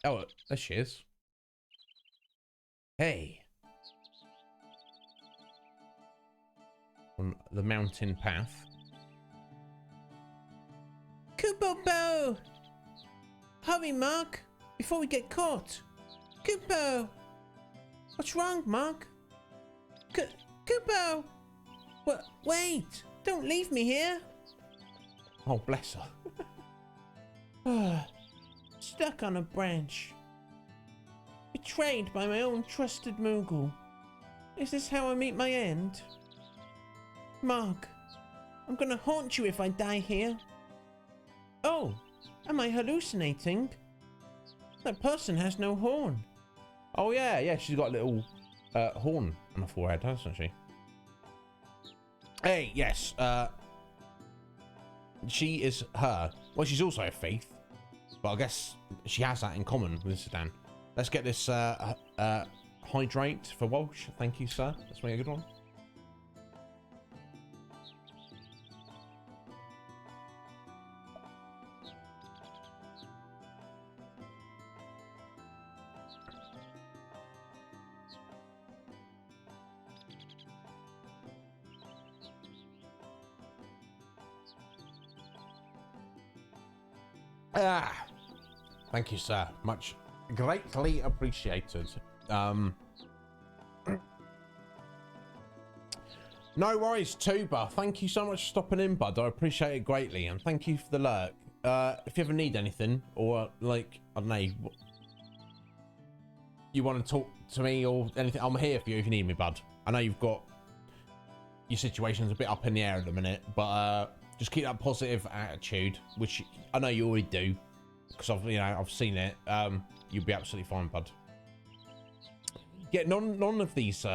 Oh, there she is. Hey. On the mountain path. Kupo! Hurry, Mark, before we get caught. Kupo! What's wrong, Mark? Kupo! Wait! Don't leave me here! Oh, bless her. Stuck on a branch. Betrayed by my own trusted Moogle. Is this how I meet my end? Mark, I'm gonna haunt you if I die here. Oh, am I hallucinating? That person has no horn. Oh, yeah, she's got a little horn on her forehead, hasn't she? Hey, yes, she is her. Well, she's also a thief, but I guess she has that in common with Sedan. Let's get this hydrate for Walsh. Thank you, sir. Let's make a good one. Thank you, sir. Much greatly appreciated. No worries, Tuba. Thank you so much for stopping in, bud. I appreciate it greatly, and thank you for the lurk. If you ever need anything, or like, I don't know, you want to talk to me or anything, I'm here for you if you need me, bud. I know you've got your situation's a bit up in the air at the minute, but just keep that positive attitude, which I know you already do, because I've seen it. You'll be absolutely fine, bud. Yeah, none of these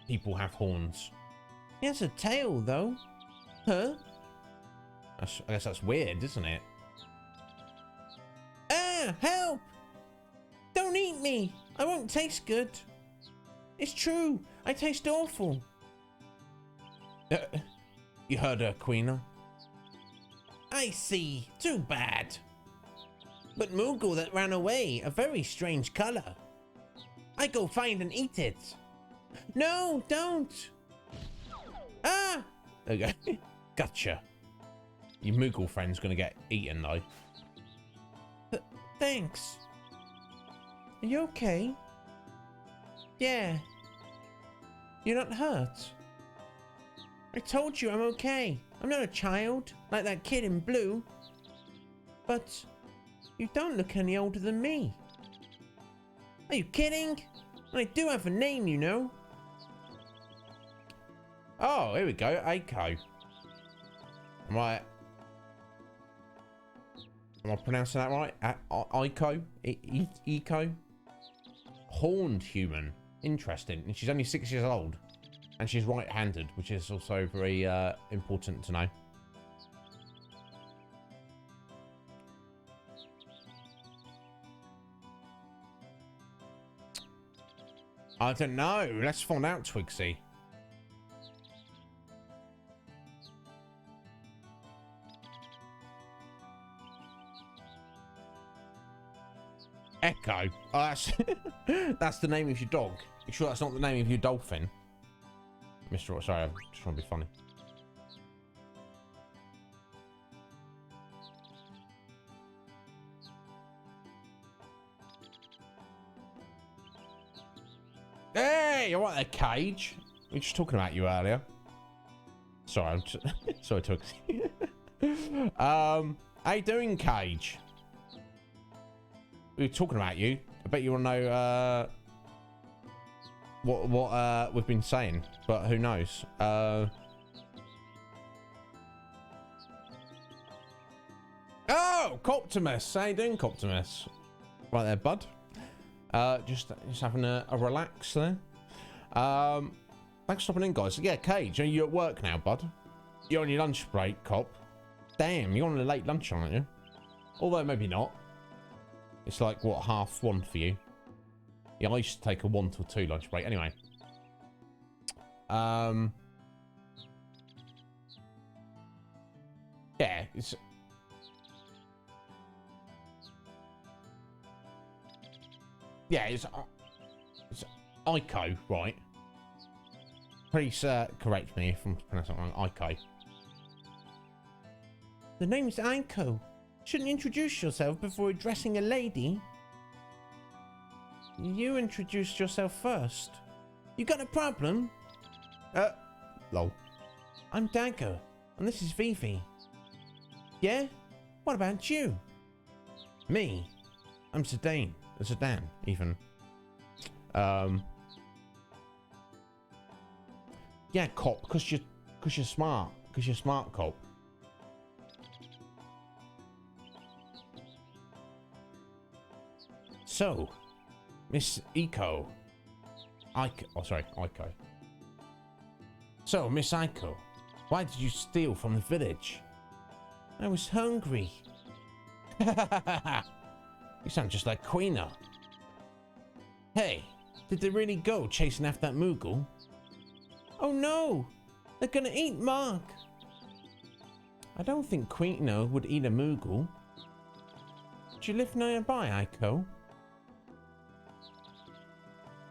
people have horns. He has a tail, though. Huh? I guess that's weird, isn't it? Ah, help! Don't eat me! I won't taste good. It's true, I taste awful. You heard her, Queena. I see. Too bad. But Moogle that ran away, a very strange color. I go find and eat it. No, don't. Ah! There you go. Gotcha. Your Moogle friend's gonna get eaten though. Thanks. Are you okay? Yeah. You're not hurt? I told you I'm okay. I'm not a child, like that kid in blue. But you don't look any older than me. Are you kidding? I do have a name, you know. Oh, here we go. Aiko. Right. Am I pronouncing that right? Aiko? Eco? Horned human. Interesting. And she's only 6 years old. And she's right-handed, which is also very important to know. I don't know. Let's find out, Twigsy. Echo. Oh, that's that's the name of your dog. You sure that's not the name of your dolphin? Mr. Sorry, I'm just trying to be funny. Hey, you're right there, Cage. We were just talking about you earlier. Sorry, I'm just, sorry, Twigsy. How you doing, Cage? We were talking about you. I bet you want to know what we've been saying, but who knows? Oh, Coptimus! How you doing, Coptimus? Right there, bud. Just having a relax there. Thanks for stopping in, guys. Yeah, Cage, are you at work now, bud? You're on your lunch break, Cop. Damn, you're on a late lunch, aren't you? Although maybe not. It's like, what, 1:30 for you? Yeah, I used to take a 1 till 2 lunch break. Anyway. Yeah, it's... Yeah, it's Ico, right? Please correct me if I'm pronouncing it wrong. Ico. The name's Aiko. Shouldn't introduce yourself before addressing a lady. You introduced yourself first. You got a problem? Lol. I'm Dagger, and this is Vivi. Yeah? What about you? Me? I'm Zidane. Zidane, even. Yeah, Cop, because you're smart. Because you're smart, Cop. So, Miss Eco. Ico. So, Miss Ico, why did you steal from the village? I was hungry. You sound just like Queena. Hey, did they really go chasing after that Moogle? Oh no! They're gonna eat Mark! I don't think Queena would eat a Moogle. Do you live nearby, Aiko?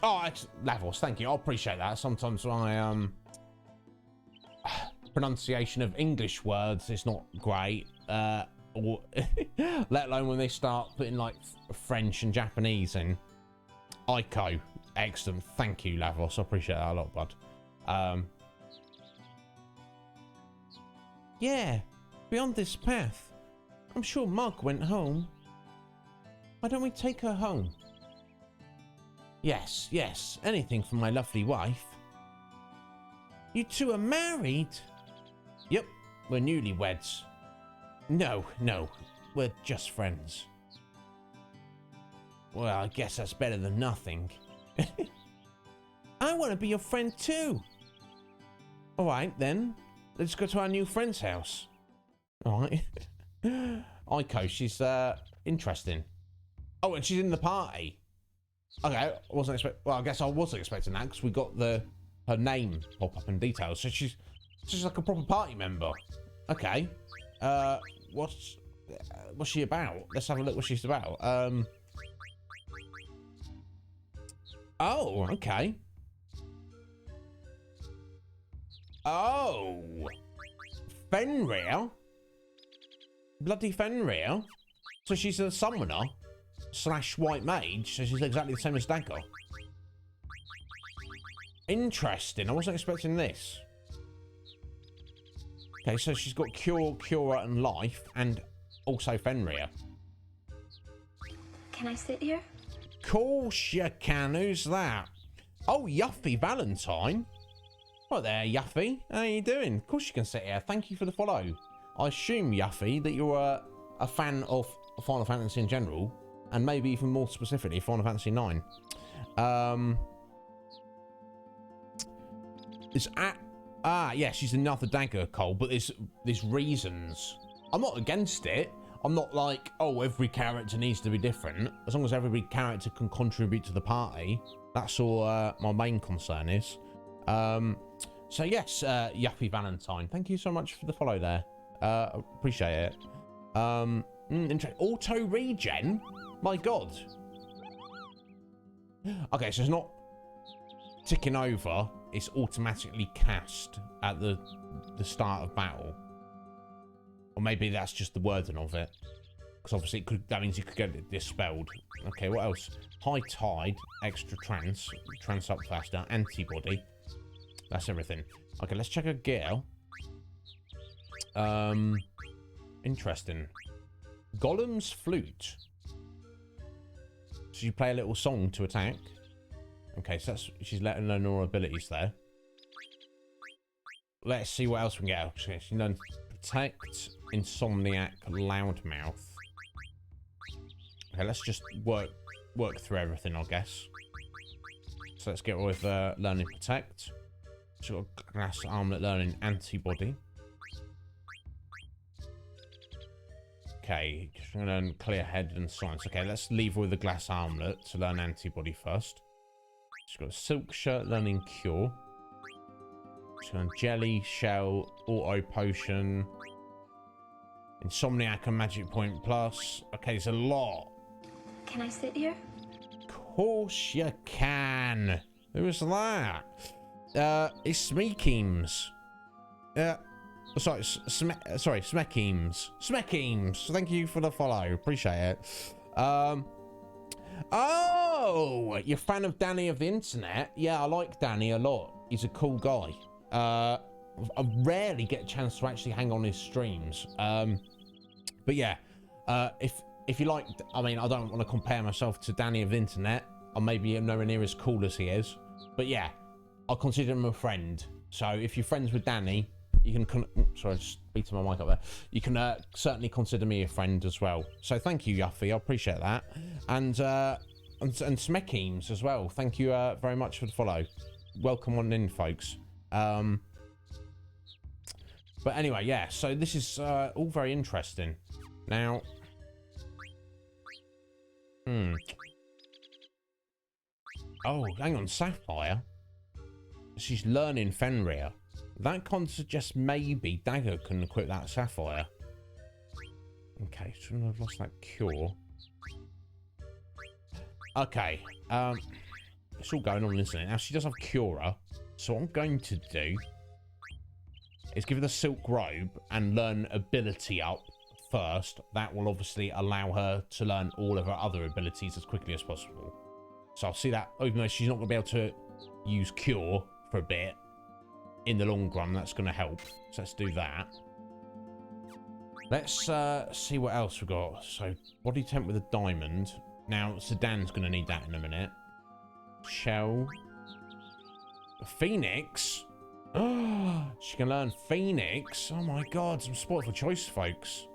Oh, Lavos, thank you. I appreciate that. Sometimes my pronunciation of English words is not great. Or let alone when they start putting like French and Japanese in. Aiko, excellent. Thank you, Lavos. I appreciate that a lot, bud. Yeah, beyond this path. I'm sure Mark went home. Why don't we take her home? Yes, anything for my lovely wife. You two are married? Yep, we're newlyweds. No, we're just friends. Well, I guess that's better than nothing. I want to be your friend too. All right, then. Let's go to our new friend's house. All right. Aiko, she's interesting. Oh, and she's in the party. Okay, I wasn't expecting... Well, I guess I wasn't expecting that because we got her name pop up in details. So she's like a proper party member. Okay. what's she about? Let's have a look what she's about. Oh, okay. Oh, Fenrir. Bloody Fenrir. So she's a summoner / white mage. So she's exactly the same as Dagger. Interesting. I wasn't expecting this. Okay, so she's got Cure, Cura, and Life, and also Fenrir. Can I sit here? Course you can. Who's that? Oh, Yuffie Valentine. Right there, Yuffie. How you doing? Of course you can sit here. Thank you for the follow. I assume, Yuffie, that you're a fan of Final Fantasy in general, and maybe even more specifically Final Fantasy 9. It's at... yeah, she's another Dagger, Cole, but there's reasons. I'm not against it. I'm not like, oh, every character needs to be different. As long as every character can contribute to the party, that's all my main concern is. So yes, Yuffie Valentine, thank you so much for the follow there. Appreciate it. Auto regen? My God. Okay, so it's not ticking over. It's automatically cast at the start of battle. Or maybe that's just the wording of it. Because obviously that means you could get it dispelled. Okay, what else? High Tide, extra trans up faster, antibody. That's everything. Okay, let's check her gear. Interesting. Golem's Flute. So you play a little song to attack. Okay, so she's letting her know her abilities there. Let's see what else we can get. Okay, she learns Protect, Insomniac, Loudmouth. Okay, let's just work through everything, I guess. So let's get with learning Protect. She's got Glass Armlet, learning Antibody. Okay, she's going to learn Clear Head and Science. Okay, let's leave her with the Glass Armlet to learn Antibody first. She's got Silk Shirt, learning Cure. She's got Jelly, Shell, Auto Potion, Insomniac and Magic Point Plus. Okay, it's a lot. Can I sit here? Of course you can. Who is that? It's Smeekeems. Sorry, Smeekeems. Smeekeems. Thank you for the follow. Appreciate it. Oh, you're a fan of Danny of the Internet? Yeah, I like Danny a lot. He's a cool guy. I rarely get a chance to actually hang on his streams. But yeah, if you like, I mean, I don't want to compare myself to Danny of the Internet. I maybe am nowhere near as cool as he is. But yeah, I consider him a friend. So if you're friends with Danny, you can, sorry, I just beating my mic up there. You can certainly consider me a friend as well. So thank you, Yuffie. I appreciate that. And Smeekeems as well. Thank you very much for the follow. Welcome on in, folks. But anyway, yeah. So this is all very interesting. Now, oh, hang on, Sapphire. She's learning Fenrir. That kind of suggests maybe Dagger can equip that Sapphire. Okay, so I've lost that Cure. Okay, it's all going on, isn't it? Now, she does have Cura, so what I'm going to do is give her the Silk Robe and learn ability up first. That will obviously allow her to learn all of her other abilities as quickly as possible. So I'll see that, even though she's not going to be able to use Cure for a bit, in the long run, that's going to help. So let's do that. Let's see what else we got. So, body temp with a diamond. Now, Sedan's going to need that in a minute. Shell. Phoenix. Oh, she can learn Phoenix. Oh my God, some sport for choice, folks.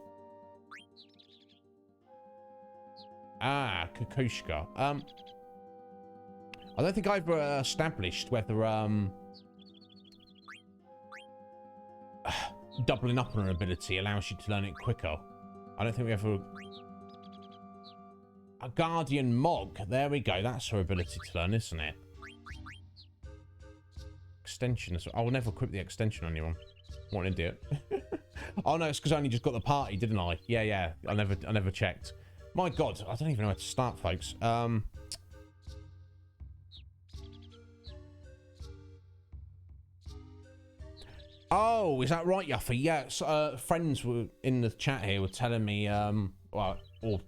Ah, Kukushka. I don't think I've established whether doubling up on her ability allows you to learn it quicker. I don't think we ever... A Guardian Mog. There we go. That's her ability to learn, isn't it? Extension as well. I will never equip the extension on anyone. What an idiot. Oh no, it's because I only just got the party, didn't I? Yeah, yeah. I never checked. My God, I don't even know where to start, folks. Oh, is that right, Yuffie? Yeah, so, friends were in the chat here were telling me, well, or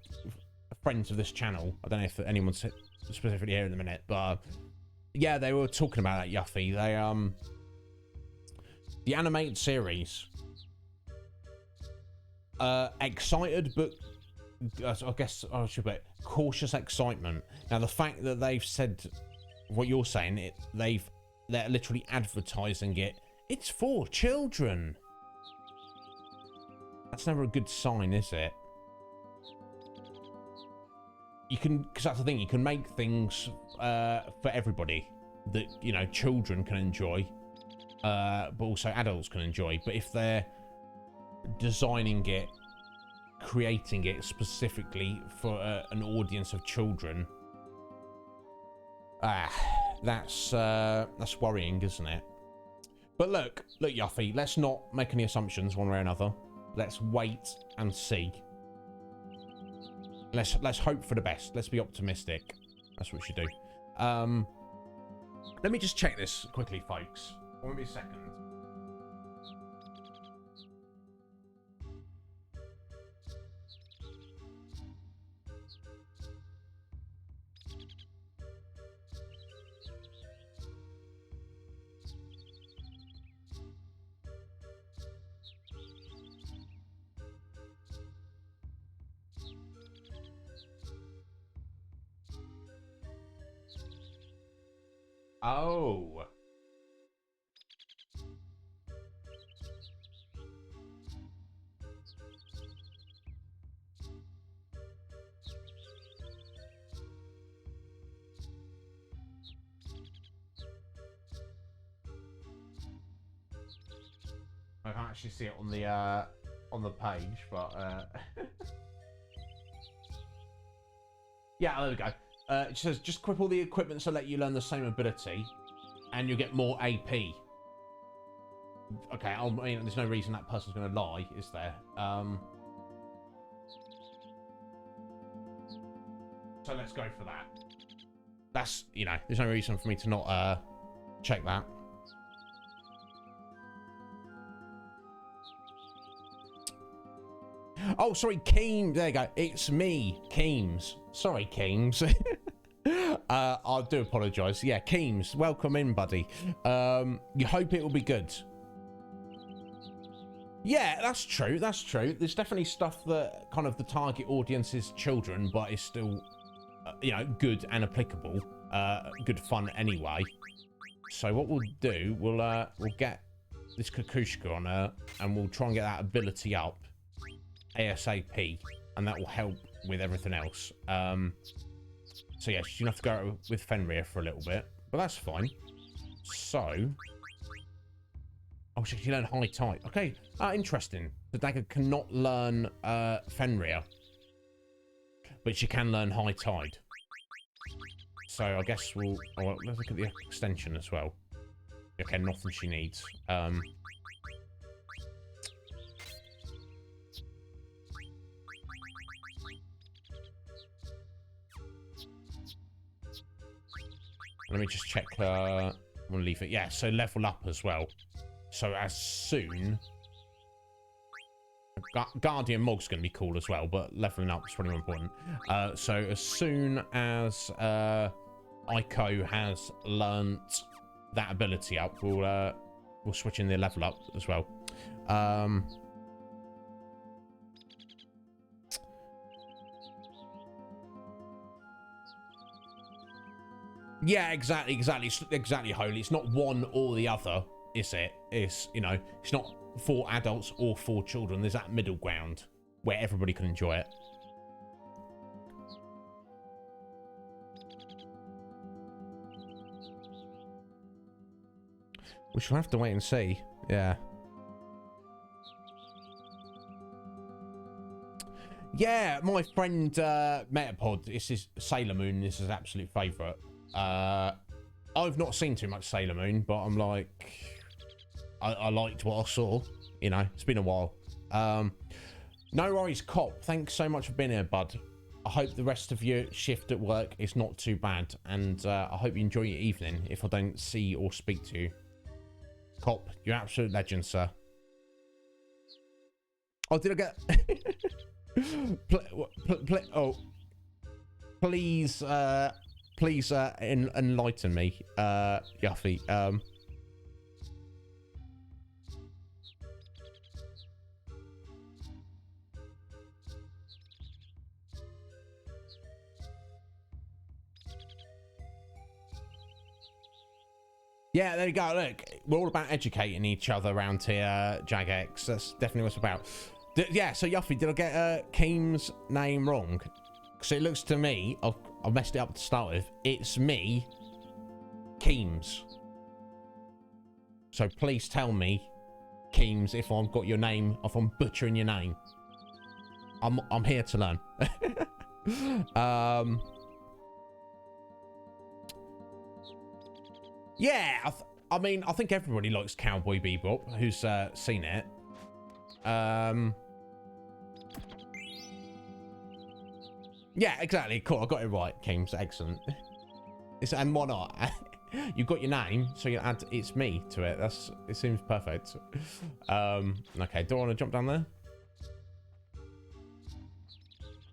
friends of this channel. I don't know if anyone's specifically here in a minute, but yeah, they were talking about that, Yuffie. They, the animated series, excited, but I guess I should put cautious excitement. Now, the fact that they've said what you're saying, they're literally advertising it. It's for children. That's never a good sign, is it? You can, because that's the thing, you can make things for everybody that, you know, children can enjoy, but also adults can enjoy. But if they're designing it, creating it specifically for an audience of children, that's worrying, isn't it? But look, Yuffie, let's not make any assumptions one way or another. Let's wait and see. Let's hope for the best. Let's be optimistic. That's what we should do. Let me just check this quickly, folks. Won't be a second. Oh. I can't actually see it on the page, but yeah, there we go. It says just equip all the equipment to let you learn the same ability, and you'll get more AP. Okay, I mean, there's no reason that person's going to lie, is there? So let's go for that. That's, you know, there's no reason for me to not check that. Oh, sorry, Keems. There you go. It's me, Keems. Sorry, Keems. I do apologise. Yeah, Keems, welcome in, buddy. You hope it will be good. Yeah, that's true. That's true. There's definitely stuff that kind of the target audience is children, but is still, you know, good and applicable. Good fun anyway. So what we'll do, we'll get this Kukushka on her, and we'll try and get that ability up ASAP, and that will help with everything else. So yeah, she's gonna have to go with Fenrir for a little bit, but that's fine. So, oh, she can learn High Tide. Okay, interesting. The dagger cannot learn Fenrir, but she can learn High Tide. So I guess we'll let's look at the extension as well. Okay, nothing she needs. Let me just check. We'll leave it. Yeah, so level up as well. So as soon... Guardian Mog's going to be cool as well, but leveling up is probably more important. So as soon as Aiko has learnt that ability up, we'll switch in the level up as well. Yeah, exactly, Holy. It's not one or the other, is it? It's, you know, it's not for adults or for children. There's that middle ground where everybody can enjoy it. We shall have to wait and see. Yeah. Yeah, my friend Metapod, this is Sailor Moon, this is his absolute favourite. I've not seen too much Sailor Moon, but I'm like, I liked what I saw. You know, it's been a while. No worries, Cop. Thanks so much for being here, bud. I hope the rest of your shift at work is not too bad, and I hope you enjoy your evening if I don't see or speak to you. Cop, you're an absolute legend, sir. Oh, did I get... oh. Please, please enlighten me, Yuffie. Yeah, there you go. Look, we're all about educating each other around here, Jagex. That's definitely what it's about. Yeah, so Yuffie, did I get Keem's name wrong? Because it looks to me, I messed it up to start with. It's me, Keems. So please tell me, Keems, if I've got your name, if I'm butchering your name. I'm here to learn. Yeah, I mean, I think everybody likes Cowboy Bebop who's seen it. Yeah, exactly. Cool. I got it right, Keems. Excellent. And why not? You got your name, so you add "it's me" to it. It seems perfect. Okay. Do I want to jump down there?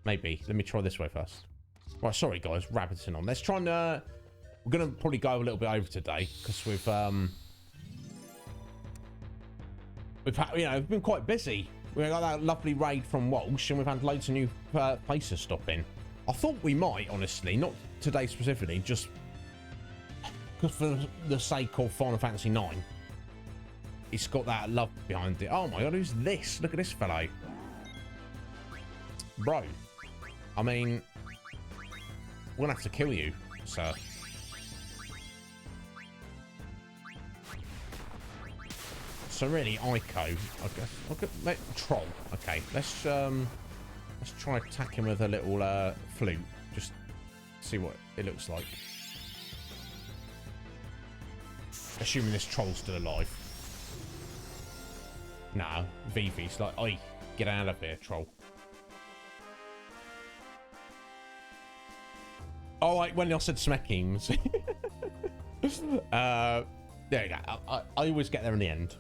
Maybe. Let me try this way first. Right. Sorry, guys. Rabbiting on. Let's try and. We're gonna probably go a little bit over today because we've had, you know, we've been quite busy. We got that lovely raid from Walsh, and we've had loads of new places stop in. I thought we might, honestly, not today specifically, just because for the sake of Final Fantasy 9, it's got that love behind it. Oh my god, who's this? Look at this fellow, bro. I mean, we're gonna have to kill you, sir. So really, Ico, I guess. Okay, troll. Okay, let's try attack him with a little flute. Just see what it looks like. Assuming this troll's still alive. Nah, Vivi's like, oi, get out of here, troll. Oh, right, when I said Smeckings. There you go. I always get there in the end.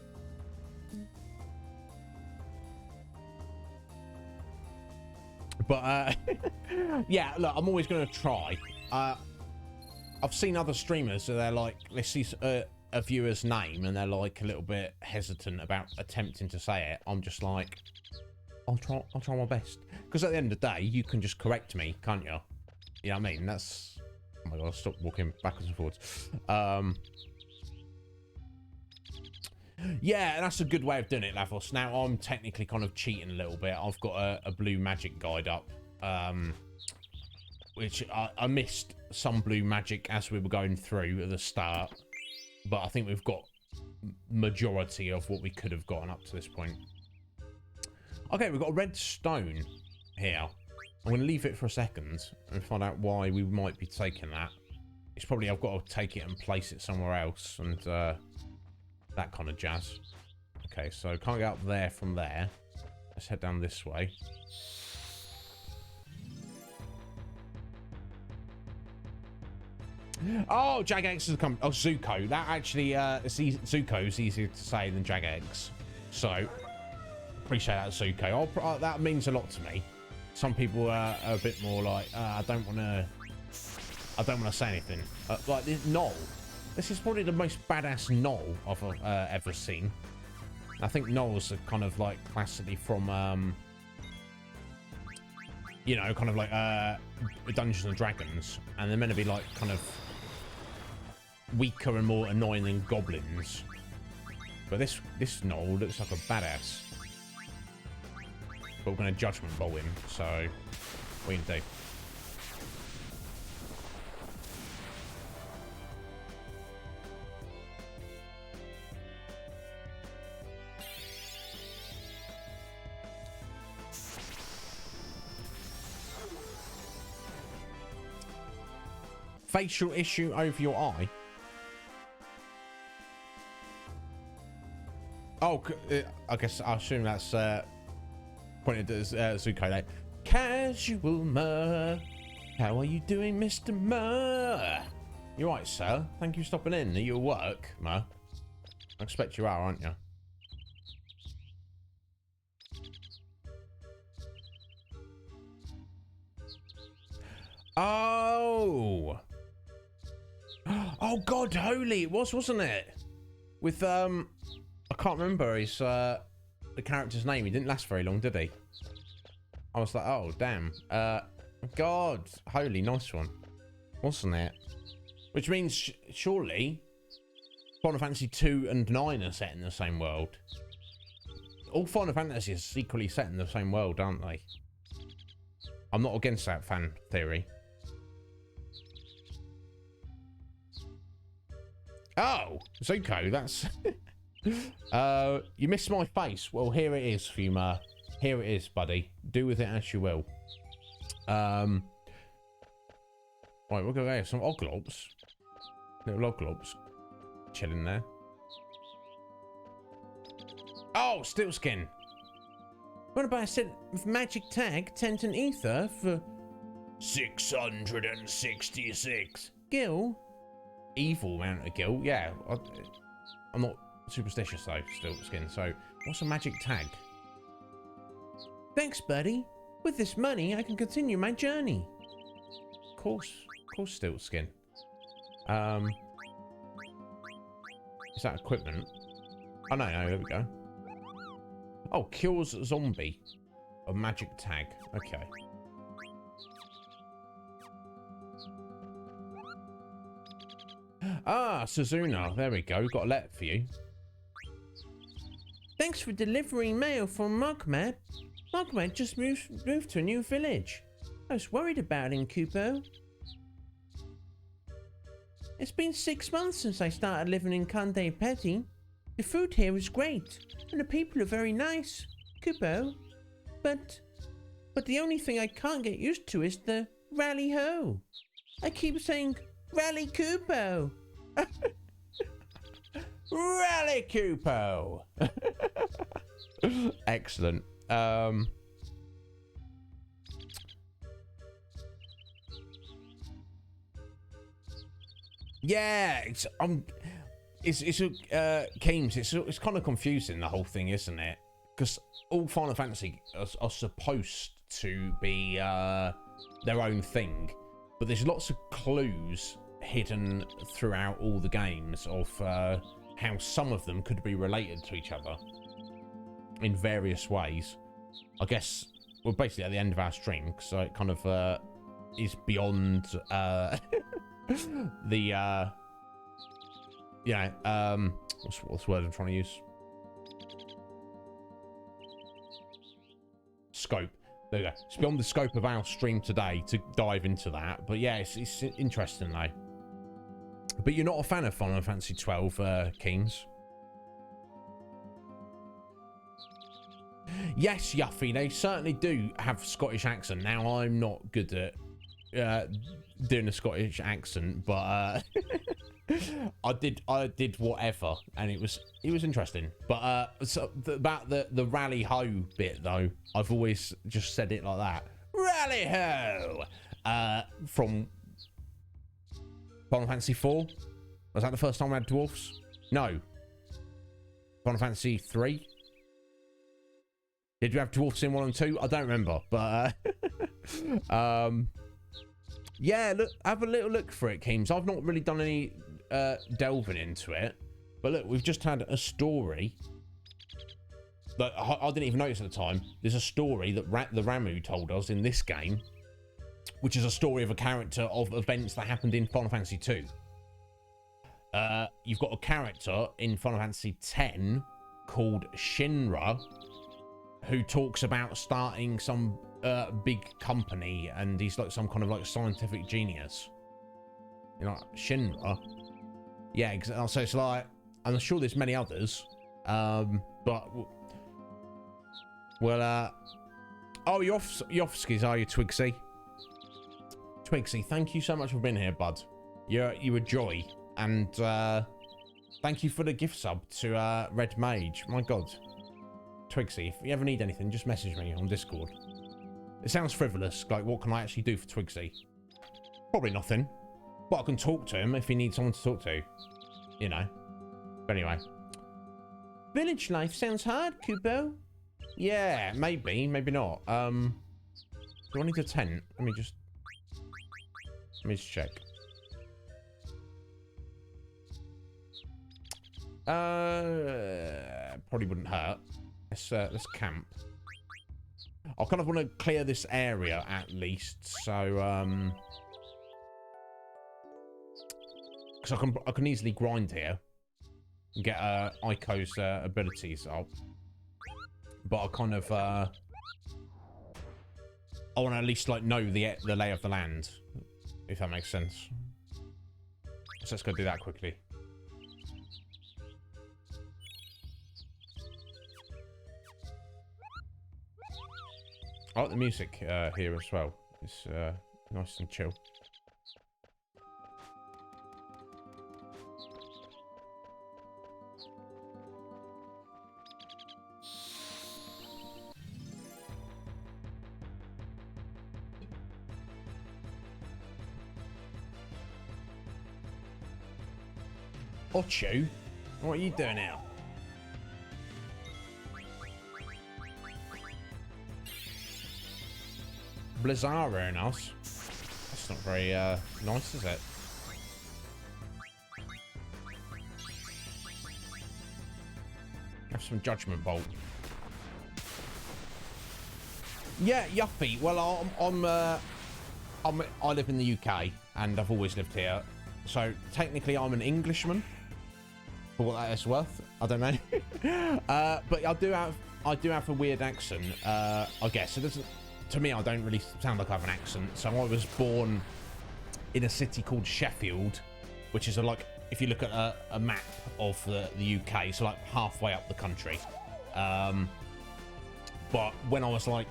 But yeah, look, I'm always going to try. I've seen other streamers, so they're like, they see a viewer's name and they're like a little bit hesitant about attempting to say it. I'm just like, I'll try my best. Because at the end of the day, you can just correct me, can't you? You know what I mean? That's, oh my god, stop walking backwards and forwards. Yeah, that's a good way of doing it, Lavos. Now, I'm technically kind of cheating a little bit. I've got a blue magic guide up, which I missed some blue magic as we were going through at the start, but I think we've got majority of what we could have gotten up to this point. Okay, we've got a red stone here. I'm going to leave it for a second and find out why we might be taking that. It's probably I've got to take it and place it somewhere else, and that kind of jazz. Okay, so can't get up there from there. Let's head down this way. Oh, Jagex has come. Oh, Zuko. That actually, Zuko's easier to say than Jagex. So, appreciate that, Zuko. That means a lot to me. Some people are a bit more like, I don't want to say anything. Like this Knoll. This is probably the most badass Knoll I've ever seen. I think Knolls are kind of like classically from, you know, kind of like Dungeons and Dragons, and they're meant to be like kind of weaker and more annoying than goblins. But this Knoll looks like a badass. But we're going to Judgment Bolt him, so we can do. Facial issue over your eye? Oh, I guess I assume that's pointed at Zuko there. Casual Mur. How are you doing, Mr. Mur? You right, sir? Thank you for stopping in. Are you at work, Mur? I expect you are, aren't you? Oh. Oh, God, holy. It was, wasn't it? With, I can't remember his, the character's name. He didn't last very long, did he? I was like, oh, damn. God, holy, nice one. Wasn't it? Which means, surely, Final Fantasy 2 and 9 are set in the same world. All Final Fantasies are secretly set in the same world, aren't they? I'm not against that fan theory. Oh, Zuko, that's... you missed my face. Well, here it is, Fuma. Here it is, buddy. Do with it as you will. Right, we're gonna have some oglobs. Little oglobs. Chilling there. Oh, steel skin. What about a set of magic tag, tent and ether for 666. Gil? Evil amount of gil. Yeah, I'm not superstitious though, steel skin. So, what's a magic tag? Thanks, buddy. With this money, I can continue my journey. Of course, steel skin. Is that equipment? Oh no, there we go. Oh, cures zombie. A magic tag. Okay. Ah, Suzuna. There we go. Got a letter for you. Thanks for delivering mail from Mogmat. Mogmat just moved to a new village. I was worried about him, Kupo. It's been 6 months since I started living in Conde Petty. The food here is great, and the people are very nice, Kupo. But the only thing I can't get used to is the rally ho. I keep saying rally Kupo. Rally Kupo. Excellent. Yeah, it's Keems. It's kind of confusing, the whole thing, isn't it? Because all Final Fantasy are supposed to be their own thing, but there's lots of clues hidden throughout all the games of how some of them could be related to each other in various ways. I guess we're basically at the end of our stream, so it kind of is beyond the what's the word I'm trying to use? Scope. There you go. It's beyond the scope of our stream today to dive into that, but yeah, it's interesting though. But you're not a fan of Final Fantasy 12, Keens? Yes, Yuffie, they certainly do have Scottish accent. Now, I'm not good at doing a Scottish accent, but I did whatever, and it was interesting. But about the rally ho bit though, I've always just said it like that. Rally ho! From Final Fantasy 4? Was that the first time we had dwarfs? No. Final Fantasy 3? Did you have dwarfs in 1 and 2? I don't remember, but yeah, look, have a little look for it, Keems. I've not really done any delving into it, but look, we've just had a story that I didn't even notice at the time. There's a story that the Ramu told us in this game, which is a story of a character of events that happened in Final Fantasy 2. You've got a character in Final Fantasy 10 called Shinra, who talks about starting some big company, and he's like some kind of like scientific genius. You know, Shinra. Yeah, so it's like, I'm sure there's many others, but well, oh, Yofskis, are you, Twigsy? Twigsy, thank you so much for being here, bud. You're a joy, and thank you for the gift sub to Red Mage. My God, Twigsy, if you ever need anything, just message me on Discord. It sounds frivolous. Like, what can I actually do for Twigsy? Probably nothing. But I can talk to him if he needs someone to talk to. You know. But anyway. Village life sounds hard, Kubo. Yeah, maybe. Maybe not. Do I need a tent? Let me just check. Probably wouldn't hurt. Let's camp. I kind of want to clear this area at least, so because I can easily grind here and get Aiko's abilities up, but I kind of I want to at least like know the lay of the land, if that makes sense. So let's go do that quickly. I like the music here as well. It's nice and chill. Ocho, what are you doing now? Blizzara in us. That's not very nice, is it? Have some judgment bolt. Yeah, yuppie. Well, I live in the UK and I've always lived here, so technically I'm an Englishman. For what that is worth, I don't know. But I do have a weird accent. I guess it doesn't. To me, I don't really sound like I have an accent. So I was born in a city called Sheffield, which is like, if you look at a map of the UK, so like halfway up the country. But when I was like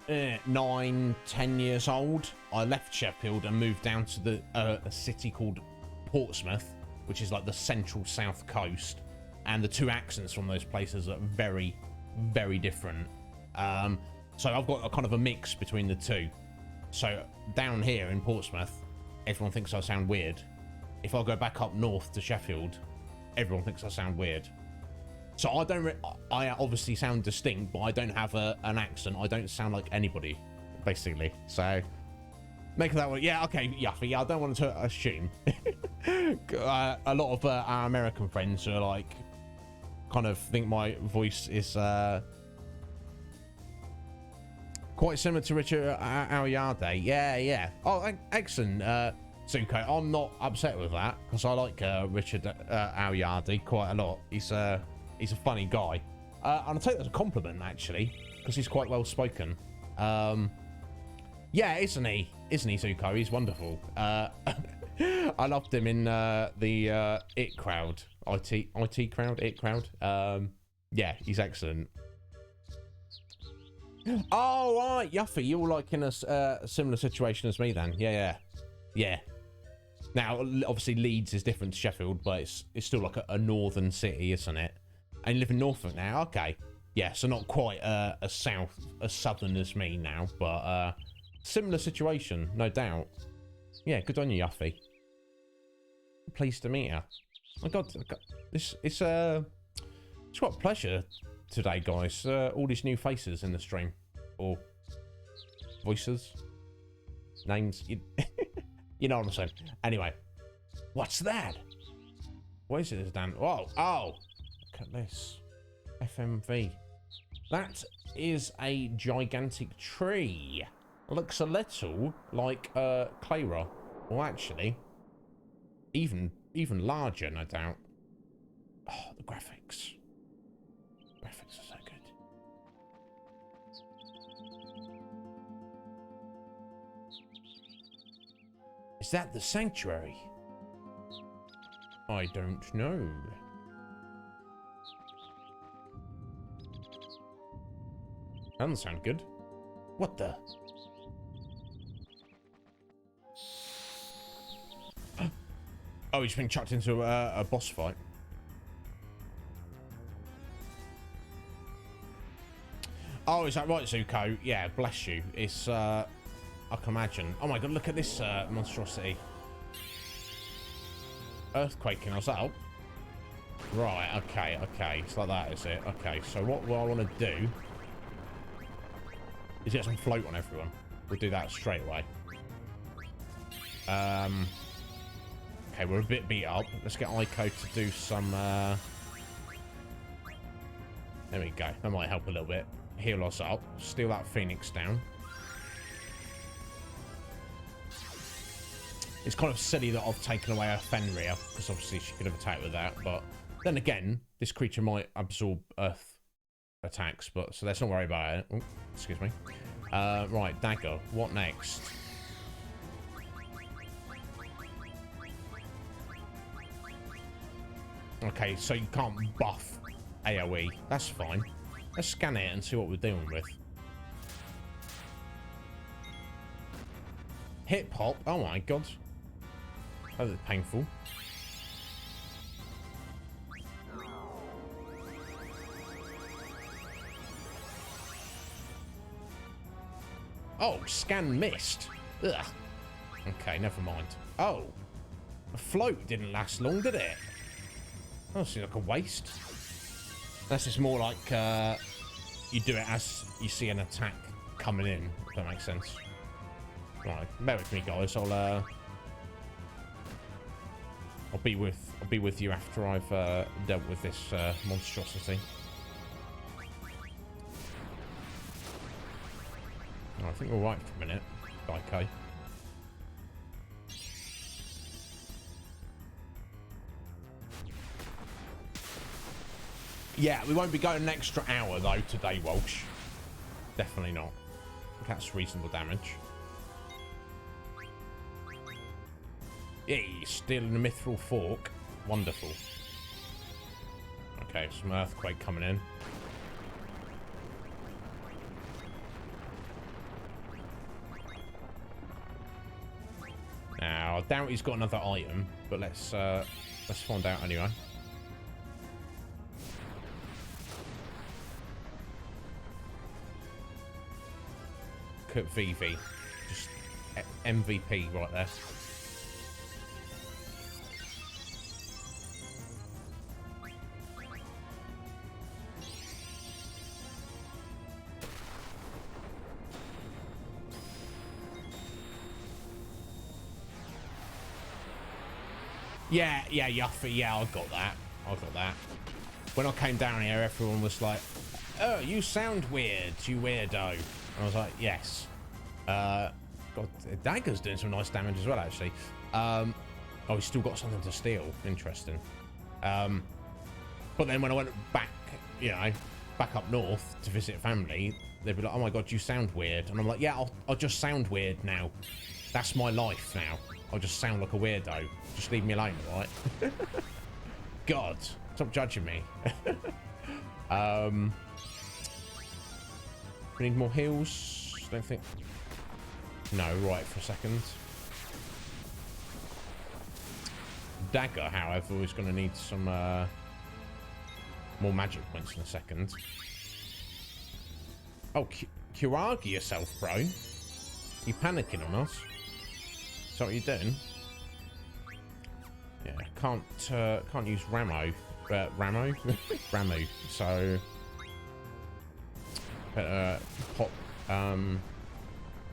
9, 10 years old, I left Sheffield and moved down to a city called Portsmouth, which is like the central south coast. And the two accents from those places are very, very different. So I've got a kind of a mix between the two. So down here in Portsmouth, everyone thinks I sound weird. If I go back up north to Sheffield, everyone thinks I sound weird. So I obviously sound distinct, but I don't have an accent. I don't sound like anybody, basically. So make that one. Yeah, okay, Yuffie. Yeah, I don't want to assume. A lot of our American friends are like, kind of think my voice is quite similar to Richard Aoyade. Yeah. Oh, excellent, Zuko. I'm not upset with that because I like Richard Aoyade quite a lot. He's a funny guy, and I take that as a compliment actually because he's quite well spoken. Yeah, isn't he, Zuko? He's wonderful. I loved him in the IT crowd. Yeah, he's excellent. Oh, right, Yuffie, you're like in a similar situation as me then. Yeah. Now, obviously, Leeds is different to Sheffield, but it's still like a northern city, isn't it? And you live in Norfolk now, okay. Yeah, so not quite as southern as me now, but similar situation, no doubt. Yeah, good on you, Yuffie. Pleased to meet you. My God, it's quite a pleasure today, guys. All these new faces in the stream, or voices, names. You know what I'm saying. Anyway, what's that? What is it, this damn? Oh, look at this. FMV. That is a gigantic tree. Looks a little like Clara. Well, actually, even larger, no doubt. Oh, the graphics. Graphics are so good. Is that the sanctuary? I don't know. That doesn't sound good. What the? Oh, he's been chucked into a boss fight. Oh, is that right, Zuko? Yeah, bless you. It's, I can imagine. Oh my god, look at this monstrosity. Earthquaking us out. Right, okay, okay. It's like that, is it? Okay, so what I want to do is get some float on everyone. We'll do that straight away. Okay, we're a bit beat up. Let's get Aiko to do some, there we go. That might help a little bit. Heal us up. Steal that Phoenix down. It's kind of silly that I've taken away her Fenrir, because obviously she could have attacked with that, but then again, this creature might absorb Earth attacks, but so let's not worry about it. Oh, excuse me. Right, Dagger. What next? Okay, so you can't buff AoE. That's fine. Let's scan it and see what we're dealing with. Hip hop. Oh my god. That was painful. Oh, scan missed. Ugh. Okay, never mind. Oh, the float didn't last long, did it? Oh, seems like a waste. That's just more like you do it as you see an attack coming in. If that makes sense. Right, bear with me, guys. I'll be with you after I've dealt with this monstrosity. Oh, I think we're right for a minute. Okay. Yeah, we won't be going an extra hour though today, Walsh. Definitely not. That's reasonable damage. Yeah, stealing the mithril fork. Wonderful. Okay, some earthquake coming in. Now, I doubt he's got another item, but let's find out anyway. Cut VV. Just MVP right there. Yeah, Yuffie, yeah, I got that. When I came down here, everyone was like, oh, you sound weird, you weirdo. And I was like, yes. God, Dagger's doing some nice damage as well, actually. Oh, he's still got something to steal. Interesting. But then when I went back, you know, back up north to visit family, they'd be like, oh my God, you sound weird. And I'm like, yeah, I'll just sound weird now. That's my life now. I'll just sound like a weirdo. Just leave me alone, right? God, stop judging me. We need more heals. Don't think. No, right for a second. Dagger, however, is going to need some more magic points in a second. Oh, Kuragi yourself, bro. You panicking on us? Is that what you're doing? Yeah, can't use Ramu. Ramu. So pop a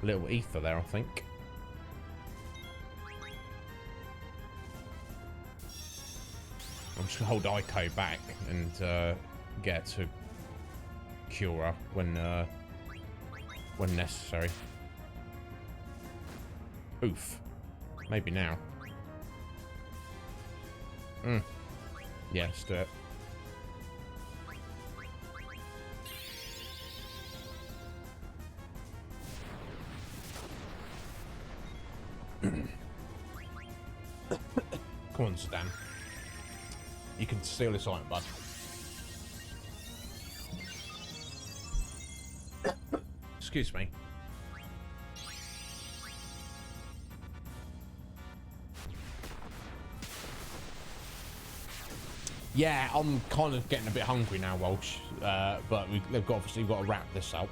little ether there, I think. I'm just gonna hold Aiko back and get to Cura when necessary. Oof. Maybe now. Yeah, let's do it. Come on, Zidane. You can steal this item, bud. Excuse me. Yeah, I'm kind of getting a bit hungry now, Walsh. But they've got obviously got to wrap this up.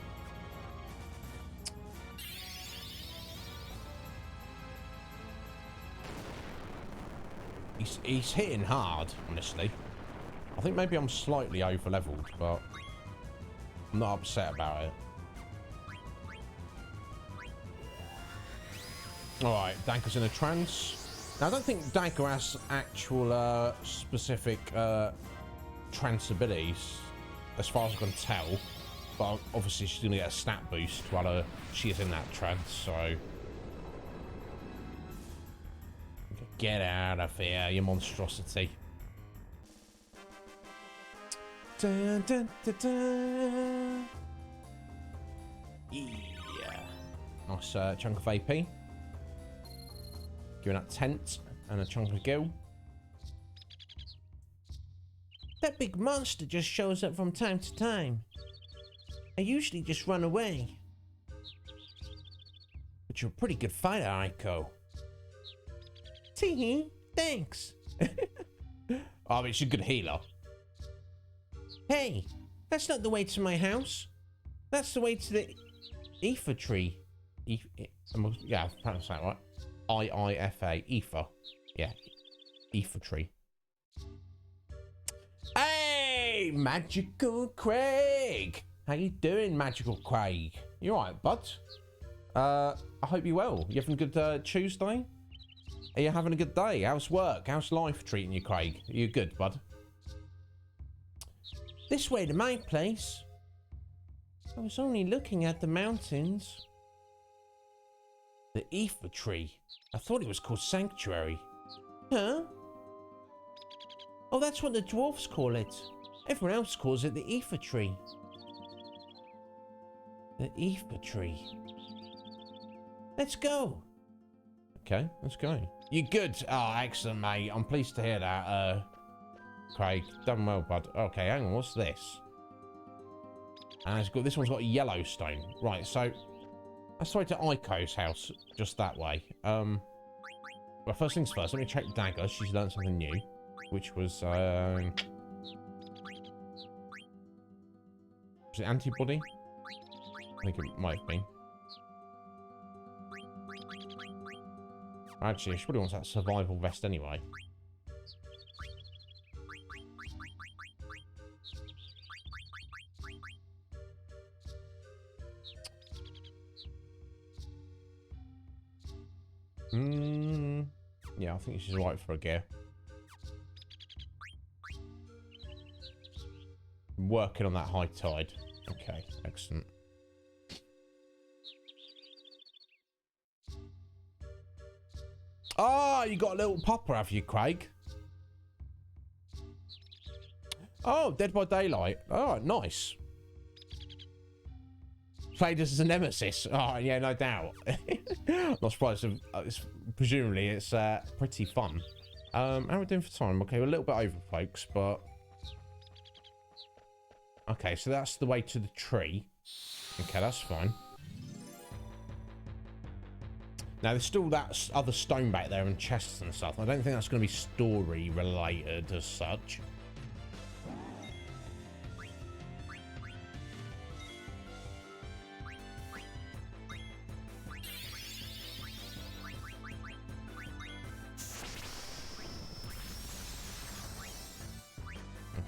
He's hitting hard, honestly. I think maybe I'm slightly over leveled, but I'm not upset about it. Alright, Danker's in a trance. Now, I don't think Danker has actual specific trance abilities, as far as I can tell. But obviously she's going to get a stat boost while she is in that trance, so... Get out of here, you monstrosity. Dun, dun, dun, dun. Yeah. Nice chunk of AP. Giving that tent and a chunk of gil. That big monster just shows up from time to time. I usually just run away. But you're a pretty good fighter, Aiko. Tee, thanks. Oh, but she's a good healer. Hey, that's not the way to my house. That's the way to the Ether tree. Yeah, I pronounced that right. I-I-F-A, Ether. Yeah, Ether tree. Hey, Magical Craig. How you doing, Magical Craig? You alright, bud? I hope you're well. You having a good Tuesday? Are you having a good day? How's work? How's life treating you, Craig? Are you good, bud? This way to my place. I was only looking at the mountains. The Ether tree. I thought it was called Sanctuary. Huh? Oh, that's what the dwarfs call it. Everyone else calls it the Ether tree. The Ether tree. Let's go. Okay, let's go. You good? Oh, excellent, mate. I'm pleased to hear that. Craig, done well, bud. Okay, hang on. What's this? And it's got, this one's got a Yellowstone. Right, so let's throw it to Aiko's house, just that way. Well, first things first. Let me check Dagger. She's learned something new, which was it antibody? I think it might have been. Actually, she probably wants that survival vest anyway. Yeah, I think she's right for a gear. Working on that high tide. Okay, excellent. Oh, you got a little popper, have you, Craig? Oh, Dead by Daylight. Oh, nice. Played as a nemesis. Oh, yeah, no doubt. Not surprised. Presumably, it's pretty fun. How are we doing for time? Okay, we're a little bit over, folks, but... Okay, so that's the way to the tree. Okay, that's fine. Now, there's still that other stone back there and chests and stuff. I don't think that's going to be story related as such.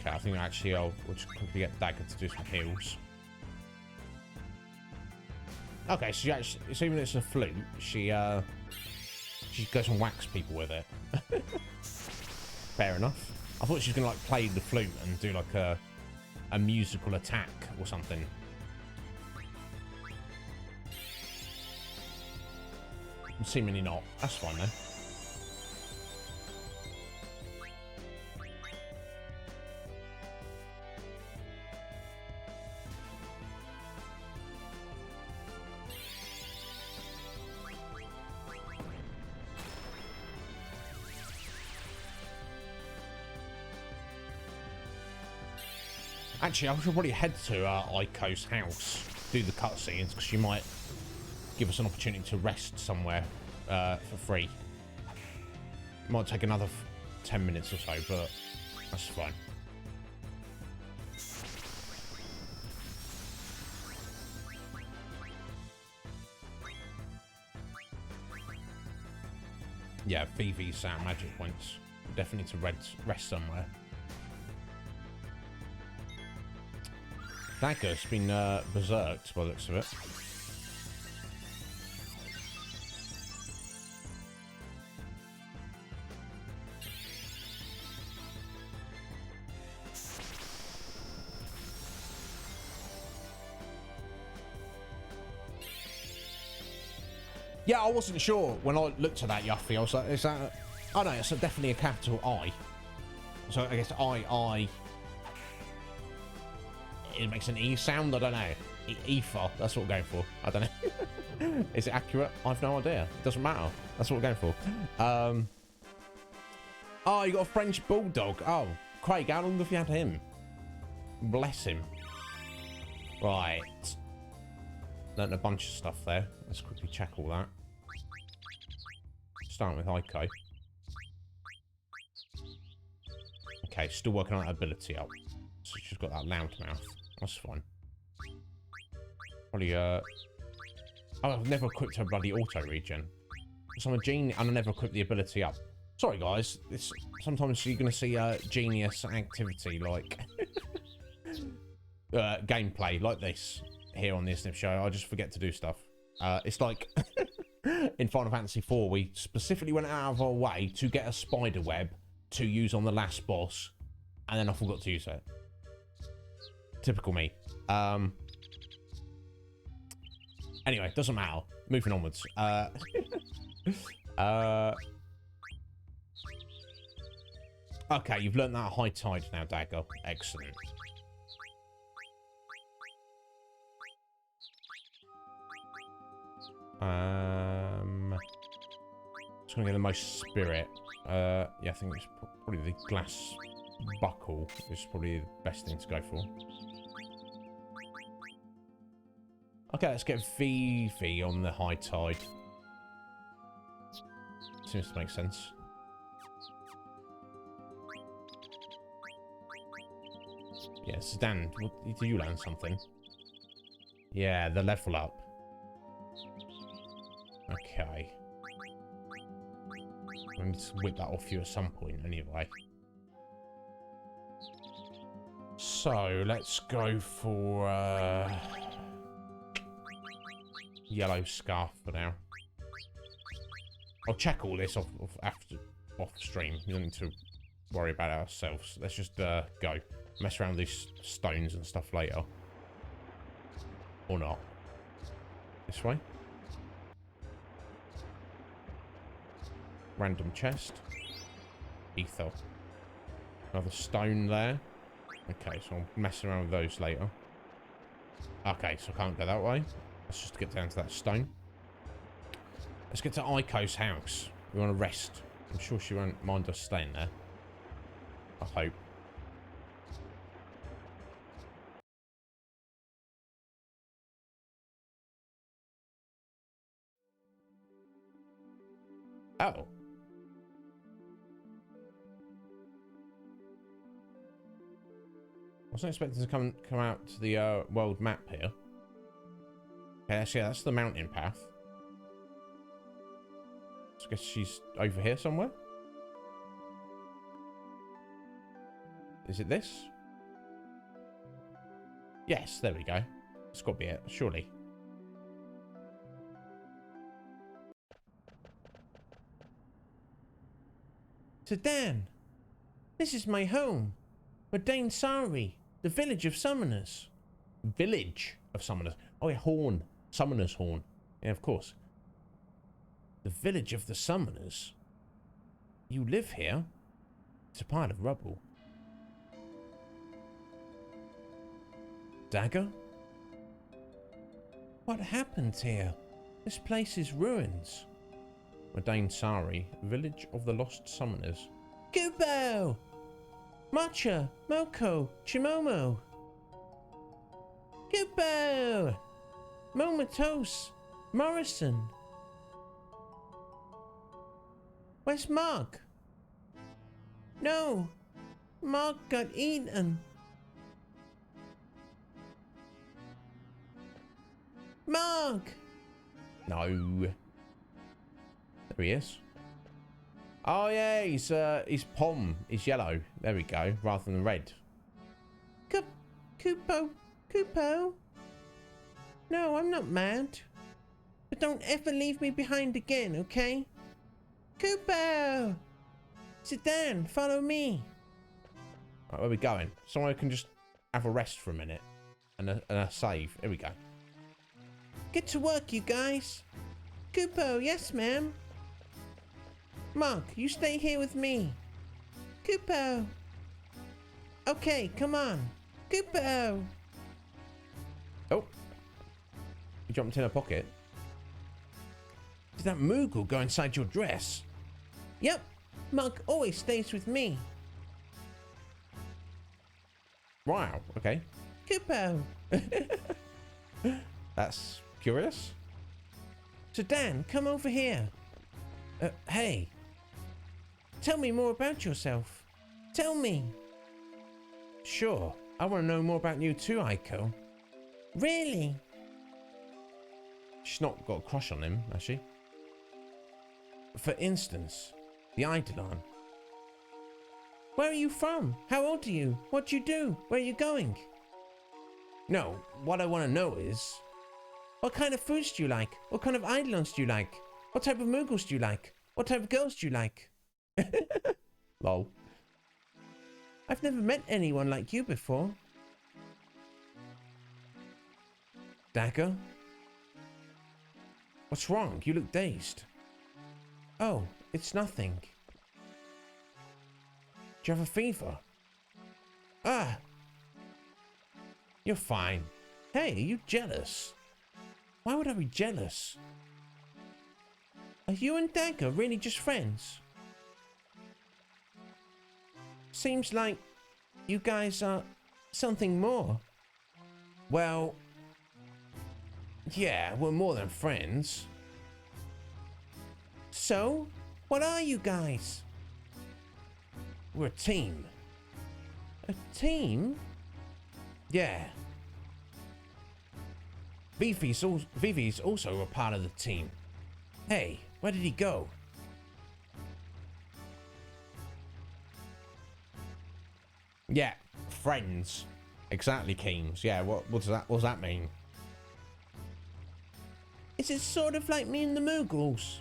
Okay, I think actually we'll just quickly get Dagger to do some heals. Okay, so even though it's a flute, she goes and whacks people with it. Fair enough. I thought she was gonna like play the flute and do like a musical attack or something. Seemingly not. That's fine though. Actually, I should probably head to Aiko's house, do the cutscenes, because she might give us an opportunity to rest somewhere for free. It might take another 10 minutes or so, but That's fine. Yeah, VV's out magic points. Definitely to rest somewhere. Dagger's been berserked by the looks of it. Yeah, I wasn't sure when I looked at that Yuffie. I was like, is that... Oh no, it's definitely a capital I. So I guess I... It makes an E sound? I don't know. Ether, that's what we're going for. I don't know. Is it accurate? I've no idea. It doesn't matter. That's what we're going for. Oh, you got a French Bulldog. Oh, Craig, how long have you had him? Bless him. Right. Learned a bunch of stuff there. Let's quickly check all that. Starting with Ico. Okay, still working on that ability up. So she's got that loud mouth. That's fine. Probably, oh, I've never equipped her bloody auto regen. So I'm a genius and I never equipped the ability up. Sorry, guys. Sometimes you're going to see genius activity like gameplay like this here on the Iznib Show. I just forget to do stuff. It's like in Final Fantasy IV, we specifically went out of our way to get a spider web to use on the last boss, and then I forgot to use it. Typical me. Anyway, doesn't matter. Moving onwards. Okay, you've learned that high tide now, Dagger. Excellent. Just gonna get the most spirit. Yeah, I think it's probably the glass buckle is probably the best thing to go for. Okay, let's get Vivi on the high tide. Seems to make sense. Yeah, Sedan, did you learn something? Yeah, the level up. Okay. I need to whip that off you at some point anyway. So, let's go for yellow scarf for now. I'll check all this off stream. You don't need to worry about it ourselves. Let's just go. Mess around with these stones and stuff later. Or not. This way. Random chest. Ether. Another stone there. Okay, so I'll mess around with those later. Okay, so I can't go that way. Let's just get down to that stone. Let's get to Aiko's house. We want to rest. I'm sure she won't mind us staying there. I hope. Oh. I wasn't expecting to come out to the world map here. Okay, actually, that's the mountain path. So I guess she's over here somewhere. Is it this? Yes, there we go. It's got to be it, surely. Sedan, this is my home. Madain Sari, the village of summoners. Village of summoners. Oh, yeah, horn. Summoner's horn. Yeah, of course. The village of the summoners? You live here? It's a pile of rubble. Dagger? What happened here? This place is ruins. Madain Sari, village of the lost summoners. Kubo! Matcha, Moko, Chimomo. Kubo! Momatos, Morrison. Where's Mark? No, Mark got eaten. Mark! No. There he is. Oh yeah, he's pom. He's yellow. There we go, rather than red. Kupo. No, I'm not mad. But don't ever leave me behind again, okay? Kupo! Sit down, follow me. Right, where are we going? Somewhere I can just have a rest for a minute. And a save. Here we go. Get to work, you guys. Kupo, yes, ma'am. Mark, you stay here with me. Kupo. Okay, come on. Kupo. Oh. You jumped in a pocket. Did that Moogle go inside your dress? Yep, Mark always stays with me. Wow, okay. Kupo. That's curious. So Dan, come over here. Hey. Tell me more about yourself. Tell me. Sure. I want to know more about you too, Aiko. Really? She's not got a crush on him, has she? For instance, the Eidolon. Where are you from? How old are you? What do you do? Where are you going? No, what I want to know is... What kind of foods do you like? What kind of Eidolons do you like? What type of Moogles do you like? What type of girls do you like? Lol. I've never met anyone like you before. Dagger? What's wrong? You look dazed. Oh, it's nothing. Do you have a fever? Ah, You're fine. Hey, are you jealous? Why would I be jealous? are you and Dagger really just friends? Seems like you guys are something more. Well... yeah, we're more than friends. So, what are you guys? We're a team. A team? Yeah. Vivi's also a part of the team. Hey, where did he go? Yeah, friends. Exactly, Keems. Yeah, what does that mean? Is it sort of like me and the Moogles?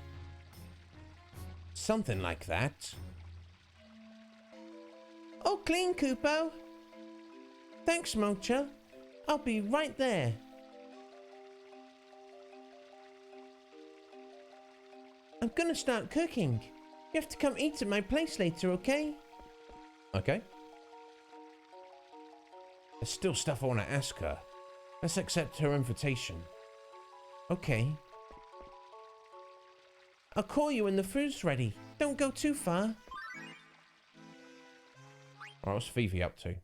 Something like that. Oh, clean, Kupo. Thanks, Mocha. I'll be right there. I'm gonna start cooking. You have to come eat at my place later, okay? Okay. There's still stuff I want to ask her. Let's accept her invitation. Okay. I'll call you when the food's ready. Don't go too far. Alright, what's Vivi up to?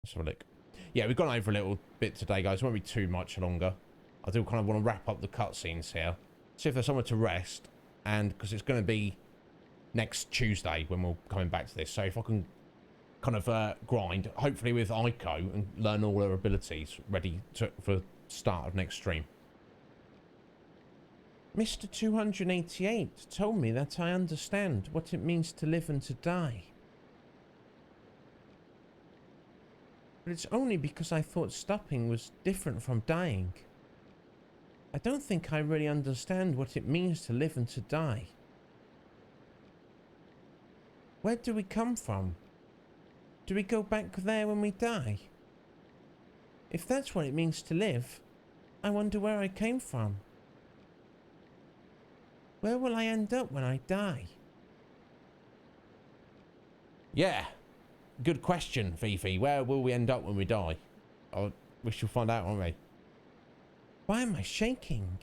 Let's have a look. Yeah, we've gone over a little bit today, guys. It won't be too much longer. I do kind of want to wrap up the cutscenes here. See if there's somewhere to rest. And because it's going to be next Tuesday when we're coming back to this. So if I can kind of grind, hopefully with Aiko, and learn all her abilities ready for start of next stream. Mr. 288 told me that I understand what it means to live and to die. But it's only because I thought stopping was different from dying. I don't think I really understand what it means to live and to die. Where do we come from? Do we go back there when we die? If that's what it means to live, I wonder where I came from. Where will I end up when I die? Yeah, good question, Fifi. Where will we end up when we die? We shall find out, won't we? Why am I shaking?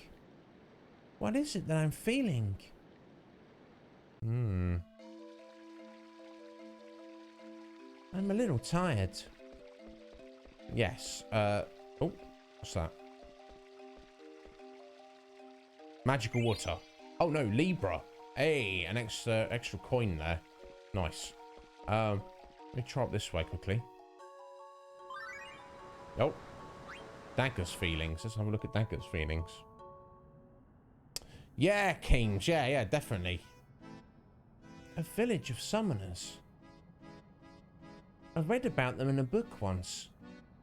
What is it that I'm feeling? Hmm. I'm a little tired. Yes. Oh, what's that? Magical water. Oh no, Libra. Hey, an extra coin there. Nice. Let's Let me try up this way quickly. Oh. Dagger's feelings. Let's have a look at Dagger's feelings. Yeah, Kings. Yeah, definitely. A village of summoners. I read about them in a book once.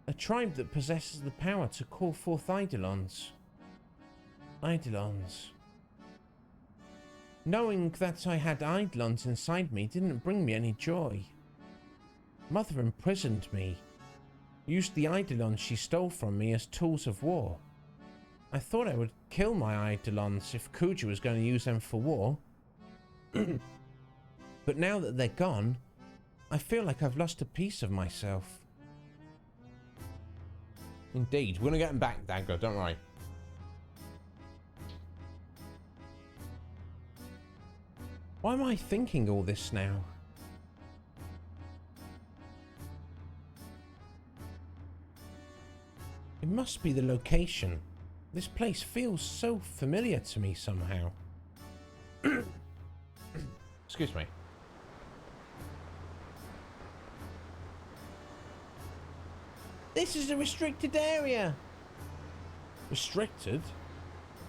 A tribe that possesses the power to call forth eidolons. Eidolons. Knowing that I had eidolons inside me didn't bring me any joy. Mother imprisoned me. Used the eidolons she stole from me as tools of war. I thought I would kill my eidolons if Kuja was going to use them for war. But now that they're gone, I feel like I've lost a piece of myself. Indeed. We're going to get them back, Dagger. Don't worry. Why am I thinking all this now? It must be the location. This place feels so familiar to me somehow. Excuse me. This is a restricted area. Restricted?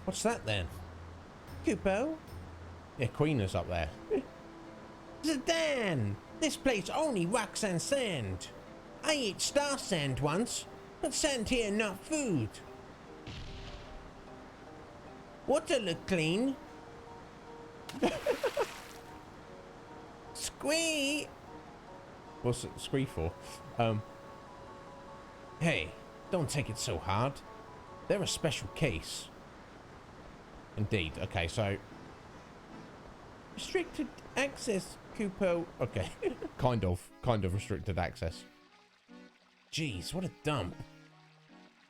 What's that then? Kupo? Yeah, Queen is up there. Zidane! This place only rocks and sand. I ate star sand once, but sand here not food. Water look clean. Squee! What's it scree for? Hey, don't take it so hard. They're a special case. Indeed. Okay, so... Restricted access, Kupo. Okay. kind of restricted access. Jeez, what a dump.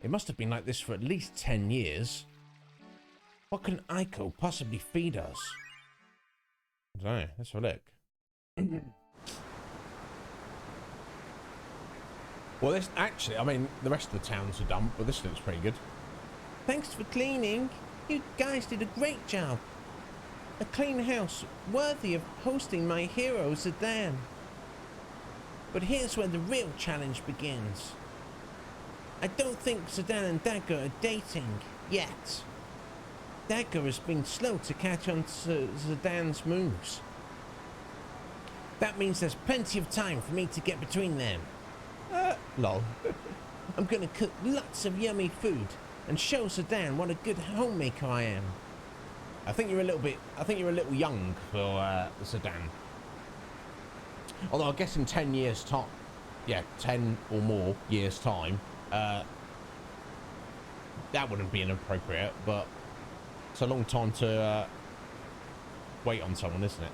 It must have been like this for at least 10 years. What can Aiko possibly feed us? I don't know. Let's have a look. Well, this actually, I mean, the rest of the town's a dump, but this looks pretty good. Thanks for cleaning. You guys did a great job. A clean house worthy of hosting my hero Zidane. But here's where the real challenge begins. I don't think Zidane and Dagger are dating yet. Dagger has been slow to catch on to Zidane's moves. That means there's plenty of time for me to get between them. Lol. I'm gonna cook lots of yummy food and show Zidane what a good homemaker I am. I think you're a little young for Zidane. Although I guess in 10 years' time, yeah, 10 or more years' time, that wouldn't be inappropriate, but it's a long time to wait on someone, isn't it?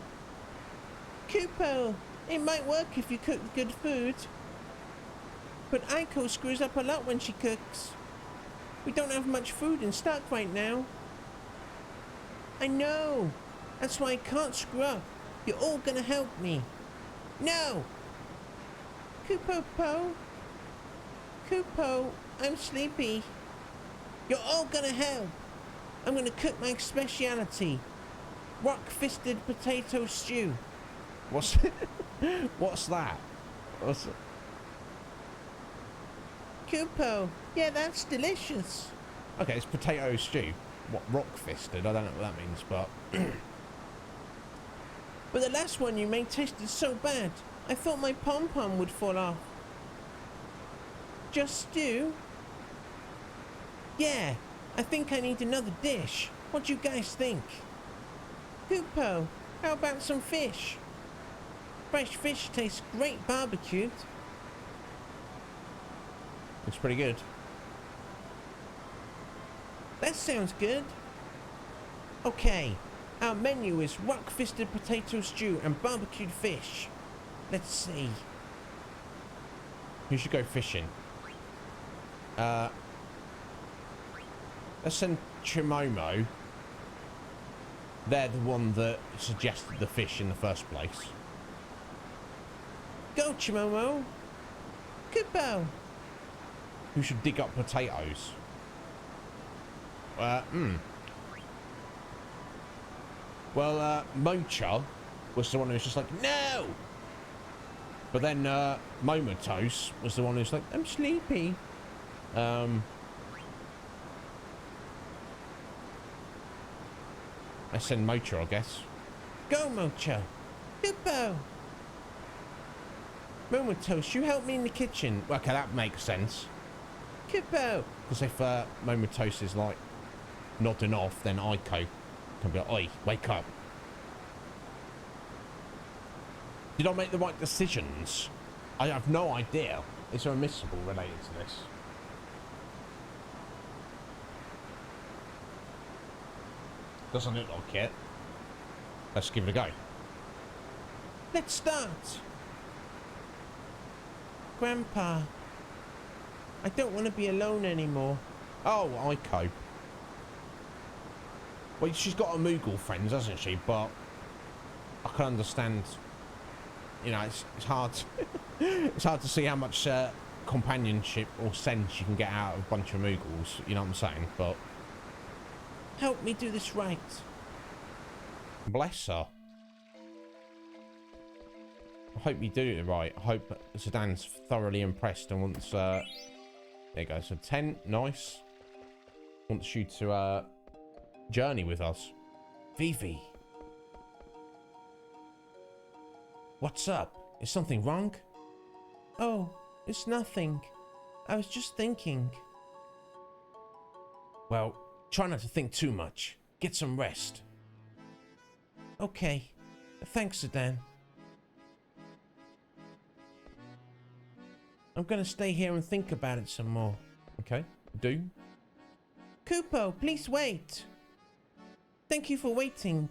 Kupo, it might work if you cook good food. But Aiko screws up a lot when she cooks. We don't have much food in stock right now. I know. That's why I can't screw up. You're all gonna help me. No! Kupo. Kupo, I'm sleepy. You're all gonna help. I'm gonna cook my speciality. Rock-fisted potato stew. What's what's that? What's it? Kupo, yeah, that's delicious. Okay, it's potato stew. What, rock-fisted? I don't know what that means, but... But the last one you made tasted so bad, I thought my pom-pom would fall off. Just stew? Yeah, I think I need another dish. What do you guys think? Kupo, how about some fish? Fresh fish tastes great barbecued. It's pretty good. That sounds good. Okay, our menu is rock-fisted potato stew and barbecued fish. Let's see. Who should go fishing? Let's send Chimomo. They're the one that suggested the fish in the first place. Go, Chimomo. Kupo. Who should dig up potatoes? Well, Mocha was the one who was just like, no! But then Momotos was the one who's like, I'm sleepy. I send Mocha, I guess. Go, Mocha. Kupo. Momotos, you help me in the kitchen. Okay, that makes sense. Kupo. Because if Momotos is like nodding off, then Aiko can be like, oi, wake up. Did I make the right decisions? I have no idea. Is there a missable related to this? Doesn't look like it. Let's give it a go. Let's start. Grandpa, I don't want to be alone anymore. Oh, Aiko. Well, she's got a Moogle friends, hasn't she? But I can understand. You know, it's hard. It's hard to see how much companionship or sense you can get out of a bunch of Moogles. You know what I'm saying? But help me do this right. bless her. I hope you do it right. I hope Sedan's thoroughly impressed and wants. There you go. So 10, nice. Wants you to journey with us. Vivi. What's up? Is something wrong? Oh, it's nothing. I was just thinking. Well, try not to think too much. Get some rest. Okay. Thanks, Sedan. I'm gonna stay here and think about it some more. Okay, do. Kupo, please wait. Thank you for waiting.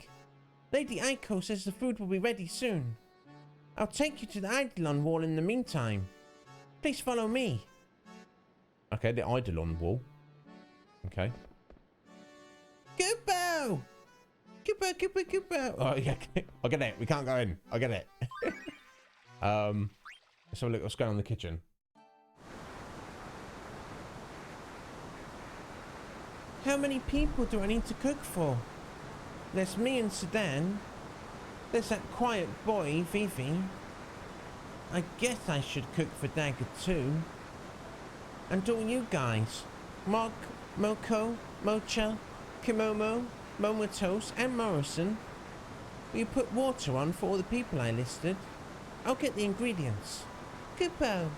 Lady Aiko says the food will be ready soon. I'll take you to the Eidolon wall in the meantime. Please follow me. Okay, the Eidolon wall. Okay. Kupo! Kupo! Oh, yeah, I get it. We can't go in. I get it. Let's have a look what's going on in the kitchen. How many people do I need to cook for? There's me and Sedan. There's that quiet boy, Vivi. I guess I should cook for Dagger too. And all you guys. Mog, Moko, Mocha, Kimomo, Momotos, and Morrison. Will you put water on for all the people I listed? I'll get the ingredients. Kupo.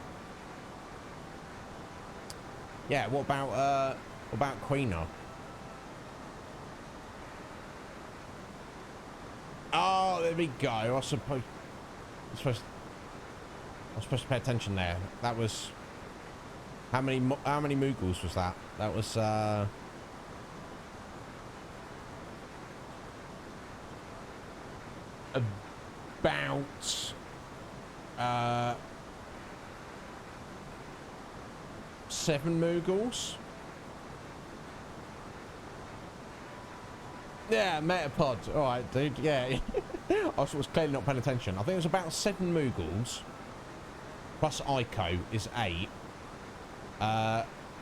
Yeah, what about Queena? Oh, there we go. I was supposed to pay attention there. That was how many Moogles was that? That was about 7 Moogles. Yeah, Metapod. All right, dude. Yeah, I was clearly not paying attention. I think it was about 7 Moogles. Plus Aiko is 8.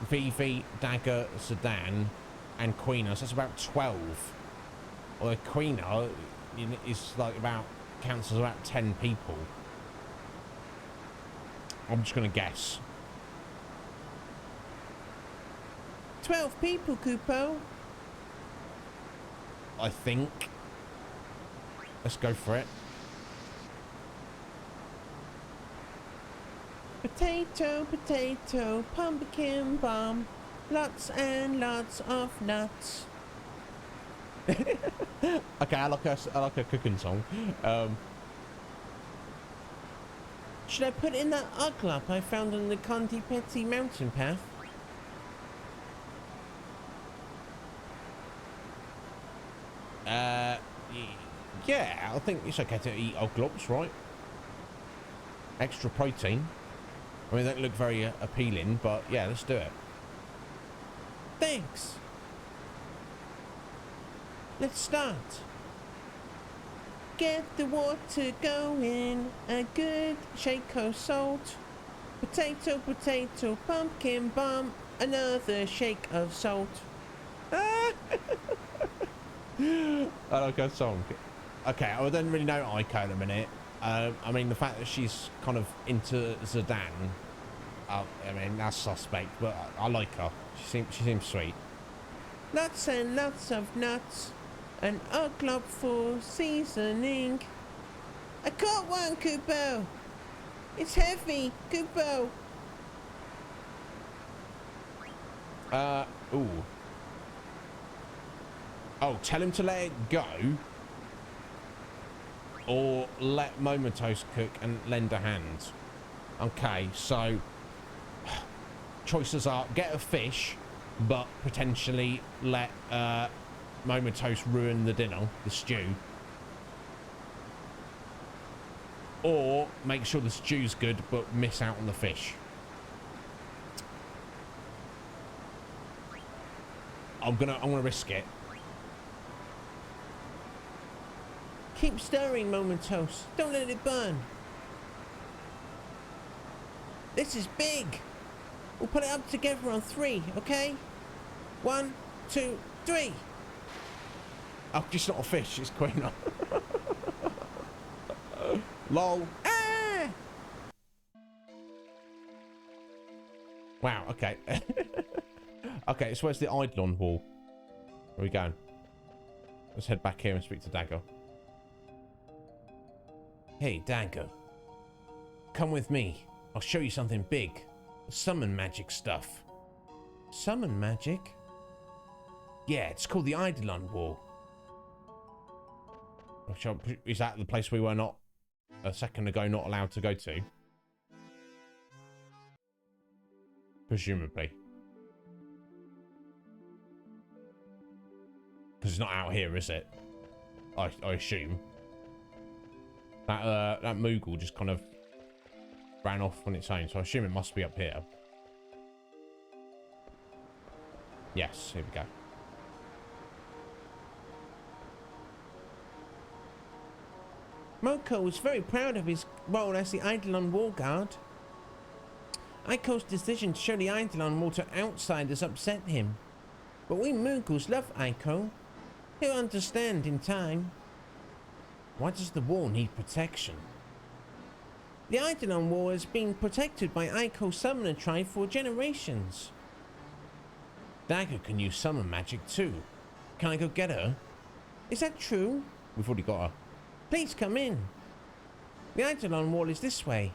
Vivi, Dagger, Sedan, and Queena. So that's about 12. Although Queena is like counts as about 10 people. I'm just gonna guess. 12 people, Kupo. I think. Let's go for it. Potato, potato, pumpkin bomb. Lots and lots of nuts. Okay, I like a cooking song. Should I put in that uglop I found on the Conti Petty mountain path? Yeah, I think it's okay to eat oglops, right? Extra protein. I mean, they don't look very appealing, but yeah, let's do it. Thanks. Let's start. Get the water going, a good shake of salt. Potato, potato, pumpkin bomb, another shake of salt. I like a song. Okay, I don't really know Aiko in a minute. I mean, the fact that she's kind of into Zidane, I mean, that's suspect, but I like her. She seems sweet. Lots and lots of nuts, and a glove for seasoning. I caught one, Kupo. It's heavy, Kupo. Ooh. Oh, tell him to let it go. Or let Momotos cook and lend a hand. Okay, so choices are get a fish, but potentially let Momotos ruin the dinner, the stew. Or make sure the stew's good, but miss out on the fish. I'm gonna risk it. Keep stirring, Momotos. Don't let it burn. This is big. We'll put it up together on 3, okay? 1, 2, 3. Oh, just not a fish, it's Queen. Lol. Ah! Wow, okay. Okay, so where's the Eidolon wall? Where are we going? Let's head back here and speak to Dagger. Hey, Dagger. Come with me. I'll show you something big. Summon magic stuff. Summon magic? Yeah, it's called the Eidolon Wall. Is that the place we were not a second ago not allowed to go to? Presumably. Because it's not out here, is it? I assume. That Moogle just kind of ran off on its own, so I assume it must be up here. Yes, here we go. Moko was very proud of his role as the Eidolon Wall Guard. Aiko's decision to show the Eidolon Wall to outsiders upset him. But we Moogles love Aiko. He'll understand in time. Why does the wall need protection? The Eidolon Wall has been protected by Aiko's summoner tribe for generations. Dagger can use summon magic too. Can I go get her? Is that true? We've already got her. Please come in. The Eidolon Wall is this way.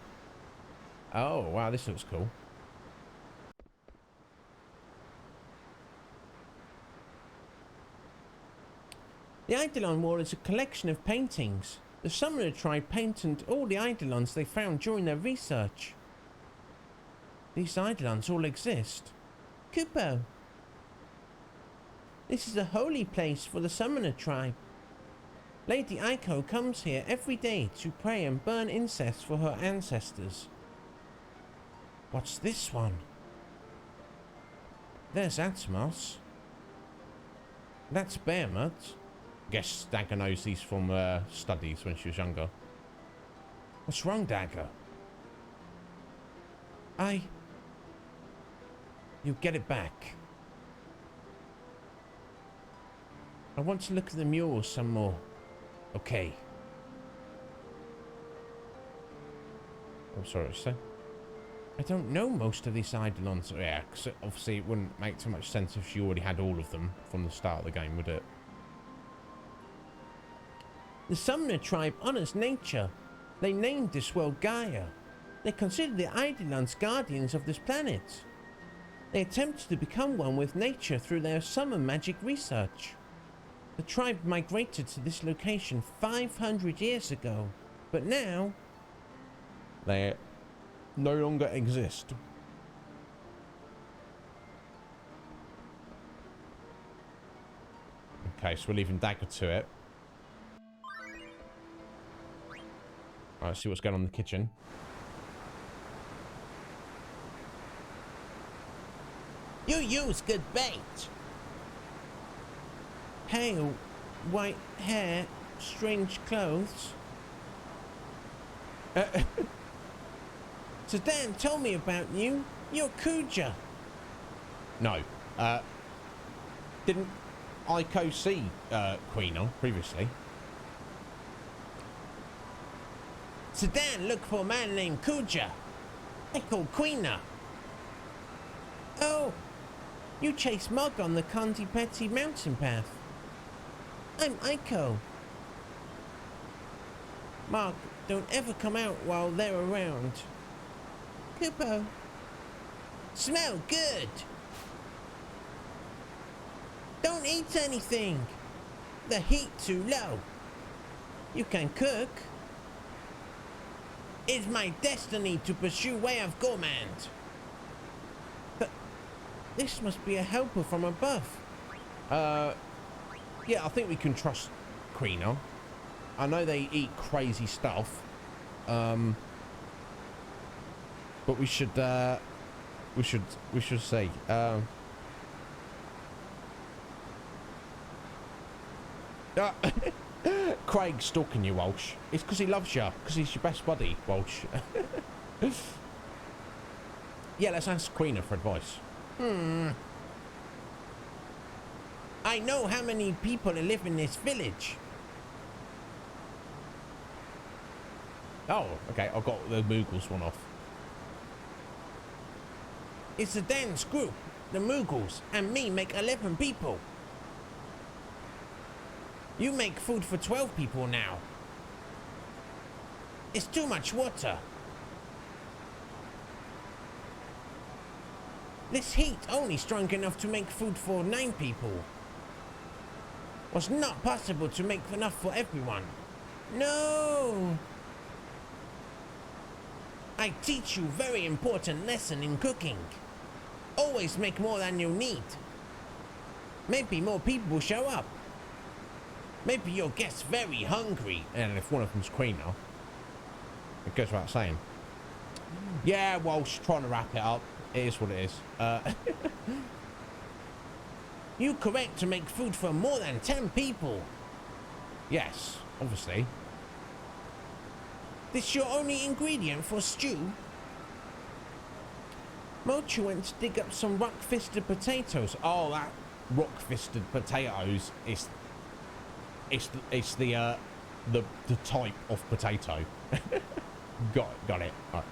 Oh, wow, this looks cool. The Eidolon Wall is a collection of paintings. The summoner tribe painted all the Eidolons they found during their research. These Eidolons all exist. Kupo. This is a holy place for the summoner tribe. Lady Aiko comes here every day to pray and burn incense for her ancestors. What's this one? There's Atmos. That's Behemoth. Guess Dagger knows these from studies when she was younger. What's wrong, Dagger? You get it back. I want to look at the murals some more. Okay. I'm sorry, what did you say? I don't know most of these Eidolons. Yeah, because obviously it wouldn't make too much sense if she already had all of them from the start of the game, would it? The Summoner tribe honors nature. They named this world Gaia. They consider the Eidolons guardians of this planet. They attempted to become one with nature through their summer magic research. The tribe migrated to this location 500 years ago, but now They no longer exist. Okay, so we're leaving Dagger to it. Alright, see what's going on in the kitchen. you use good bait. Pale, white hair, strange clothes. So Dan told me about you. You're Kuja. No. Didn't Aiko see Queen previously? Sedan, look for a man named Kuja. I call Queena. Oh, you chase Mug on the Condi Petty mountain path. I'm Aiko. Mark, don't ever come out while they're around. Kupo. Smell good. Don't eat anything. The heat too low. You can cook. It's my destiny to pursue way of gourmand. But this must be a helper from above. Yeah, I think we can trust Queena. I know they eat crazy stuff. But we should see. Craig's stalking you, Walsh. It's because he loves you, because he's your best buddy, Walsh. Yeah, let's ask Queena for advice. I know how many people live in this village. Oh, okay, I got the Moogles one off. It's the dance group, the Moogles, and me make 11 people. You make food for 12 people now. It's too much water. This heat only strong enough to make food for 9 people. Was not possible to make enough for everyone. No! I teach you very important lesson in cooking. Always make more than you need. Maybe more people show up. Maybe your guest's very hungry. And if one of them's Queena, it goes without saying. Yeah, Walsh, trying to wrap it up. It is what it is. You correct to make food for more than 10 people. Yes, obviously. This your only ingredient for stew? Mochi went to dig up some rock-fisted potatoes. Oh, that rock-fisted potatoes is the type of potato. got it. Right.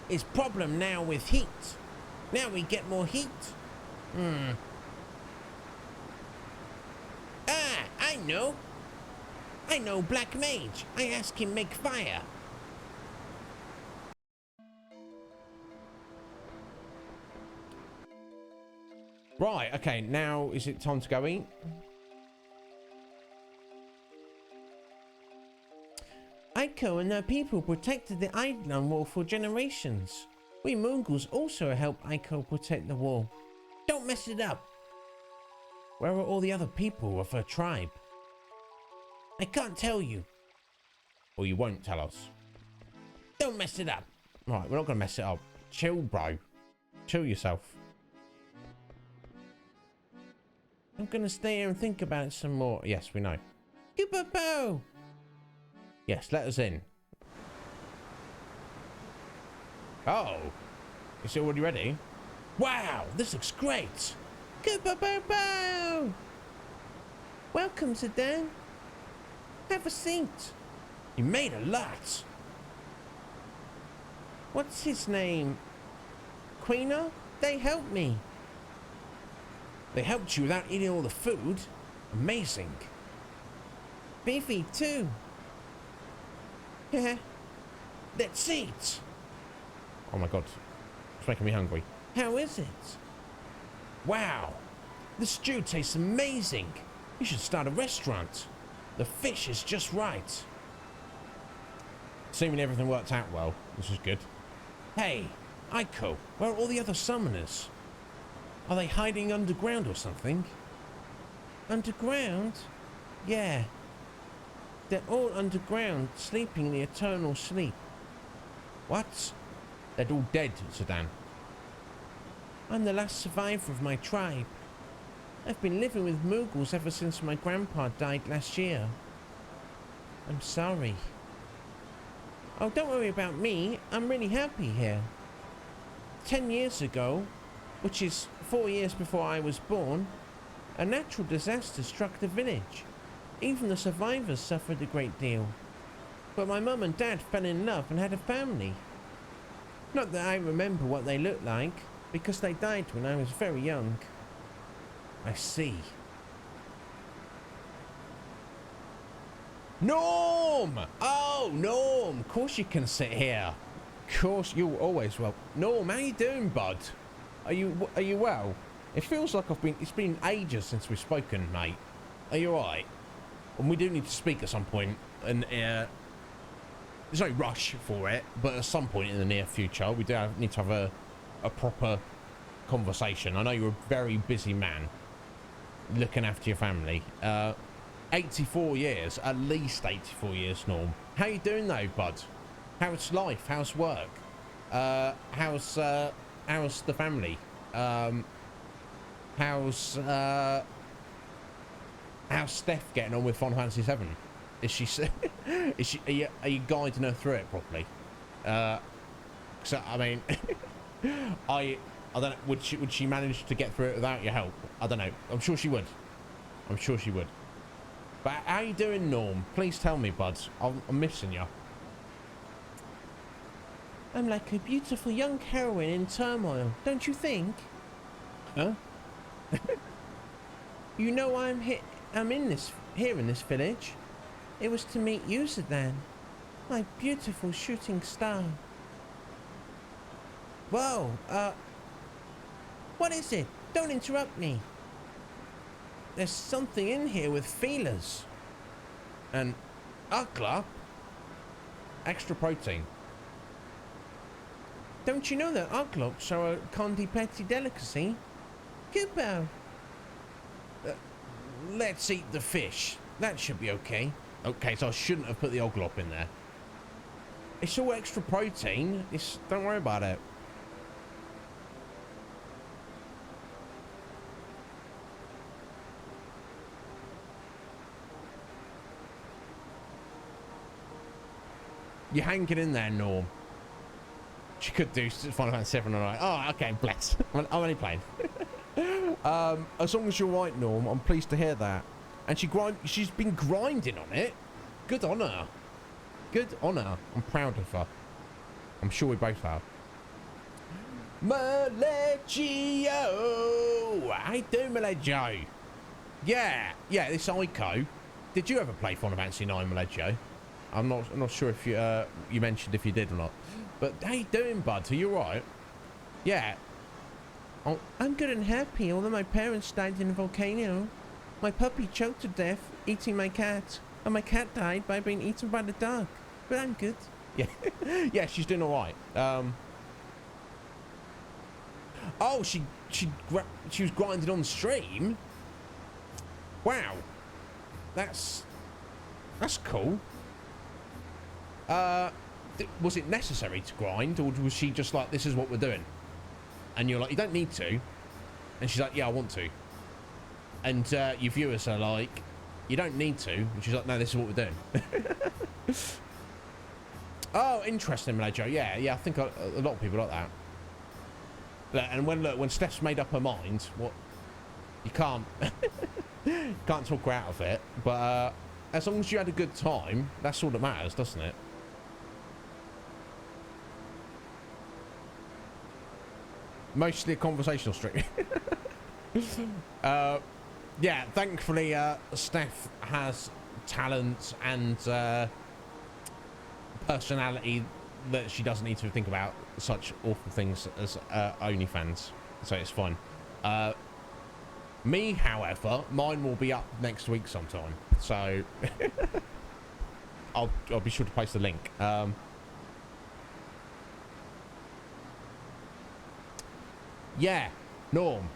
Is problem now with heat. Now we get more heat. Ah, I know. I know Black Mage. I ask him make fire. Right, okay, now is it time to go eat? Aiko and her people protected the island wall for generations. We Mongols also helped Aiko protect the wall. Don't mess it up. Where are all the other people of her tribe? I can't tell you. Or you won't tell us? Don't mess it up. Right, we're not gonna mess it up. Chill, bro. Chill yourself. I'm gonna stay here and think about it some more. Yes, we know. Kupo! Yes, let us in. Oh. Is it already ready? Wow, this looks great. Kupo! Welcome, Sedan. Have a seat. You made a lot. What's his name? Queena? They helped me. They helped you without eating all the food. Amazing. Beefy, too. Yeah. Let's eat. Oh my god. It's making me hungry. How is it? Wow. The stew tastes amazing. You should start a restaurant. The fish is just right. Assuming everything worked out well, this is good. Hey, Aiko, where are all the other summoners? Are they hiding underground or something? Underground? Yeah. They're all underground, sleeping the eternal sleep. What? They're all dead, Sedan. I'm the last survivor of my tribe. I've been living with Moogles ever since my grandpa died last year. I'm sorry. Oh, don't worry about me. I'm really happy here. 10 years ago, which is 4 years before I was born, a natural disaster struck the village. Even the survivors suffered a great deal. But my mum and dad fell in love and had a family. Not that I remember what they looked like, because they died when I was very young. I see. Norm! Oh, Norm! Of course you can sit here. Of course, you're always well. Norm, how you doing, bud? Are you well? It feels like it's been ages since we've spoken, mate. Are you alright? And we do need to speak at some point, and there's no rush for it, but at some point in the near future, we need to have a proper conversation. I know you're a very busy man, looking after your family. 84 years, at least 84 years, Norm. How you doing though, bud? How's life? How's work? How's the family? How's Steph getting on with Final Fantasy VII? Is she are you guiding her through it properly? So I mean, I don't know, would she manage to get through it without your help? I don't know. I'm sure she would. I'm sure she would. But how you doing, Norm? Please tell me, bud. I'm missing you. I'm like a beautiful young heroine in turmoil, don't you think? Huh? You know I'm here in this village. It was to meet you, Zidane, my beautiful shooting star. Whoa, what is it? Don't interrupt me. There's something in here with feelers. And Uglop? Extra protein. Don't you know that uglops are a Condi Petty delicacy? Kubo. Let's eat the fish. That should be okay. Okay, so I shouldn't have put the oglop in there. It's all extra protein. Don't worry about it. You're hanging in there, Norm. She could do Final Fantasy VII, alright. Oh, okay, bless. I'm only playing. As long as you're right, Norm, I'm pleased to hear that. And she's been grinding on it. Good on her. Good on her. I'm proud of her. I'm sure we both are. Malegio! How you doing, Malegio? Yeah, this Ico. Did you ever play Final Fantasy 9, Malegio? I'm not sure if you mentioned if you did or not. But how you doing, bud? Are you alright? Yeah. Oh, I'm good and happy, although my parents died in a volcano. My puppy choked to death eating my cat, and my cat died by being eaten by the dog. But I'm good. Yeah, yeah, she's doing alright. Oh, she was grinding on stream. Wow, that's cool. Was it necessary to grind, or was she just like, this is what we're doing? And you're like, you don't need to. And she's like, yeah, I want to. And your viewers are like, you don't need to. And she's like, no, this is what we're doing. Oh, interesting, Malayjo. Yeah, I think a lot of people like that. And when Steph's made up her mind, you can't talk her out of it. But as long as you had a good time, that's all that matters, doesn't it? Mostly a conversational stream. Yeah, thankfully Steph has talent and personality that she doesn't need to think about such awful things as OnlyFans, so it's fine. Me, however, mine will be up next week sometime, so I'll be sure to post the link. Yeah, Norm,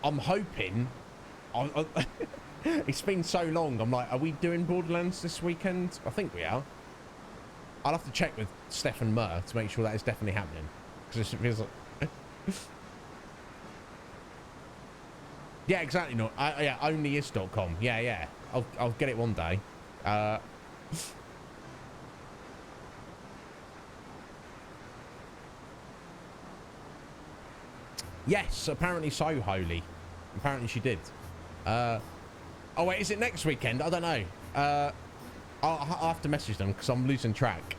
I'm hoping. It's been so long. I'm like, are we doing Borderlands this weekend? I think we are. I'll have to check with Steph and Mer to make sure that is definitely happening. Because it feels like... Yeah, exactly. No, yeah, onlyis.com. Yeah. I'll get it one day. Yes, apparently so, Holy. Apparently she did. Oh wait, is it next weekend? I don't know. I'll have to message them because I'm losing track.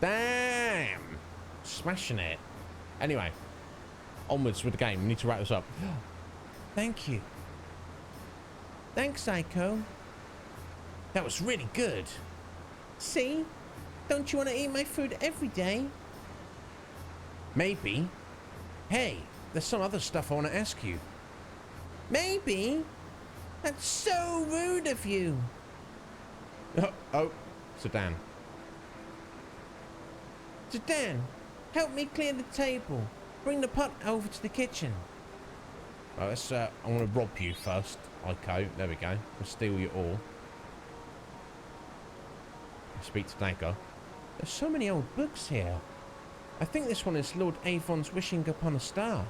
Damn. Smashing it. Anyway. Onwards with the game. We need to wrap this up. Thank you. Thanks, Aiko. That was really good. See? Don't you want to eat my food every day? Maybe. Hey, there's some other stuff I want to ask you. Maybe? That's so rude of you. Oh, Sedan. Sedan, help me clear the table. Bring the pot over to the kitchen. Right, let's, I want to rob you first. Okay, there we go. I'll steal your ore. Speak to Dagger. There's so many old books here. I think this one is Lord Avon's Wishing Upon a Star.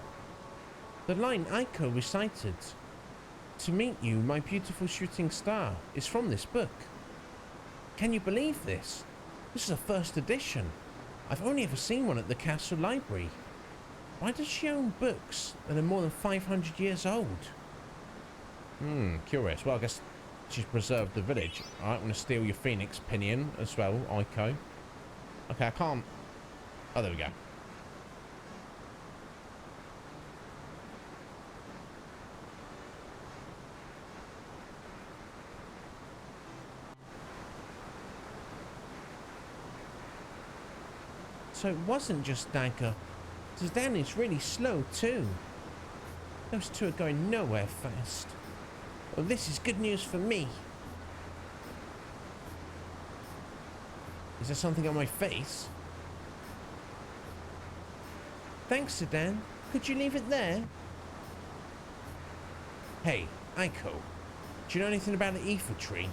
The line Aiko recited, "To meet you, my beautiful shooting star," is from this book. Can you believe this? This is a first edition. I've only ever seen one at the castle library. Why does she own books that are more than 500 years old? Curious. Well, I guess she's preserved the village. Alright, I'm going to steal your phoenix pinion as well, Aiko. Okay, I can't... Oh, there we go. So it wasn't just Dagger. Sedan is really slow too. Those two are going nowhere fast. Well, this is good news for me. Is there something on my face? Thanks, Sedan. Could you leave it there? Hey, Aiko. Do you know anything about the Ether Tree?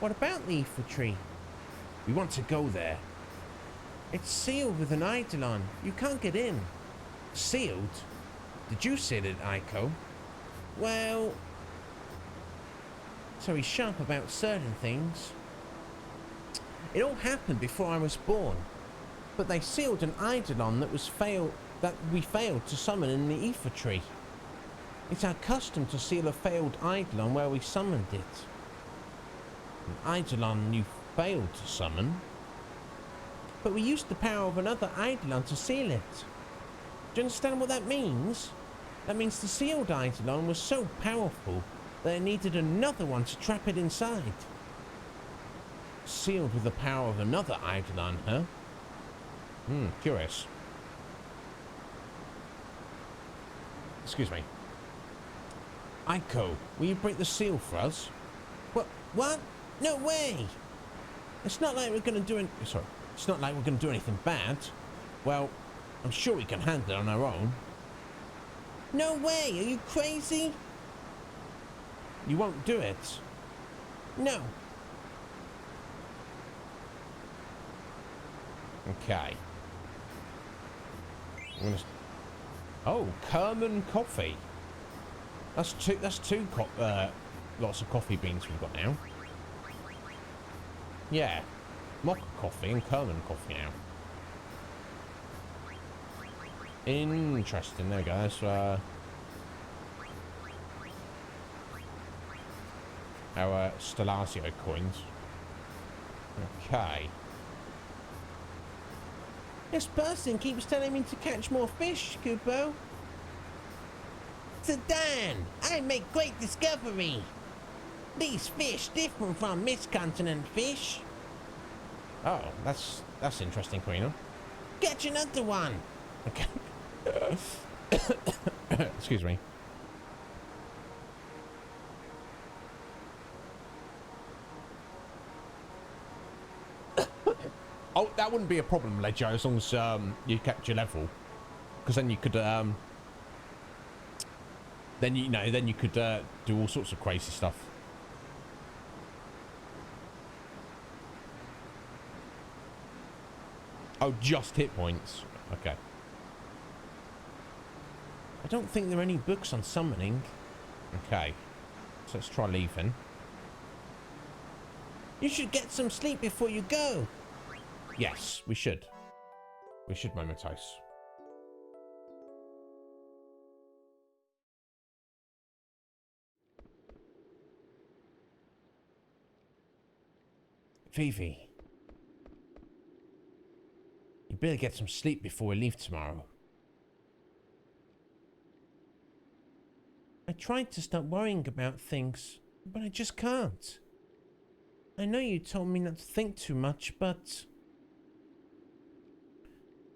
What about the Ether Tree? We want to go there. It's sealed with an eidolon. You can't get in. Sealed? Did you seal it, Aiko? Well... So he's sharp about certain things. It all happened before I was born. But they sealed an eidolon that we failed to summon in the Ether Tree. It's our custom to seal a failed eidolon where we summoned it. An eidolon you failed to summon? But we used the power of another eidolon to seal it. Do you understand what that means? That means the sealed eidolon was so powerful that it needed another one to trap it inside. Sealed with the power of another eidolon, huh? Curious. Excuse me. Aiko, will you break the seal for us? What? No way! It's not like we're gonna do it. Sorry. It's not like we're gonna do anything bad. Well, I'm sure we can handle it on our own. No way! Are you crazy? You won't do it? No. Okay. I'm gonna... Oh, Kerman coffee. That's two lots of coffee beans we've got now. Yeah. Mocha coffee and Kerman coffee now. Interesting. There we go. That's our Stellazio coins. Okay. This person keeps telling me to catch more fish, Kupo. Sedan, I make great discovery. These fish different from mid-continent fish. Oh, that's interesting, Karina. Catch another one. Okay. Excuse me. Oh, that wouldn't be a problem, Ledger, as long as you kept your level, because then you could then you could do all sorts of crazy stuff. Oh, just hit points. Okay. I don't think there are any books on summoning. Okay. So let's try leaving. You should get some sleep before you go. Yes, we should. We should, Momotos. Fifi. You better get some sleep before we leave tomorrow. I tried to stop worrying about things, but I just can't. I know you told me not to think too much, but...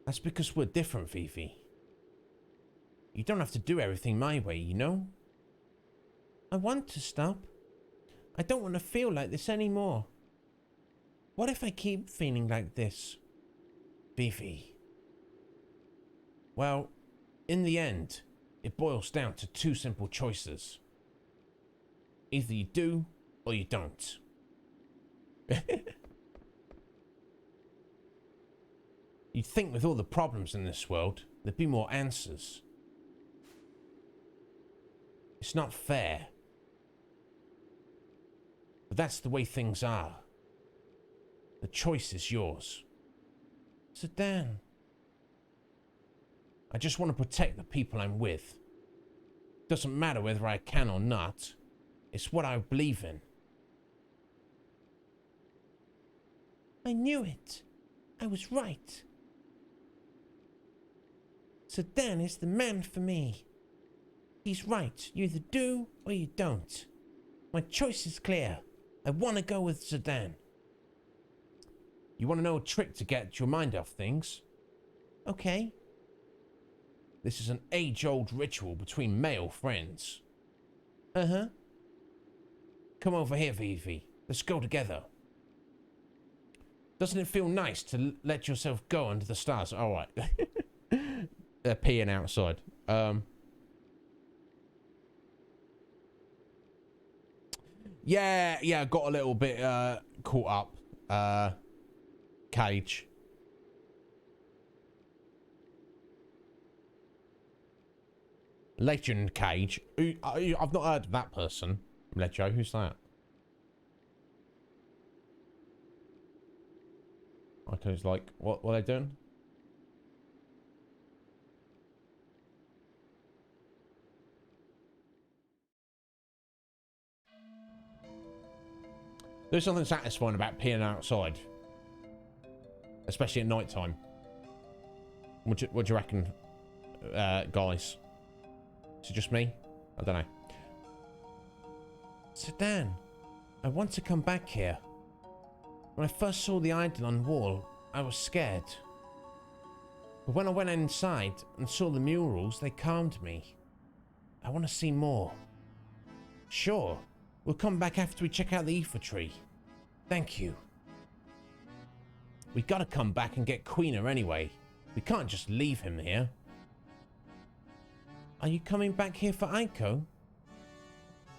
That's because we're different, Fifi. You don't have to do everything my way, you know? I want to stop. I don't want to feel like this anymore. What if I keep feeling like this? Fifi. Well, in the end, it boils down to two simple choices. Either you do or you don't. You'd think with all the problems in this world, there'd be more answers. It's not fair. But that's the way things are. The choice is yours. Sedan. I just want to protect the people I'm with. Doesn't matter whether I can or not. It's what I believe in. I knew it. I was right. Sedan is the man for me. He's right. You either do or you don't. My choice is clear. I want to go with Sedan. You want to know a trick to get your mind off things? Okay. This is an age-old ritual between male friends. Uh-huh. Come over here, Vivi. Let's go together. Doesn't it feel nice to let yourself go under the stars? All right. They're peeing outside. Yeah, I got a little bit caught up. Cage. Legend Cage. I've not heard of that person. Lejo, who's that? Okay, it's like, what are they doing? There's something satisfying about peeing outside. Especially at night time. What do you reckon, guys? Is it just me? I don't know. Sedan, I want to come back here. When I first saw the Eidolon wall, I was scared. But when I went inside and saw the murals, they calmed me. I want to see more. Sure, we'll come back after we check out the Ether tree. Thank you. We gotta come back and get Queener anyway. We can't just leave him here. Are you coming back here for Aiko?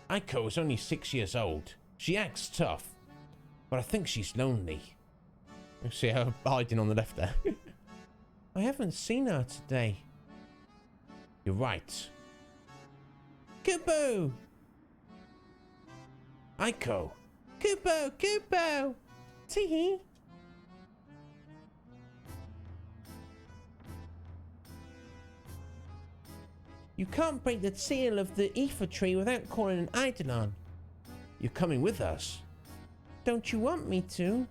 Aiko is only 6 years old. She acts tough, but I think she's lonely. You see her hiding on the left there. I haven't seen her today. You're right. Kubo! Aiko! Kubo! Tee-hee! You can't break the seal of the Ether tree without calling an Eidolon. You're coming with us. Don't you want me to?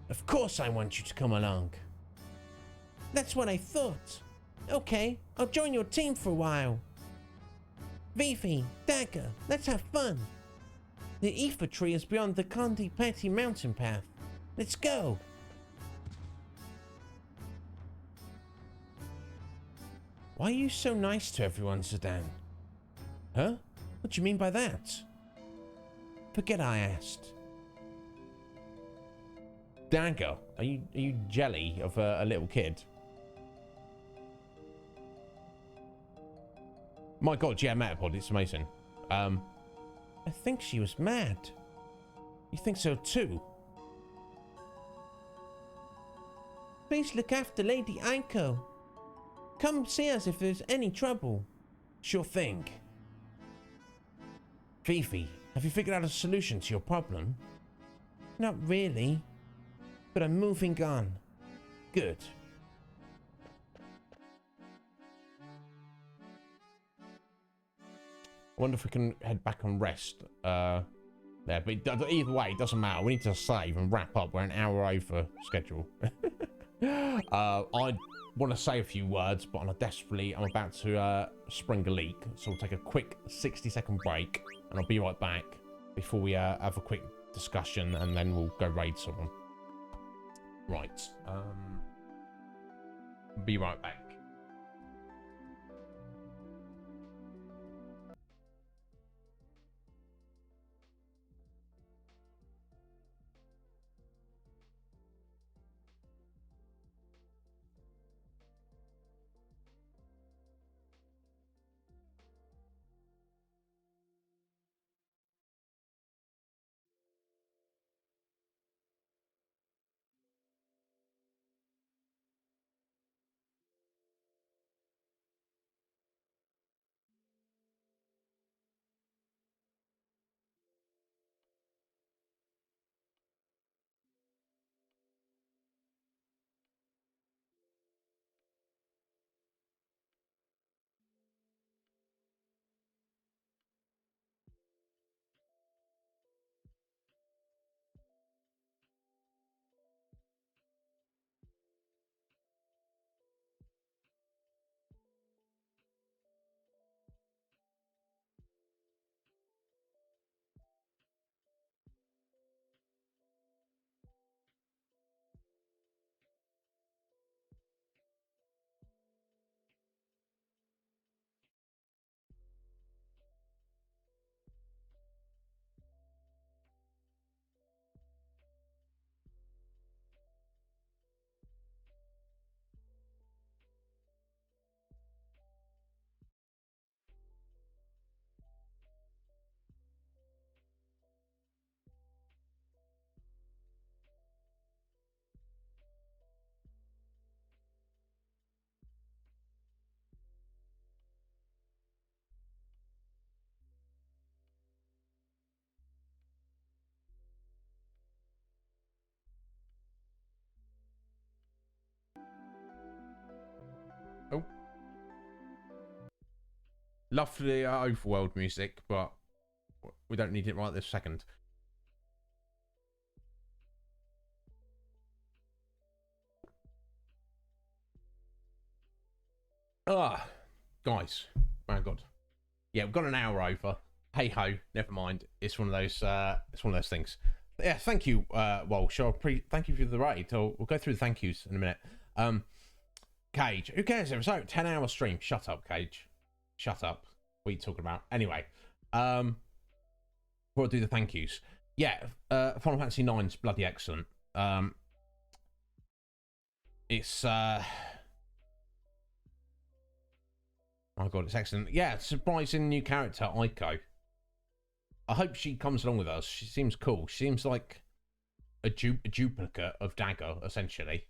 Of course I want you to come along. That's what I thought. Okay, I'll join your team for a while. Vivi, Dagger, let's have fun. The Ether tree is beyond the Condi Petty mountain path. Let's go. Why are you so nice to everyone, Sedan? Huh? What do you mean by that? Forget I asked. Dagger, are you jelly of a little kid? My God, yeah, Metapod, it's amazing. I think she was mad. You think so too? Please look after Lady Aiko. Come see us if there's any trouble. Sure thing. Fifi, have you figured out a solution to your problem? Not really, but I'm moving on. Good. I wonder if we can head back and rest. Yeah, but either way, it doesn't matter. We need to save and wrap up. We're an hour over schedule. I want to say a few words, but I'm about to spring a leak. So we'll take a quick 60-second break, and I'll be right back before we have a quick discussion, and then we'll go raid someone. Right. Be right back. Oh. Love the overworld music, but we don't need it right this second. Guys, my God, yeah, we've got an hour over. Hey ho, never mind. It's one of those things. Yeah, thank you, Walsh. Thank you for the raid. We'll go through the thank yous in a minute. Cage, who cares? It was like 10-hour stream. Shut up, Cage. Shut up. What are you talking about? Anyway, before I do the thank yous, yeah, Final Fantasy IX's bloody excellent. It's oh my God, it's excellent. Yeah, surprising new character, Aiko. I hope she comes along with us. She seems cool. She seems like a duplicate of Dagger, essentially.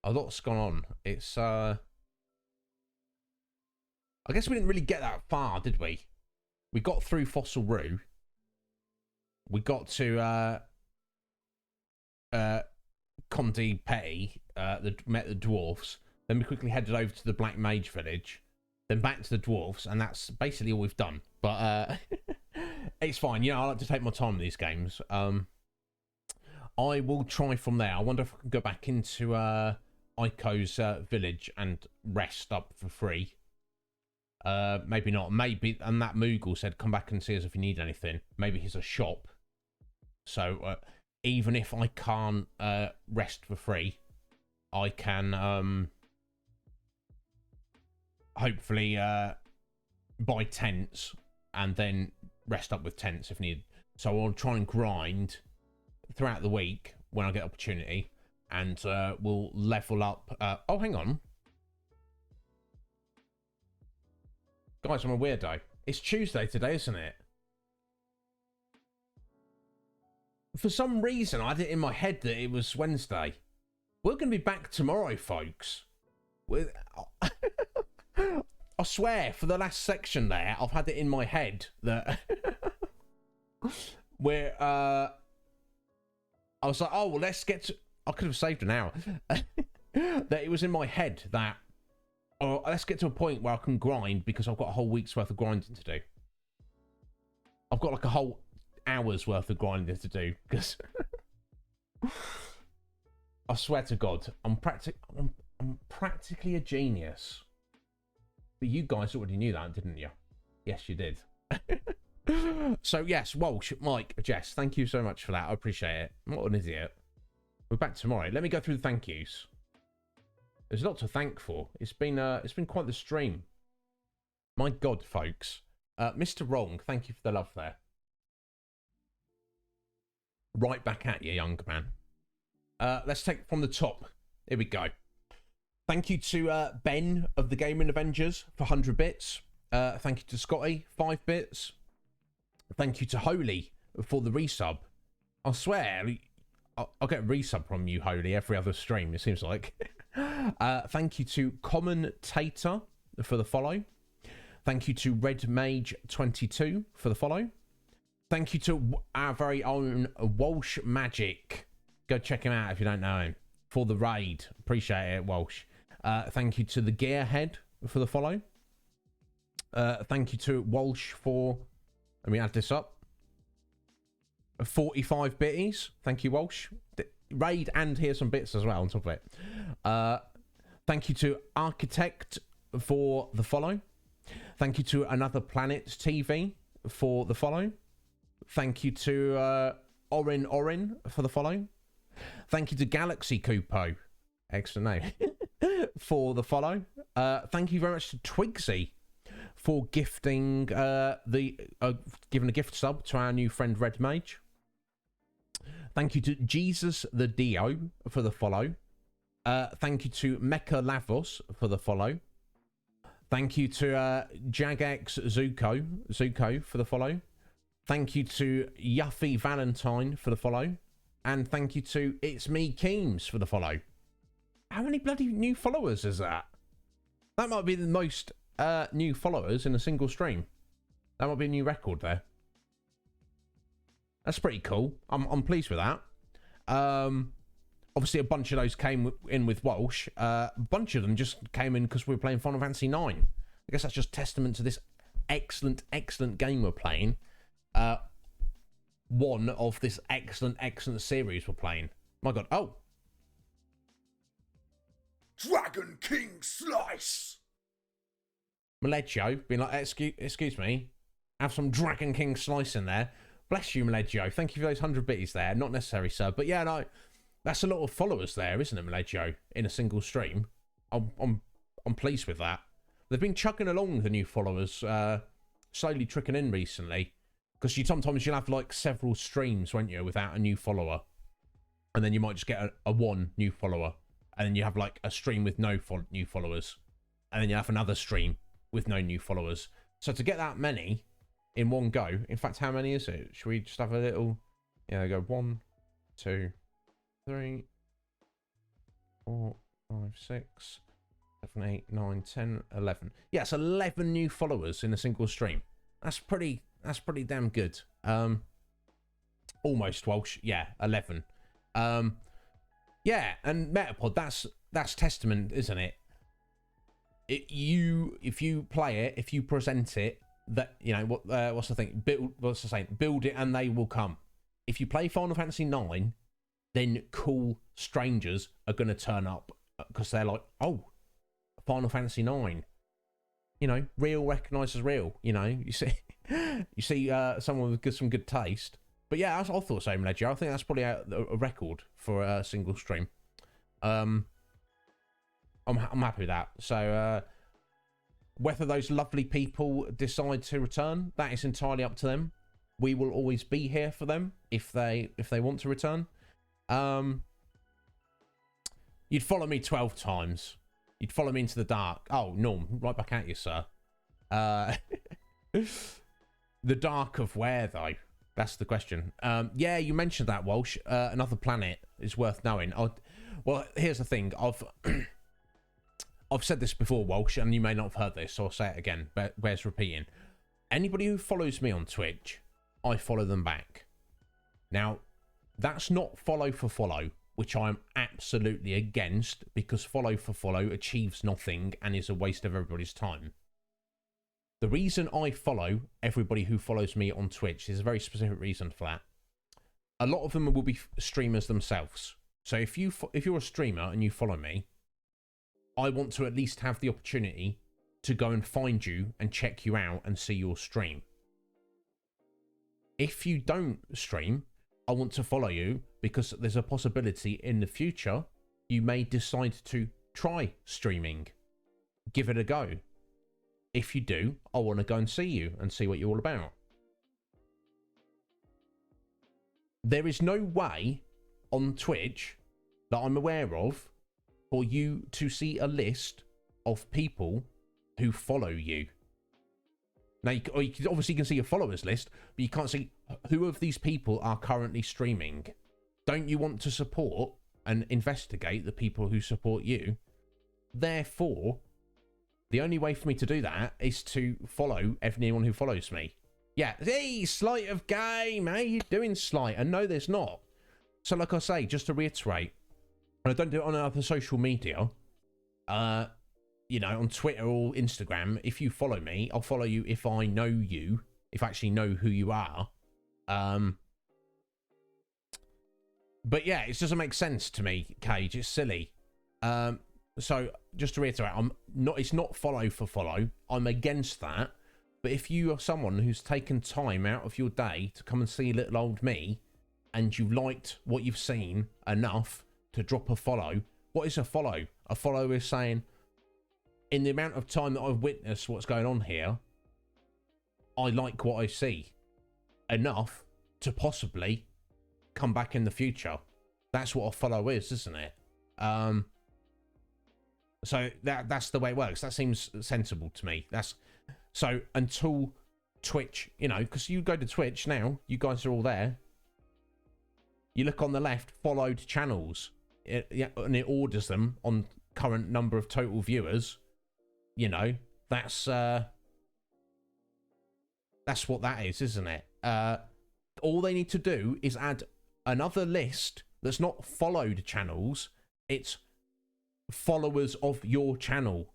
A lot's gone on. It's I guess we didn't really get that far, did we? We got through Fossil Roo. We got to Condi Petty, met the dwarfs. Then we quickly headed over to the Black Mage Village. Then back to the dwarfs, and that's basically all we've done. But it's fine. You know, I like to take my time in these games. I will try from there. I wonder if I can go back into Aiko's village and rest up for free. Maybe not. Maybe, and that Moogle said, come back and see us if you need anything. Maybe he's a shop. So even if I can't rest for free, I can hopefully buy tents and then rest up with tents if needed. So I'll try and grind throughout the week when I get opportunity, and we'll level up. Oh, hang on. Guys, I'm a weirdo. It's Tuesday today, isn't it? For some reason, I had it in my head that it was Wednesday. We're going to be back tomorrow, folks. I swear, for the last section there, I've had it in my head that where I was like, oh, well, let's get to... I could have saved an hour. That it was in my head that, oh, let's get to a point where I can grind because I've got a whole week's worth of grinding to do. I've got like a whole hours worth of grinding to do because I swear to God, I'm practically a genius. But you guys already knew that, didn't you? Yes, you did. So yes, Walsh, Mike, Jess, thank you so much for that. I appreciate it. I'm not an idiot. We're back tomorrow. Let me go through the thank yous. There's a lot to thank for. It's been quite the stream. My God, folks. Mr. Wrong, thank you for the love there. Right back at you, young man. Let's take it from the top. Here we go. Thank you to Ben of the Gaming Avengers for 100 bits. Thank you to Scotty, 5 bits. Thank you to Holy for the resub. I swear, I'll get a resub from you, Holy, every other stream, it seems like. Thank you to Commentator for the follow. Thank you to Red Mage 22 for the follow. Thank you to our very own Walsh Magic. Go check him out if you don't know him. For the raid. Appreciate it, Walsh. Thank you to the Gearhead for the follow. Thank you to Walsh for... Let me add this up. 45 bitties. Thank you, Walsh. Raid and here's some bits as well on top of it. Thank you to Architect for the follow. Thank you to Another Planet TV for the follow. Thank you to Orin for the follow. Thank you to Galaxy Kupo. Excellent name. For the follow. Thank you very much to Twigsy for gifting giving a gift sub to our new friend Red Mage. Thank you to Jesus the Dio for the follow. Thank you to Mecha Lavos for the follow. Thank you to Jagex Zuko for the follow. Thank you to Yuffie Valentine for the follow. And thank you to It's Me Keems for the follow. How many bloody new followers is that? That might be the most new followers in a single stream. That might be a new record there. That's pretty cool. I'm pleased with that. Obviously, a bunch of those came in with Walsh. A bunch of them just came in because we were playing Final Fantasy 9. I guess that's just testament to this excellent game we're playing. One of this excellent series we're playing. My God. Oh. Dragon King Slice! Maleggio being like, excuse me, have some Dragon King Slice in there. Bless you, Maleggio. Thank you for those 100 bitties there. Not necessary, sir. But yeah, no, that's a lot of followers there, isn't it, Maleggio, in a single stream? I'm pleased with that. They've been chucking along the new followers, slowly trickling in recently. Because sometimes you'll have like several streams, won't you, without a new follower. And then you might just get a one new follower. And then you have like a stream with no new followers. And then you have another stream with no new followers. So to get that many in one go, in fact, how many is it? Should we just have a little, yeah, go 1, 2, 3, 4, 5, 6, 7, 8, 9, 10, 11. Yeah, it's 11 new followers in a single stream. That's pretty damn good. Almost Walsh. Yeah, 11. Yeah, and Metapod, that's testament, isn't it? If you play it, if you present it, that, you know, what's the thing? What's the saying? Build it and they will come. If you play Final Fantasy 9, then cool strangers are going to turn up because they're like, oh, Final Fantasy 9. You know, real recognises real. You know, you see someone with some good taste. But yeah, I thought so, Ledger. I think that's probably a record for a single stream. I'm happy with that. So whether those lovely people decide to return, that is entirely up to them. We will always be here for them if they want to return. You'd follow me 12 times. You'd follow me into the dark. Oh, Norm, right back at you, sir. The dark of where, though? That's the question. Yeah, you mentioned that, Walsh. Another Planet is worth knowing. Well, here's the thing. I've said this before, Walsh, and you may not have heard this, so I'll say it again, but bears repeating. Anybody who follows me on Twitch, I follow them back. Now, that's not follow for follow, which I'm absolutely against, because follow for follow achieves nothing and is a waste of everybody's time. The reason I follow everybody who follows me on Twitch is a very specific reason for that. A lot of them will be streamers themselves. So if you're a streamer and you follow me, I want to at least have the opportunity to go and find you and check you out and see your stream. If you don't stream, I want to follow you because there's a possibility in the future you may decide to try streaming. Give it a go. If you do, I want to go and see you and see what you're all about. There is no way on Twitch that I'm aware of for you to see a list of people who follow you. Now, you obviously can see your followers list, but you can't see who of these people are currently streaming. Don't you want to support and investigate the people who support you? Therefore, the only way for me to do that is to follow anyone who follows me. Yeah, hey, Sleight of Game, how you doing, Sleight? And no, there's not. So like I say, just to reiterate, and I don't do it on other social media, you know, on Twitter or Instagram, if you follow me, I'll follow you if I know you, if I actually know who you are. But yeah, it doesn't make sense to me, Cage. It's silly. So just to reiterate, it's not follow for follow. I'm against that. But if you are someone who's taken time out of your day to come and see little old me, and you liked what you've seen enough to drop a follow, what is a follow? A follow is saying, in the amount of time that I've witnessed what's going on here, I like what I see enough to possibly come back in the future. That's what a follow is, isn't it? So that's the way it works. That seems sensible to me. So until Twitch, you know, because you go to Twitch now, you guys are all there. You look on the left, followed channels, and it orders them on current number of total viewers. You know, that's what that is, isn't it? All they need to do is add another list that's not followed channels. It's followers of your channel.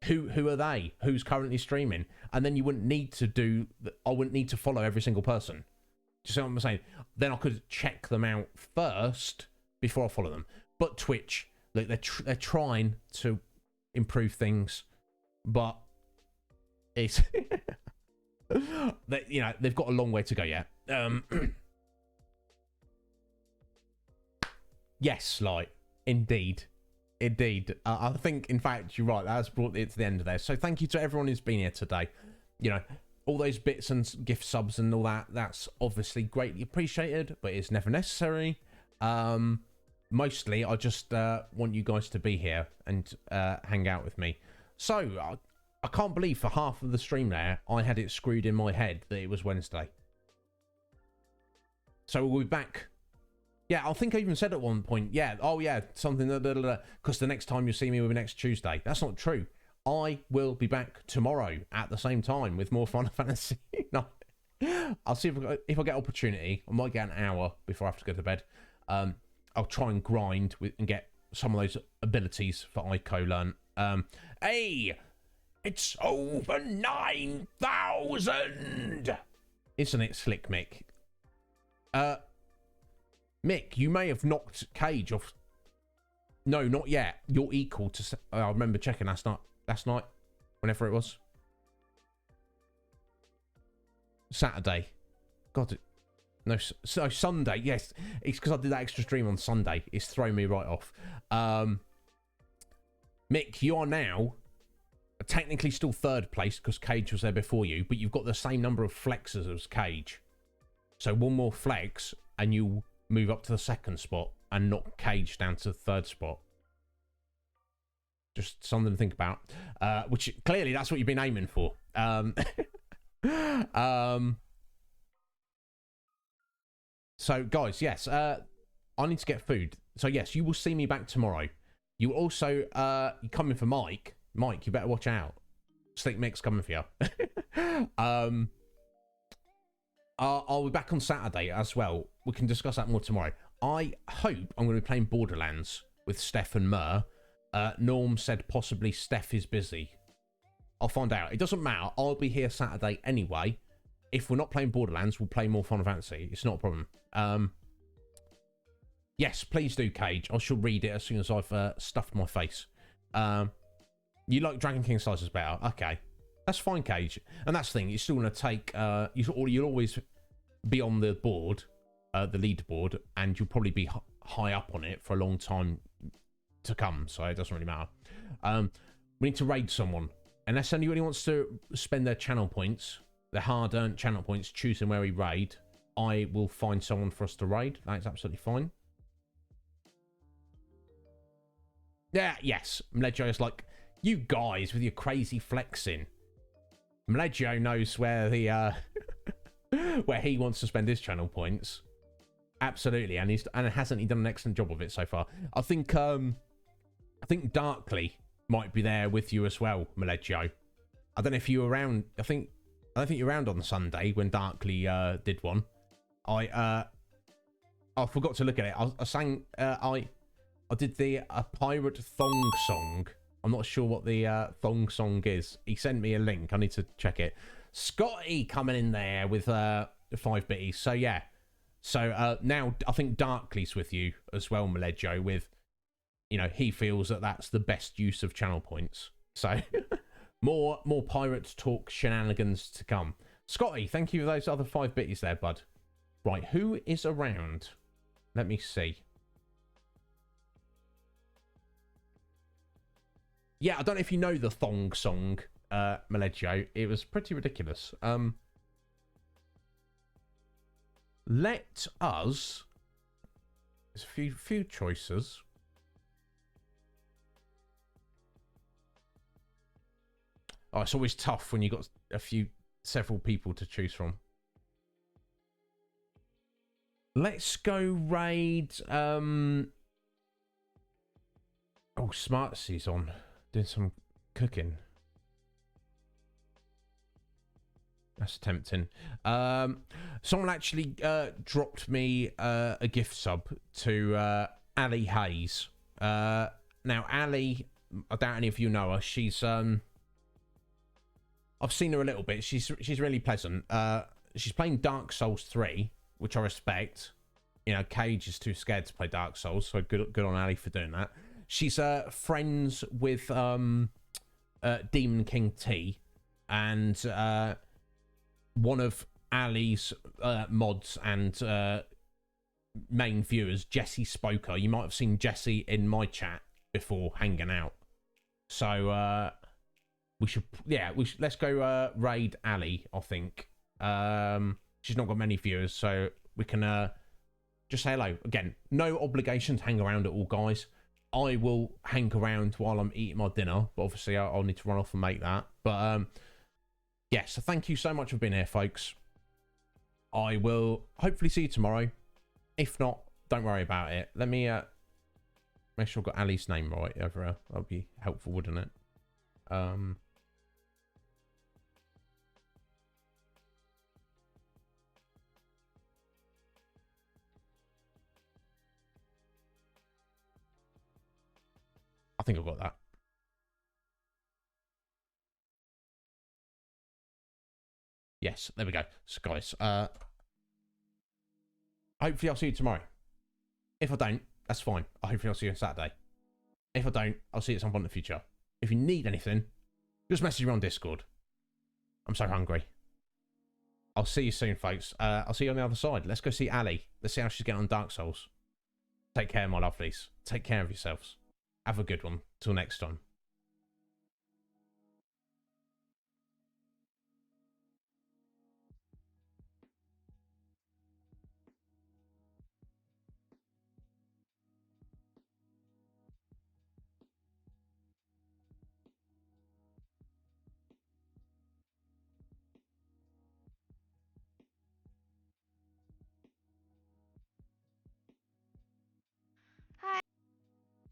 Who are they? Who's currently streaming? And then you wouldn't need to I wouldn't need to follow every single person. Do you see what I'm saying? Then I could check them out first before I follow them. But Twitch, look, they're trying to improve things, but it's you know, they've got a long way to go yet. Yes, like indeed. I think, in fact, you're right. That's brought it to the end of there. So thank you to everyone who's been here today. You know, all those bits and gift subs and all that, that's obviously greatly appreciated, but it's never necessary. Mostly, I just want you guys to be here and hang out with me. So, I can't believe for half of the stream there, I had it screwed in my head that it was Wednesday. So we'll be back. Yeah, I think I even said at one point, yeah, oh yeah, something, because the next time you see me will be next Tuesday. That's not true. I will be back tomorrow at the same time with more Final Fantasy. No, I'll see if I get opportunity. I might get an hour before I have to go to bed. I'll try and grind and get some of those abilities for Ico learn. Hey, it's over 9,000! Isn't it, Slick Mick? Mick, you may have knocked Cage off. No, not yet. You're equal to... I remember checking last night, whenever it was. Saturday. God, no, so Sunday, yes. It's because I did that extra stream on Sunday. It's thrown me right off. Mick, you are now technically still third place because Cage was there before you, but you've got the same number of flexes as Cage. So one more flex and you move up to the second spot and knock Cage down to the third spot. Just something to think about. Which clearly that's what you've been aiming for. So guys, yes, I need to get food. So yes, you will see me back tomorrow. You also you coming for Mike. Mike, you better watch out. Slick Mick's coming for you. I'll be back on Saturday as well. We can discuss that more tomorrow. I hope I'm going to be playing Borderlands with Steph and Mur. Norm said possibly Steph is busy. I'll find out. It doesn't matter. I'll be here Saturday anyway. If we're not playing Borderlands, we'll play more Final Fantasy. It's not a problem. Yes, please do, Cage. I shall read it as soon as I've stuffed my face. You like Dragon King Slices better? Okay. That's fine, Cage. And that's the thing. You're still going to take... you'll always be on the board, the leaderboard, and you'll probably be high up on it for a long time to come. So it doesn't really matter. We need to raid someone. Unless anybody wants to spend their channel points, their hard-earned channel points, choosing where we raid, I will find someone for us to raid. That's absolutely fine. Yeah, yes. Mledjo is like, you guys with your crazy flexing. Mledjo knows where the where he wants to spend his channel points. Absolutely, and hasn't he done an excellent job of it so far? I think Darkly might be there with you as well, Mledjo. I don't know if you were around. I don't think you were around on Sunday when Darkly did one. I forgot to look at it. I sang. I did the pirate thong song. I'm not sure what the thong song is. He sent me a link. I need to check it. Scotty coming in there with 5 bitties. So yeah. So now I think Darkly's with you as well, Mledjo. With, you know, he feels that that's the best use of channel points. So more pirate talk shenanigans to come. Scotty, thank you for those other 5 bitties there, bud. Right, who is around? Let me see. Yeah, I don't know if you know the thong song, Mledjo. It was pretty ridiculous. Let us... There's a few choices. Oh, it's always tough when you've got several people to choose from. Let's go raid... Oh, Smartsy's on. Doing some cooking. That's tempting. Someone actually dropped me a gift sub to Ali Hayes. Now, Ali, I doubt any of you know her. She's I've seen her a little bit. She's really pleasant. She's playing Dark Souls 3, which I respect. You know, Cage is too scared to play Dark Souls, so good on Ali for doing that. She's friends with Demon King T, and one of Ali's mods and main viewers, Jesse Spoker. You might have seen Jesse in my chat before hanging out. So let's go raid Ali, I think. She's not got many viewers, so we can just say hello. Again, no obligation to hang around at all, guys. I will hang around while I'm eating my dinner, but obviously I'll need to run off and make that. But yeah, so thank you so much for being here, folks. I will hopefully see you tomorrow. If not, don't worry about it. Let me make sure I've got Ali's name right over here. That'll be helpful, wouldn't it? I think I've got that. Yes, there we go. So guys, hopefully I'll see you tomorrow. If I don't, that's fine. Hopefully I'll see you on Saturday. If I don't, I'll see you at some point in the future. If you need anything, just message me on Discord. I'm so hungry. I'll see you soon, folks. I'll see you on the other side. Let's go see Ali. Let's see how she's getting on Dark Souls. Take care, my lovelies. Take care of yourselves. Have a good one. Till next time.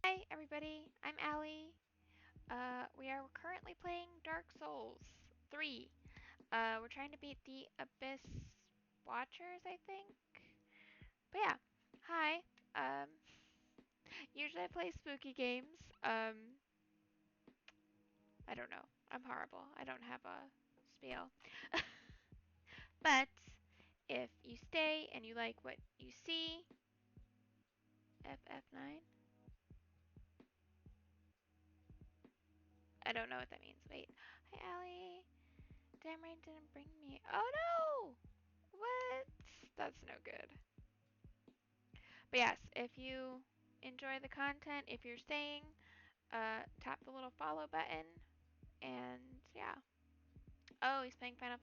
Hi everybody, I'm Allie. We are currently playing Dark Souls 3. We're trying to beat the Abyss Watchers, I think. But yeah, hi. Usually I play spooky games. I don't know. I'm horrible. I don't have a spiel. But if you stay and you like what you see, FF9. I don't know what that means. Wait. Hi, Allie. Damn rain didn't bring me. Oh no! What? That's no good. But yes, if you enjoy the content, if you're staying, tap the little follow button. And yeah. Oh, he's playing Final